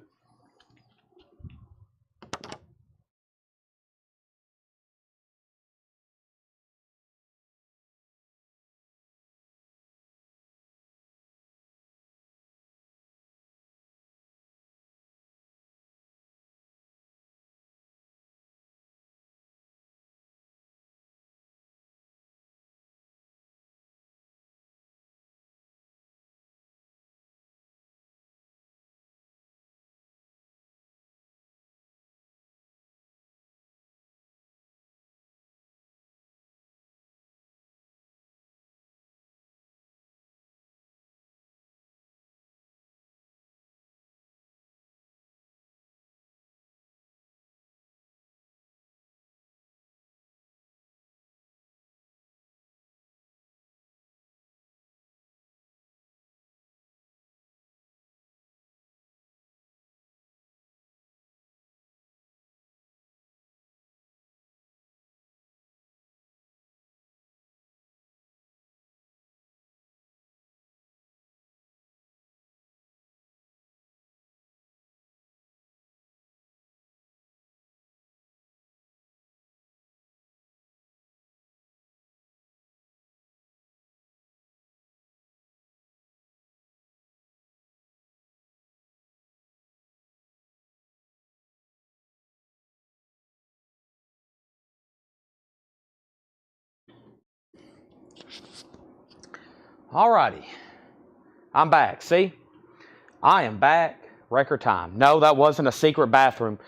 Alrighty, I'm back. See, I am back. Record time. No, that wasn't a secret bathroom.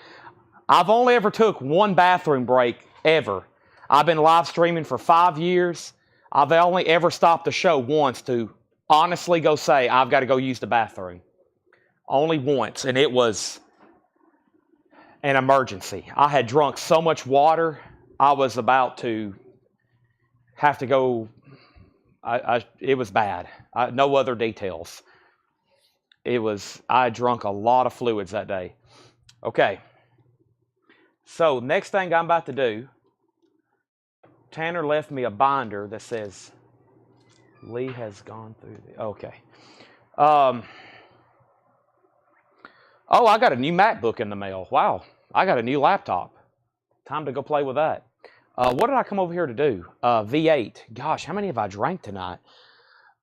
I've only ever took one bathroom break ever. I've been live streaming for 5 years. I've only ever stopped the show once to honestly go say, I've got to go use the bathroom. Only once, and it was an emergency. I had drunk so much water, I was about to have to go. It was bad. No other details. I drank a lot of fluids that day. Okay. So next thing I'm about to do, Tanner left me a binder that says Lee has gone through the, okay. Oh, I got a new MacBook in the mail. Wow. I got a new laptop. Time to go play with that. What did I come over here to do? V8. Gosh, how many have I drank tonight?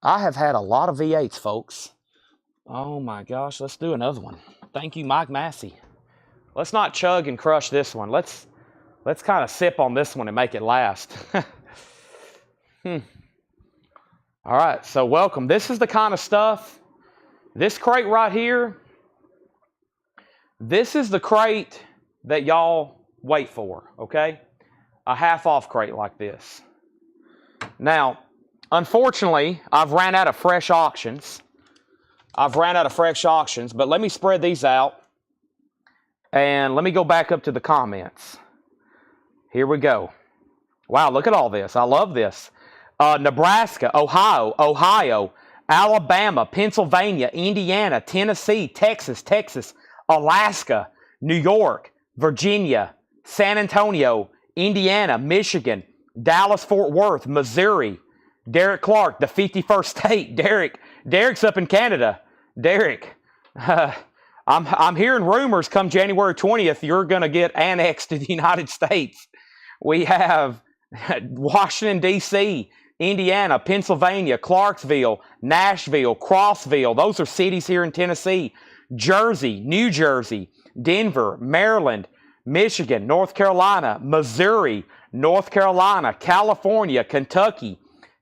I have had a lot of V8s, folks. Oh my gosh, let's do another one. Thank you, Mike Massey. Let's not chug and crush this one. Let's kind of sip on this one and make it last. All right, so welcome. This is the kind of stuff, this crate right here, this is the crate that y'all wait for, okay? A half-off crate like this. Now, unfortunately, I've ran out of fresh auctions. But let me spread these out. And let me go back up to the comments. Here we go. Wow, look at all this. I love this. Nebraska, Ohio, Alabama, Pennsylvania, Indiana, Tennessee, Texas, Alaska, New York, Virginia, San Antonio, Indiana, Michigan, Dallas, Fort Worth, Missouri, Derek Clark, the 51st state. Derek's up in Canada. Derek, I'm hearing rumors come January 20th, you're going to get annexed to the United States. We have Washington, D.C., Indiana, Pennsylvania, Clarksville, Nashville, Crossville. Those are cities here in Tennessee. Jersey, New Jersey, Denver, Maryland, Michigan, North Carolina, Missouri, North Carolina, California, Kentucky,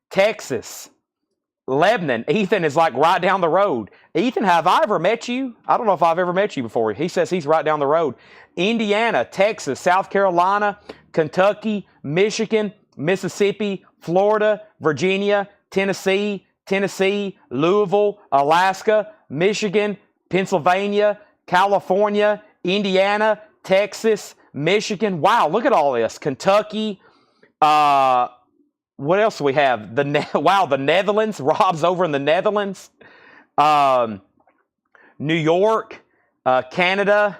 Texas, Lebanon. Ethan is like right down the road. Ethan, have I ever met you? I don't know if I've ever met you before. He says he's right down the road. Indiana, Texas, South Carolina, Kentucky, Michigan, Mississippi, Florida, Virginia, Tennessee, Louisville, Alaska, Michigan, Pennsylvania, California, Indiana, Texas, Michigan. Wow, look at all this. Kentucky. What else do we have? The Netherlands. Rob's over in the Netherlands. New York, Canada,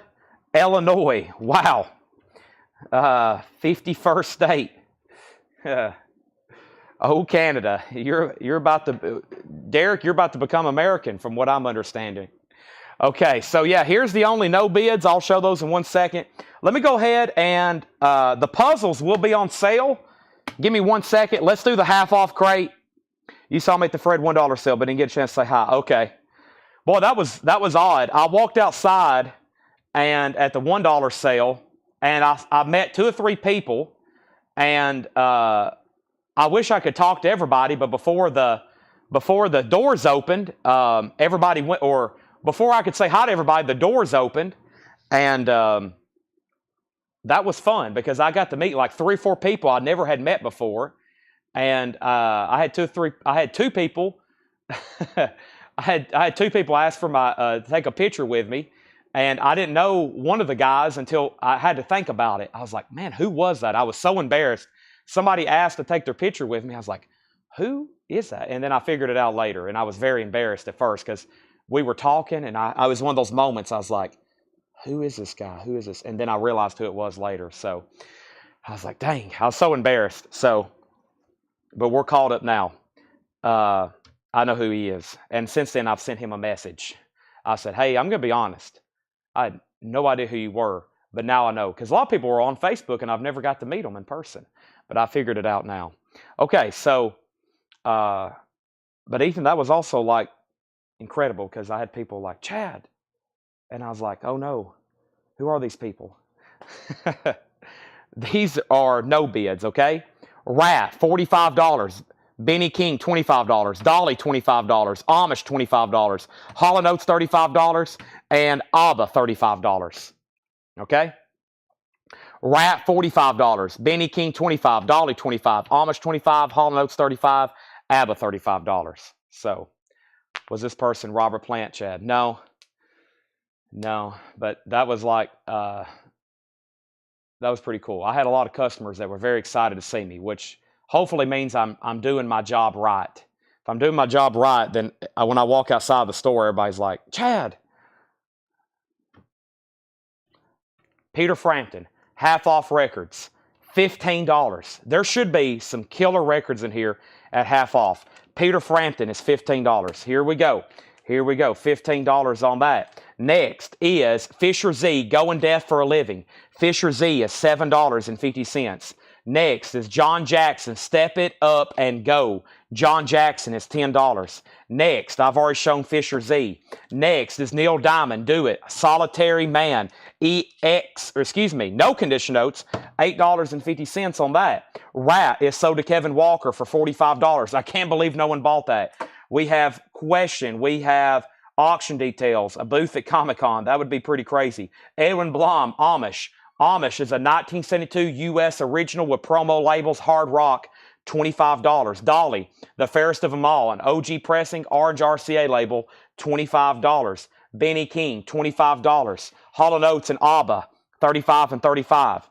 Illinois. Wow. 51st state. Oh, Canada. You're about to, Derek, you're about to become American from what I'm understanding. Okay, so yeah, here's the only no bids. I'll show those in 1 second. Let me go ahead and the puzzles will be on sale. Give me 1 second. Let's do the half off crate. You saw me at the Fred $1 sale, but didn't get a chance to say hi. Okay. Boy, that was odd. I walked outside and at the $1 sale, and I met 2 or 3 people, and I wish I could talk to everybody, but before the doors opened, everybody went, or before I could say hi to everybody, the doors opened, and that was fun because I got to meet like 3 or 4 people I never had met before, and I had 2 people. I had 2 people ask for my to take a picture with me, and I didn't know one of the guys until I had to think about it. I was like, man, who was that? I was so embarrassed. Somebody asked to take their picture with me. I was like, who is that? And then I figured it out later, and I was very embarrassed at first because we were talking, and I was one of those moments. I was like, who is this guy? Who is this? And then I realized who it was later. So I was like, dang, I was so embarrassed. So, but we're caught up now. I know who he is. And since then, I've sent him a message. I said, hey, I'm going to be honest. I had no idea who you were, but now I know. Because a lot of people were on Facebook, and I've never got to meet them in person. But I figured it out now. Okay, so, but Ethan, that was also like incredible because I had people like, Chad. And I was like, oh no, who are these people? These are no bids, okay? Rat, $45. Benny King, $25. Dolly, $25. Amish, $25. Hall & Oates, $35. And ABBA, $35. Okay? Rat, $45. Benny King, $25. Dolly, $25. Amish, $25. Hall & Oates, $35. ABBA, $35. So, was this person Robert Plant, Chad? No. No, but that was like, that was pretty cool. I had a lot of customers that were very excited to see me, which hopefully means I'm doing my job right. If I'm doing my job right, then when I walk outside the store, everybody's like, Chad. Peter Frampton, half off records, $15. There should be some killer records in here at half off. Peter Frampton is $15. Here we go. Here we go. $15 on that. Next is Fisher Z, Going Deaf for a Living. Fisher Z is $7.50. Next is John Jackson, Step It Up and Go. John Jackson is $10. Next, I've already shown Fisher Z. Next is Neil Diamond, Do It, Solitary Man. No condition notes, $8.50 on that. Rat is sold to Kevin Walker for $45. I can't believe no one bought that. We have Question. We have Auction Details, a booth at Comic-Con. That would be pretty crazy. Edwin Blom, Amish. Amish is a 1972 U.S. original with promo labels, hard rock, $25. Dolly, the fairest of them all, an OG pressing, orange RCA label, $25. Benny King, $25. Hall & Oates and ABBA, $35 and $35.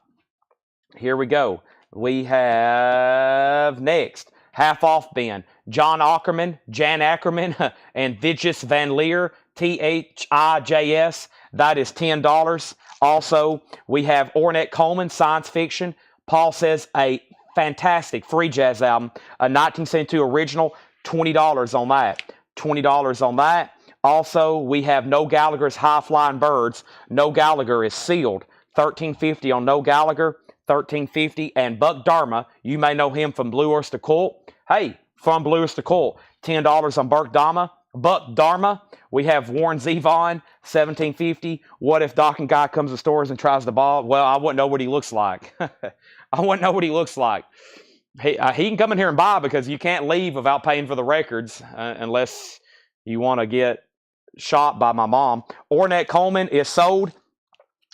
Here we go. We have next, half off bin. Jan Ackerman, and Vigis Van Leer, THIJS. That is $10. Also, we have Ornette Coleman, Science Fiction. Paul Says, a fantastic free jazz album, a 1972 original, $20 on that. $20 on that. Also, we have No Gallagher's High Flying Birds. No Gallagher is sealed. $13.50 on No Gallagher, $13.50. And Buck Dharma, you may know him from Blue Oyster Cult. Hey, from Blue Oyster Cult, $10 on Buck Dharma. We have Warren Zevon, $17.50. What if Doc and Guy comes to stores and tries to ball? Well, I wouldn't know what he looks like. I wouldn't know what he looks like. He can come in here and buy because you can't leave without paying for the records unless you want to get shot by my mom. Ornette Coleman is sold.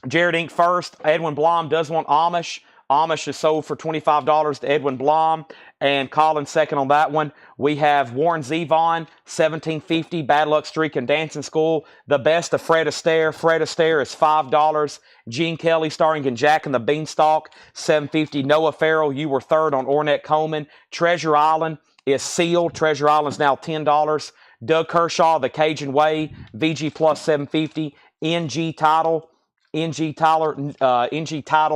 Jared Inc. first. Edwin Blom does want Amish. Amish is sold for $25 to Edwin Blom, and Colin second on that one. We have Warren Zevon, $17.50, Bad Luck Streak and Dancing School. The Best of Fred Astaire. Fred Astaire is $5. Gene Kelly starring in Jack and the Beanstalk, $7.50. Noah Farrell, You Were Third on Ornette Coleman. Treasure Island is sealed. Treasure Island is now $10. Doug Kershaw, The Cajun Way, VG Plus $7.50. NG Title,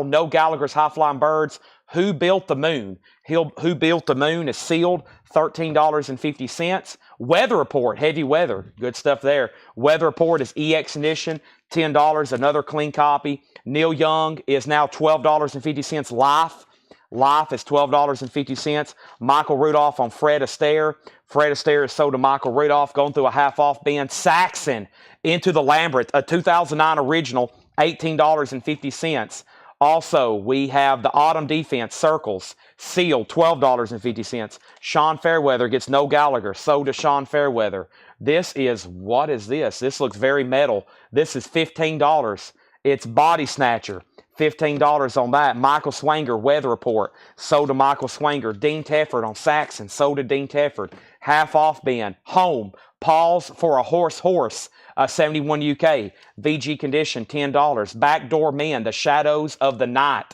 No Gallagher's High Flying Birds. Who Built the Moon? Who Built the Moon is sealed, $13.50. Weather Report, heavy weather, good stuff there. Weather Report is EX Ignition, $10, another clean copy. Neil Young is now $12.50. Life is $12.50. Michael Rudolph on Fred Astaire. Fred Astaire is sold to Michael Rudolph, going through a half-off bin. Saxon, Into the Labyrinth, a 2009 original, $18.50. Also, we have the Autumn Defense, Circles, sealed, $12.50. Sean Fairweather gets No Gallagher, sold to Sean Fairweather. What is this? This looks very metal. This is $15. It's Body Snatcher, $15 on that. Michael Swanger, Weather Report, sold to Michael Swanger. Dean Tefford on Saxon, sold to Dean Tefford. Half off bin. Home, Pause for a Horse, 71 UK. VG Condition, $10. Backdoor Men, The Shadows of the Night.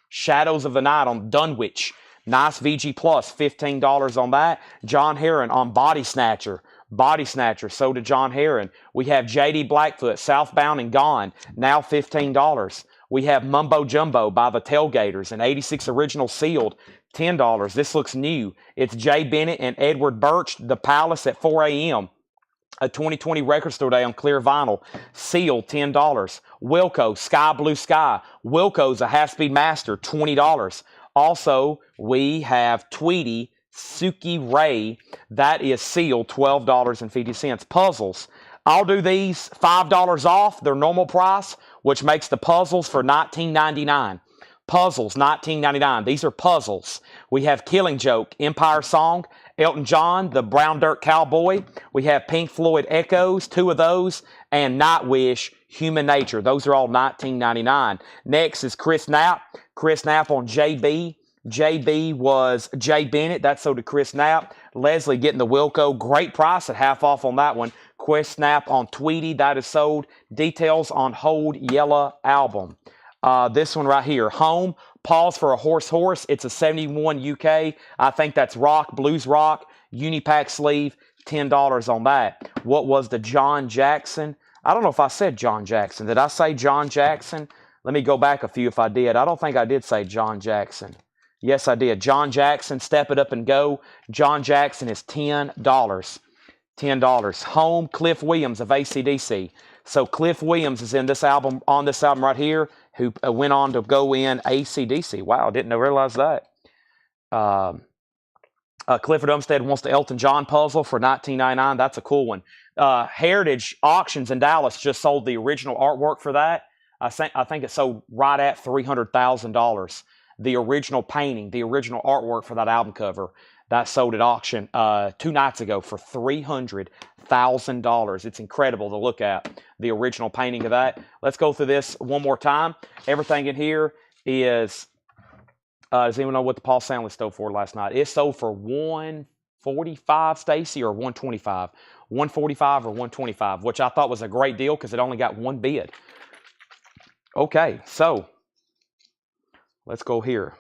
Shadows of the Night on Dunwich. Nice VG Plus, $15 on that. John Heron on Body Snatcher. Sold to John Heron. We have J.D. Blackfoot, Southbound and Gone, now $15. We have Mumbo Jumbo by the Tailgaters, an 86 original sealed, $10. This looks new. It's Jay Bennett and Edward Birch, The Palace at 4 a.m., a 2020 record store day on clear vinyl, sealed, $10. Wilco, Sky Blue Sky. Wilco's a half-speed master, $20. Also, we have Tweety, Suki Ray, that is sealed, $12.50. Puzzles, I'll do these $5 off their normal price, which makes the puzzles for $19.99. Puzzles, $19.99. These are puzzles. We have Killing Joke, Empire Song, Elton John, The Brown Dirt Cowboy. We have Pink Floyd, Echoes, 2 of those, and Nightwish, Human Nature. Those are all $19.99. Next is Chris Knapp. Chris Knapp on JB. JB was Jay Bennett. That's sold to Chris Knapp. Leslie getting the Wilco. Great price at half off on that one. Chris Knapp on Tweety. That is sold. Details on Hold Yella album. This one right here. Home, Pause for a Horse. It's a 71 UK. I think that's rock, blues rock. Unipack sleeve, $10 on that. What was the John Jackson? I don't know if I said John Jackson. Did I say John Jackson? Let me go back a few if I did. I don't think I did say John Jackson. Yes, I did. John Jackson, Step It Up and Go. John Jackson is $10. $10. Home, Cliff Williams of AC/DC. So Cliff Williams is in this album, on this album right here, who went on to go in AC/DC. Wow, didn't realize that. Clifford Umstead wants the Elton John puzzle for $19.99. That's a cool one. Heritage Auctions in Dallas just sold the original artwork for that. I think it sold right at $300,000. The original painting, the original artwork for that album cover, that sold at auction 2 nights ago for $300,000. It's incredible to look at, the original painting of that. Let's go through this one more time. Everything in here is, does anyone know what the Paul Stanley sold for last night? It sold for $145, Stacy, or $125? $145 or $125, which I thought was a great deal because it only got one bid. Okay, so let's go here.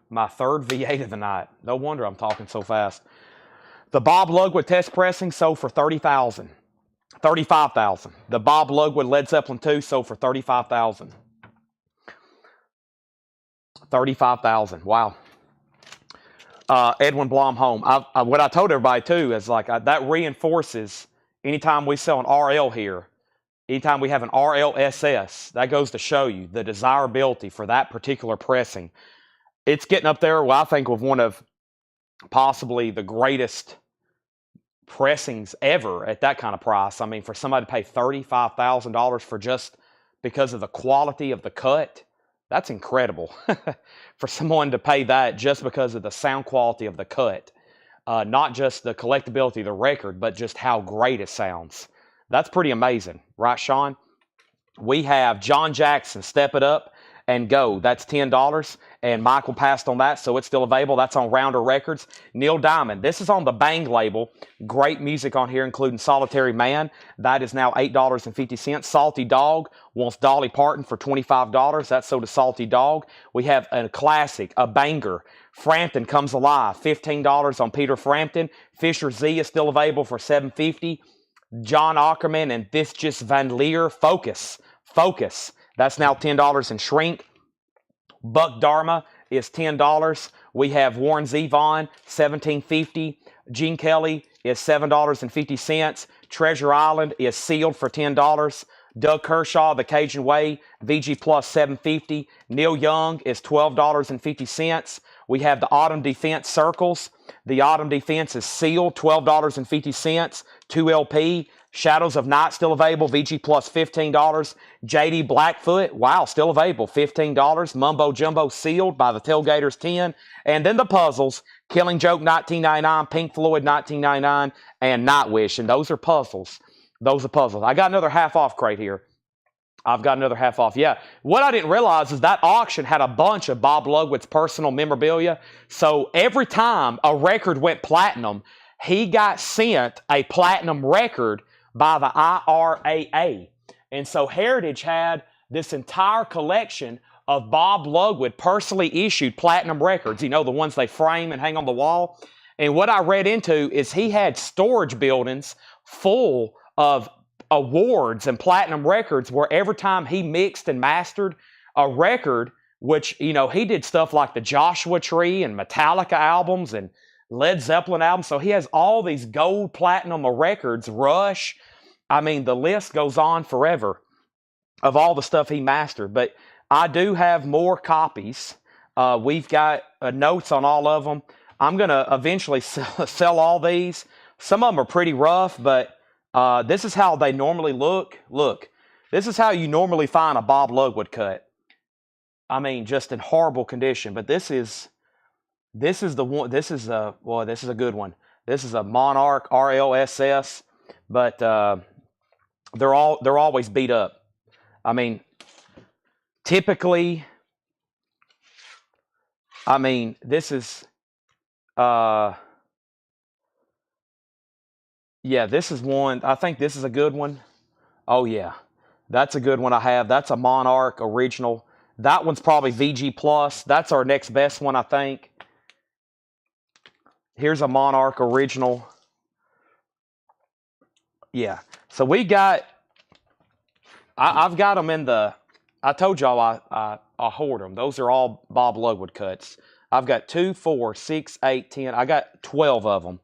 My third V8 of the night. No wonder I'm talking so fast. The Bob Lugwood test pressing sold for $35,000. The Bob Lugwood Led Zeppelin 2 sold for $35,000. $35,000. Wow. Edwin Blom home. What I told everybody too is like that reinforces anytime we sell an RL here, anytime we have an RLSS, that goes to show you the desirability for that particular pressing. It's getting up there, well, I think, with one of possibly the greatest pressings ever at that kind of price. I mean, for somebody to pay $35,000 for just because of the quality of the cut, That's incredible for someone to pay that just because of the sound quality of the cut. Not just the collectability of the record, but just how great it sounds. That's pretty amazing, right, Sean? We have John Jackson, Step It Up and Go. That's $10. And Michael passed on that, so it's still available. That's on Rounder Records. Neil Diamond. This is on the Bang label. Great music on here, including Solitary Man. That is now $8.50. Salty Dog wants Dolly Parton for $25. That's sold to Salty Dog. We have a classic, a banger. Frampton Comes Alive, $15 on Peter Frampton. Fisher Z is still available for $7.50. John Ackerman and This Just Van Leer, Focus. That's now $10 in Shrink. Buck Dharma is $10. We have Warren Zevon, $17.50. Gene Kelly is $7.50. Treasure Island is sealed for $10. Doug Kershaw, The Cajun Way, VG Plus $7.50. Neil Young is $12.50. We have the Autumn Defense Circles. The Autumn Defense is sealed, $12.50. 2LP. Shadows of Night still available, VG Plus $15. JD Blackfoot, wow, still available, $15. Mumbo Jumbo sealed by the Tailgaters, $10. And then the puzzles, Killing Joke $19.99, Pink Floyd $19.99, and Nightwish. And those are puzzles. I got another half off crate here. I've got another half off. Yeah. What I didn't realize is that auction had a bunch of Bob Ludwig's personal memorabilia. So every time a record went platinum, he got sent a platinum record by the IRAA. And so Heritage had this entire collection of Bob Ludwig personally issued platinum records, you know, the ones they frame and hang on the wall. And what I read into is he had storage buildings full of awards and platinum records where every time he mixed and mastered a record, which, you know, he did stuff like the Joshua Tree and Metallica albums and Led Zeppelin albums. So he has all these gold platinum records, Rush. I mean, the list goes on forever of all the stuff he mastered. But I do have more copies. We've got notes on all of them. I'm going to eventually sell all these. Some of them are pretty rough, but this is how they normally look. Look, this is how you normally find a Bob Ludwig cut. I mean, just in horrible condition. But this is the one. This is a good one. This is a Monarch RLSS, but they're always beat up. I mean, typically, this is yeah, this is one. I think this is a good one. Oh yeah, that's a good one I have. That's a Monarch original. That one's probably VG Plus. That's our next best one, I think. Here's a Monarch original. Yeah. So we got, I've got them in the, I told y'all I hoard them. Those are all Bob Ludwig cuts. I've got 2, 4, 6, 8, 10. I got 12 of them.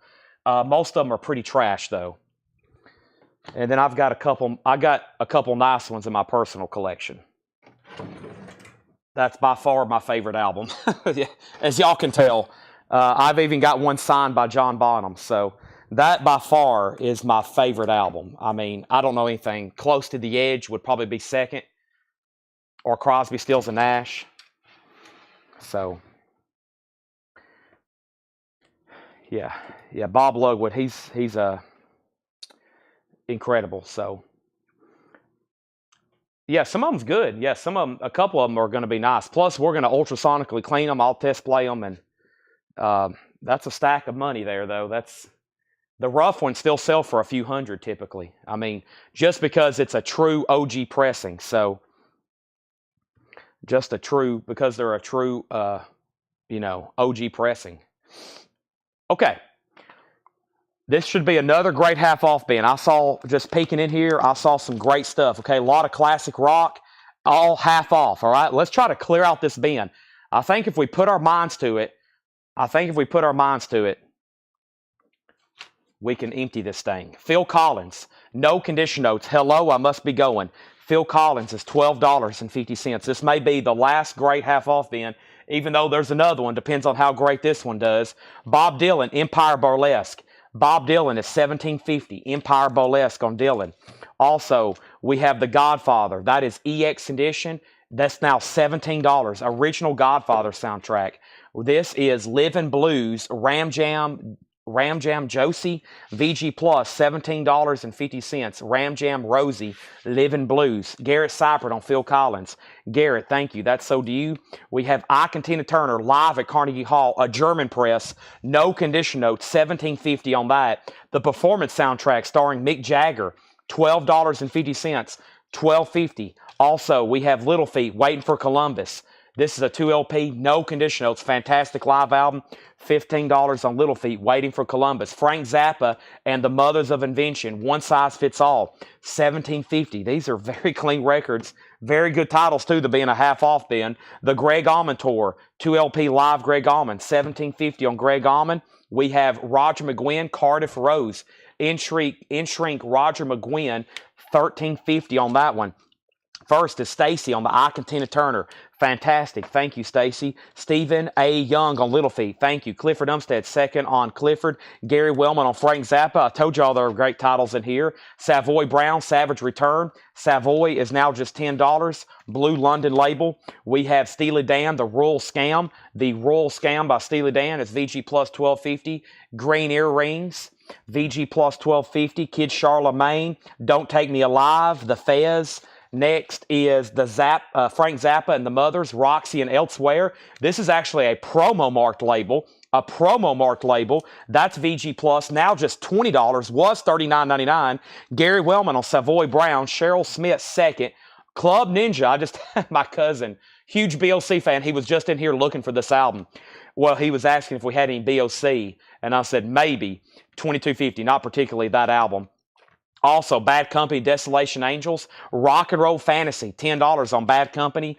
Most of them are pretty trash though. And then I got a couple nice ones in my personal collection. That's by far my favorite album. As y'all can tell. I've even got one signed by John Bonham. So that by far is my favorite album. I mean, I don't know anything. Close to the Edge would probably be second. Or Crosby, Stills, and Nash. So, yeah, Bob Ludwig, he's incredible. So, yeah, some of them's good. Yeah, a couple of them are going to be nice. Plus, we're going to ultrasonically clean them. I'll test play them, and that's a stack of money there, though. The rough ones still sell for a few hundred typically. I mean, just because it's a true OG pressing. So, because they're a true, OG pressing. Okay. This should be another great half off bin. I saw, just peeking in here, I saw some great stuff. Okay, a lot of classic rock, all half off. All right, let's try to clear out this bin. I think if we put our minds to it, we can empty this thing. Phil Collins, no condition notes. Hello, I must be going. Phil Collins is $12.50. This may be the last great half off bin, even though there's another one. Depends on how great this one does. Bob Dylan, Empire Burlesque. Bob Dylan is $17.50. Empire Burlesque on Dylan. Also, we have The Godfather. That is EX edition. That's now $17. Original Godfather soundtrack. This is Livin' Blues, Ram Jam Josie, VG Plus, $17.50. Ram Jam Rosie, Livin' Blues. Garrett Seifert on Phil Collins. Garrett, thank you. That's so do you. We have Ike and Tina Turner live at Carnegie Hall, a German press, no condition notes, $17.50 on that. The performance soundtrack starring Mick Jagger, $12.50. $12.50. Also, we have Little Feat, Waiting for Columbus. This is a 2 LP, no condition notes, fantastic live album. $15 on Little Feat, Waiting for Columbus. Frank Zappa and the Mothers of Invention, One Size Fits All, $17.50. These are very clean records. Very good titles, too, to be in a half-off bin. The Greg Allman Tour, 2 LP live Greg Allman, $17.50 on Greg Allman. We have Roger McGuinn, Cardiff Rose. In Shrink, Roger McGuinn, $13.50 on that one. First is Stacy on the Ike and Tina Turner. Fantastic. Thank you, Stacy. Stephen A. Young on Little Feat. Thank you. Clifford Umstead, second on Clifford. Gary Wellman on Frank Zappa. I told y'all there are great titles in here. Savoy Brown, Savage Return. Savoy is now just $10. Blue London label. We have Steely Dan, The Royal Scam. The Royal Scam by Steely Dan is VG Plus $12.50. Green Earrings. VG Plus $12.50. Kid Charlemagne. Don't Take Me Alive. The Fez. Next is the Frank Zappa and the Mothers, Roxy and Elsewhere. This is actually a promo marked label. A promo marked label. That's VG Plus. Now just $20. Was $39.99. Gary Wellman on Savoy Brown. Cheryl Smith second. Club Ninja. I just had my cousin, huge BOC fan. He was just in here looking for this album. Well, he was asking if we had any BOC. And I said, maybe. $22.50. Not particularly that album. Also, Bad Company, Desolation Angels, Rock and Roll Fantasy, $10 on Bad Company,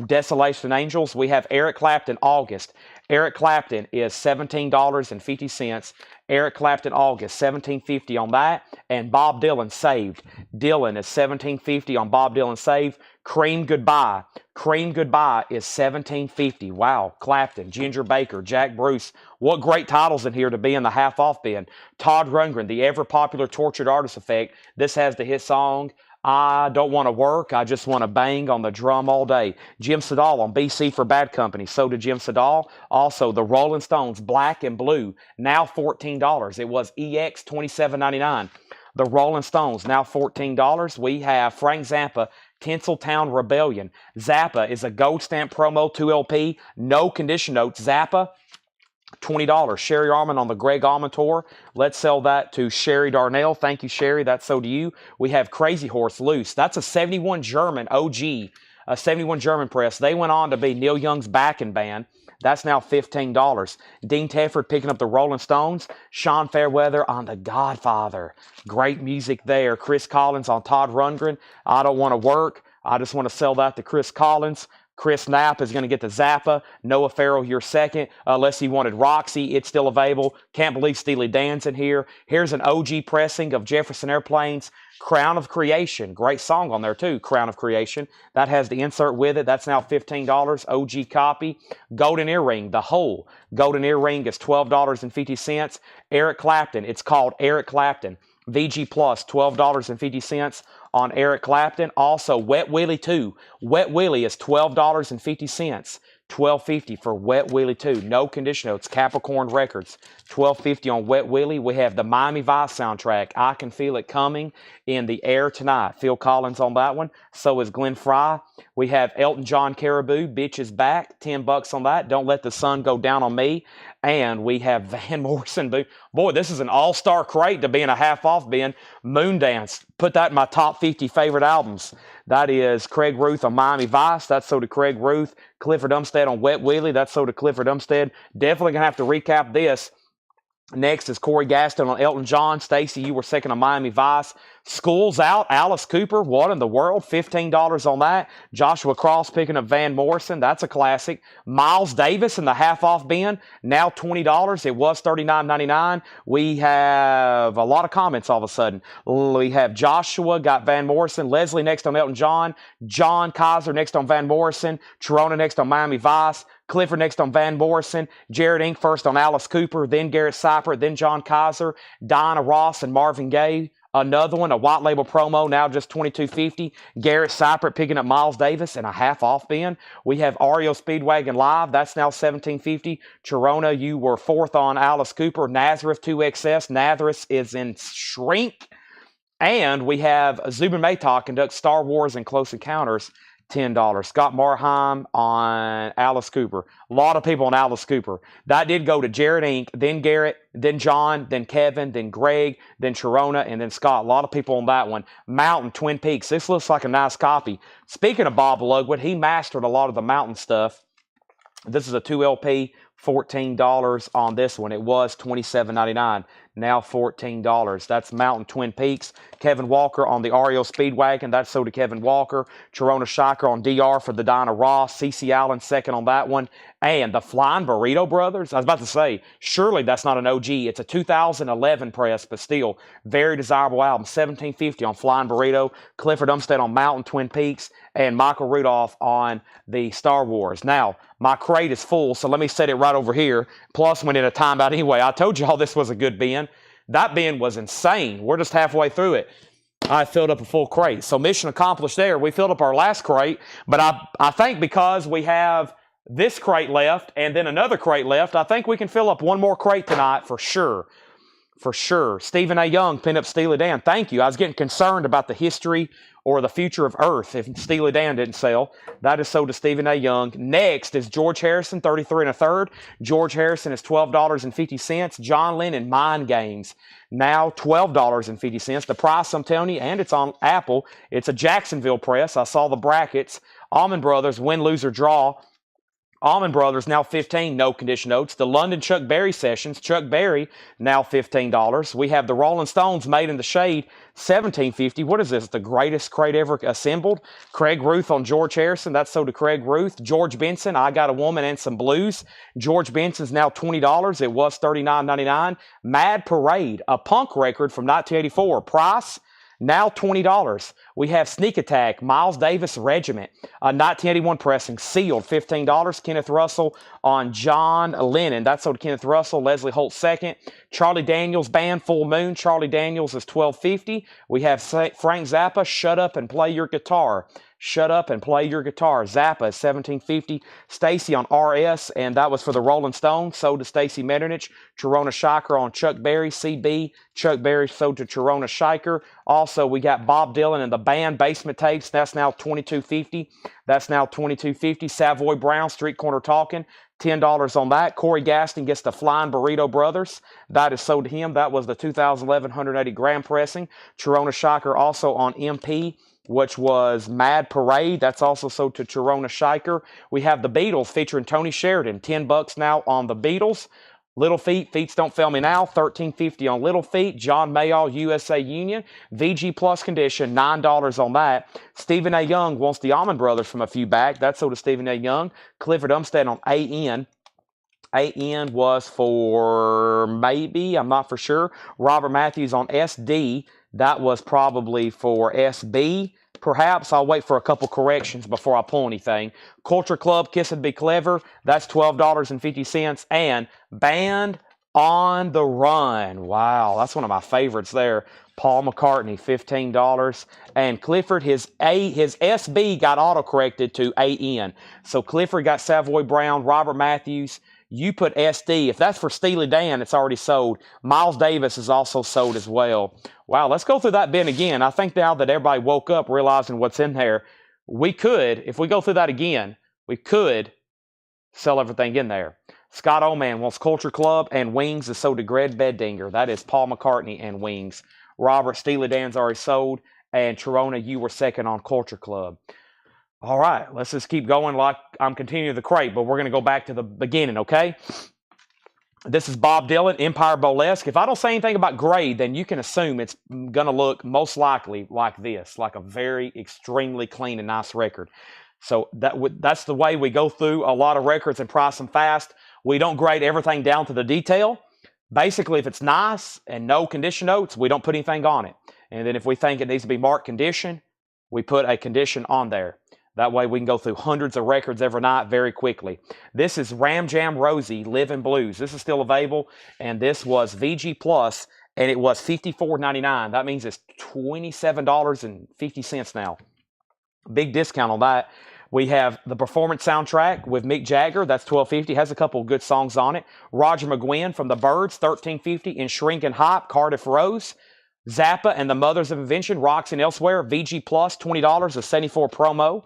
Desolation Angels. We have Eric Clapton, August. Eric Clapton is $17.50. Eric Clapton, August, $17.50 on that. And Bob Dylan, Saved. Dylan is $17.50 on Bob Dylan, Saved. Cream Goodbye. Cream Goodbye is $17.50. Wow. Clapton, Ginger Baker, Jack Bruce. What great titles in here to be in the half-off bin. Todd Rundgren, the ever-popular Tortured Artist Effect. This has the hit song, I Don't Want to Work, I Just Want to Bang on the Drum All Day. Jim Sedal on BC for Bad Company. So did Jim Sedal. Also, the Rolling Stones, Black and Blue, now $14. It was EX $27.99. The Rolling Stones, now $14. We have Frank Zappa, Tinseltown Rebellion. Zappa is a gold stamp promo 2 LP, no condition notes. Zappa, $20. Sherry Armin on the Greg Allman Tour. Let's sell that to Sherry Darnell. Thank you, Sherry. That's so do you. We have Crazy Horse Loose. That's a 71 German OG, a 71 German press. They went on to be Neil Young's backing band. That's now $15. Dean Tedford picking up the Rolling Stones. Sean Fairweather on The Godfather. Great music there. Chris Collins on Todd Rundgren. I Don't Want to Work. I just want to sell that to Chris Collins. Chris Knapp is going to get the Zappa. Noah Farrell, you're second. Unless you wanted Roxy, it's still available. Can't believe Steely Dan's in here. Here's an OG pressing of Jefferson Airplane's Crown of Creation. Great song on there, too, Crown of Creation. That has the insert with it. That's now $15. OG copy. Golden Earring, the whole. Golden Earring is $12.50. Eric Clapton. It's called Eric Clapton. VG Plus, $12.50 on Eric Clapton. Also, Wet Willie 2. Wet Willie is $12.50. $12.50 for Wet Willie 2. No condition notes. Capricorn Records. $12.50 on Wet Willie. We have the Miami Vice soundtrack. I Can Feel It Coming in the Air Tonight. Phil Collins on that one. So is Glenn Fry. We have Elton John Caribou. Bitch is Back. $10 on that. Don't Let the Sun Go Down on Me. And we have Van Morrison. Boy, this is an all-star crate to be in a half-off bin. Moondance. Put that in my top 50 favorite albums. That is Craig Ruth on Miami Vice. That's so to Craig Ruth. Clifford Umstead on Wet Willie. That's so to Clifford Umstead. Definitely going to have to recap this. Next is Corey Gaston on Elton John. Stacy, you were second on Miami Vice. School's Out, Alice Cooper, What in the World? $15 on that. Joshua Cross picking up Van Morrison. That's a classic. Miles Davis in the half-off bin, now $20. It was $39.99. We have a lot of comments all of a sudden. We have Joshua, got Van Morrison. Leslie next on Elton John. John Kaiser next on Van Morrison. Cherona next on Miami Vice. Clifford next on Van Morrison. Jared Ink first on Alice Cooper. Then Garrett Seifert. Then John Kaiser. Diana Ross and Marvin Gaye Another one, a white label promo, now just $22.50. Garrett Seifert picking up Miles Davis in a half off bin. We have Ario Speedwagon Live. That's now $17.50. Chirona, you were fourth on Alice Cooper. Nazareth 2XS. Nazareth is in shrink. And we have Zubin Mehta conducts Star Wars and Close Encounters, $10. Scott Marheim on Alice Cooper. A lot of people on Alice Cooper. That did go to Jared Inc., then Garrett, then John, then Kevin, then Greg, then Chirona, and then Scott. A lot of people on that one. Mountain, Twin Peaks. This looks like a nice copy. Speaking of Bob Lugwood, he mastered a lot of the Mountain stuff. This is a 2LP, $14 on this one. It was $27.99. Now $14. That's Mountain Twin Peaks. Kevin Walker on the Ario Speedwagon. That's so to Kevin Walker. Chirona Shiker on DR for the Dinah Ross. CC Allen second on that one. And the Flying Burrito Brothers. I was about to say, surely that's not an OG. It's a 2011 press, but still, very desirable album. $17.50 on Flying Burrito. Clifford Umstead on Mountain Twin Peaks. And Michael Rudolph on the Star Wars. Now, my crate is full, so let me set it right over here. Plus, went in a timeout anyway. I told y'all this was a good bin. That bin was insane. We're just halfway through it. I filled up a full crate. So mission accomplished there. We filled up our last crate, but I think because we have this crate left and then another crate left, I think we can fill up one more crate tonight for sure. For sure. Stephen A. Young, pinned up Steely Dan. Thank you. I was getting concerned about the history or the future of Earth if Steely Dan didn't sell. That is sold to Stephen A. Young. Next is George Harrison, 33 1/3. George Harrison is $12.50. John Lennon, Mind Games, now $12.50. The price, I'm telling you, and it's on Apple. It's a Jacksonville press. I saw the brackets. Allman Brothers, win, lose, or draw. Allman Brothers, now $15, no condition notes. The London Chuck Berry Sessions, Chuck Berry, now $15. We have the Rolling Stones, Made in the Shade, $17.50. What is this? The greatest crate ever assembled. Craig Ruth on George Harrison. That's sold to Craig Ruth. George Benson, I Got a Woman and Some Blues. George Benson's now $20. It was $39.99. Mad Parade, a punk record from 1984. Price, now $20. We have Sneak Attack, Miles Davis Regiment, 1981 pressing, sealed, $15. Kenneth Russell on John Lennon. That's sold to Kenneth Russell. Leslie Holt second. Charlie Daniels Band, Full Moon. Charlie Daniels is $12.50. We have Frank Zappa, Shut Up and Play Your Guitar. Shut Up and Play Your Guitar. Zappa is $17.50. Stacy on RS, and that was for the Rolling Stones. Sold to Stacy Metternich. Chirona Shiker on Chuck Berry. CB. Chuck Berry sold to Chirona Shiker. Also, we got Bob Dylan and the band Basement Tapes. That's now $22.50. That's now $22.50. Savoy Brown, Street Corner Talking. $10 on that. Corey Gaston gets the Flying Burrito Brothers. That is sold to him. That was the 2011 180 gram pressing. Chirona Shiker also on MP, which was Mad Parade. That's also sold to Chirona Shiker. We have the Beatles featuring Tony Sheridan. $10 now on the Beatles. Little Feet, Feets Don't Fail Me Now, $13.50 on Little Feet. John Mayall, USA Union, VG Plus condition, $9 on that. Stephen A. Young wants the Allman Brothers from a few back. That's sold to Stephen A. Young. Clifford Umstead on AN. AN was for maybe, I'm not for sure. Robert Matthews on SD. That was probably for SB. Perhaps I'll wait for a couple corrections before I pull anything. Culture Club, Kiss and Be Clever, that's $12.50. And Band on the Run. Wow, that's one of my favorites there. Paul McCartney, $15. And Clifford, his SB got autocorrected to AN. So Clifford got Savoy Brown, Robert Matthews. You put SD. If that's for Steely Dan, it's already sold. Miles Davis is also sold as well. Wow, let's go through that bin again. I think now that everybody woke up realizing what's in there, we could, if we go through that again, we could sell everything in there. Scott Oman wants Culture Club, and Wings is sold to Greg Beddinger. That is Paul McCartney and Wings. Robert, Steely Dan's already sold, and Chirona, you were second on Culture Club. All right, let's just keep going like I'm continuing the crate, but we're going to go back to the beginning, okay? This is Bob Dylan, Empire Burlesque. If I don't say anything about grade, then you can assume it's going to look most likely like this, like a very extremely clean and nice record. So that's the way we go through a lot of records and price them fast. We don't grade everything down to the detail. Basically, if it's nice and no condition notes, we don't put anything on it. And then if we think it needs to be marked condition, we put a condition on there. That way we can go through hundreds of records every night very quickly. This is Ram Jam Rosie, Living Blues. This is still available, and this was VG Plus and it was $54.99. That means it's $27.50 now. Big discount on that. We have the performance soundtrack with Mick Jagger. That's $12.50. Has a couple of good songs on it. Roger McGuinn from the Byrds, $13.50. In Shrink and Hop, Cardiff Rose. Zappa and the Mothers of Invention, Rocks and Elsewhere, VG Plus, $20, a 74 promo.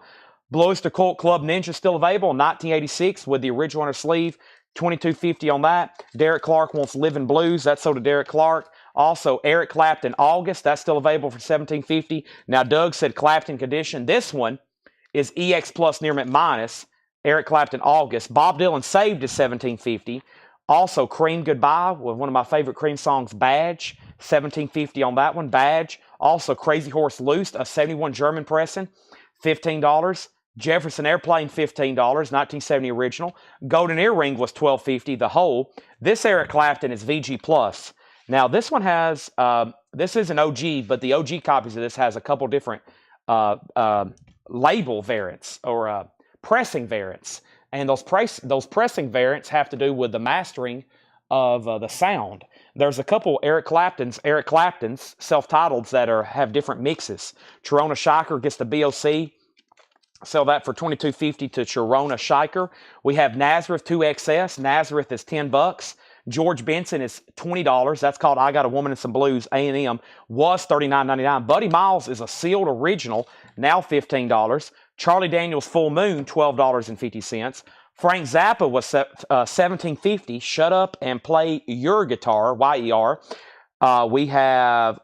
Blows to Cult Club Ninja still available, 1986 with the original on her sleeve, $22.50 on that. Derek Clark wants Living Blues. That's sold to Derek Clark. Also, Eric Clapton, August. That's still available for $17.50. Now, Doug said Clapton condition. This one is EX Plus Near Mint Minus. Eric Clapton, August. Bob Dylan Saved is $17.50. Also, Cream Goodbye with one of my favorite Cream songs, Badge. $17.50 on that one, Badge. Also, Crazy Horse Loosed, a 71 German pressing, $15. Jefferson Airplane, $15, 1970 original. Golden Earring was $12.50, the whole. This Eric Clapton is VG Plus. Now, this one has, this is an OG, but the OG copies of this has a couple different label variants or pressing variants. And those pressing variants have to do with the mastering of the sound. There's a couple Eric Clapton's self-titles that have different mixes. Cherona Shiker gets the BOC. Sell that for $22.50 to Cherona Shiker. We have Nazareth 2XS. Nazareth is $10. George Benson is $20. That's called I Got a Woman and Some Blues. A&M was $39.99. Buddy Miles is a sealed original, now $15. Charlie Daniels Full Moon, $12.50. Frank Zappa was $17.50. Shut Up and Play Your Guitar, Y-E-R. We have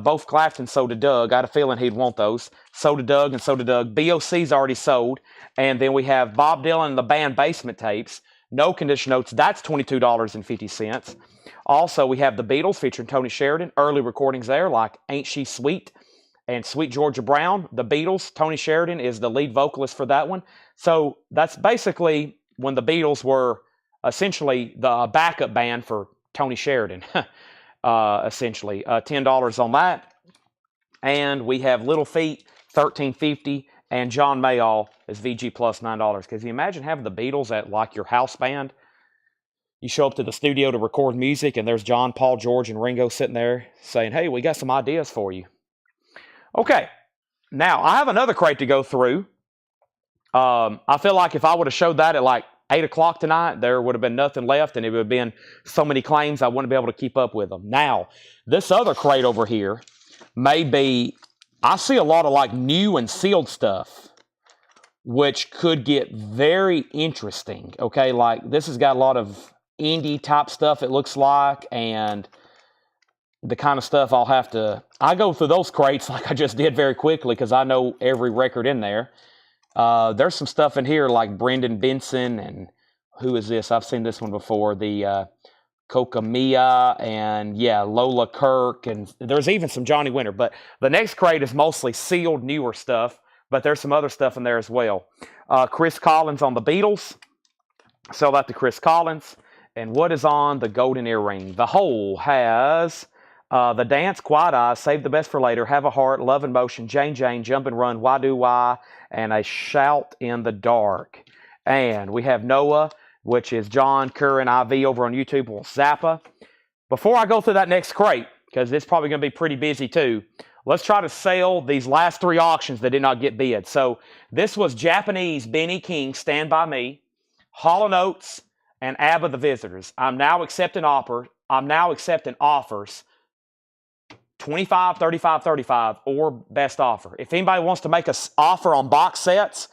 both Clapton sold to Doug. I had a feeling he'd want those. Sold to Doug and sold to Doug. BOC's already sold. And then we have Bob Dylan and the band Basement Tapes. No condition notes. That's $22.50. Also, we have the Beatles featuring Tony Sheridan. Early recordings there like Ain't She Sweet and Sweet Georgia Brown. The Beatles, Tony Sheridan is the lead vocalist for that one. So that's basically when the Beatles were essentially the backup band for Tony Sheridan. Essentially, $10 on that. And we have Little Feat, $13.50, and John Mayall is VG Plus, $9. Because you imagine having the Beatles at like your house band. You show up to the studio to record music, and there's John, Paul, George, and Ringo sitting there saying, hey, we got some ideas for you. Okay, now I have another crate to go through. I feel like if I would have showed that at like 8 o'clock tonight, there would have been nothing left, and it would have been so many claims I wouldn't be able to keep up with them. Now, this other crate over here may be, I see a lot of like new and sealed stuff, which could get very interesting, okay? Like, this has got a lot of indie type stuff, it looks like, and the kind of stuff I go through those crates like I just did very quickly because I know every record in there. There's some stuff in here like Brendan Benson and who is this? I've seen this one before. The Kokomiya and Lola Kirk, and there's even some Johnny Winter. But the next crate is mostly sealed, newer stuff, but there's some other stuff in there as well. Chris Collins on the Beatles. Sell that to Chris Collins. And what is on the Golden Earring? The Hole has The Dance, Quiet Eyes, Save the Best for Later, Have a Heart, Love and Motion, Jane Jane, Jump and Run, Why Do Why, and A Shout in the Dark. And we have Noah, which is John Curran IV over on YouTube, on Zappa. Before I go through that next crate, because it's probably going to be pretty busy too, let's try to sell these last 3 auctions that did not get bid. So this was Japanese Benny King, Stand By Me, Hall & Oates, and ABBA The Visitors. I'm now accepting offers, 25, 35, 35, or best offer. If anybody wants to make an offer on box sets,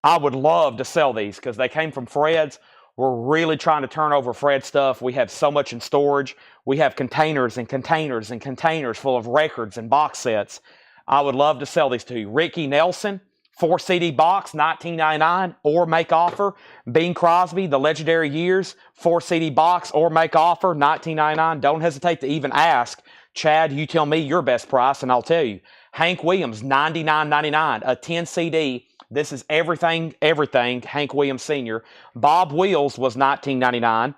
I would love to sell these because they came from Fred's. We're really trying to turn over Fred stuff. We have so much in storage. We have containers and containers and containers full of records and box sets. I would love to sell these to you. Ricky Nelson, 4 CD box, $19.99, or make offer. Bing Crosby, The Legendary Years, 4 CD box, or make offer, $19.99. Don't hesitate to even ask. Chad, you tell me your best price, and I'll tell you. Hank Williams, $99.99, a 10 CD. This is everything, Hank Williams Sr. Bob Wills was $19.99.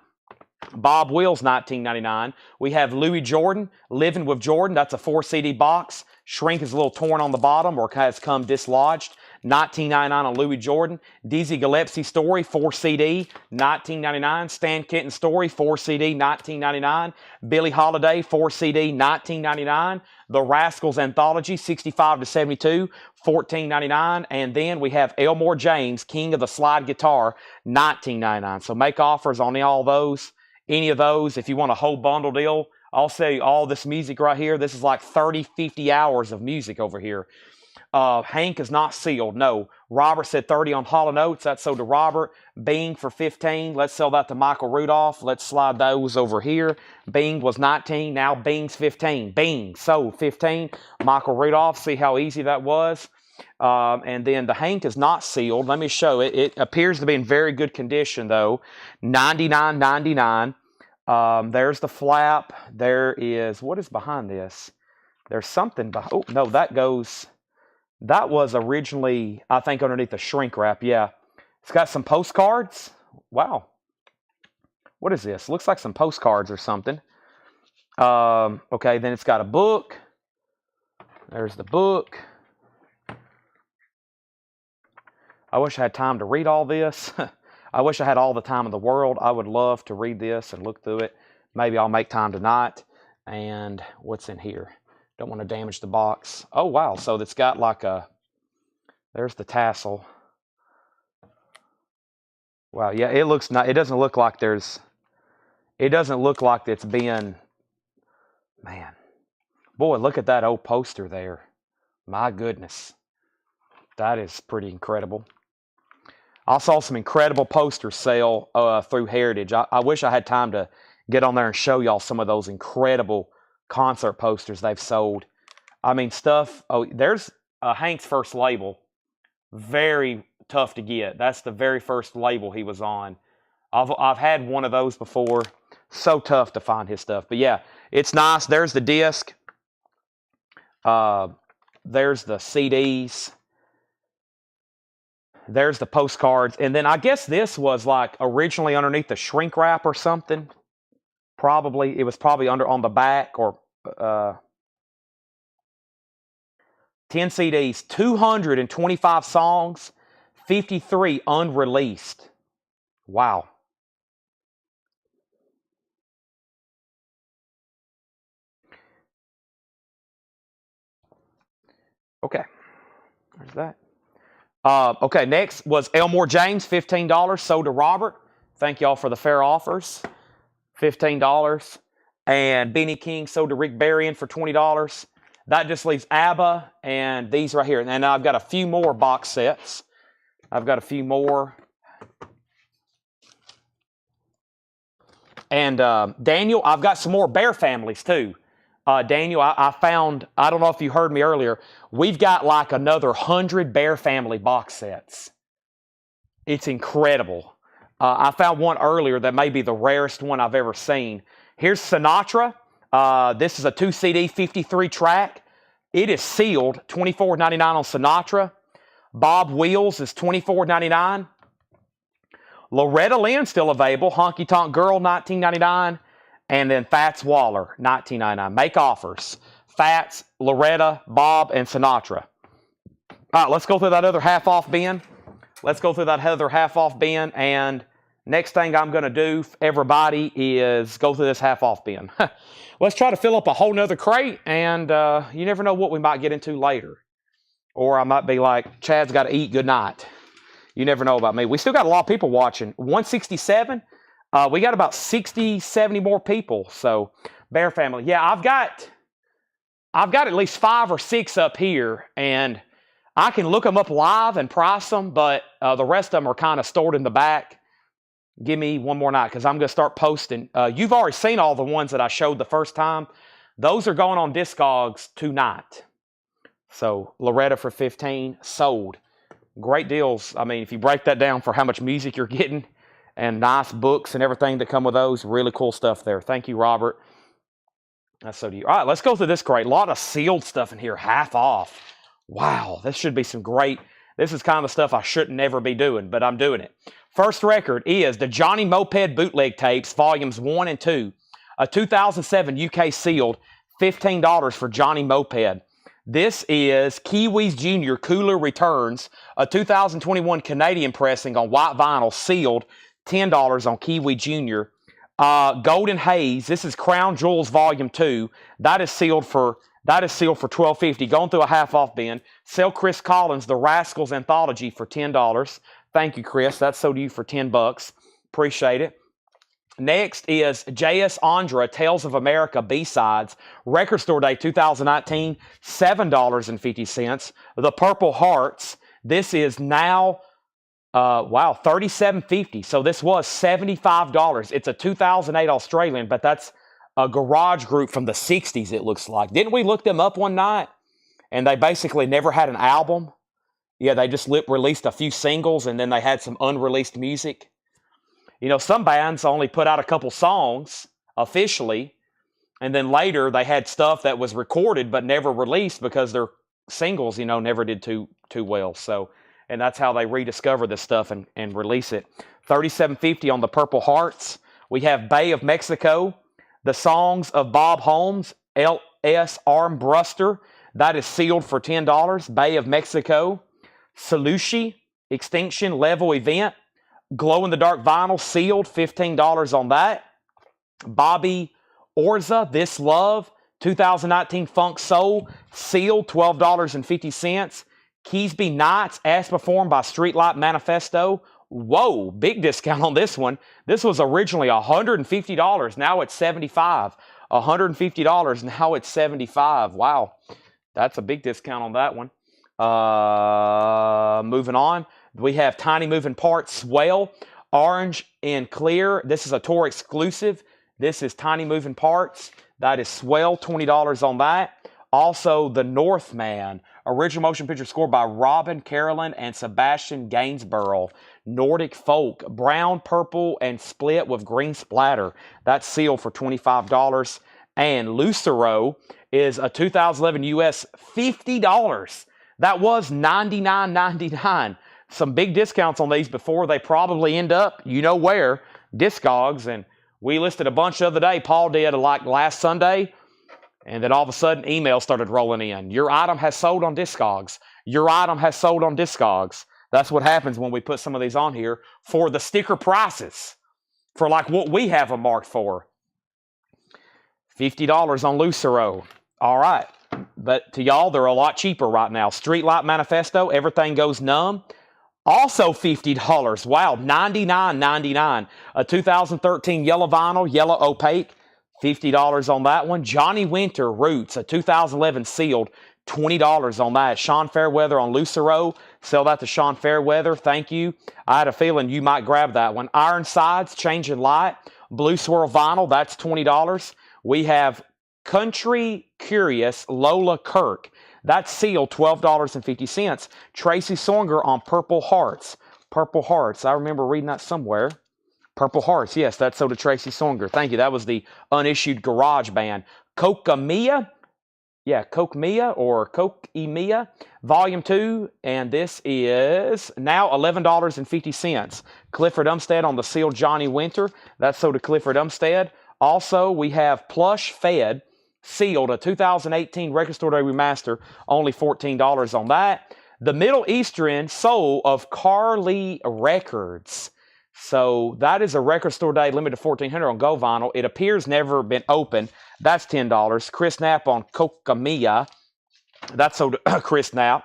Bob Wills, $19.99. We have Louis Jordan, Living with Jordan. That's a 4 CD box. Shrink is a little torn on the bottom or has come dislodged. $19.99 on Louis Jordan. Dizzy Gillespie Story, 4 CD, $19.99. Stan Kenton Story, 4 CD, $19.99. Billie Holiday, 4 CD, $19.99. The Rascals Anthology, 65 to 72, $14.99. And then we have Elmore James, King of the Slide Guitar, $19.99. So make offers on all those, any of those. If you want a whole bundle deal, I'll sell you all this music right here. This is like 30, 50 hours of music over here. Hank is not sealed. No. Robert said 30 on Hall & Oates. That's sold to Robert. Bing for 15. Let's sell that to Michael Rudolph. Let's slide those over here. Bing was 19. Now Bing's 15. Bing sold 15. Michael Rudolph. See how easy that was. And then the Hank is not sealed. Let me show it. It appears to be in very good condition though. $99.99. There's the flap. There is, what is behind this? There's something behind. Oh, no, that was originally, I think, underneath the shrink wrap. Yeah. It's got some postcards. Wow. What is this? Looks like some postcards or something. Okay, then it's got a book. There's the book. I wish I had time to read all this. I wish I had all the time in the world. I would love to read this and look through it. Maybe I'll make time tonight. And what's in here? Don't want to damage the box. Oh, wow. So it's got like there's the tassel. Wow. Yeah, it looks not, it doesn't look like it's been, man. Boy, look at that old poster there. My goodness. That is pretty incredible. I saw some incredible posters sell through Heritage. I wish I had time to get on there and show y'all some of those incredible concert posters they've sold. I mean, stuff. Oh, there's Hank's first label. Very tough to get. That's the very first label he was on. I've had one of those before. So tough to find his stuff. But yeah, it's nice. There's the disc. There's the CDs. There's the postcards. And then I guess this was like originally underneath the shrink wrap or something. Probably. It was probably on the back or 10 CDs, 225 songs, 53 unreleased. Wow. Okay. There's that. Okay, next was Elmore James, $15, sold to Robert. Thank y'all for the fair offers. $15. And Benny King sold to Rick Berrien for $20. That just leaves ABBA and these right here. And I've got a few more box sets. I've got a few more. And Daniel, I've got some more Bear families too. Daniel, I found, I don't know if you heard me earlier, we've got like another 100 Bear family box sets. It's incredible. I found one earlier that may be the rarest one I've ever seen. Here's Sinatra. This is a 2 CD, 53 track. It is sealed, $24.99 on Sinatra. Bob Wills is $24.99. Loretta Lynn still available. Honky Tonk Girl, $19.99. And then Fats Waller, $19.99. Make offers. Fats, Loretta, Bob, and Sinatra. All right, let's go through that other half off bin. And next thing I'm going to do, everybody, is go through this half off bin. Let's try to fill up a whole nother crate, and you never know what we might get into later. Or I might be like, Chad's got to eat, good night. You never know about me. We still got a lot of people watching. 167. We got about 60, 70 more people. So, Bear family. Yeah, I've got at least 5 or 6 up here, and I can look them up live and price them, but the rest of them are kind of stored in the back. Give me one more night because I'm going to start posting. You've already seen all the ones that I showed the first time. Those are going on Discogs tonight. So, Loretta for 15, sold. Great deals. I mean, if you break that down for how much music you're getting, and nice books and everything that come with those. Really cool stuff there. Thank you, Robert. That's so do you. All right, let's go through this crate. A lot of sealed stuff in here, half off. Wow, this should be some great. This is kind of the stuff I shouldn't never be doing, but I'm doing it. First record is the Johnny Moped Bootleg Tapes, Volumes 1 and 2. A 2007 UK sealed, $15 for Johnny Moped. This is Kiwis Jr. Cooler Returns, a 2021 Canadian pressing on white vinyl, sealed, $10 on Kiwi Jr. Golden Haze. This is Crown Jewels Volume 2. That is sealed for $12.50. Going through a half off bin. Sell Chris Collins The Rascals Anthology for $10. Thank you, Chris. That's sold to you for $10. Appreciate it. Next is J.S. Andra, Tales of America B-Sides, Record Store Day 2019, $7.50. The Purple Hearts, this is now, $37.50. So this was $75. It's a 2008 Australian, but that's a garage group from the 60s, it looks like. Didn't we look them up one night? And they basically never had an album. Yeah, they just released a few singles, and then they had some unreleased music. You know, some bands only put out a couple songs officially, and then later they had stuff that was recorded but never released because their singles, never did too well. So, and that's how they rediscover this stuff and release it. $37.50 on the Purple Hearts. We have Bay of Mexico, the songs of Bob Holmes, L.S. Armbruster. That is sealed for $10. Bay of Mexico. Salushi, Extinction Level Event. Glow-in-the-dark vinyl, sealed, $15 on that. Bobby Orza, This Love, 2019 Funk Soul, sealed, $12.50. Keysby Nights, as performed by Streetlight Manifesto. Whoa, big discount on this one. This was originally $150. Now it's $75. $150. Now it's $75. Wow, that's a big discount on that one. Moving on. We have Tiny Moving Parts, Swell, Orange and Clear. This is a tour exclusive. This is Tiny Moving Parts. That is Swell, $20 on that. Also, The Northman, original motion picture score by Robin Carolyn and Sebastian Gainsborough. Nordic Folk, brown, purple, and split with green splatter. That's sealed for $25. And Lucero is a 2011 US, $50. That was $99.99. Some big discounts on these before they probably end up, where, Discogs. And we listed a bunch the other day. Paul did like last Sunday. And then all of a sudden, emails started rolling in. Your item has sold on Discogs. Your item has sold on Discogs. That's what happens when we put some of these on here for the sticker prices. For like what we have them marked for. $50 on Lucero. All right. But to y'all, they're a lot cheaper right now. Streetlight Manifesto, Everything Goes Numb. Also $50. Wow, $99.99. A 2013 yellow vinyl, yellow opaque, $50 on that one. Johnny Winter Roots, a 2011 sealed, $20 on that. Sean Fairweather on Lucero. Sell that to Sean Fairweather. Thank you. I had a feeling you might grab that one. Ironsides, Changing Light, Blue Swirl Vinyl, that's $20. We have Country Curious, Lola Kirk. That's sealed, $12.50. Tracy Songer on Purple Hearts. Purple Hearts. I remember reading that somewhere. Purple Hearts. Yes, that's sold to Tracy Songer. Thank you. That was the unissued garage band. Kokamia. Yeah, Kokamia or Kokemia. Volume 2. And this is now $11.50. Clifford Umstead on the sealed Johnny Winter. That's sold to Clifford Umstead. Also, we have Plush Fed. Sealed, a 2018 Record Store Day remaster, only $14 on that. The Middle Eastern Soul of Carly Records. So that is a Record Store Day limited to $1,400 on Go Vinyl. It appears never been opened. That's $10. Chris Knapp on Kokamia. That's sold to Chris Knapp.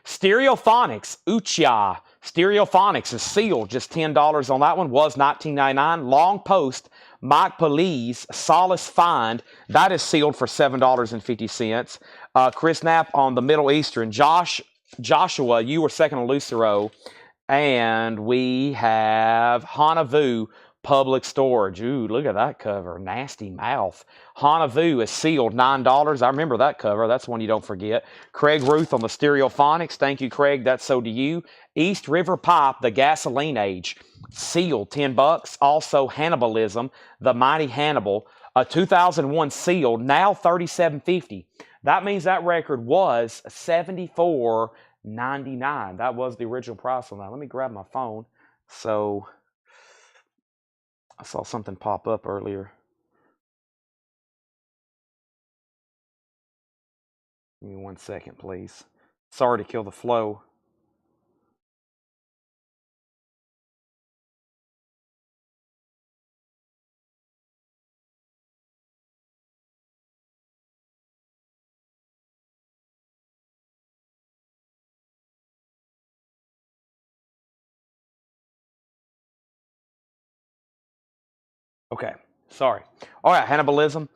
Stereophonics, Ucha. Stereophonics is sealed, just $10 on that one. Was $19.99. Long Post, Mike Police, Solace Find, that is sealed for $7.50. Chris Knapp on the Middle Eastern. Joshua, you were second on Lucero. And we have Hanavu Public Storage. Ooh, look at that cover. Nasty mouth. Hanavu is sealed, $9. I remember that cover. That's one you don't forget. Craig Ruth on the Stereophonics. Thank you, Craig. That's sold to you. East River Pipe, The Gasoline Age. Sealed, $10. Also, Hannibalism, The Mighty Hannibal. A 2001 sealed, now $37.50. That means that record was $74.99. That was the original price on that. Let me grab my phone. So I saw something pop up earlier. Give me 1 second, please. Sorry to kill the flow. Okay, sorry. All right, Hannibalism.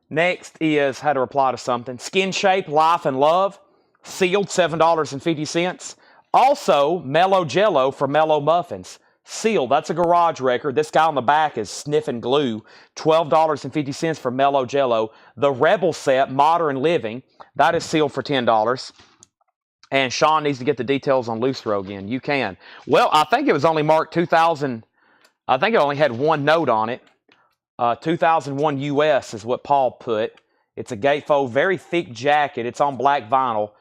Next is how to reply to something. Skin Shape, Life and Love, sealed, $7.50. Also, Mellow Jello for Mellow Muffins, sealed. That's a garage record. This guy on the back is sniffing glue. $12.50 for Mellow Jello. The Rebel Set, Modern Living, that is sealed for $10. And Sean needs to get the details on Loose Throw again. You can. Well, I think it was only marked 2000. I think it only had one note on it. 2001 US is what Paul put. It's a gatefold, very thick jacket. It's on black vinyl,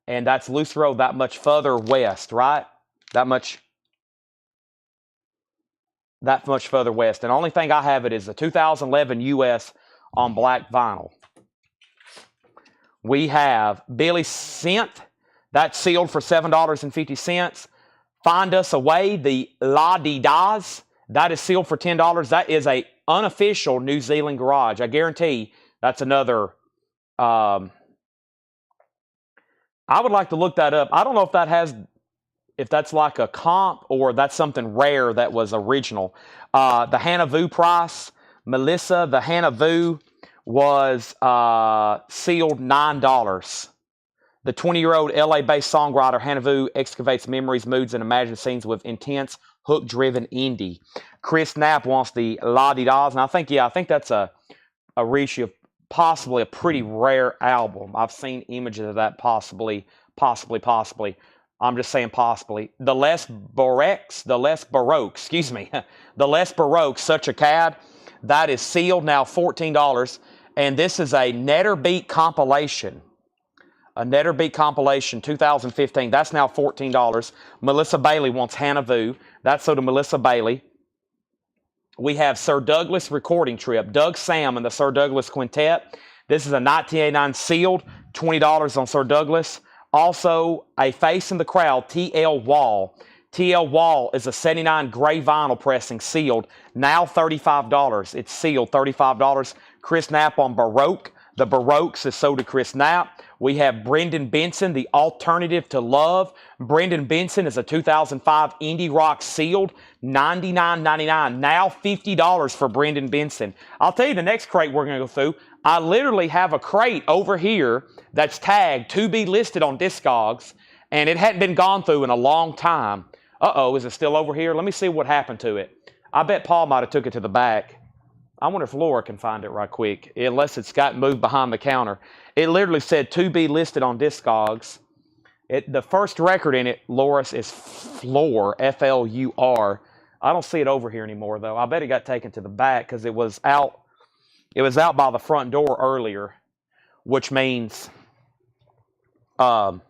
and that's Loose Throw that much further west, right? That much further west. And the only thing I have it is the 2011 US on black vinyl. We have Billy Synth, that's sealed for $7.50. Find Us Away, the La Di Das, that is sealed for $10. That is a unofficial New Zealand garage. I guarantee that's another. I would like to look that up. I don't know if that's like a comp or that's something rare that was original. The Hannah Vu price, Melissa, the Hannah Vu was sealed $9. The 20-year-old LA-based songwriter Hannah Vu excavates memories, moods, and imagined scenes with intense, hook-driven indie. Chris Knapp wants the La Di Da's, and I think that's a reissue of possibly a pretty rare album. I've seen images of that possibly. I'm just saying possibly. The Les Baroque, the Les Baroque, Such a Cad, that is sealed now $14, and this is a Netter Beat compilation. A Netter Beat compilation, 2015. That's now $14. Melissa Bailey wants Hannah Vu. That's so to Melissa Bailey. We have Sir Douglas Recording Trip. Doug Sam and the Sir Douglas Quintet. This is a 1989 sealed, $20 on Sir Douglas. Also, A Face in the Crowd, T.L. Wall. T.L. Wall is a 79 gray vinyl pressing, sealed, now $35. It's sealed, $35. Chris Knapp on Baroque. The Baroques is sold to Chris Knapp. We have Brendan Benson, The Alternative to Love. Brendan Benson is a 2005 indie rock sealed, $99.99. Now $50 for Brendan Benson. I'll tell you the next crate we're going to go through. I literally have a crate over here that's tagged to be listed on Discogs, and it hadn't been gone through in a long time. Uh-oh, is it still over here? Let me see what happened to it. I bet Paul might have took it to the back. I wonder if Laura can find it right quick, unless it's got moved behind the counter. It literally said to be listed on Discogs. The first record in it, Loris, is Floor, F-L-U-R. I don't see it over here anymore, though. I bet it got taken to the back because it was out. It was out by the front door earlier, which means Tanner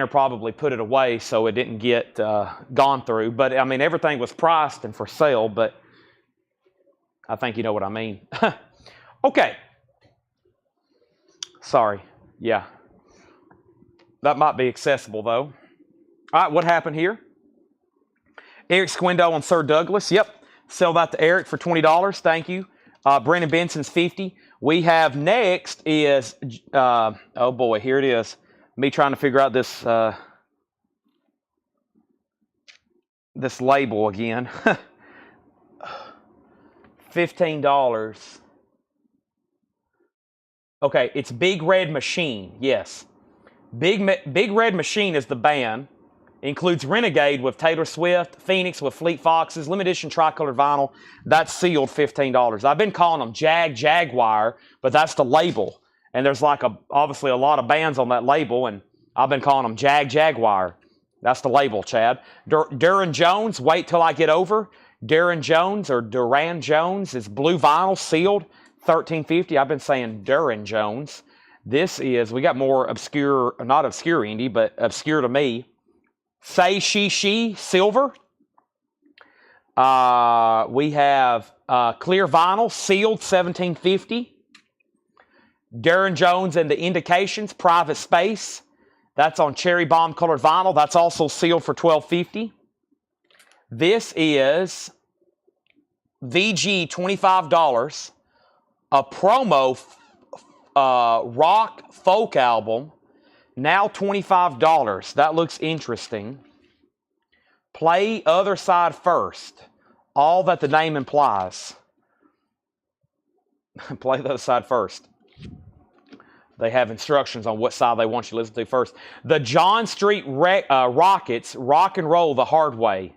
probably put it away so it didn't get gone through. But, I mean, everything was priced and for sale, but I think you know what I mean. Okay. Sorry. Yeah. That might be accessible, though. All right, what happened here? Eric Squindo on Sir Douglas. Yep. Sell that to Eric for $20. Thank you. Brendan Benson's $50. We have next is, oh boy, here it is. Me trying to figure out this this label again. $15. Okay, it's Big Red Machine. Yes. Big Red Machine is the band. Includes Renegade with Taylor Swift, Phoenix with Fleet Foxes, limited edition tricolored vinyl. That's sealed $15. I've been calling them Jaguar, but that's the label. And there's like obviously a lot of bands on that label, and I've been calling them Jaguar. That's the label, Chad. Duran Jones, Wait Till I Get Over. Duran Jones is blue vinyl, sealed, $13.50. I've been saying Duran Jones. This is, we got more obscure, not obscure indie, but obscure to me. Say She, silver. We have clear vinyl, sealed, $17.50. Darren Jones and the Indications, Private Space. That's on cherry bomb colored vinyl. That's also sealed for $12.50. This is VG $25, a promo rock folk album, now $25. That looks interesting. Play other side first. All that the name implies. Play the other side first. They have instructions on what side they want you to listen to first. The John Street Rockets, Rock and Roll the Hard Way.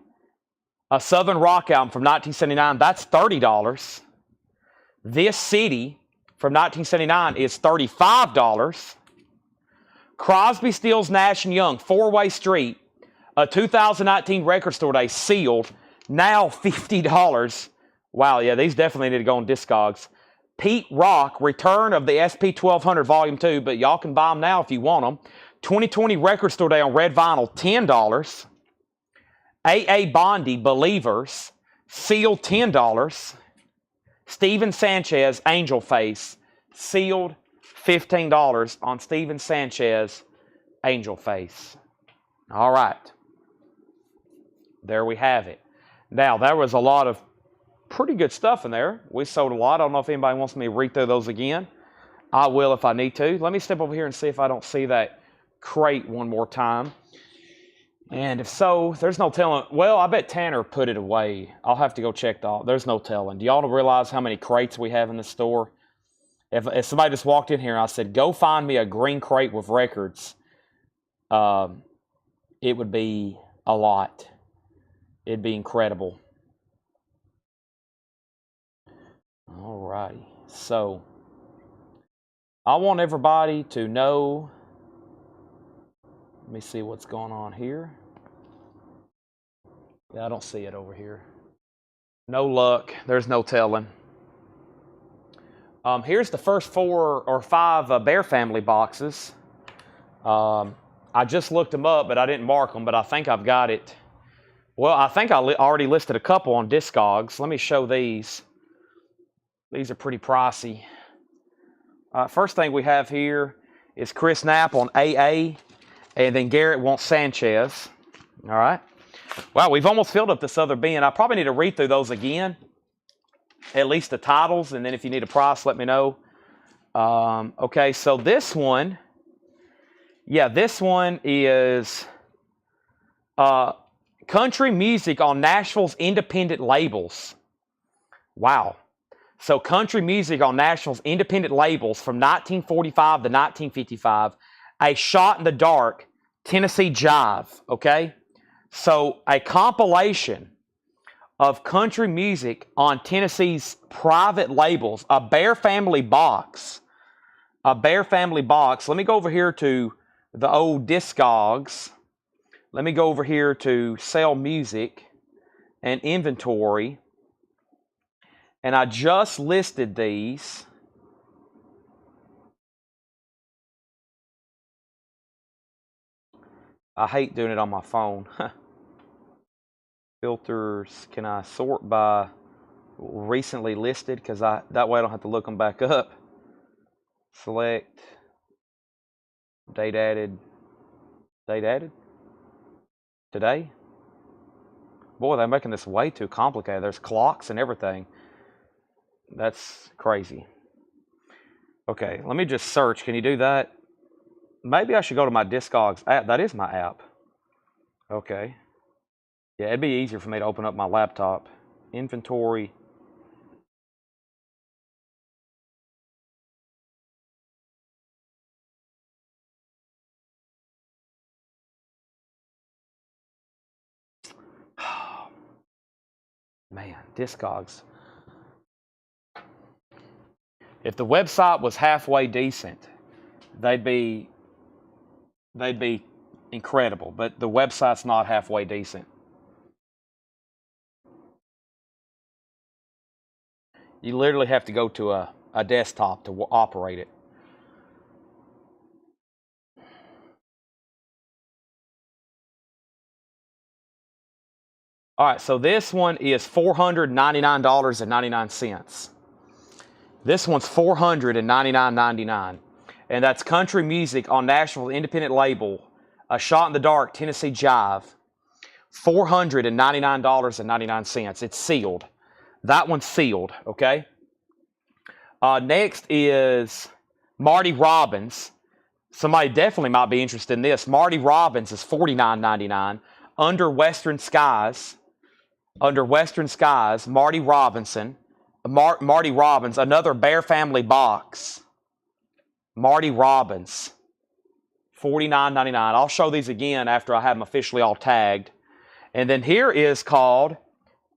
A Southern rock album from 1979. That's $30. This City from 1979 is $35. Crosby, Stills, Nash & Young, Four-Way Street, a 2019 Record Store Day, sealed, now $50. Wow, yeah, these definitely need to go on Discogs. Pete Rock, Return of the SP1200 Volume 2, but y'all can buy them now if you want them. 2020 Record Store Day on red vinyl, $10. A.A. Bondi, Believers, sealed, $10. Steven Sanchez, Angel Face, sealed, $15 on Steven Sanchez, Angel Face. All right. There we have it. Now, there was a lot of pretty good stuff in there. We sold a lot. I don't know if anybody wants me to read through those again. I will if I need to. Let me step over here and see if I don't see that crate one more time. And if so, there's no telling. Well, I bet Tanner put it away. I'll have to go check there's no telling. Do y'all realize how many crates we have in the store? If somebody just walked in here and I said, go find me a green crate with records, it would be a lot. It'd be incredible. All righty. So, I want everybody to know. Let me see what's going on here. Yeah, I don't see it over here. No luck. There's no telling. Here's the first 4 or 5 Bear Family boxes. I just looked them up, but I didn't mark them, but I think I've got it. Well, I think I already listed a couple on Discogs. Let me show these. These are pretty pricey. First thing we have here is Chris Knapp on AA, and then Garrett wants Sanchez. All right. Wow, we've almost filled up this other bin. I probably need to read through those again, at least the titles, and then if you need a price, let me know. Okay, so this one, this one is country music on Nashville's independent labels. Wow. So country music on Nashville's independent labels from 1945 to 1955, a shot in the dark, Tennessee Jive, okay? So a compilation of country music on Tennessee's private labels, a Bear Family box. A Bear Family box. Let me go over here to the old Discogs. Let me go over here to Sell Music and Inventory. And I just listed these. I hate doing it on my phone. Filters, can I sort by recently listed? Because that way I don't have to look them back up. Select, date added, today. Boy, they're making this way too complicated. There's clocks and everything. That's crazy. Okay, let me just search. Can you do that? Maybe I should go to my Discogs app. That is my app. Okay. Yeah, it'd be easier for me to open up my laptop. Inventory. Man, Discogs. If the website was halfway decent, they'd be incredible. But the website's not halfway decent. You literally have to go to a desktop to operate it. All right, so this one is $499.99. This one's $499.99. And that's country music on Nashville's independent label, A Shot in the Dark, Tennessee Jive. $499.99. It's sealed. That one's sealed, okay? Next is Marty Robbins. Somebody definitely might be interested in this. Marty Robbins is $49.99. Under Western Skies, Marty Robbins, another Bear Family box. Marty Robbins, $49.99. I'll show these again after I have them officially all tagged. And then here is called,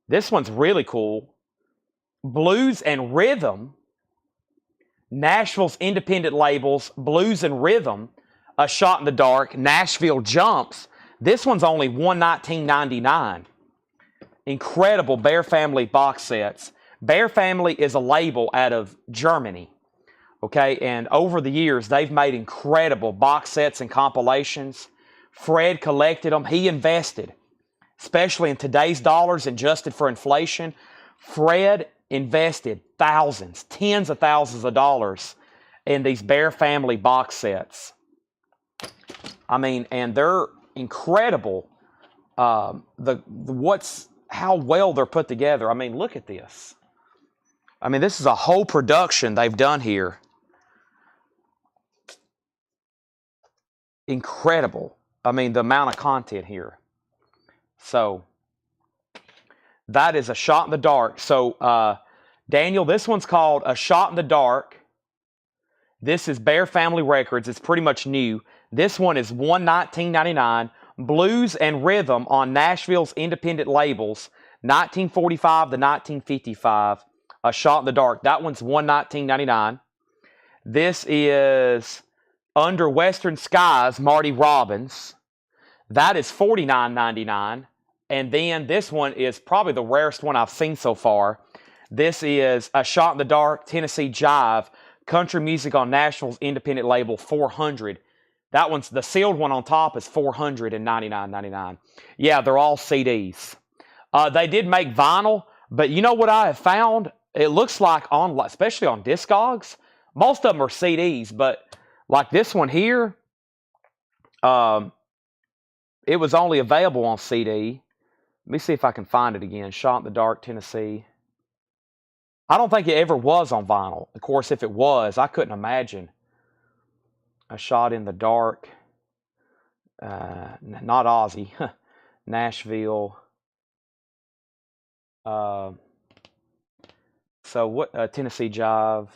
this one's really cool, Blues and Rhythm. Nashville's independent labels, Blues and Rhythm, A Shot in the Dark, Nashville Jumps. This one's only $119.99. Incredible Bear Family box sets. Bear Family is a label out of Germany. Okay, and over the years, they've made incredible box sets and compilations. Fred collected them. He invested, especially in today's dollars, adjusted for inflation. Fred invested thousands, tens of thousands of dollars in these Bear Family box sets. I mean, and they're incredible. How well they're put together. I mean, look at this. I mean, this is a whole production they've done here. Incredible. I mean, the amount of content here. So, that is A Shot in the Dark. So, Daniel, this one's called A Shot in the Dark. This is Bear Family Records. It's pretty much new. This one is $119.99. Blues and Rhythm on Nashville's independent labels, 1945 to 1955. A Shot in the Dark. That one's $119.99. This is Under Western Skies, Marty Robbins. That is $49.99. And then this one is probably the rarest one I've seen so far. This is A Shot in the Dark, Tennessee Jive, country music on Nashville's independent label, $400. That one's, the sealed one on top is $499.99. Yeah, they're all CDs. They did make vinyl, but you know what I have found? It looks like, especially on Discogs, most of them are CDs, but like this one here, it was only available on CD. Let me see if I can find it again. Shot in the Dark, Tennessee. I don't think it ever was on vinyl. Of course, if it was, I couldn't imagine. A Shot in the Dark. Not Ozzy. Nashville. So what? Tennessee Jive.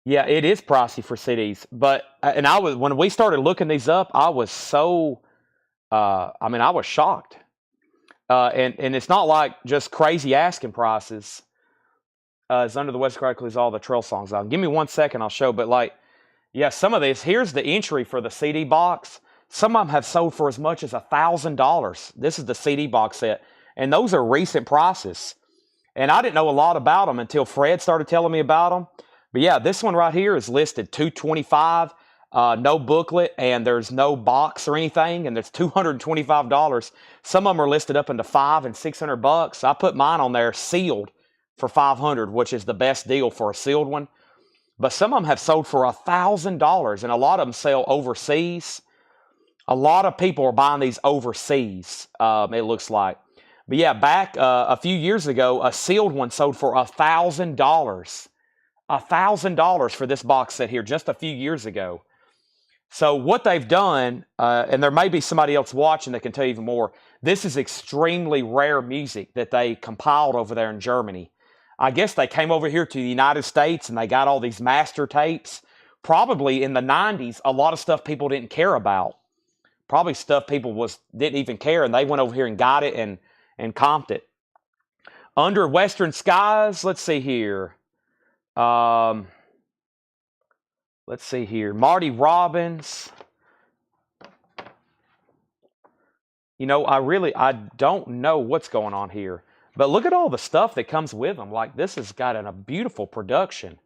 Yeah, it is pricey for CDs, but and when we started looking these up, I was so, I mean, I was shocked, and it's not like just crazy asking prices. It's Under the West Cry includes all the trail songs on. Give me 1 second, I'll show. But like, yeah, some of this. Here's the entry for the CD box. Some of them have sold for as much as $1,000. This is the CD box set, and those are recent prices. And I didn't know a lot about them until Fred started telling me about them. But yeah, this one right here is listed $225, no booklet, and there's no box or anything, and there's $225. Some of them are listed up into $500 and $600. I put mine on there sealed for $500, which is the best deal for a sealed one. But some of them have sold for $1,000, and a lot of them sell overseas. A lot of people are buying these overseas, it looks like. But yeah, back a few years ago, a sealed one sold for $1,000. $1,000 for this box set here just a few years ago. So what they've done, and there may be somebody else watching that can tell you even more, this is extremely rare music that they compiled over there in Germany. I guess they came over here to the United States and they got all these master tapes. Probably in the 90s, a lot of stuff people didn't care about. Probably stuff people didn't even care, and they went over here and got it and comped it. Under Western Skies, let's see here. Let's see here. Marty Robbins. You know, I don't know what's going on here. But look at all the stuff that comes with them. Like, this has got a beautiful production.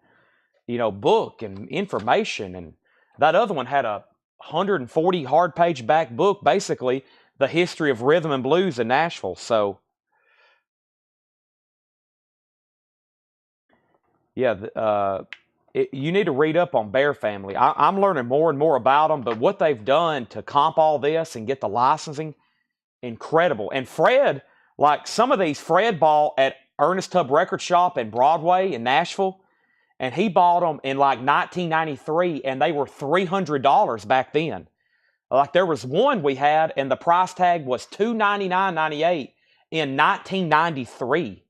You know, book and information. And that other one had a 140 hard page back book, basically the history of rhythm and blues in Nashville. So Yeah, you need to read up on Bear Family. I'm learning more and more about them, but what they've done to comp all this and get the licensing, incredible. And Fred, like some of these, Fred bought at Ernest Tubb Record Shop in Broadway in Nashville, and he bought them in like 1993, and they were $300 back then. Like there was one we had, and the price tag was $299.98 in 1993.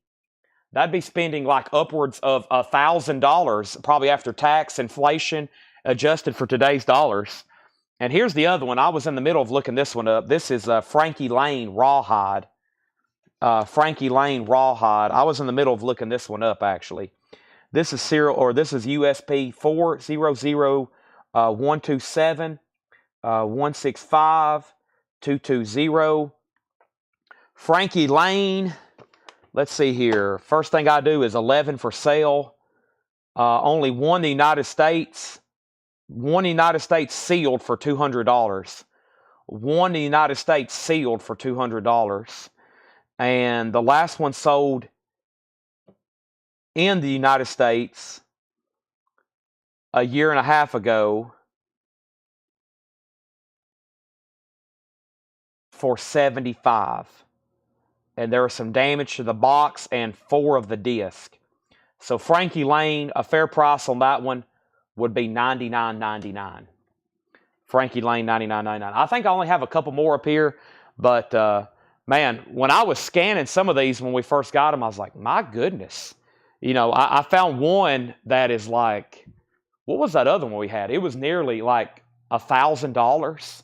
That'd be spending like upwards of $1,000, probably after tax, inflation, adjusted for today's dollars. And here's the other one. I was in the middle of looking this one up. This is Frankie Lane Rawhide. Frankie Lane Rawhide. I was in the middle of looking this one up, actually. This is this is USP 400127 165 220. Frankie Lane. Let's see here. First thing I do is 11 for sale. Only one in the United States. One in the United States sealed for $200. One in the United States sealed for $200. And the last one sold in the United States a year and a half ago for $75. And there was some damage to the box and 4 of the disc. So Frankie Lane, a fair price on that one would be $99.99. Frankie Lane, $99.99. I think I only have a couple more up here, but man, when I was scanning some of these when we first got them, I was like, my goodness. You know, I found one that is like, what was that other one we had? It was nearly like $1,000.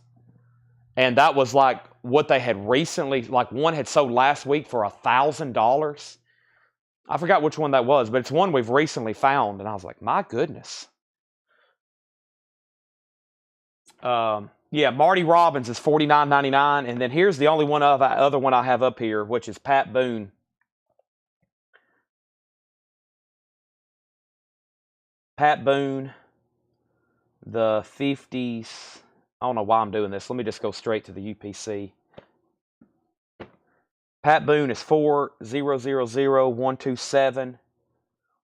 And that was like what they had recently, like one had sold last week for $1,000. I forgot which one that was, but it's one we've recently found. And I was like, my goodness. Yeah, Marty Robbins is $49.99. And then here's the only other one I have up here, which is Pat Boone. Pat Boone, the 50s. I don't know why I'm doing this. Let me just go straight to the UPC. Pat Boone is 400127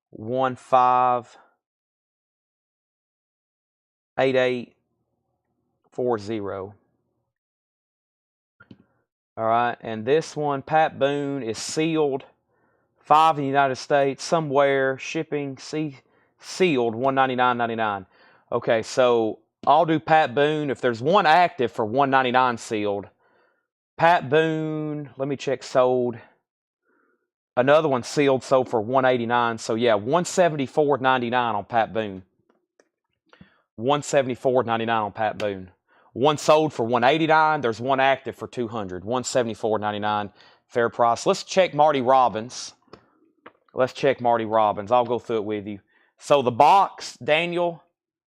158840. All right, and this one, Pat Boone, is sealed. 5 in the United States, somewhere, shipping, sealed, $199.99. Okay, so I'll do Pat Boone. If there's one active for $199 sealed, Pat Boone, let me check sold. Another one sealed, sold for $189. So yeah, $174.99 on Pat Boone. $174.99 on Pat Boone. One sold for $189. There's one active for $200. $174.99, fair price. Let's check Marty Robbins. Let's check Marty Robbins. I'll go through it with you. So the box, Daniel,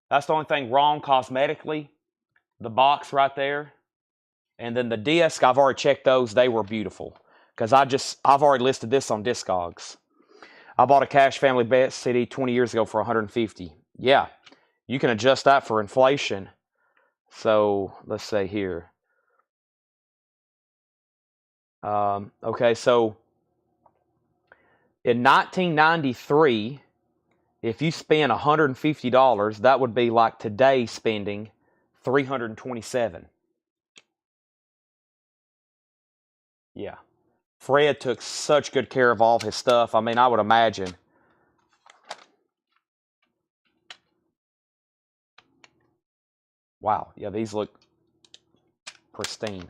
that's the only thing wrong cosmetically. The box right there. And then the disc, I've already checked those. They were beautiful. Because I've already listed this on Discogs. I bought a Cash Family Bet CD 20 years ago for $150. Yeah, you can adjust that for inflation. So let's say here. Okay, so in 1993, if you spend $150, that would be like today spending $327. Yeah. Fred took such good care of all his stuff. I mean, I would imagine. Wow. Yeah, these look pristine.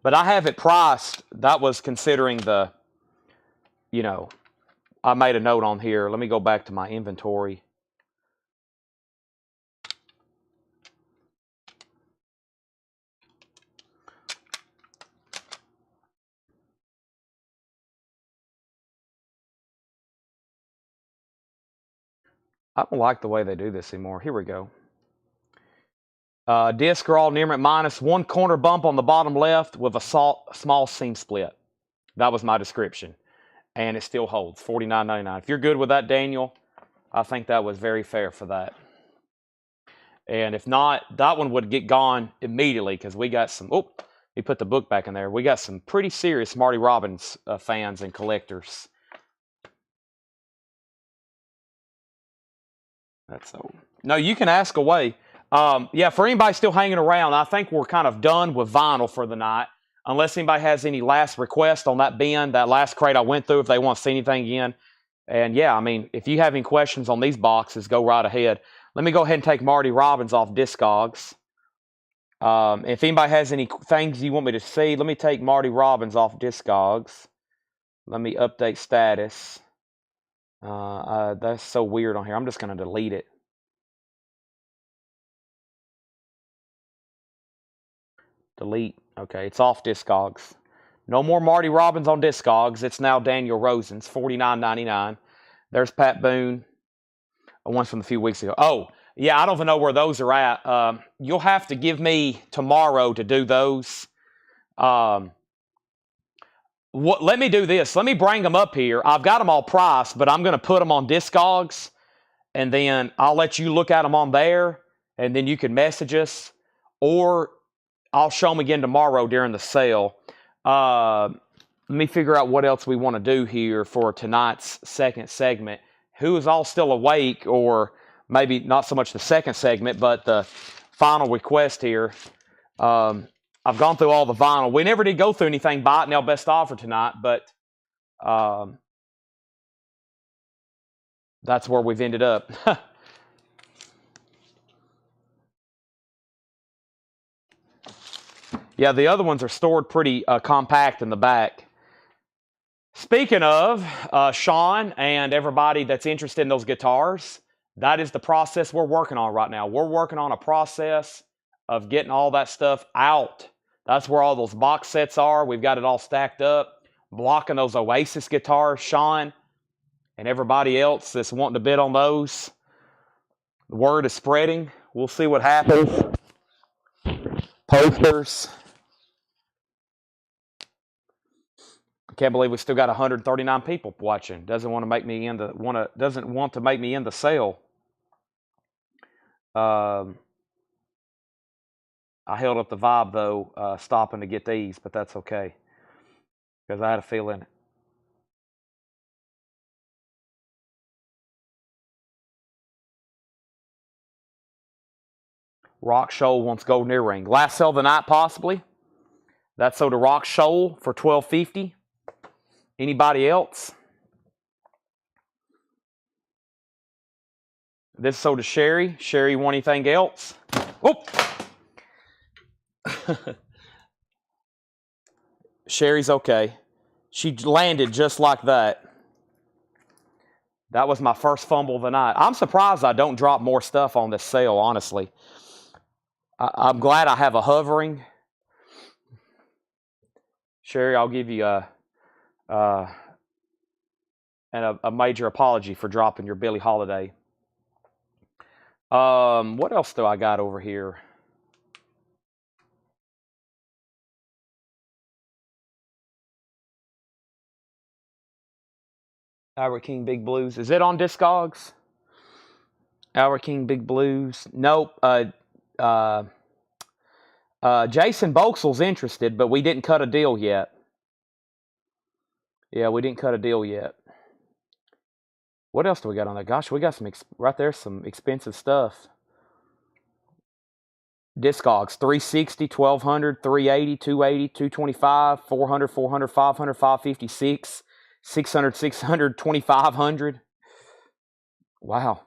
But I have it priced. That was considering the, you know, I made a note on here. Let me go back to my inventory. I don't like the way they do this anymore. Here we go. Disc are all near minus, one corner bump on the bottom left with a small seam split. That was my description. And it still holds, $49.99. If you're good with that, Daniel, I think that was very fair for that. And if not, that one would get gone immediately because we got some, me put the book back in there. We got some pretty serious Marty Robbins fans and collectors. That's so. No, you can ask away. Yeah, for anybody still hanging around, I think we're kind of done with vinyl for the night. Unless anybody has any last request on that bin, that last crate I went through, if they want to see anything again. And yeah, I mean, if you have any questions on these boxes, go right ahead. Let me go ahead and take Marty Robbins off Discogs. If anybody has any things you want me to see, let me take Marty Robbins off Discogs. Let me update status. That's so weird on here. I'm just going to delete it. Delete. Okay, it's off Discogs. No more Marty Robbins on Discogs. It's now Daniel Rosen's, $49.99. There's Pat Boone. One's from a few weeks ago. Oh, yeah, I don't even know where those are at. You'll have to give me tomorrow to do those. Let me do this. Let me bring them up here. I've got them all priced, but I'm going to put them on Discogs, and then I'll let you look at them on there, and then you can message us, or I'll show them again tomorrow during the sale. Let me figure out what else we want to do here for tonight's second segment. Who is all still awake, or maybe not so much the second segment, but the final request here. I've gone through all the vinyl. We never did go through anything Buy It Now Best Offer tonight, but that's where we've ended up. Yeah, the other ones are stored pretty compact in the back. Speaking of Sean and everybody that's interested in those guitars, that is the process we're working on right now. We're working on a process of getting all that stuff out. That's where all those box sets are. We've got it all stacked up, blocking those Oasis guitars, Sean, and everybody else that's wanting to bid on those. The word is spreading. We'll see what happens. Posters. I can't believe we still got 139 people watching. Doesn't want to make me in the doesn't want to make me in the sale. I held up the vibe though, stopping to get these, but that's okay because I had a feeling. Rock Shoal wants golden earring. Last sale of the night, possibly. That's sold to Rock Shoal for $12.50. Anybody else? This is sold to Sherry. Sherry, want anything else? Whoop! Sherry's okay. She landed just like that. That was my first fumble of the night. I'm surprised I don't drop more stuff on this sale, honestly. I'm glad I have a hovering. Sherry, I'll give you a major apology for dropping your Billie Holiday. What else do I got over here? Our King Big Blues. Is it on Discogs? Our King Big Blues. Nope. Jason Boxell's interested, but we didn't cut a deal yet. Yeah, we didn't cut a deal yet. What else do we got on there? Gosh, we got some right there, some expensive stuff. Discogs, 360, 1200, 380, 280, 225, 400, 400, 500, 556, 600, 600, 2500. Wow.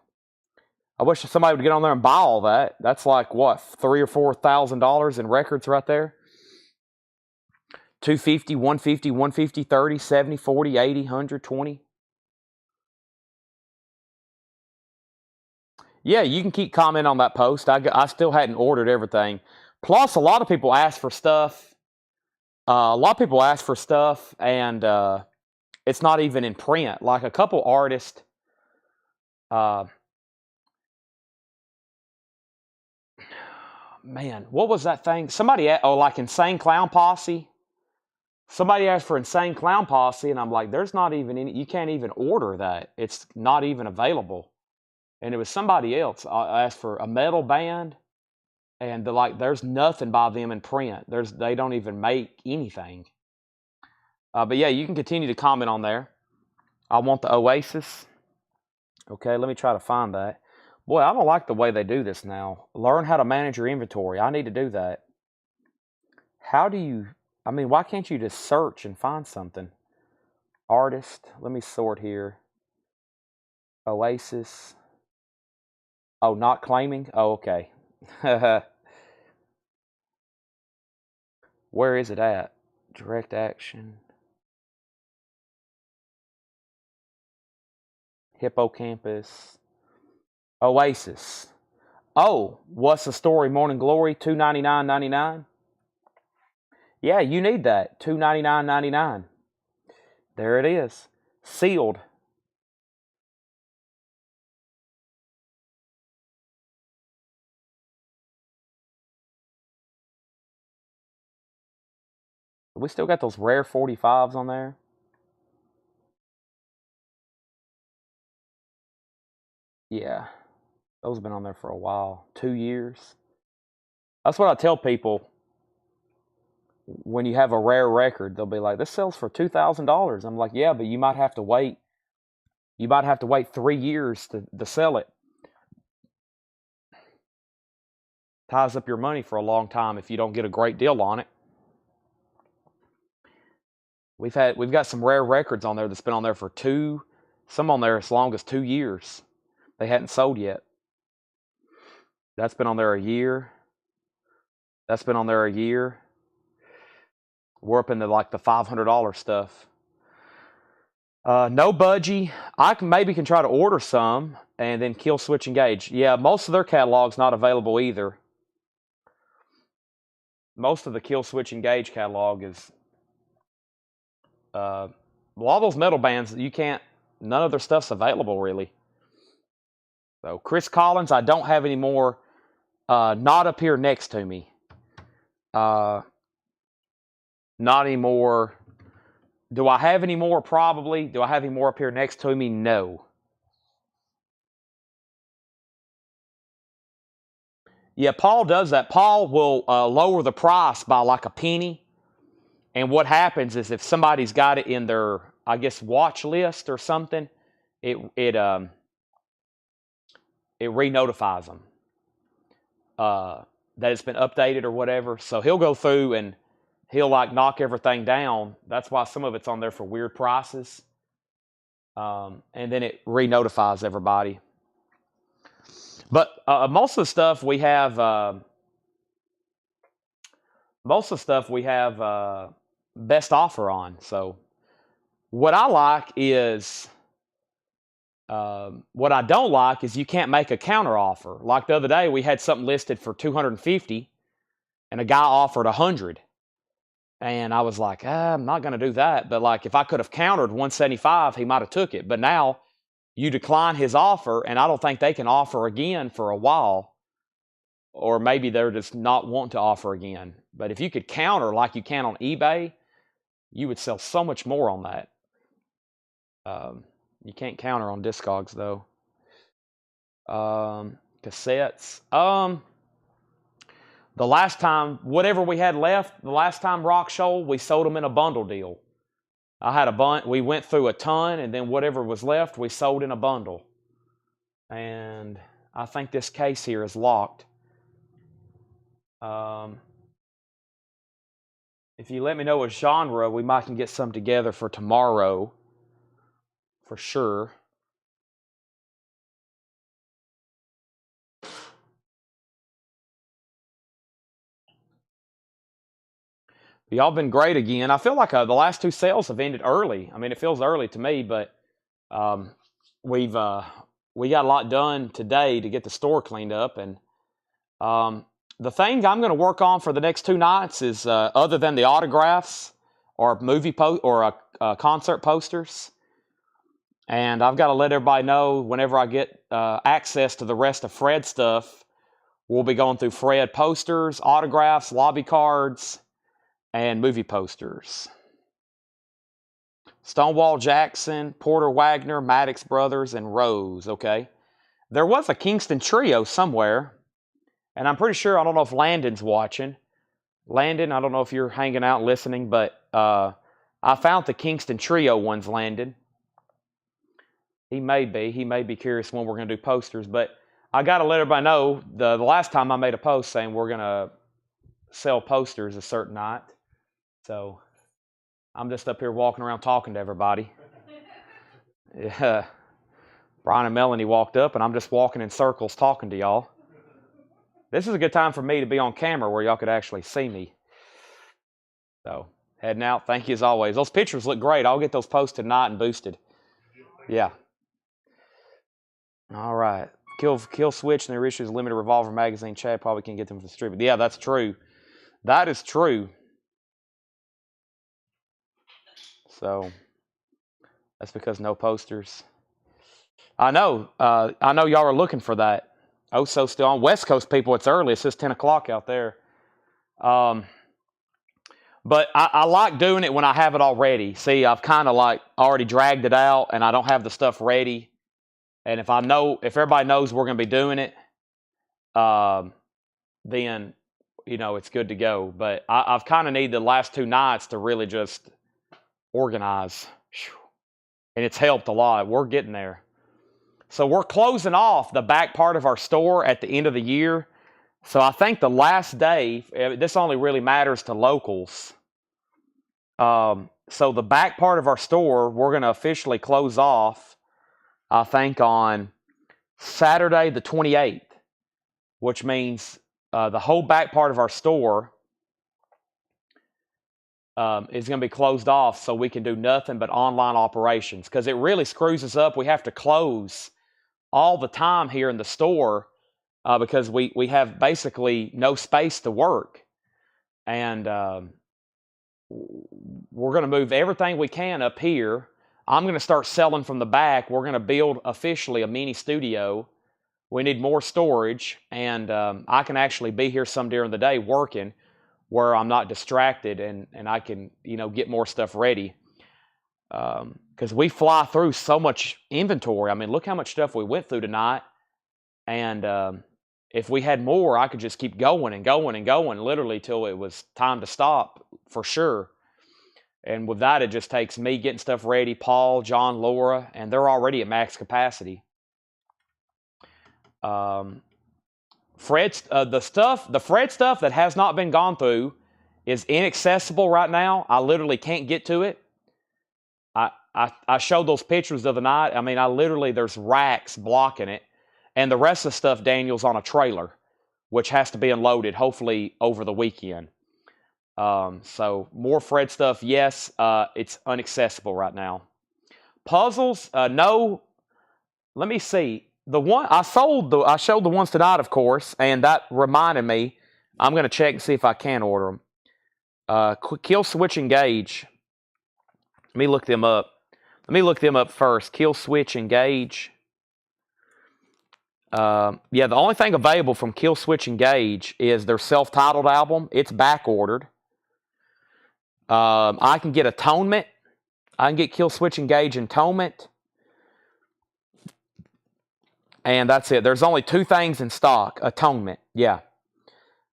I wish somebody would get on there and buy all that. That's like what, $3,000 or $4,000 in records right there. 250, 150, 150, 30, 70, 40, 80, 100, 20. Yeah, you can keep commenting on that post. I still hadn't ordered everything. Plus, a lot of people ask for stuff. And it's not even in print. Like a couple artists. Man, what was that thing? Somebody, like Insane Clown Posse. Somebody asked for Insane Clown Posse, and I'm like, there's not even any, you can't even order that. It's not even available. And it was somebody else. I asked for a metal band. And there's nothing by them in print. They don't even make anything. But yeah, you can continue to comment on there. I want the Oasis. Okay, let me try to find that. Boy, I don't like the way they do this now. Learn how to manage your inventory. I need to do that. How do you, why can't you just search and find something? Artist, let me sort here. Oasis. Oh, not claiming? Oh, okay. Where is it at? Direct action. Hippocampus. Oasis. Oh, what's the story? Morning Glory, $2.99.99. Yeah, you need that. $2.99.99. There it is. Sealed. We still got those rare 45s on there. Yeah, those have been on there for a while. 2 years. That's what I tell people when you have a rare record. They'll be like, this sells for $2,000. I'm like, yeah, but you might have to wait. You might have to wait 3 years to sell it. Ties up your money for a long time if you don't get a great deal on it. We've got some rare records on there that's been on there for some on there as long as 2 years. They hadn't sold yet. That's been on there a year. That's been on there a year. We're up into like the $500 stuff. No budgie. I maybe can try to order some and then kill switch engage. Yeah, most of their catalog's not available either. Most of the kill switch engage catalog is a lot of those metal bands none of their stuff's available really. So Chris Collins, I don't have any more. Not up here next to me. Not anymore. Do I have any more? Probably. Do I have any more up here next to me? No. Yeah, Paul does that. Paul will lower the price by like a penny. And what happens is if somebody's got it in their, I guess, watch list or something, it re-notifies them that it's been updated or whatever. So he'll go through and he'll like knock everything down. That's why some of it's on there for weird prices. And then it re-notifies everybody. But most of the stuff we have best offer on. So what I like is what I don't like is you can't make a counter offer. Like the other day, we had something listed for $250, and a guy offered $100, and I was like, I'm not going to do that. But like, if I could have countered $175, he might have took it. But now you decline his offer, and I don't think they can offer again for a while, or maybe they're just not wanting to offer again. But if you could counter like you can on eBay, you would sell so much more on that. You can't counter on Discogs though. Cassettes. The last time, whatever we had left, the last time Rock Shoal, we sold them in a bundle deal. I had a bunch. We went through a ton, and then whatever was left, we sold in a bundle. And I think this case here is locked. If you let me know a genre, we might can get some together for tomorrow, for sure. Y'all been great again. I feel like the last 2 sales have ended early. I mean, it feels early to me, but we got a lot done today to get the store cleaned up. And the thing I'm going to work on for the next 2 nights is other than the autographs or concert posters. And I've got to let everybody know whenever I get access to the rest of Fred's stuff, we'll be going through Fred posters, autographs, lobby cards, and movie posters. Stonewall Jackson, Porter Wagner, Maddox Brothers, and Rose, okay? There was a Kingston Trio somewhere, And I'm pretty sure, I don't know if Landon's watching. Landon, I don't know if you're hanging out and listening, but I found the Kingston Trio ones, Landon. He may be curious when we're going to do posters, but I got to let everybody know, the last time I made a post saying we're going to sell posters a certain night. So I'm just up here walking around talking to everybody. Yeah. Brian and Melanie walked up, and I'm just walking in circles talking to y'all. This is a good time for me to be on camera where y'all could actually see me. So, heading out. Thank you as always. Those pictures look great. I'll get those posted tonight and boosted. Yeah. All right. Kill Switch and their issues limited revolver magazine. Chad probably can get them distributed. Yeah, that's true. That is true. So, that's because no posters. I know y'all are looking for that. So still on West Coast people, it's early. It's just 10 o'clock out there. But I like doing it when I have it all ready. See, I've kind of like already dragged it out, and I don't have the stuff ready. And if everybody knows we're going to be doing it, then, it's good to go. But I've kind of need the last 2 nights to really just organize. And it's helped a lot. We're getting there. So we're closing off the back part of our store at the end of the year. So I think the last day, this only really matters to locals. So the back part of our store, we're going to officially close off, I think, on Saturday the 28th, which means the whole back part of our store is going to be closed off so we can do nothing but online operations, because it really screws us up. We have to close all the time here in the store because we have basically no space to work. And we're going to move everything we can up here. I'm going to start selling from the back. We're going to build officially a mini studio. We need more storage, and I can actually be here some during the day working where I'm not distracted, and I can get more stuff ready. Because we fly through so much inventory. I mean, look how much stuff we went through tonight. And if we had more, I could just keep going and going and going, literally till it was time to stop, for sure. And with that, it just takes me getting stuff ready, Paul, John, Laura, and they're already at max capacity. The Fred stuff that has not been gone through is inaccessible right now. I literally can't get to it. I showed those pictures the other night. I mean, there's racks blocking it. And the rest of the stuff, Daniel's on a trailer, which has to be unloaded, hopefully over the weekend. So more Fred stuff, yes, it's inaccessible right now. Puzzles, no. Let me see. The one I showed the ones tonight, of course, and that reminded me. I'm going to check and see if I can order them. Kill Switch Engage. Let me look them up. First. Kill Switch Engage. Yeah, the only thing available from Kill Switch Engage is their self-titled album. It's back ordered. I can get Atonement. I can get Kill Switch Engage Atonement. And that's it. There's only 2 things in stock. Atonement. Yeah.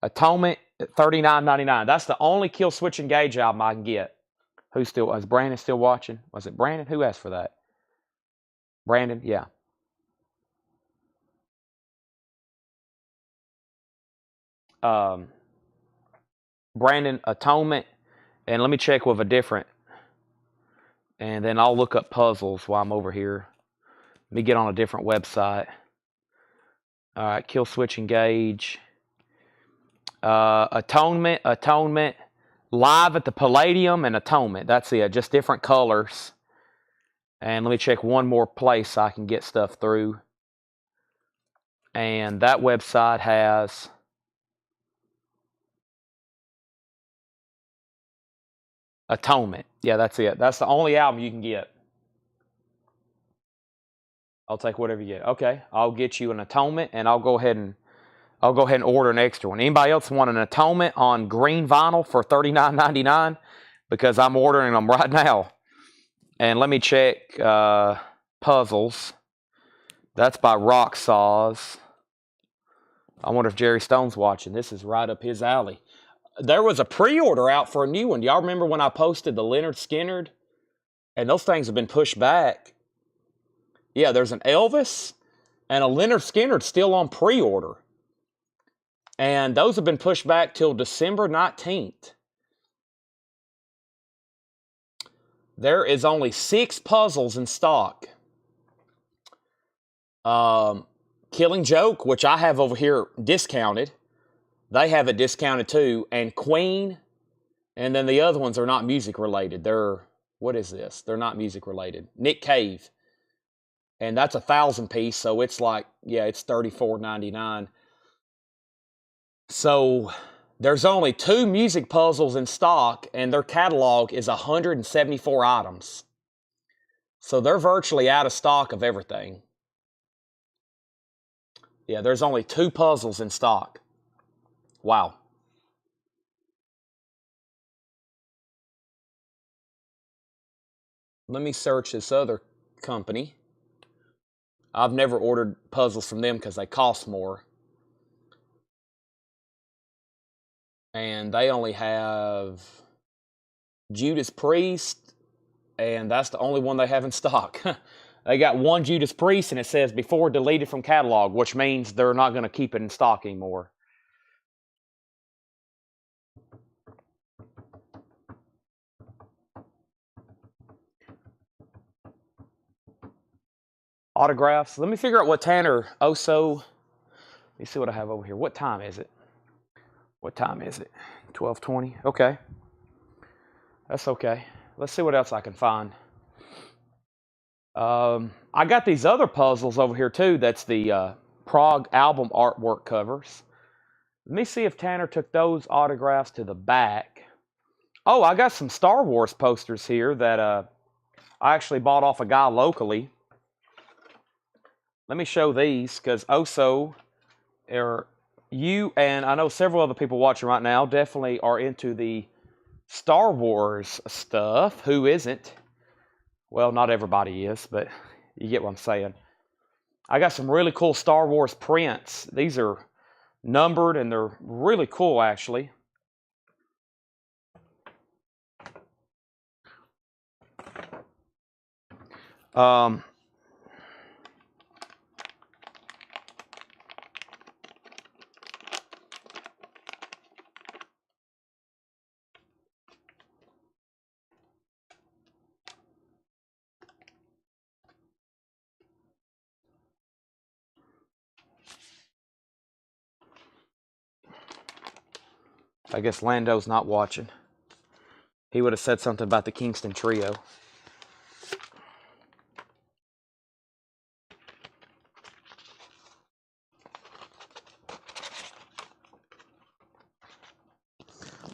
Atonement, $39.99. That's the only Kill Switch Engage album I can get. Is Brandon still watching? Was it Brandon? Who asked for that? Brandon? Yeah. Brandon, Atonement. And let me check with a different. And then I'll look up puzzles while I'm over here. Let me get on a different website. All right, Kill Switch Engage. Atonement, Live at the Palladium, and Atonement. That's it, just different colors. And let me check one more place I can get stuff through. And that website has Atonement. Yeah, that's it. That's the only album you can get. I'll take whatever you get. Okay, I'll get you an Atonement, and I'll go ahead and order an extra one. Anybody else want an Atonement on green vinyl for $39.99? Because I'm ordering them right now. And let me check Puzzles. That's by Rock Saws. I wonder if Jerry Stone's watching. This is right up his alley. There was a pre-order out for a new one. Y'all remember when I posted the Leonard Skinner? And those things have been pushed back. Yeah, there's an Elvis and a Leonard Skinner still on pre-order. And those have been pushed back till December 19th. There is only 6 puzzles in stock. Killing Joke, which I have over here discounted. They have it discounted too. And Queen. And then the other ones are not music related. What is this? They're not music related. Nick Cave. And that's 1,000 piece. So it's like, yeah, it's $34.99. So there's only 2 music puzzles in stock, and their catalog is 174 items. So they're virtually out of stock of everything. Yeah, there's only 2 puzzles in stock. Wow. Let me search this other company. I've never ordered puzzles from them because they cost more. And they only have Judas Priest, and that's the only one they have in stock. They got one Judas Priest, and it says before deleted from catalog, which means they're not going to keep it in stock anymore. Autographs. Let me figure out what Tanner Oso. Let me see what I have over here. What time is it? What time is it? 12:20. Okay. That's okay. Let's see what else I can find. I got these other puzzles over here too. That's the Prague album artwork covers. Let me see if Tanner took those autographs to the back. Oh, I got some Star Wars posters here that I actually bought off a guy locally. Let me show these because Oso, you and I know several other people watching right now definitely are into the Star Wars stuff. Who isn't? Well, not everybody is, but you get what I'm saying. I got some really cool Star Wars prints. These are numbered and they're really cool, actually. I guess Lando's not watching. He would have said something about the Kingston Trio.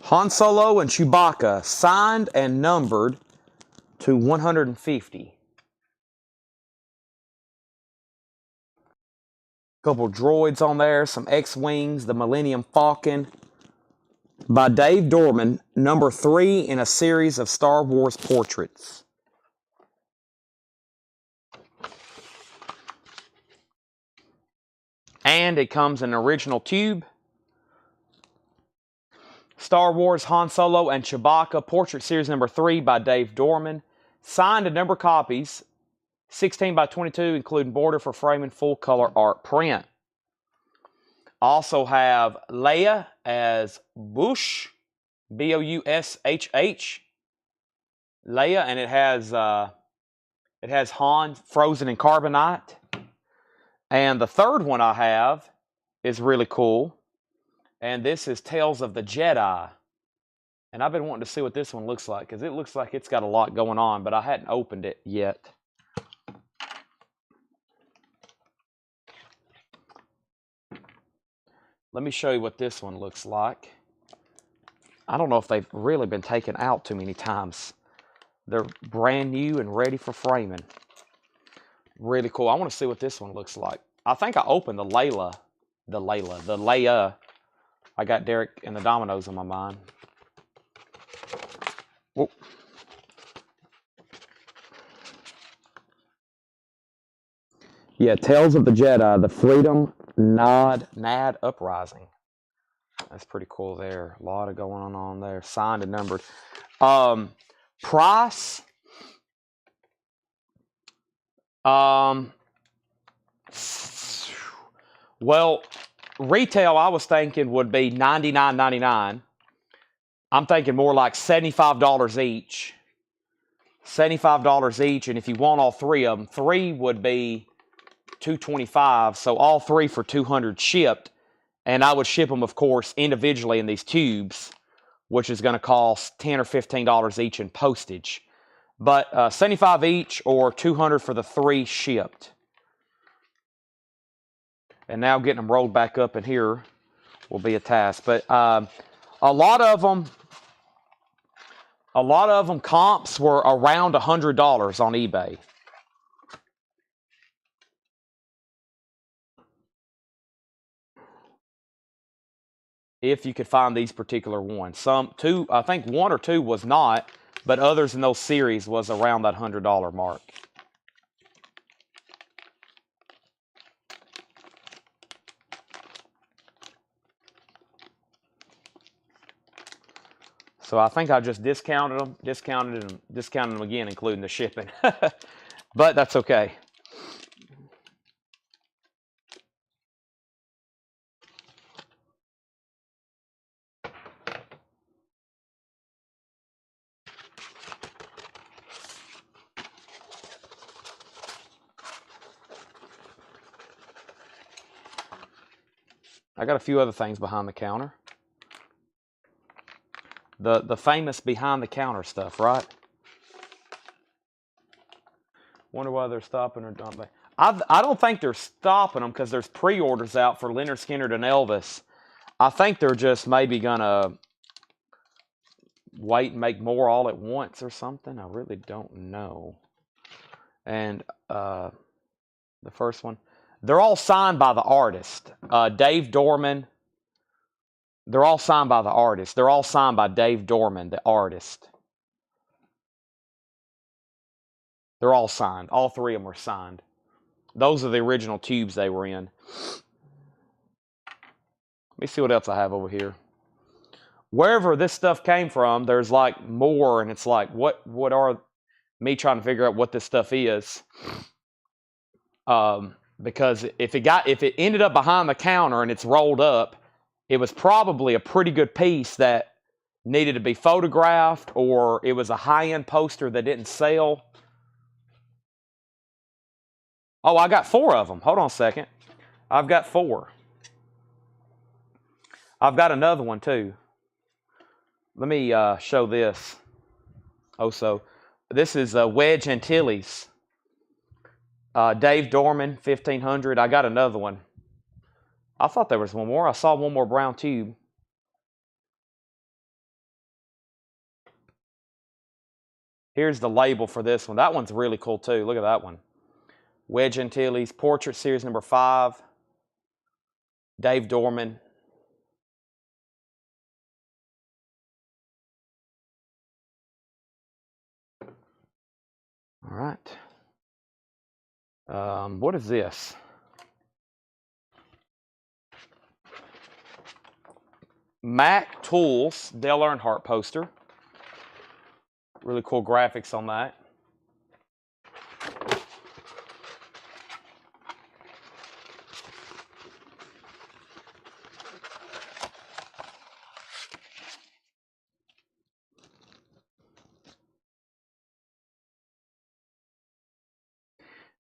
Han Solo and Chewbacca, signed and numbered to 150. Couple droids on there, some X-Wings, the Millennium Falcon. By Dave Dorman, number 3 in a series of Star Wars portraits. And it comes in an original tube. Star Wars Han Solo and Chewbacca portrait series number 3 by Dave Dorman. Signed and number copies, 16 by 22, including border for framing full color art print. Also have Leia as Boushh, B-O-U-S-H-H. Leia, and it has Han frozen in carbonite. And the third one I have is really cool. And this is Tales of the Jedi. And I've been wanting to see what this one looks like, because it looks like it's got a lot going on, but I hadn't opened it yet. Let me show you what this one looks like. I don't know if they've really been taken out too many times. They're brand new and ready for framing. Really cool. I want to see what this one looks like. I think I opened the Leia. I got Derek and the Dominoes on my mind. Whoa. Yeah, Tales of the Jedi, the Freedom NAD Uprising. That's pretty cool there. A lot of going on there. Signed and numbered. Price. Well, retail I was thinking would be $99.99. I'm thinking more like $75 each. $75 each, and if you want all three of them, three would be $225. So all three for $200 shipped, and I would ship them, of course, individually in these tubes, which is going to cost $10 or $15 each in postage. But $75 each or $200 for the three shipped. And now getting them rolled back up in here will be a task. But a lot of them comps were around $100 on eBay. If you could find these particular ones. I think one or two was not, but others in those series was around that $100 mark. So I think I just discounted them again, including the shipping. But that's okay. I got a few other things behind the counter. The famous behind the counter stuff, right? Wonder why they're stopping or don't they? I don't think they're stopping them because there's pre-orders out for Leonard Skinner and Elvis. I think they're just maybe gonna wait and make more all at once or something. I really don't know. And the first one, they're all signed by the artist, Dave Dorman. They're all signed by the artist. They're all signed by Dave Dorman, the artist. They're all signed. All three of them were signed. Those are the original tubes they were in. Let me see what else I have over here. Wherever this stuff came from, there's like more, and it's like, what are me trying to figure out what this stuff is? Because if it ended up behind the counter and it's rolled up, it was probably a pretty good piece that needed to be photographed, or it was a high-end poster that didn't sell. Oh, I got 4 of them. Hold on a second. I've got 4. I've got another one too. Let me show this. So this is Wedge Antilles. Dave Dorman, 1500. I got another one. I thought there was one more. I saw one more brown tube. Here's the label for this one. That one's really cool too. Look at that one. Wedge Antilles, Portrait Series number 5. Dave Dorman. All right. What is this? Mac Tools Dale Earnhardt poster. Really cool graphics on that.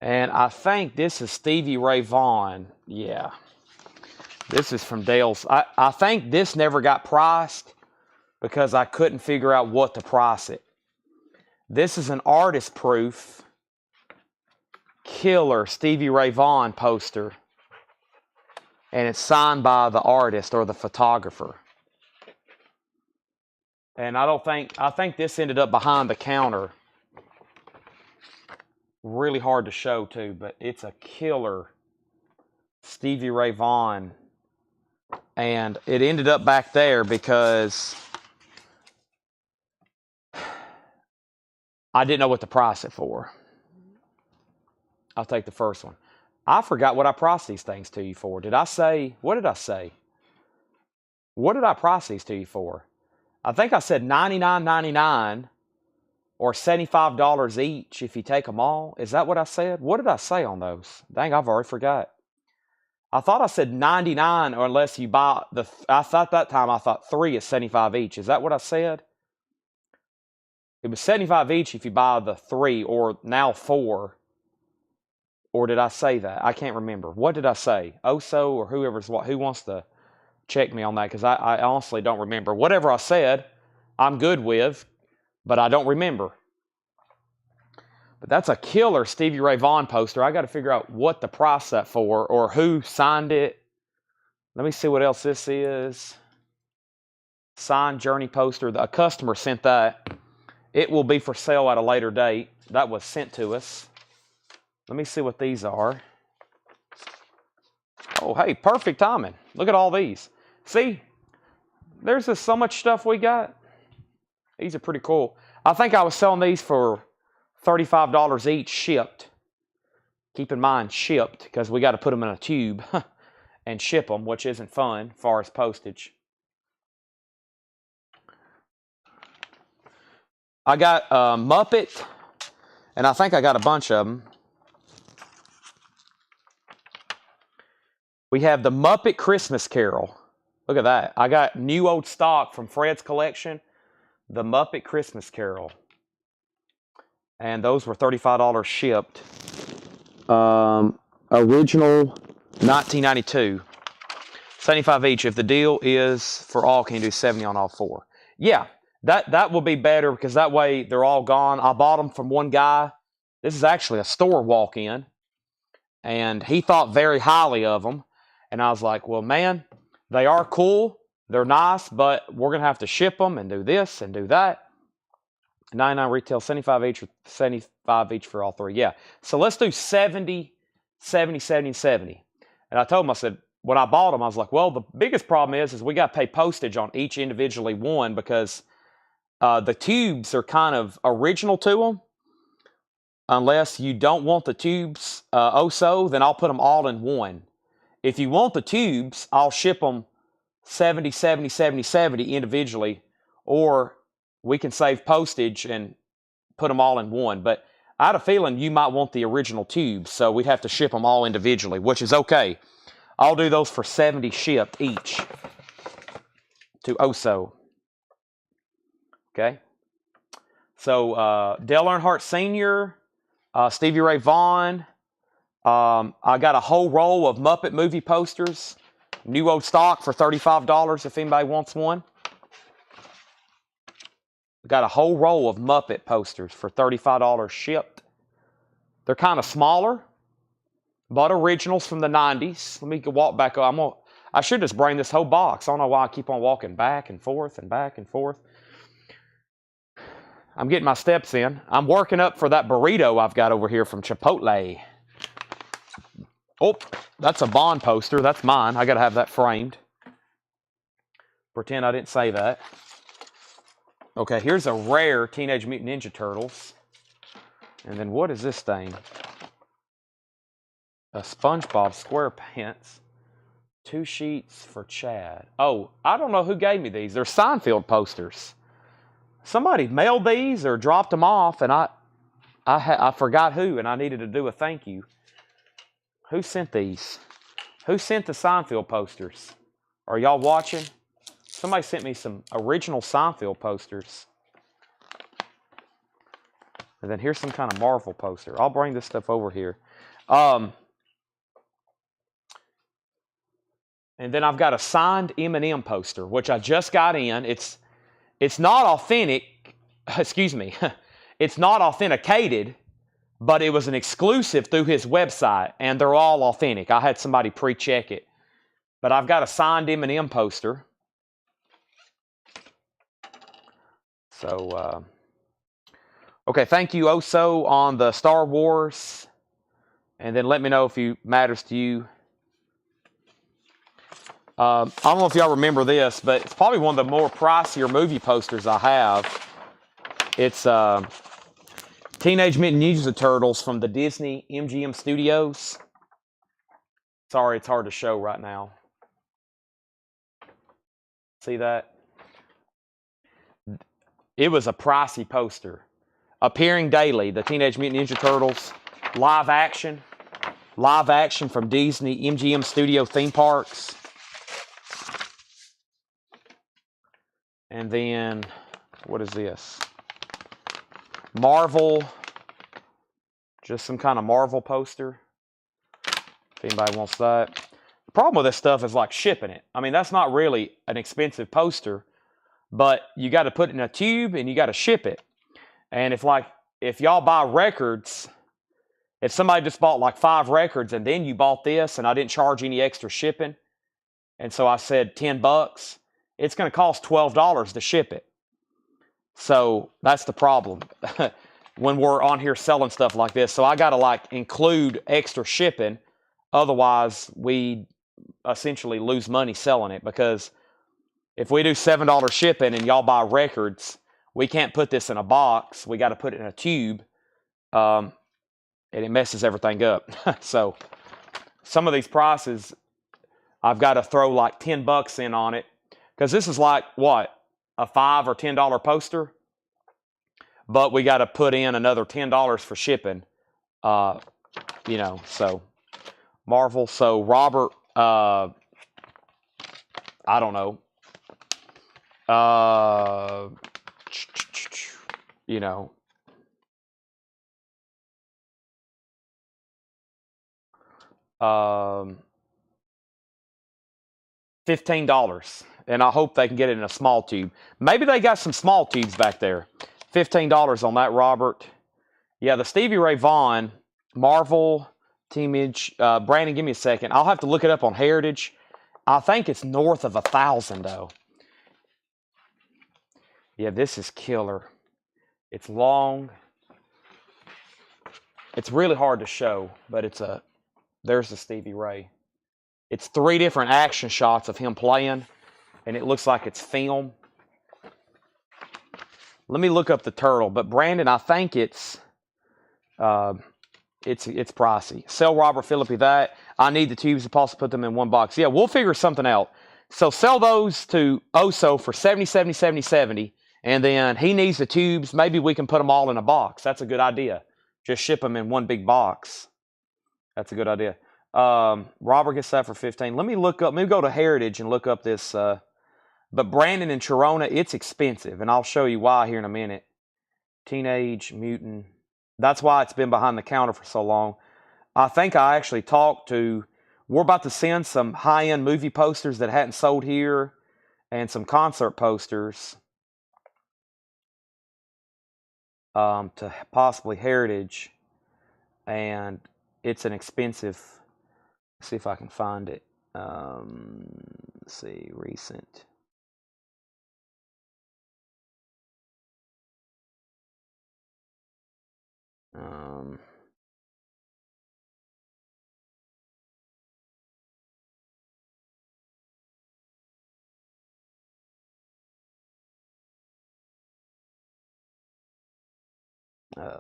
And I think this is Stevie Ray Vaughan. Yeah. This is from Dale's. I think this never got priced because I couldn't figure out what to price it. This is an artist proof killer Stevie Ray Vaughan poster. And it's signed by the artist or the photographer. And I think this ended up behind the counter. Really hard to show too, but it's a killer Stevie Ray Vaughan. And it ended up back there because I didn't know what to price it for. I'll take the first one. I forgot what I priced these things to you for. Did I say, what did I say? What did I price these to you for? I think I said $99.99 or $75 each if you take them all. Is that what I said? What did I say on those? Dang, I've already forgot. I thought I said 99 or unless you buy I thought that time I thought 3 is 75 each. Is that what I said? It was 75 each if you buy the 3 or now 4. Or did I say that? I can't remember. What did I say? Oso or who wants to check me on that? Because I honestly don't remember. Whatever I said, I'm good with, but I don't remember. But that's a killer Stevie Ray Vaughan poster. I got to figure out what the price that for or who signed it. Let me see what else this is. Signed Journey poster. A customer sent that. It will be for sale at a later date. That was sent to us. Let me see what these are. Oh, hey, perfect timing. Look at all these. See, there's just so much stuff we got. These are pretty cool. I think I was selling these for $35 each shipped. Keep in mind, shipped, because we got to put them in a tube and ship them, which isn't fun as far as postage. I got Muppet, and I think I got a bunch of them. We have the Muppet Christmas Carol. Look at that. I got new old stock from Fred's collection, the Muppet Christmas Carol. And those were $35 shipped. Original 1992. 75 each. If the deal is for all, can you do 70 on all 4? Yeah, that will be better because that way they're all gone. I bought them from one guy. This is actually a store walk-in. And he thought very highly of them. And I was like, well, man, they are cool. They're nice, but we're going to have to ship them and do this and do that. 99 retail, 75 each, or 75 each for all 3. Yeah. So let's do 70, 70, 70, 70. And I told him, I said, when I bought them, I was like, well, the biggest problem is we got to pay postage on each individually one because the tubes are kind of original to them. Unless you don't want the tubes so, then I'll put them all in one. If you want the tubes, I'll ship them 70, 70, 70, 70 individually, or we can save postage and put them all in one. But I had a feeling you might want the original tubes, so we'd have to ship them all individually, which is okay. I'll do those for 70 shipped each to Oso. Okay? So Dale Earnhardt Sr., Stevie Ray Vaughan. I got a whole roll of Muppet movie posters. New old stock for $35 if anybody wants one. Got a whole roll of Muppet posters for $35 shipped. They're kind of smaller, but originals from the 90s. Let me walk back up. I should just bring this whole box. I don't know why I keep on walking back and forth and back and forth. I'm getting my steps in. I'm working up for that burrito I've got over here from Chipotle. Oh, that's a Bond poster. That's mine. I got to have that framed. Pretend I didn't say that. Okay, here's a rare Teenage Mutant Ninja Turtles. And then what is this thing? A SpongeBob SquarePants. 2 sheets for Chad. Oh, I don't know who gave me these. They're Seinfeld posters. Somebody mailed these or dropped them off, and I forgot who, and I needed to do a thank you. Who sent these? Who sent the Seinfeld posters? Are y'all watching? Somebody sent me some original Seinfeld posters. And then here's some kind of Marvel poster. I'll bring this stuff over here. And then I've got a signed M&M poster, which I just got in. It's not authentic. Excuse me. It's not authenticated, but it was an exclusive through his website, and they're all authentic. I had somebody pre-check it. But I've got a signed M&M poster. So, okay, thank you, Oso, on the Star Wars. And then let me know if it matters to you. I don't know if y'all remember this, but it's probably one of the more pricier movie posters I have. It's Teenage Mutant Ninja Turtles from the Disney MGM Studios. Sorry, it's hard to show right now. See that? It was a pricey poster. Appearing daily, the Teenage Mutant Ninja Turtles live action from Disney MGM Studio theme parks. And then, what is this? Marvel, just some kind of Marvel poster, if anybody wants that. The problem with this stuff is like shipping it. I mean, that's not really an expensive poster, but you got to put it in a tube and you got to ship it. And if y'all buy records, if somebody just bought like 5 records and then you bought this and I didn't charge any extra shipping, and so I said $10, it's going to cost $12 to ship it. So that's the problem when we're on here selling stuff like this. So I got to like include extra shipping. Otherwise, we essentially lose money selling it, because if we do $7 shipping and y'all buy records, we can't put this in a box. We got to put it in a tube, and it messes everything up. So some of these prices, I've got to throw like $10 in on it, because this is like what, a $5 or $10 poster, but we got to put in another $10 for shipping. You know, so Marvel. So Robert, I don't know. You know, $15, and I hope they can get it in a small tube. Maybe they got some small tubes back there. $15 on that, Robert. Yeah, the Stevie Ray Vaughan Marvel Teamage. Brandon, give me a second. I'll have to look it up on Heritage. I think it's north of 1,000 though. Yeah, this is killer. It's long. It's really hard to show, but there's the Stevie Ray. It's 3 different action shots of him playing, and it looks like it's film. Let me look up the turtle, but Brandon, I think it's pricey. Sell Robert Philippi that. I need the tubes to possibly put them in one box. Yeah, we'll figure something out. So sell those to Oso for 70, 70, 70, 70. And then he needs the tubes. Maybe we can put them all in a box. That's a good idea. Just ship them in one big box. That's a good idea. Robert gets that for 15. Let me go to Heritage and look up this. But Brandon and Chirona, it's expensive. And I'll show you why here in a minute. Teenage Mutant. That's why it's been behind the counter for so long. I think I actually we're about to send some high-end movie posters that hadn't sold here, and some concert posters to possibly Heritage. And it's an expensive, let's see if I can find it. Let's see, recent.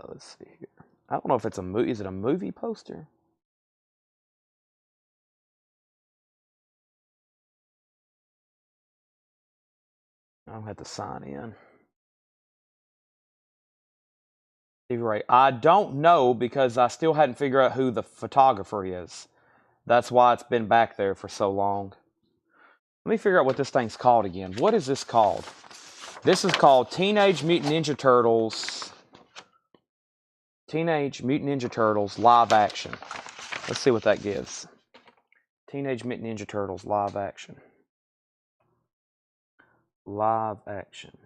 Let's see here. I don't know if it's a movie. Is it a movie poster? I'll have to sign in. Right. I don't know, because I still hadn't figured out who the photographer is. That's why it's been back there for so long. Let me figure out what this thing's called again. What is this called? This is called Teenage Mutant Ninja Turtles. Teenage Mutant Ninja Turtles live action. Let's see what that gives. Teenage Mutant Ninja Turtles live action. Live action.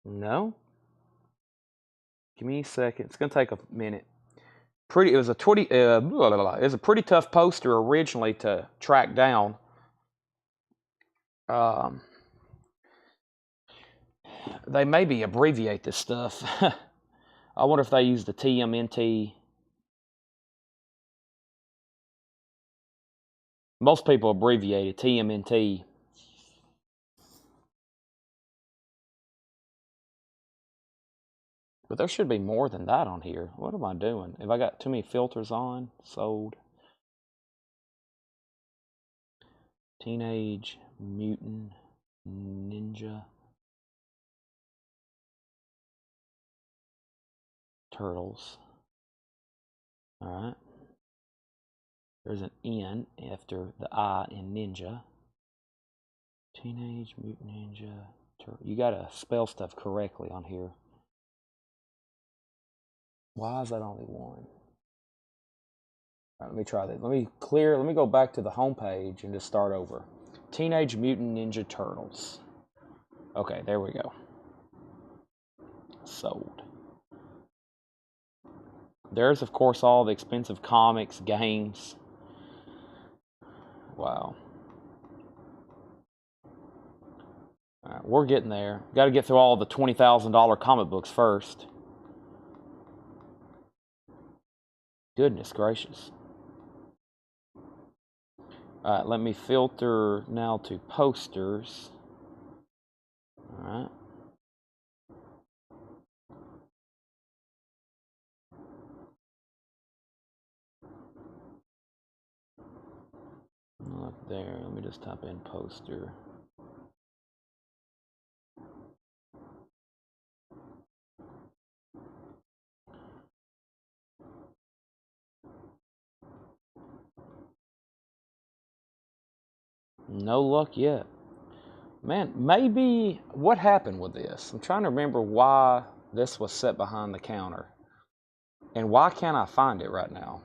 No? Give me a second. It's going to take a minute. It was a pretty tough poster originally to track down. They maybe abbreviate this stuff. I wonder if they use the TMNT. Most people abbreviate it TMNT. But there should be more than that on here. What am I doing? Have I got too many filters on? Sold. Teenage Mutant Ninja Turtles. Alright. There's an N after the I in ninja. Teenage Mutant Ninja Turtle. You gotta spell stuff correctly on here. Why is that only one? All right, let me try this. Let me go back to the home page and just start over. Teenage Mutant Ninja Turtles. Okay, there we go. Sold. There's, of course, all the expensive comics, games. Wow. All right, we're getting there. Got to get through all the $20,000 comic books first. Goodness gracious. All right, let me filter now to posters. All right. Look there. Let me just type in poster. No luck yet. Man, maybe what happened with this? I'm trying to remember why this was set behind the counter. And why can't I find it right now?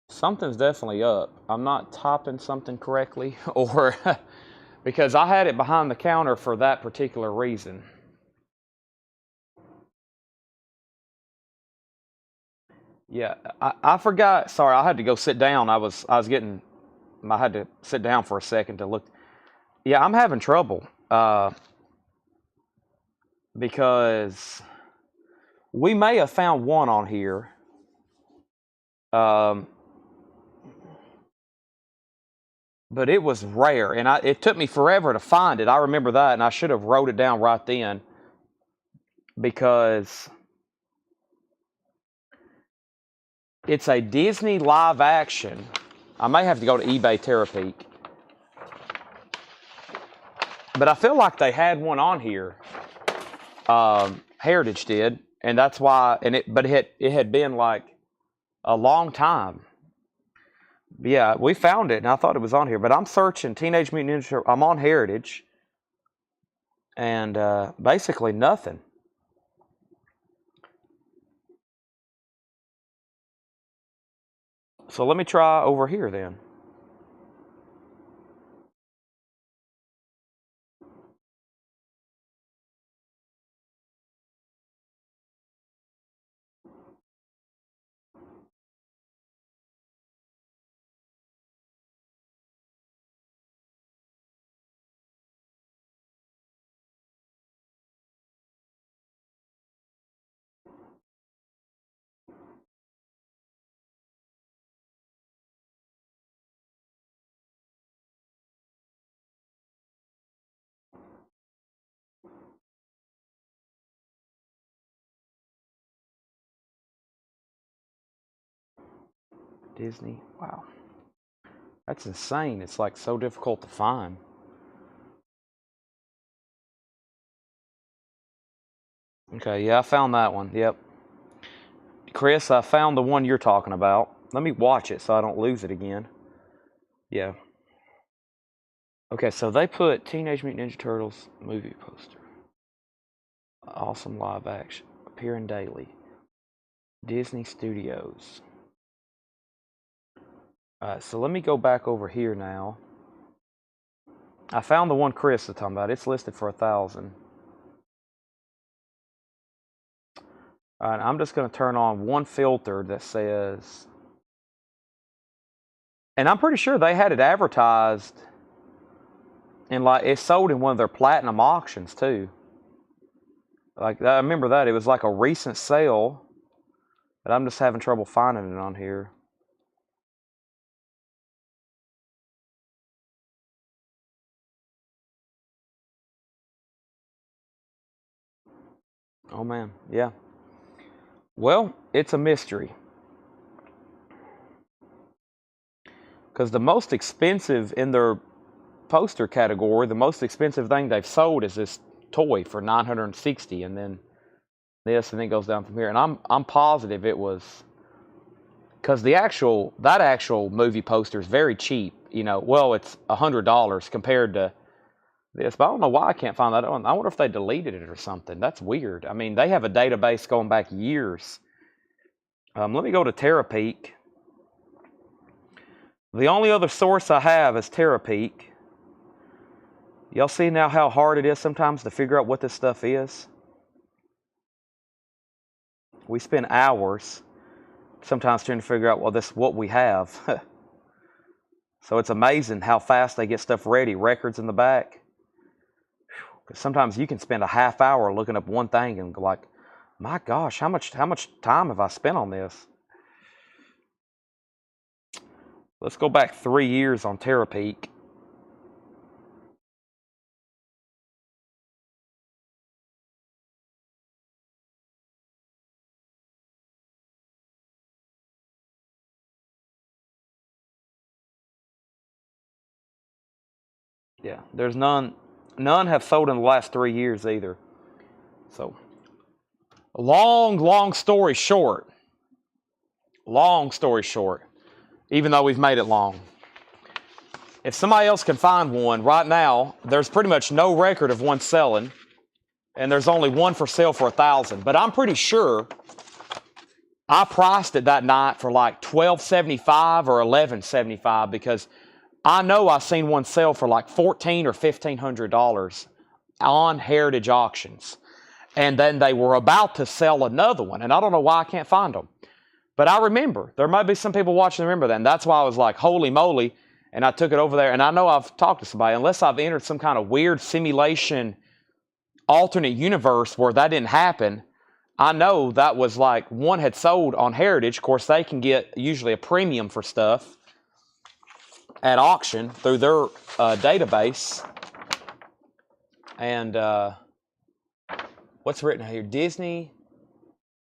Something's definitely up. I'm not typing something correctly, or because I had it behind the counter for that particular reason. Yeah, I forgot. Sorry, I had to go sit down. I had to sit down for a second to look. Yeah, I'm having trouble because we may have found one on here. But it was rare, and it took me forever to find it. I remember that, and I should have wrote it down right then because it's a Disney live action. I may have to go to eBay Terapeak. But I feel like they had one on here. Heritage did, and that's why. But it had been like a long time. Yeah, we found it, and I thought it was on here. But I'm searching Teenage Mutant Ninja Turtles. I'm on Heritage, and basically nothing. So let me try over here then. Disney. Wow. That's insane. It's like so difficult to find. Okay, yeah, I found that one. Yep. Chris, I found the one you're talking about. Let me watch it so I don't lose it again. Yeah. Okay, so they put Teenage Mutant Ninja Turtles movie poster. Awesome live action. Appearing daily. Disney Studios. Alright, so let me go back over here now. I found the one Chris is talking about. It's listed for 1,000. Alright, I'm just going to turn on one filter that says... And I'm pretty sure they had it advertised, and like it sold in one of their platinum auctions too. Like, I remember that. It was like a recent sale, but I'm just having trouble finding it on here. Oh, man. Yeah. Well, it's a mystery. Because the most expensive in their poster category, the most expensive thing they've sold is this toy for $960, and then this, and then it goes down from here. And I'm positive it was, because that actual movie poster is very cheap. You know, well, it's $100 compared to this, but I don't know why I can't find that one. I wonder if they deleted it or something. That's weird. I mean, they have a database going back years. Let me go to Terapeak. The only other source I have is Terapeak. Y'all see now how hard it is sometimes to figure out what this stuff is? We spend hours sometimes trying to figure out, well, this is what we have. So it's amazing how fast they get stuff ready. Records in the back. Because sometimes you can spend a half hour looking up one thing and go like, my gosh, how much time have I spent on this? Let's go back 3 years on Terapeak. Yeah, there's none have sold in the last 3 years either. So, long story short, even though we've made it long, if somebody else can find one right now, there's pretty much no record of one selling, and there's only one for sale for $1,000. But I'm pretty sure I priced it that night for like $12.75 or $11.75, because I know I seen one sell for like $1,400 or $1,500 on Heritage Auctions. And then they were about to sell another one, and I don't know why I can't find them. But I remember, there might be some people watching remember that, and that's why I was like, holy moly, and I took it over there. And I know I've talked to somebody, unless I've entered some kind of weird simulation alternate universe where that didn't happen, I know that was like one had sold on Heritage. Of course, they can get usually a premium for stuff at auction through their database. And what's written here? Disney,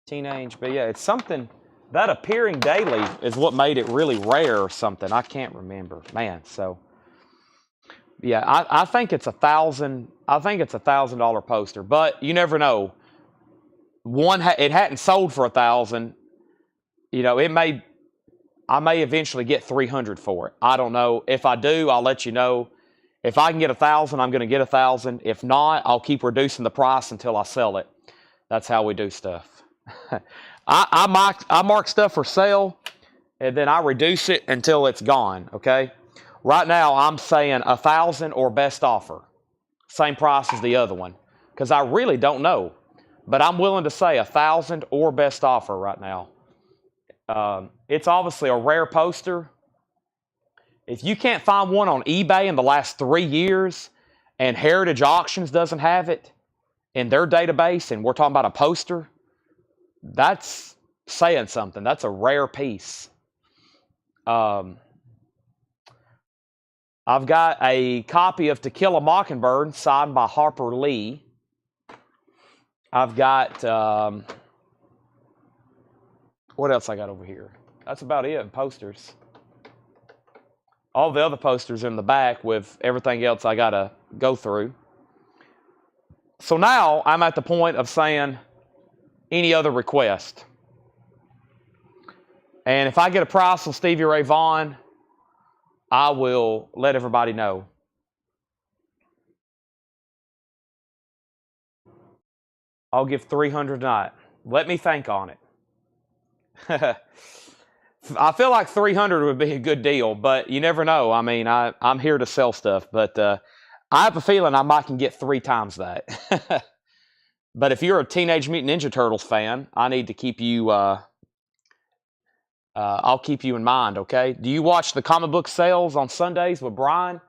teenage, but yeah, it's something. That appearing daily is what made it really rare or something. I can't remember, man. So, yeah, I think it's $1,000. I think it's $1,000 poster, but you never know. It hadn't sold for $1,000. You know, I may eventually get $300 for it. I don't know. If I do, I'll let you know. If I can get $1,000, I'm going to get $1,000. If not, I'll keep reducing the price until I sell it. That's how we do stuff. I mark stuff for sale, and then I reduce it until it's gone, okay? Right now, I'm saying $1,000 or best offer. Same price as the other one, because I really don't know. But I'm willing to say $1,000 or best offer right now. It's obviously a rare poster. If you can't find one on eBay in the last 3 years, and Heritage Auctions doesn't have it in their database, and we're talking about a poster, that's saying something. That's a rare piece. I've got a copy of To Kill a Mockingbird signed by Harper Lee. I've got, what else I got over here? That's about it in posters. All the other posters in the back with everything else I got to go through. So now I'm at the point of saying, any other request? And if I get a price on Stevie Ray Vaughan, I will let everybody know. I'll give $300 tonight. Let me think on it. I feel like $300 would be a good deal, but you never know. I mean, I'm here to sell stuff, but I have a feeling I might can get 3 times that. But if you're a Teenage Mutant Ninja Turtles fan, I need to keep you, I'll keep you in mind, okay? Do you watch the comic book sales on Sundays with Brian?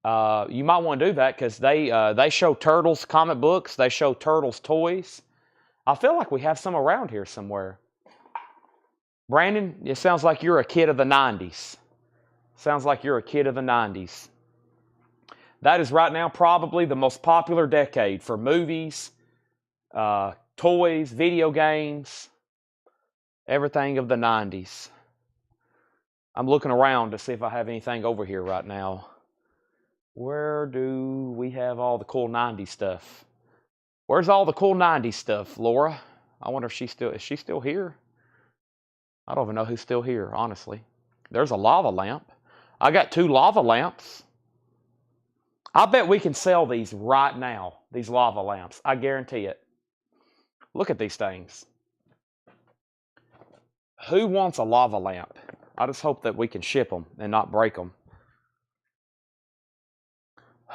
You might want to do that because they show Turtles comic books. They show Turtles toys. I feel like we have some around here somewhere. Brandon, it sounds like you're a kid of the 90s. Sounds like you're a kid of the 90s. That is right now probably the most popular decade for movies, toys, video games, everything of the 90s. I'm looking around to see if I have anything over here right now. Where do we have all the cool 90s stuff? Where's all the cool 90s stuff, Laura? I wonder if is she still here? I don't even know who's still here, honestly. There's a lava lamp. I got 2 lava lamps. I bet we can sell these right now, these lava lamps. I guarantee it. Look at these things. Who wants a lava lamp? I just hope that we can ship them and not break them.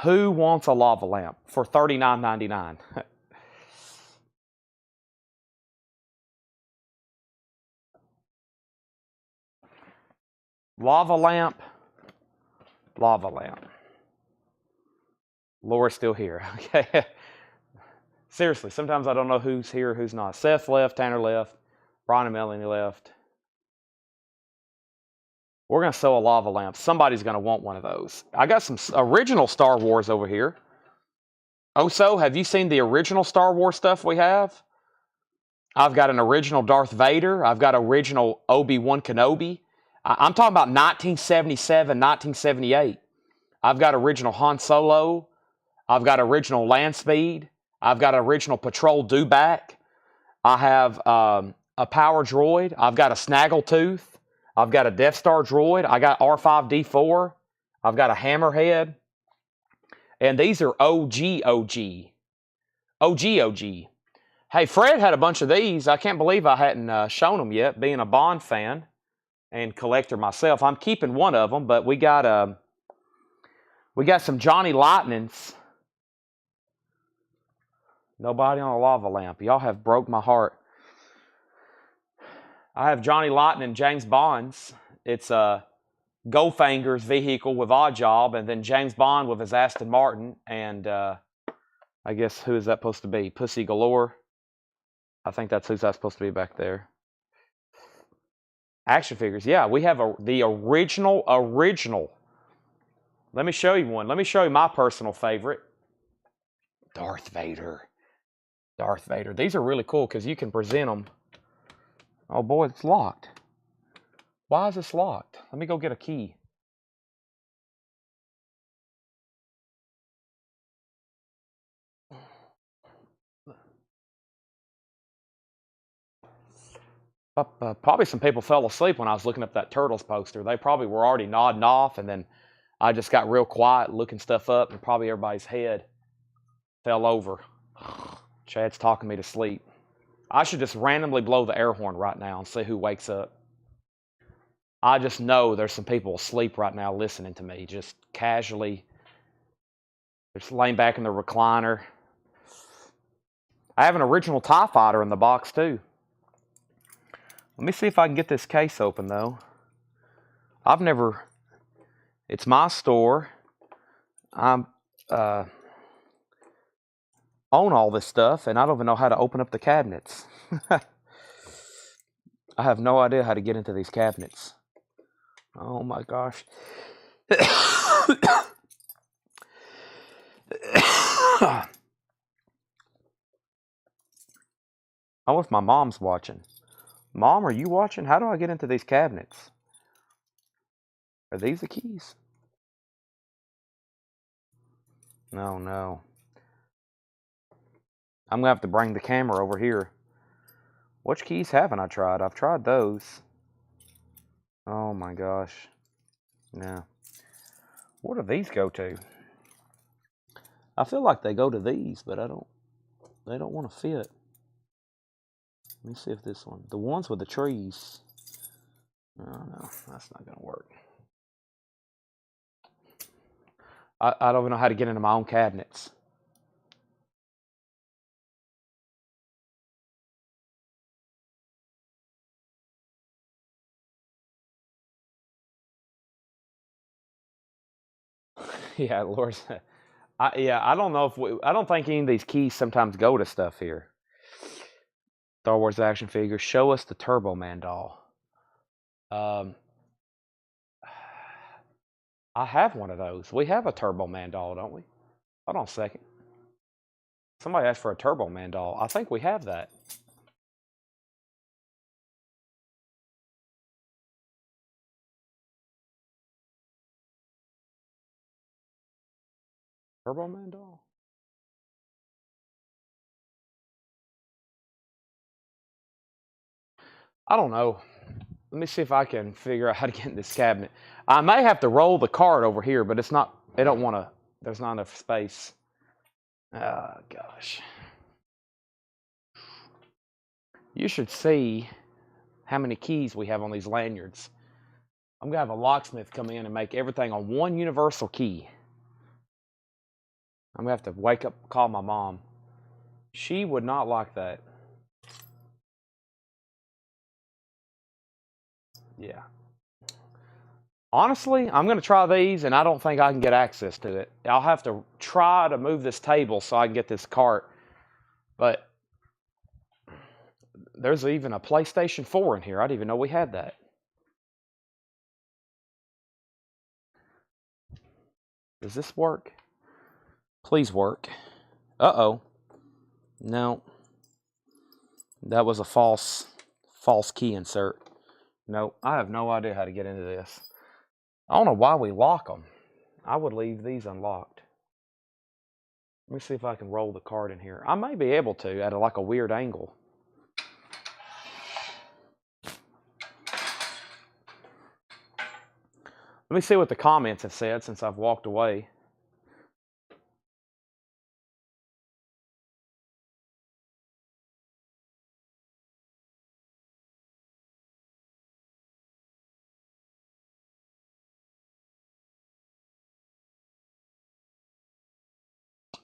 Who wants a lava lamp for $39.99? Lava lamp. Lava lamp. Laura's still here. Okay. Seriously, sometimes I don't know who's here, who's not. Seth left, Tanner left, Brian and Melanie left. We're going to sell a lava lamp. Somebody's going to want one of those. I got some original Star Wars over here. Oh, so have you seen the original Star Wars stuff we have? I've got an original Darth Vader. I've got original Obi-Wan Kenobi. I'm talking about 1977, 1978. I've got original Han Solo. I've got original Land Speed. I've got original Patrol Dewback. I have a Power Droid. I've got a Snaggletooth. I've got a Death Star droid. I got R5-D4. I've got a Hammerhead. And these are OG. Hey, Fred had a bunch of these. I can't believe I hadn't shown them yet, being a Bond fan and collector myself. I'm keeping one of them, but we got some Johnny Lightnings. Nobody on a lava lamp. Y'all have broke my heart. I have Johnny Lightning, James Bond's. It's Goldfinger's vehicle with Oddjob, and then James Bond with his Aston Martin, and I guess who is that supposed to be? Pussy Galore. I think that's who's that supposed to be back there. Action figures. Yeah, we have the original. Let me show you one. Let me show you my personal favorite. Darth Vader. Darth Vader. These are really cool because you can present them. Oh boy, it's locked. Why is this locked? Let me go get a key. Probably some people fell asleep when I was looking up that Turtles poster. They probably were already nodding off, and then I just got real quiet looking stuff up, and probably everybody's head fell over. Chad's talking me to sleep. I should just randomly blow the air horn right now and see who wakes up. I just know there's some people asleep right now listening to me, just casually. They're just laying back in the recliner. I have an original TIE Fighter in the box, too. Let me see if I can get this case open, though. It's my store. I'm own all this stuff, and I don't even know how to open up the cabinets. I have no idea how to get into these cabinets. Oh my gosh. I wonder if my mom's watching. Mom, are you watching? How do I get into these cabinets? Are these the keys? No. I'm going to have to bring the camera over here. Which keys haven't I tried? I've tried those. Oh my gosh. No. Where do these go to? I feel like they go to these, but they don't want to fit. Let me see if this one, the ones with the trees. No, that's not going to work. I don't even know how to get into my own cabinets. Yeah, Lord. I don't know if I don't think any of these keys sometimes go to stuff here. Star Wars action figures. Show us the Turbo Man doll. Um, I have one of those. We have a Turbo Man doll, don't we? Hold on a second. Somebody asked for a Turbo Man doll. I think we have that. Turbo Man doll? I don't know. Let me see if I can figure out how to get in this cabinet. I may have to roll the card over here, but it's not, they don't want to, there's not enough space. Oh, gosh. You should see how many keys we have on these lanyards. I'm going to have a locksmith come in and make everything on one universal key. I'm going to have to wake up, call my mom. She would not like that. Yeah. Honestly, I'm going to try these, and I don't think I can get access to it. I'll have to try to move this table so I can get this cart. But there's even a PlayStation 4 in here. I didn't even know we had that. Does this work? Please work. Uh-oh. No. That was a false key insert. No, I have no idea how to get into this. I don't know why we lock them. I would leave these unlocked. Let me see if I can roll the card in here. I may be able to at like a weird angle. Let me see what the comments have said since I've walked away.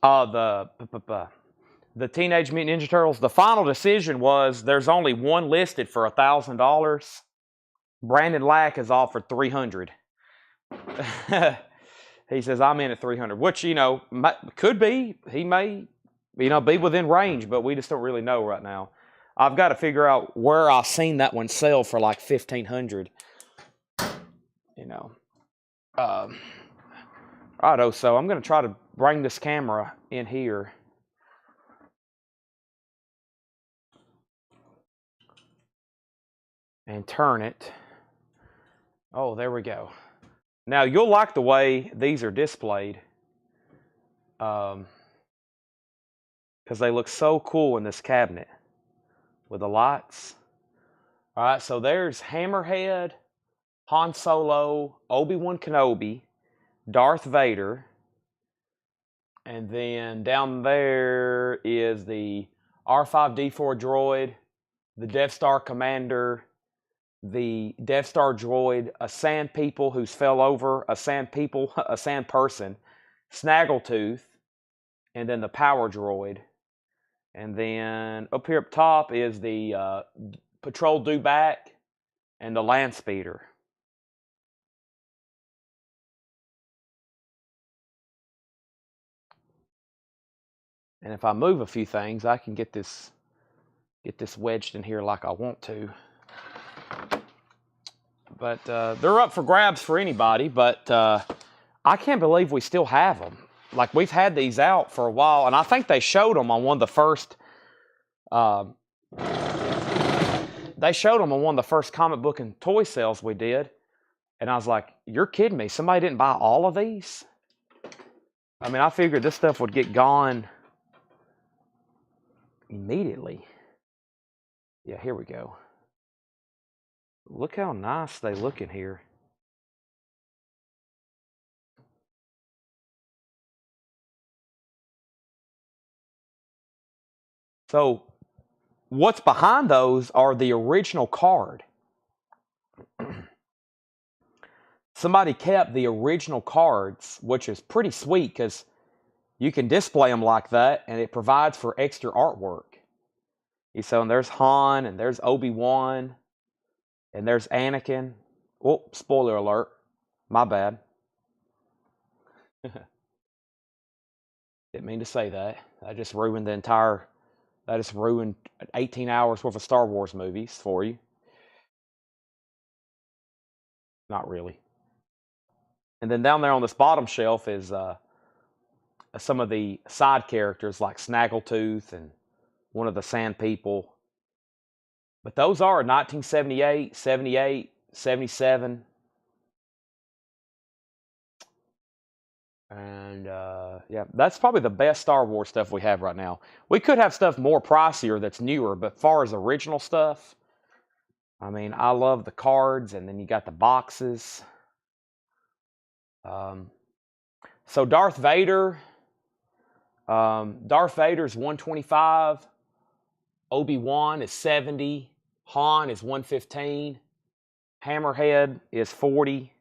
The Teenage Mutant Ninja Turtles, the final decision was there's only one listed for $1,000. Brandon Lack has offered $300. He says, I'm in at $300, which, could be. He may, be within range, but we just don't really know right now. I've got to figure out where I've seen that one sell for like $1,500. Righto, so I'm going to try to bring this camera in here. And turn it. Oh, there we go. Now, you'll like the way these are displayed. Because they look so cool in this cabinet. With the lights. All right, so there's Hammerhead, Han Solo, Obi-Wan Kenobi, Darth Vader. And then down there is the R5-D4 droid, the Death Star Commander, the Death Star droid, a sand people who's fell over, a sand person, Snaggletooth, and then the power droid. And then up here up top is the Patrol Dewback and the Land Speeder. And if I move a few things, I can get this wedged in here like I want to. But they're up for grabs for anybody, but I can't believe we still have them. Like, we've had these out for a while, and I think they showed them on one of the first comic book and toy sales we did. And I was like, you're kidding me. Somebody didn't buy all of these? I mean, I figured this stuff would get gone immediately. Yeah, here we go. Look how nice they look in here. So, what's behind those are the original card. Somebody kept the original cards, which is pretty sweet because you can display them like that, and it provides for extra artwork. So, and there's Han, and there's Obi-Wan, and there's Anakin. Oh, spoiler alert. My bad. Didn't mean to say that. I just ruined that just ruined 18 hours worth of Star Wars movies for you. Not really. And then down there on this bottom shelf is some of the side characters like Snaggletooth and one of the Sand People. But those are 1978, 78, 77. And yeah, that's probably the best Star Wars stuff we have right now. We could have stuff more pricier that's newer, but far as original stuff, I mean, I love the cards, and then you got the boxes. Um, so Darth Vader's 125. Obi-Wan is 70. Han is 115. Hammerhead is 40.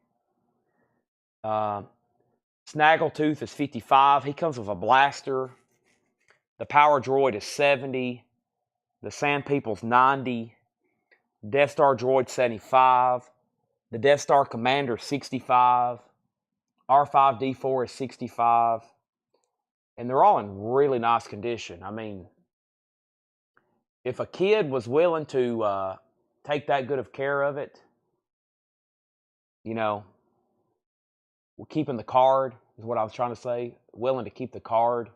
Snaggletooth is 55. He comes with a blaster. The Power Droid is 70. The Sand People's 90. Death Star Droid 75. The Death Star Commander 65. R5-D4 is 65. And they're all in really nice condition. I mean, if a kid was willing to take that good of care of it, you know, keeping the card is what I was trying to say. Willing to keep the card.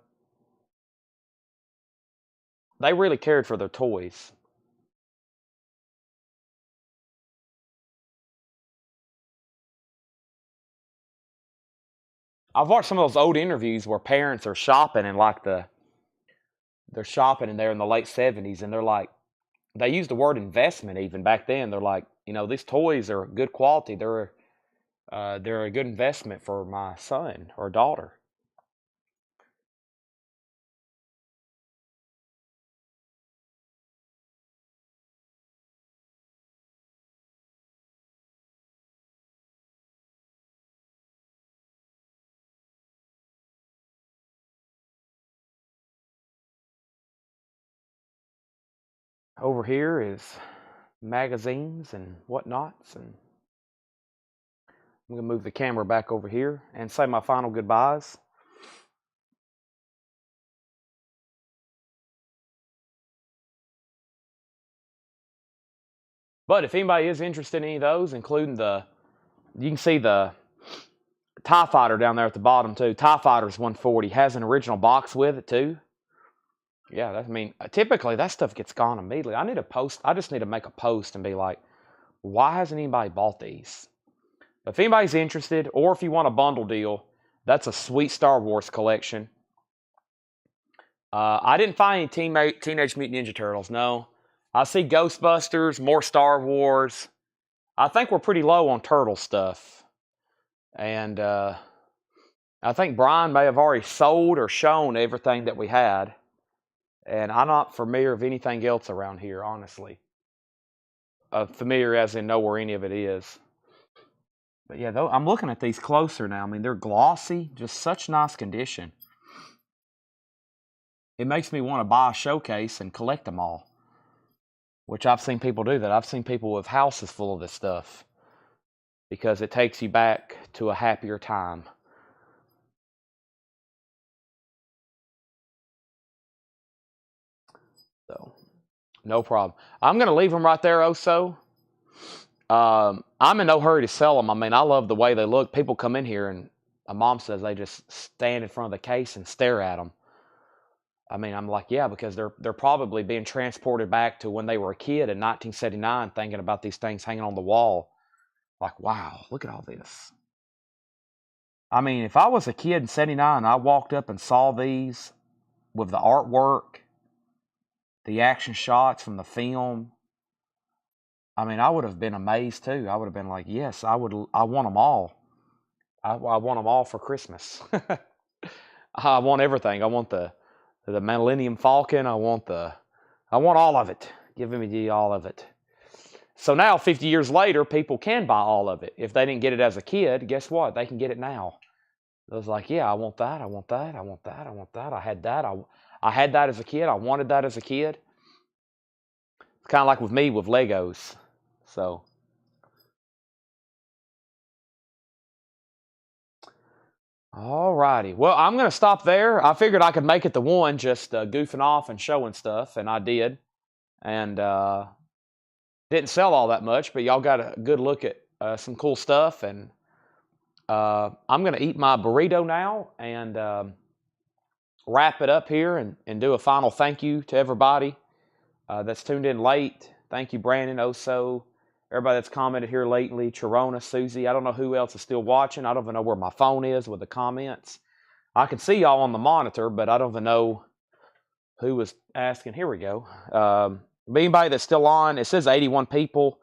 They really cared for their toys. I've watched some of those old interviews where parents are shopping and they're shopping and they're in the late 70s and they're like, they use the word investment even back then. They're like, these toys are good quality. They're a good investment for my son or daughter. Over here is magazines and whatnots, and I'm going to move the camera back over here and say my final goodbyes. But if anybody is interested in any of those, including you can see the TIE Fighter down there at the bottom too. TIE Fighter's 140, has an original box with it too. Yeah, typically that stuff gets gone immediately. I just need to make a post and be like, why hasn't anybody bought these? If anybody's interested, or if you want a bundle deal, that's a sweet Star Wars collection. I didn't find any Teenage Mutant Ninja Turtles, no. I see Ghostbusters, more Star Wars. I think we're pretty low on turtle stuff. And I think Brian may have already sold or shown everything that we had. And I'm not familiar of anything else around here, honestly. Familiar as in know where any of it is. But yeah, I'm looking at these closer now. I mean, they're glossy, just such nice condition. It makes me want to buy a showcase and collect them all, which I've seen people do that. I've seen people with houses full of this stuff because it takes you back to a happier time. So, no problem. I'm going to leave them right there, Oso. I'm in no hurry to sell them. I mean, I love the way they look. People come in here and my mom says they just stand in front of the case and stare at them. I mean, I'm like, yeah, because they're probably being transported back to when they were a kid in 1979, thinking about these things hanging on the wall. Like, wow, look at all this. I mean, if I was a kid in 79 and I walked up and saw these with the artwork, the action shots from the film, I mean, I would have been amazed too. I would have been like, yes, I want them all. I want them all for Christmas. I want everything. I want the Millennium Falcon. I want all of it. Give me all of it. So now, 50 years later, people can buy all of it. If they didn't get it as a kid, guess what? They can get it now. I was like, yeah, I want that. I want that. I want that. I want that. I had that. I had that as a kid. I wanted that as a kid. It's kind of like with me with Legos. So, All righty. Well, I'm going to stop there. I figured I could make it to one just goofing off and showing stuff, and I did. And didn't sell all that much, but y'all got a good look at some cool stuff. And I'm going to eat my burrito now and wrap it up here and do a final thank you to everybody that's tuned in late. Thank you, Brandon, Oso, everybody that's commented here lately, Chirona, Susie. I don't know who else is still watching. I don't even know where my phone is with the comments. I can see y'all on the monitor, but I don't even know who was asking. Here we go. Anybody that's still on, it says 81 people.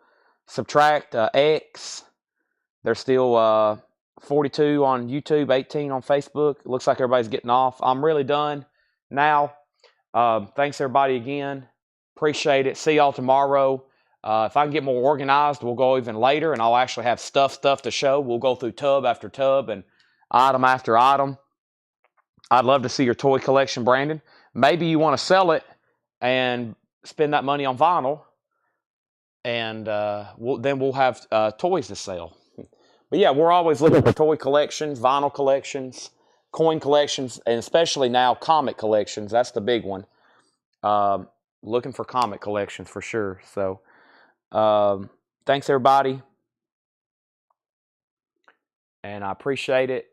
Subtract X. There's still 42 on YouTube, 18 on Facebook. It looks like everybody's getting off. I'm really done now. Thanks, everybody, again. Appreciate it. See y'all tomorrow. If I can get more organized, we'll go even later, and I'll actually have stuff to show. We'll go through tub after tub and item after item. I'd love to see your toy collection, Brandon. Maybe you want to sell it and spend that money on vinyl, and then we'll have toys to sell. But yeah, we're always looking for toy collections, vinyl collections, coin collections, and especially now comic collections. That's the big one. Looking for comic collections for sure. So thanks, everybody, and I appreciate it.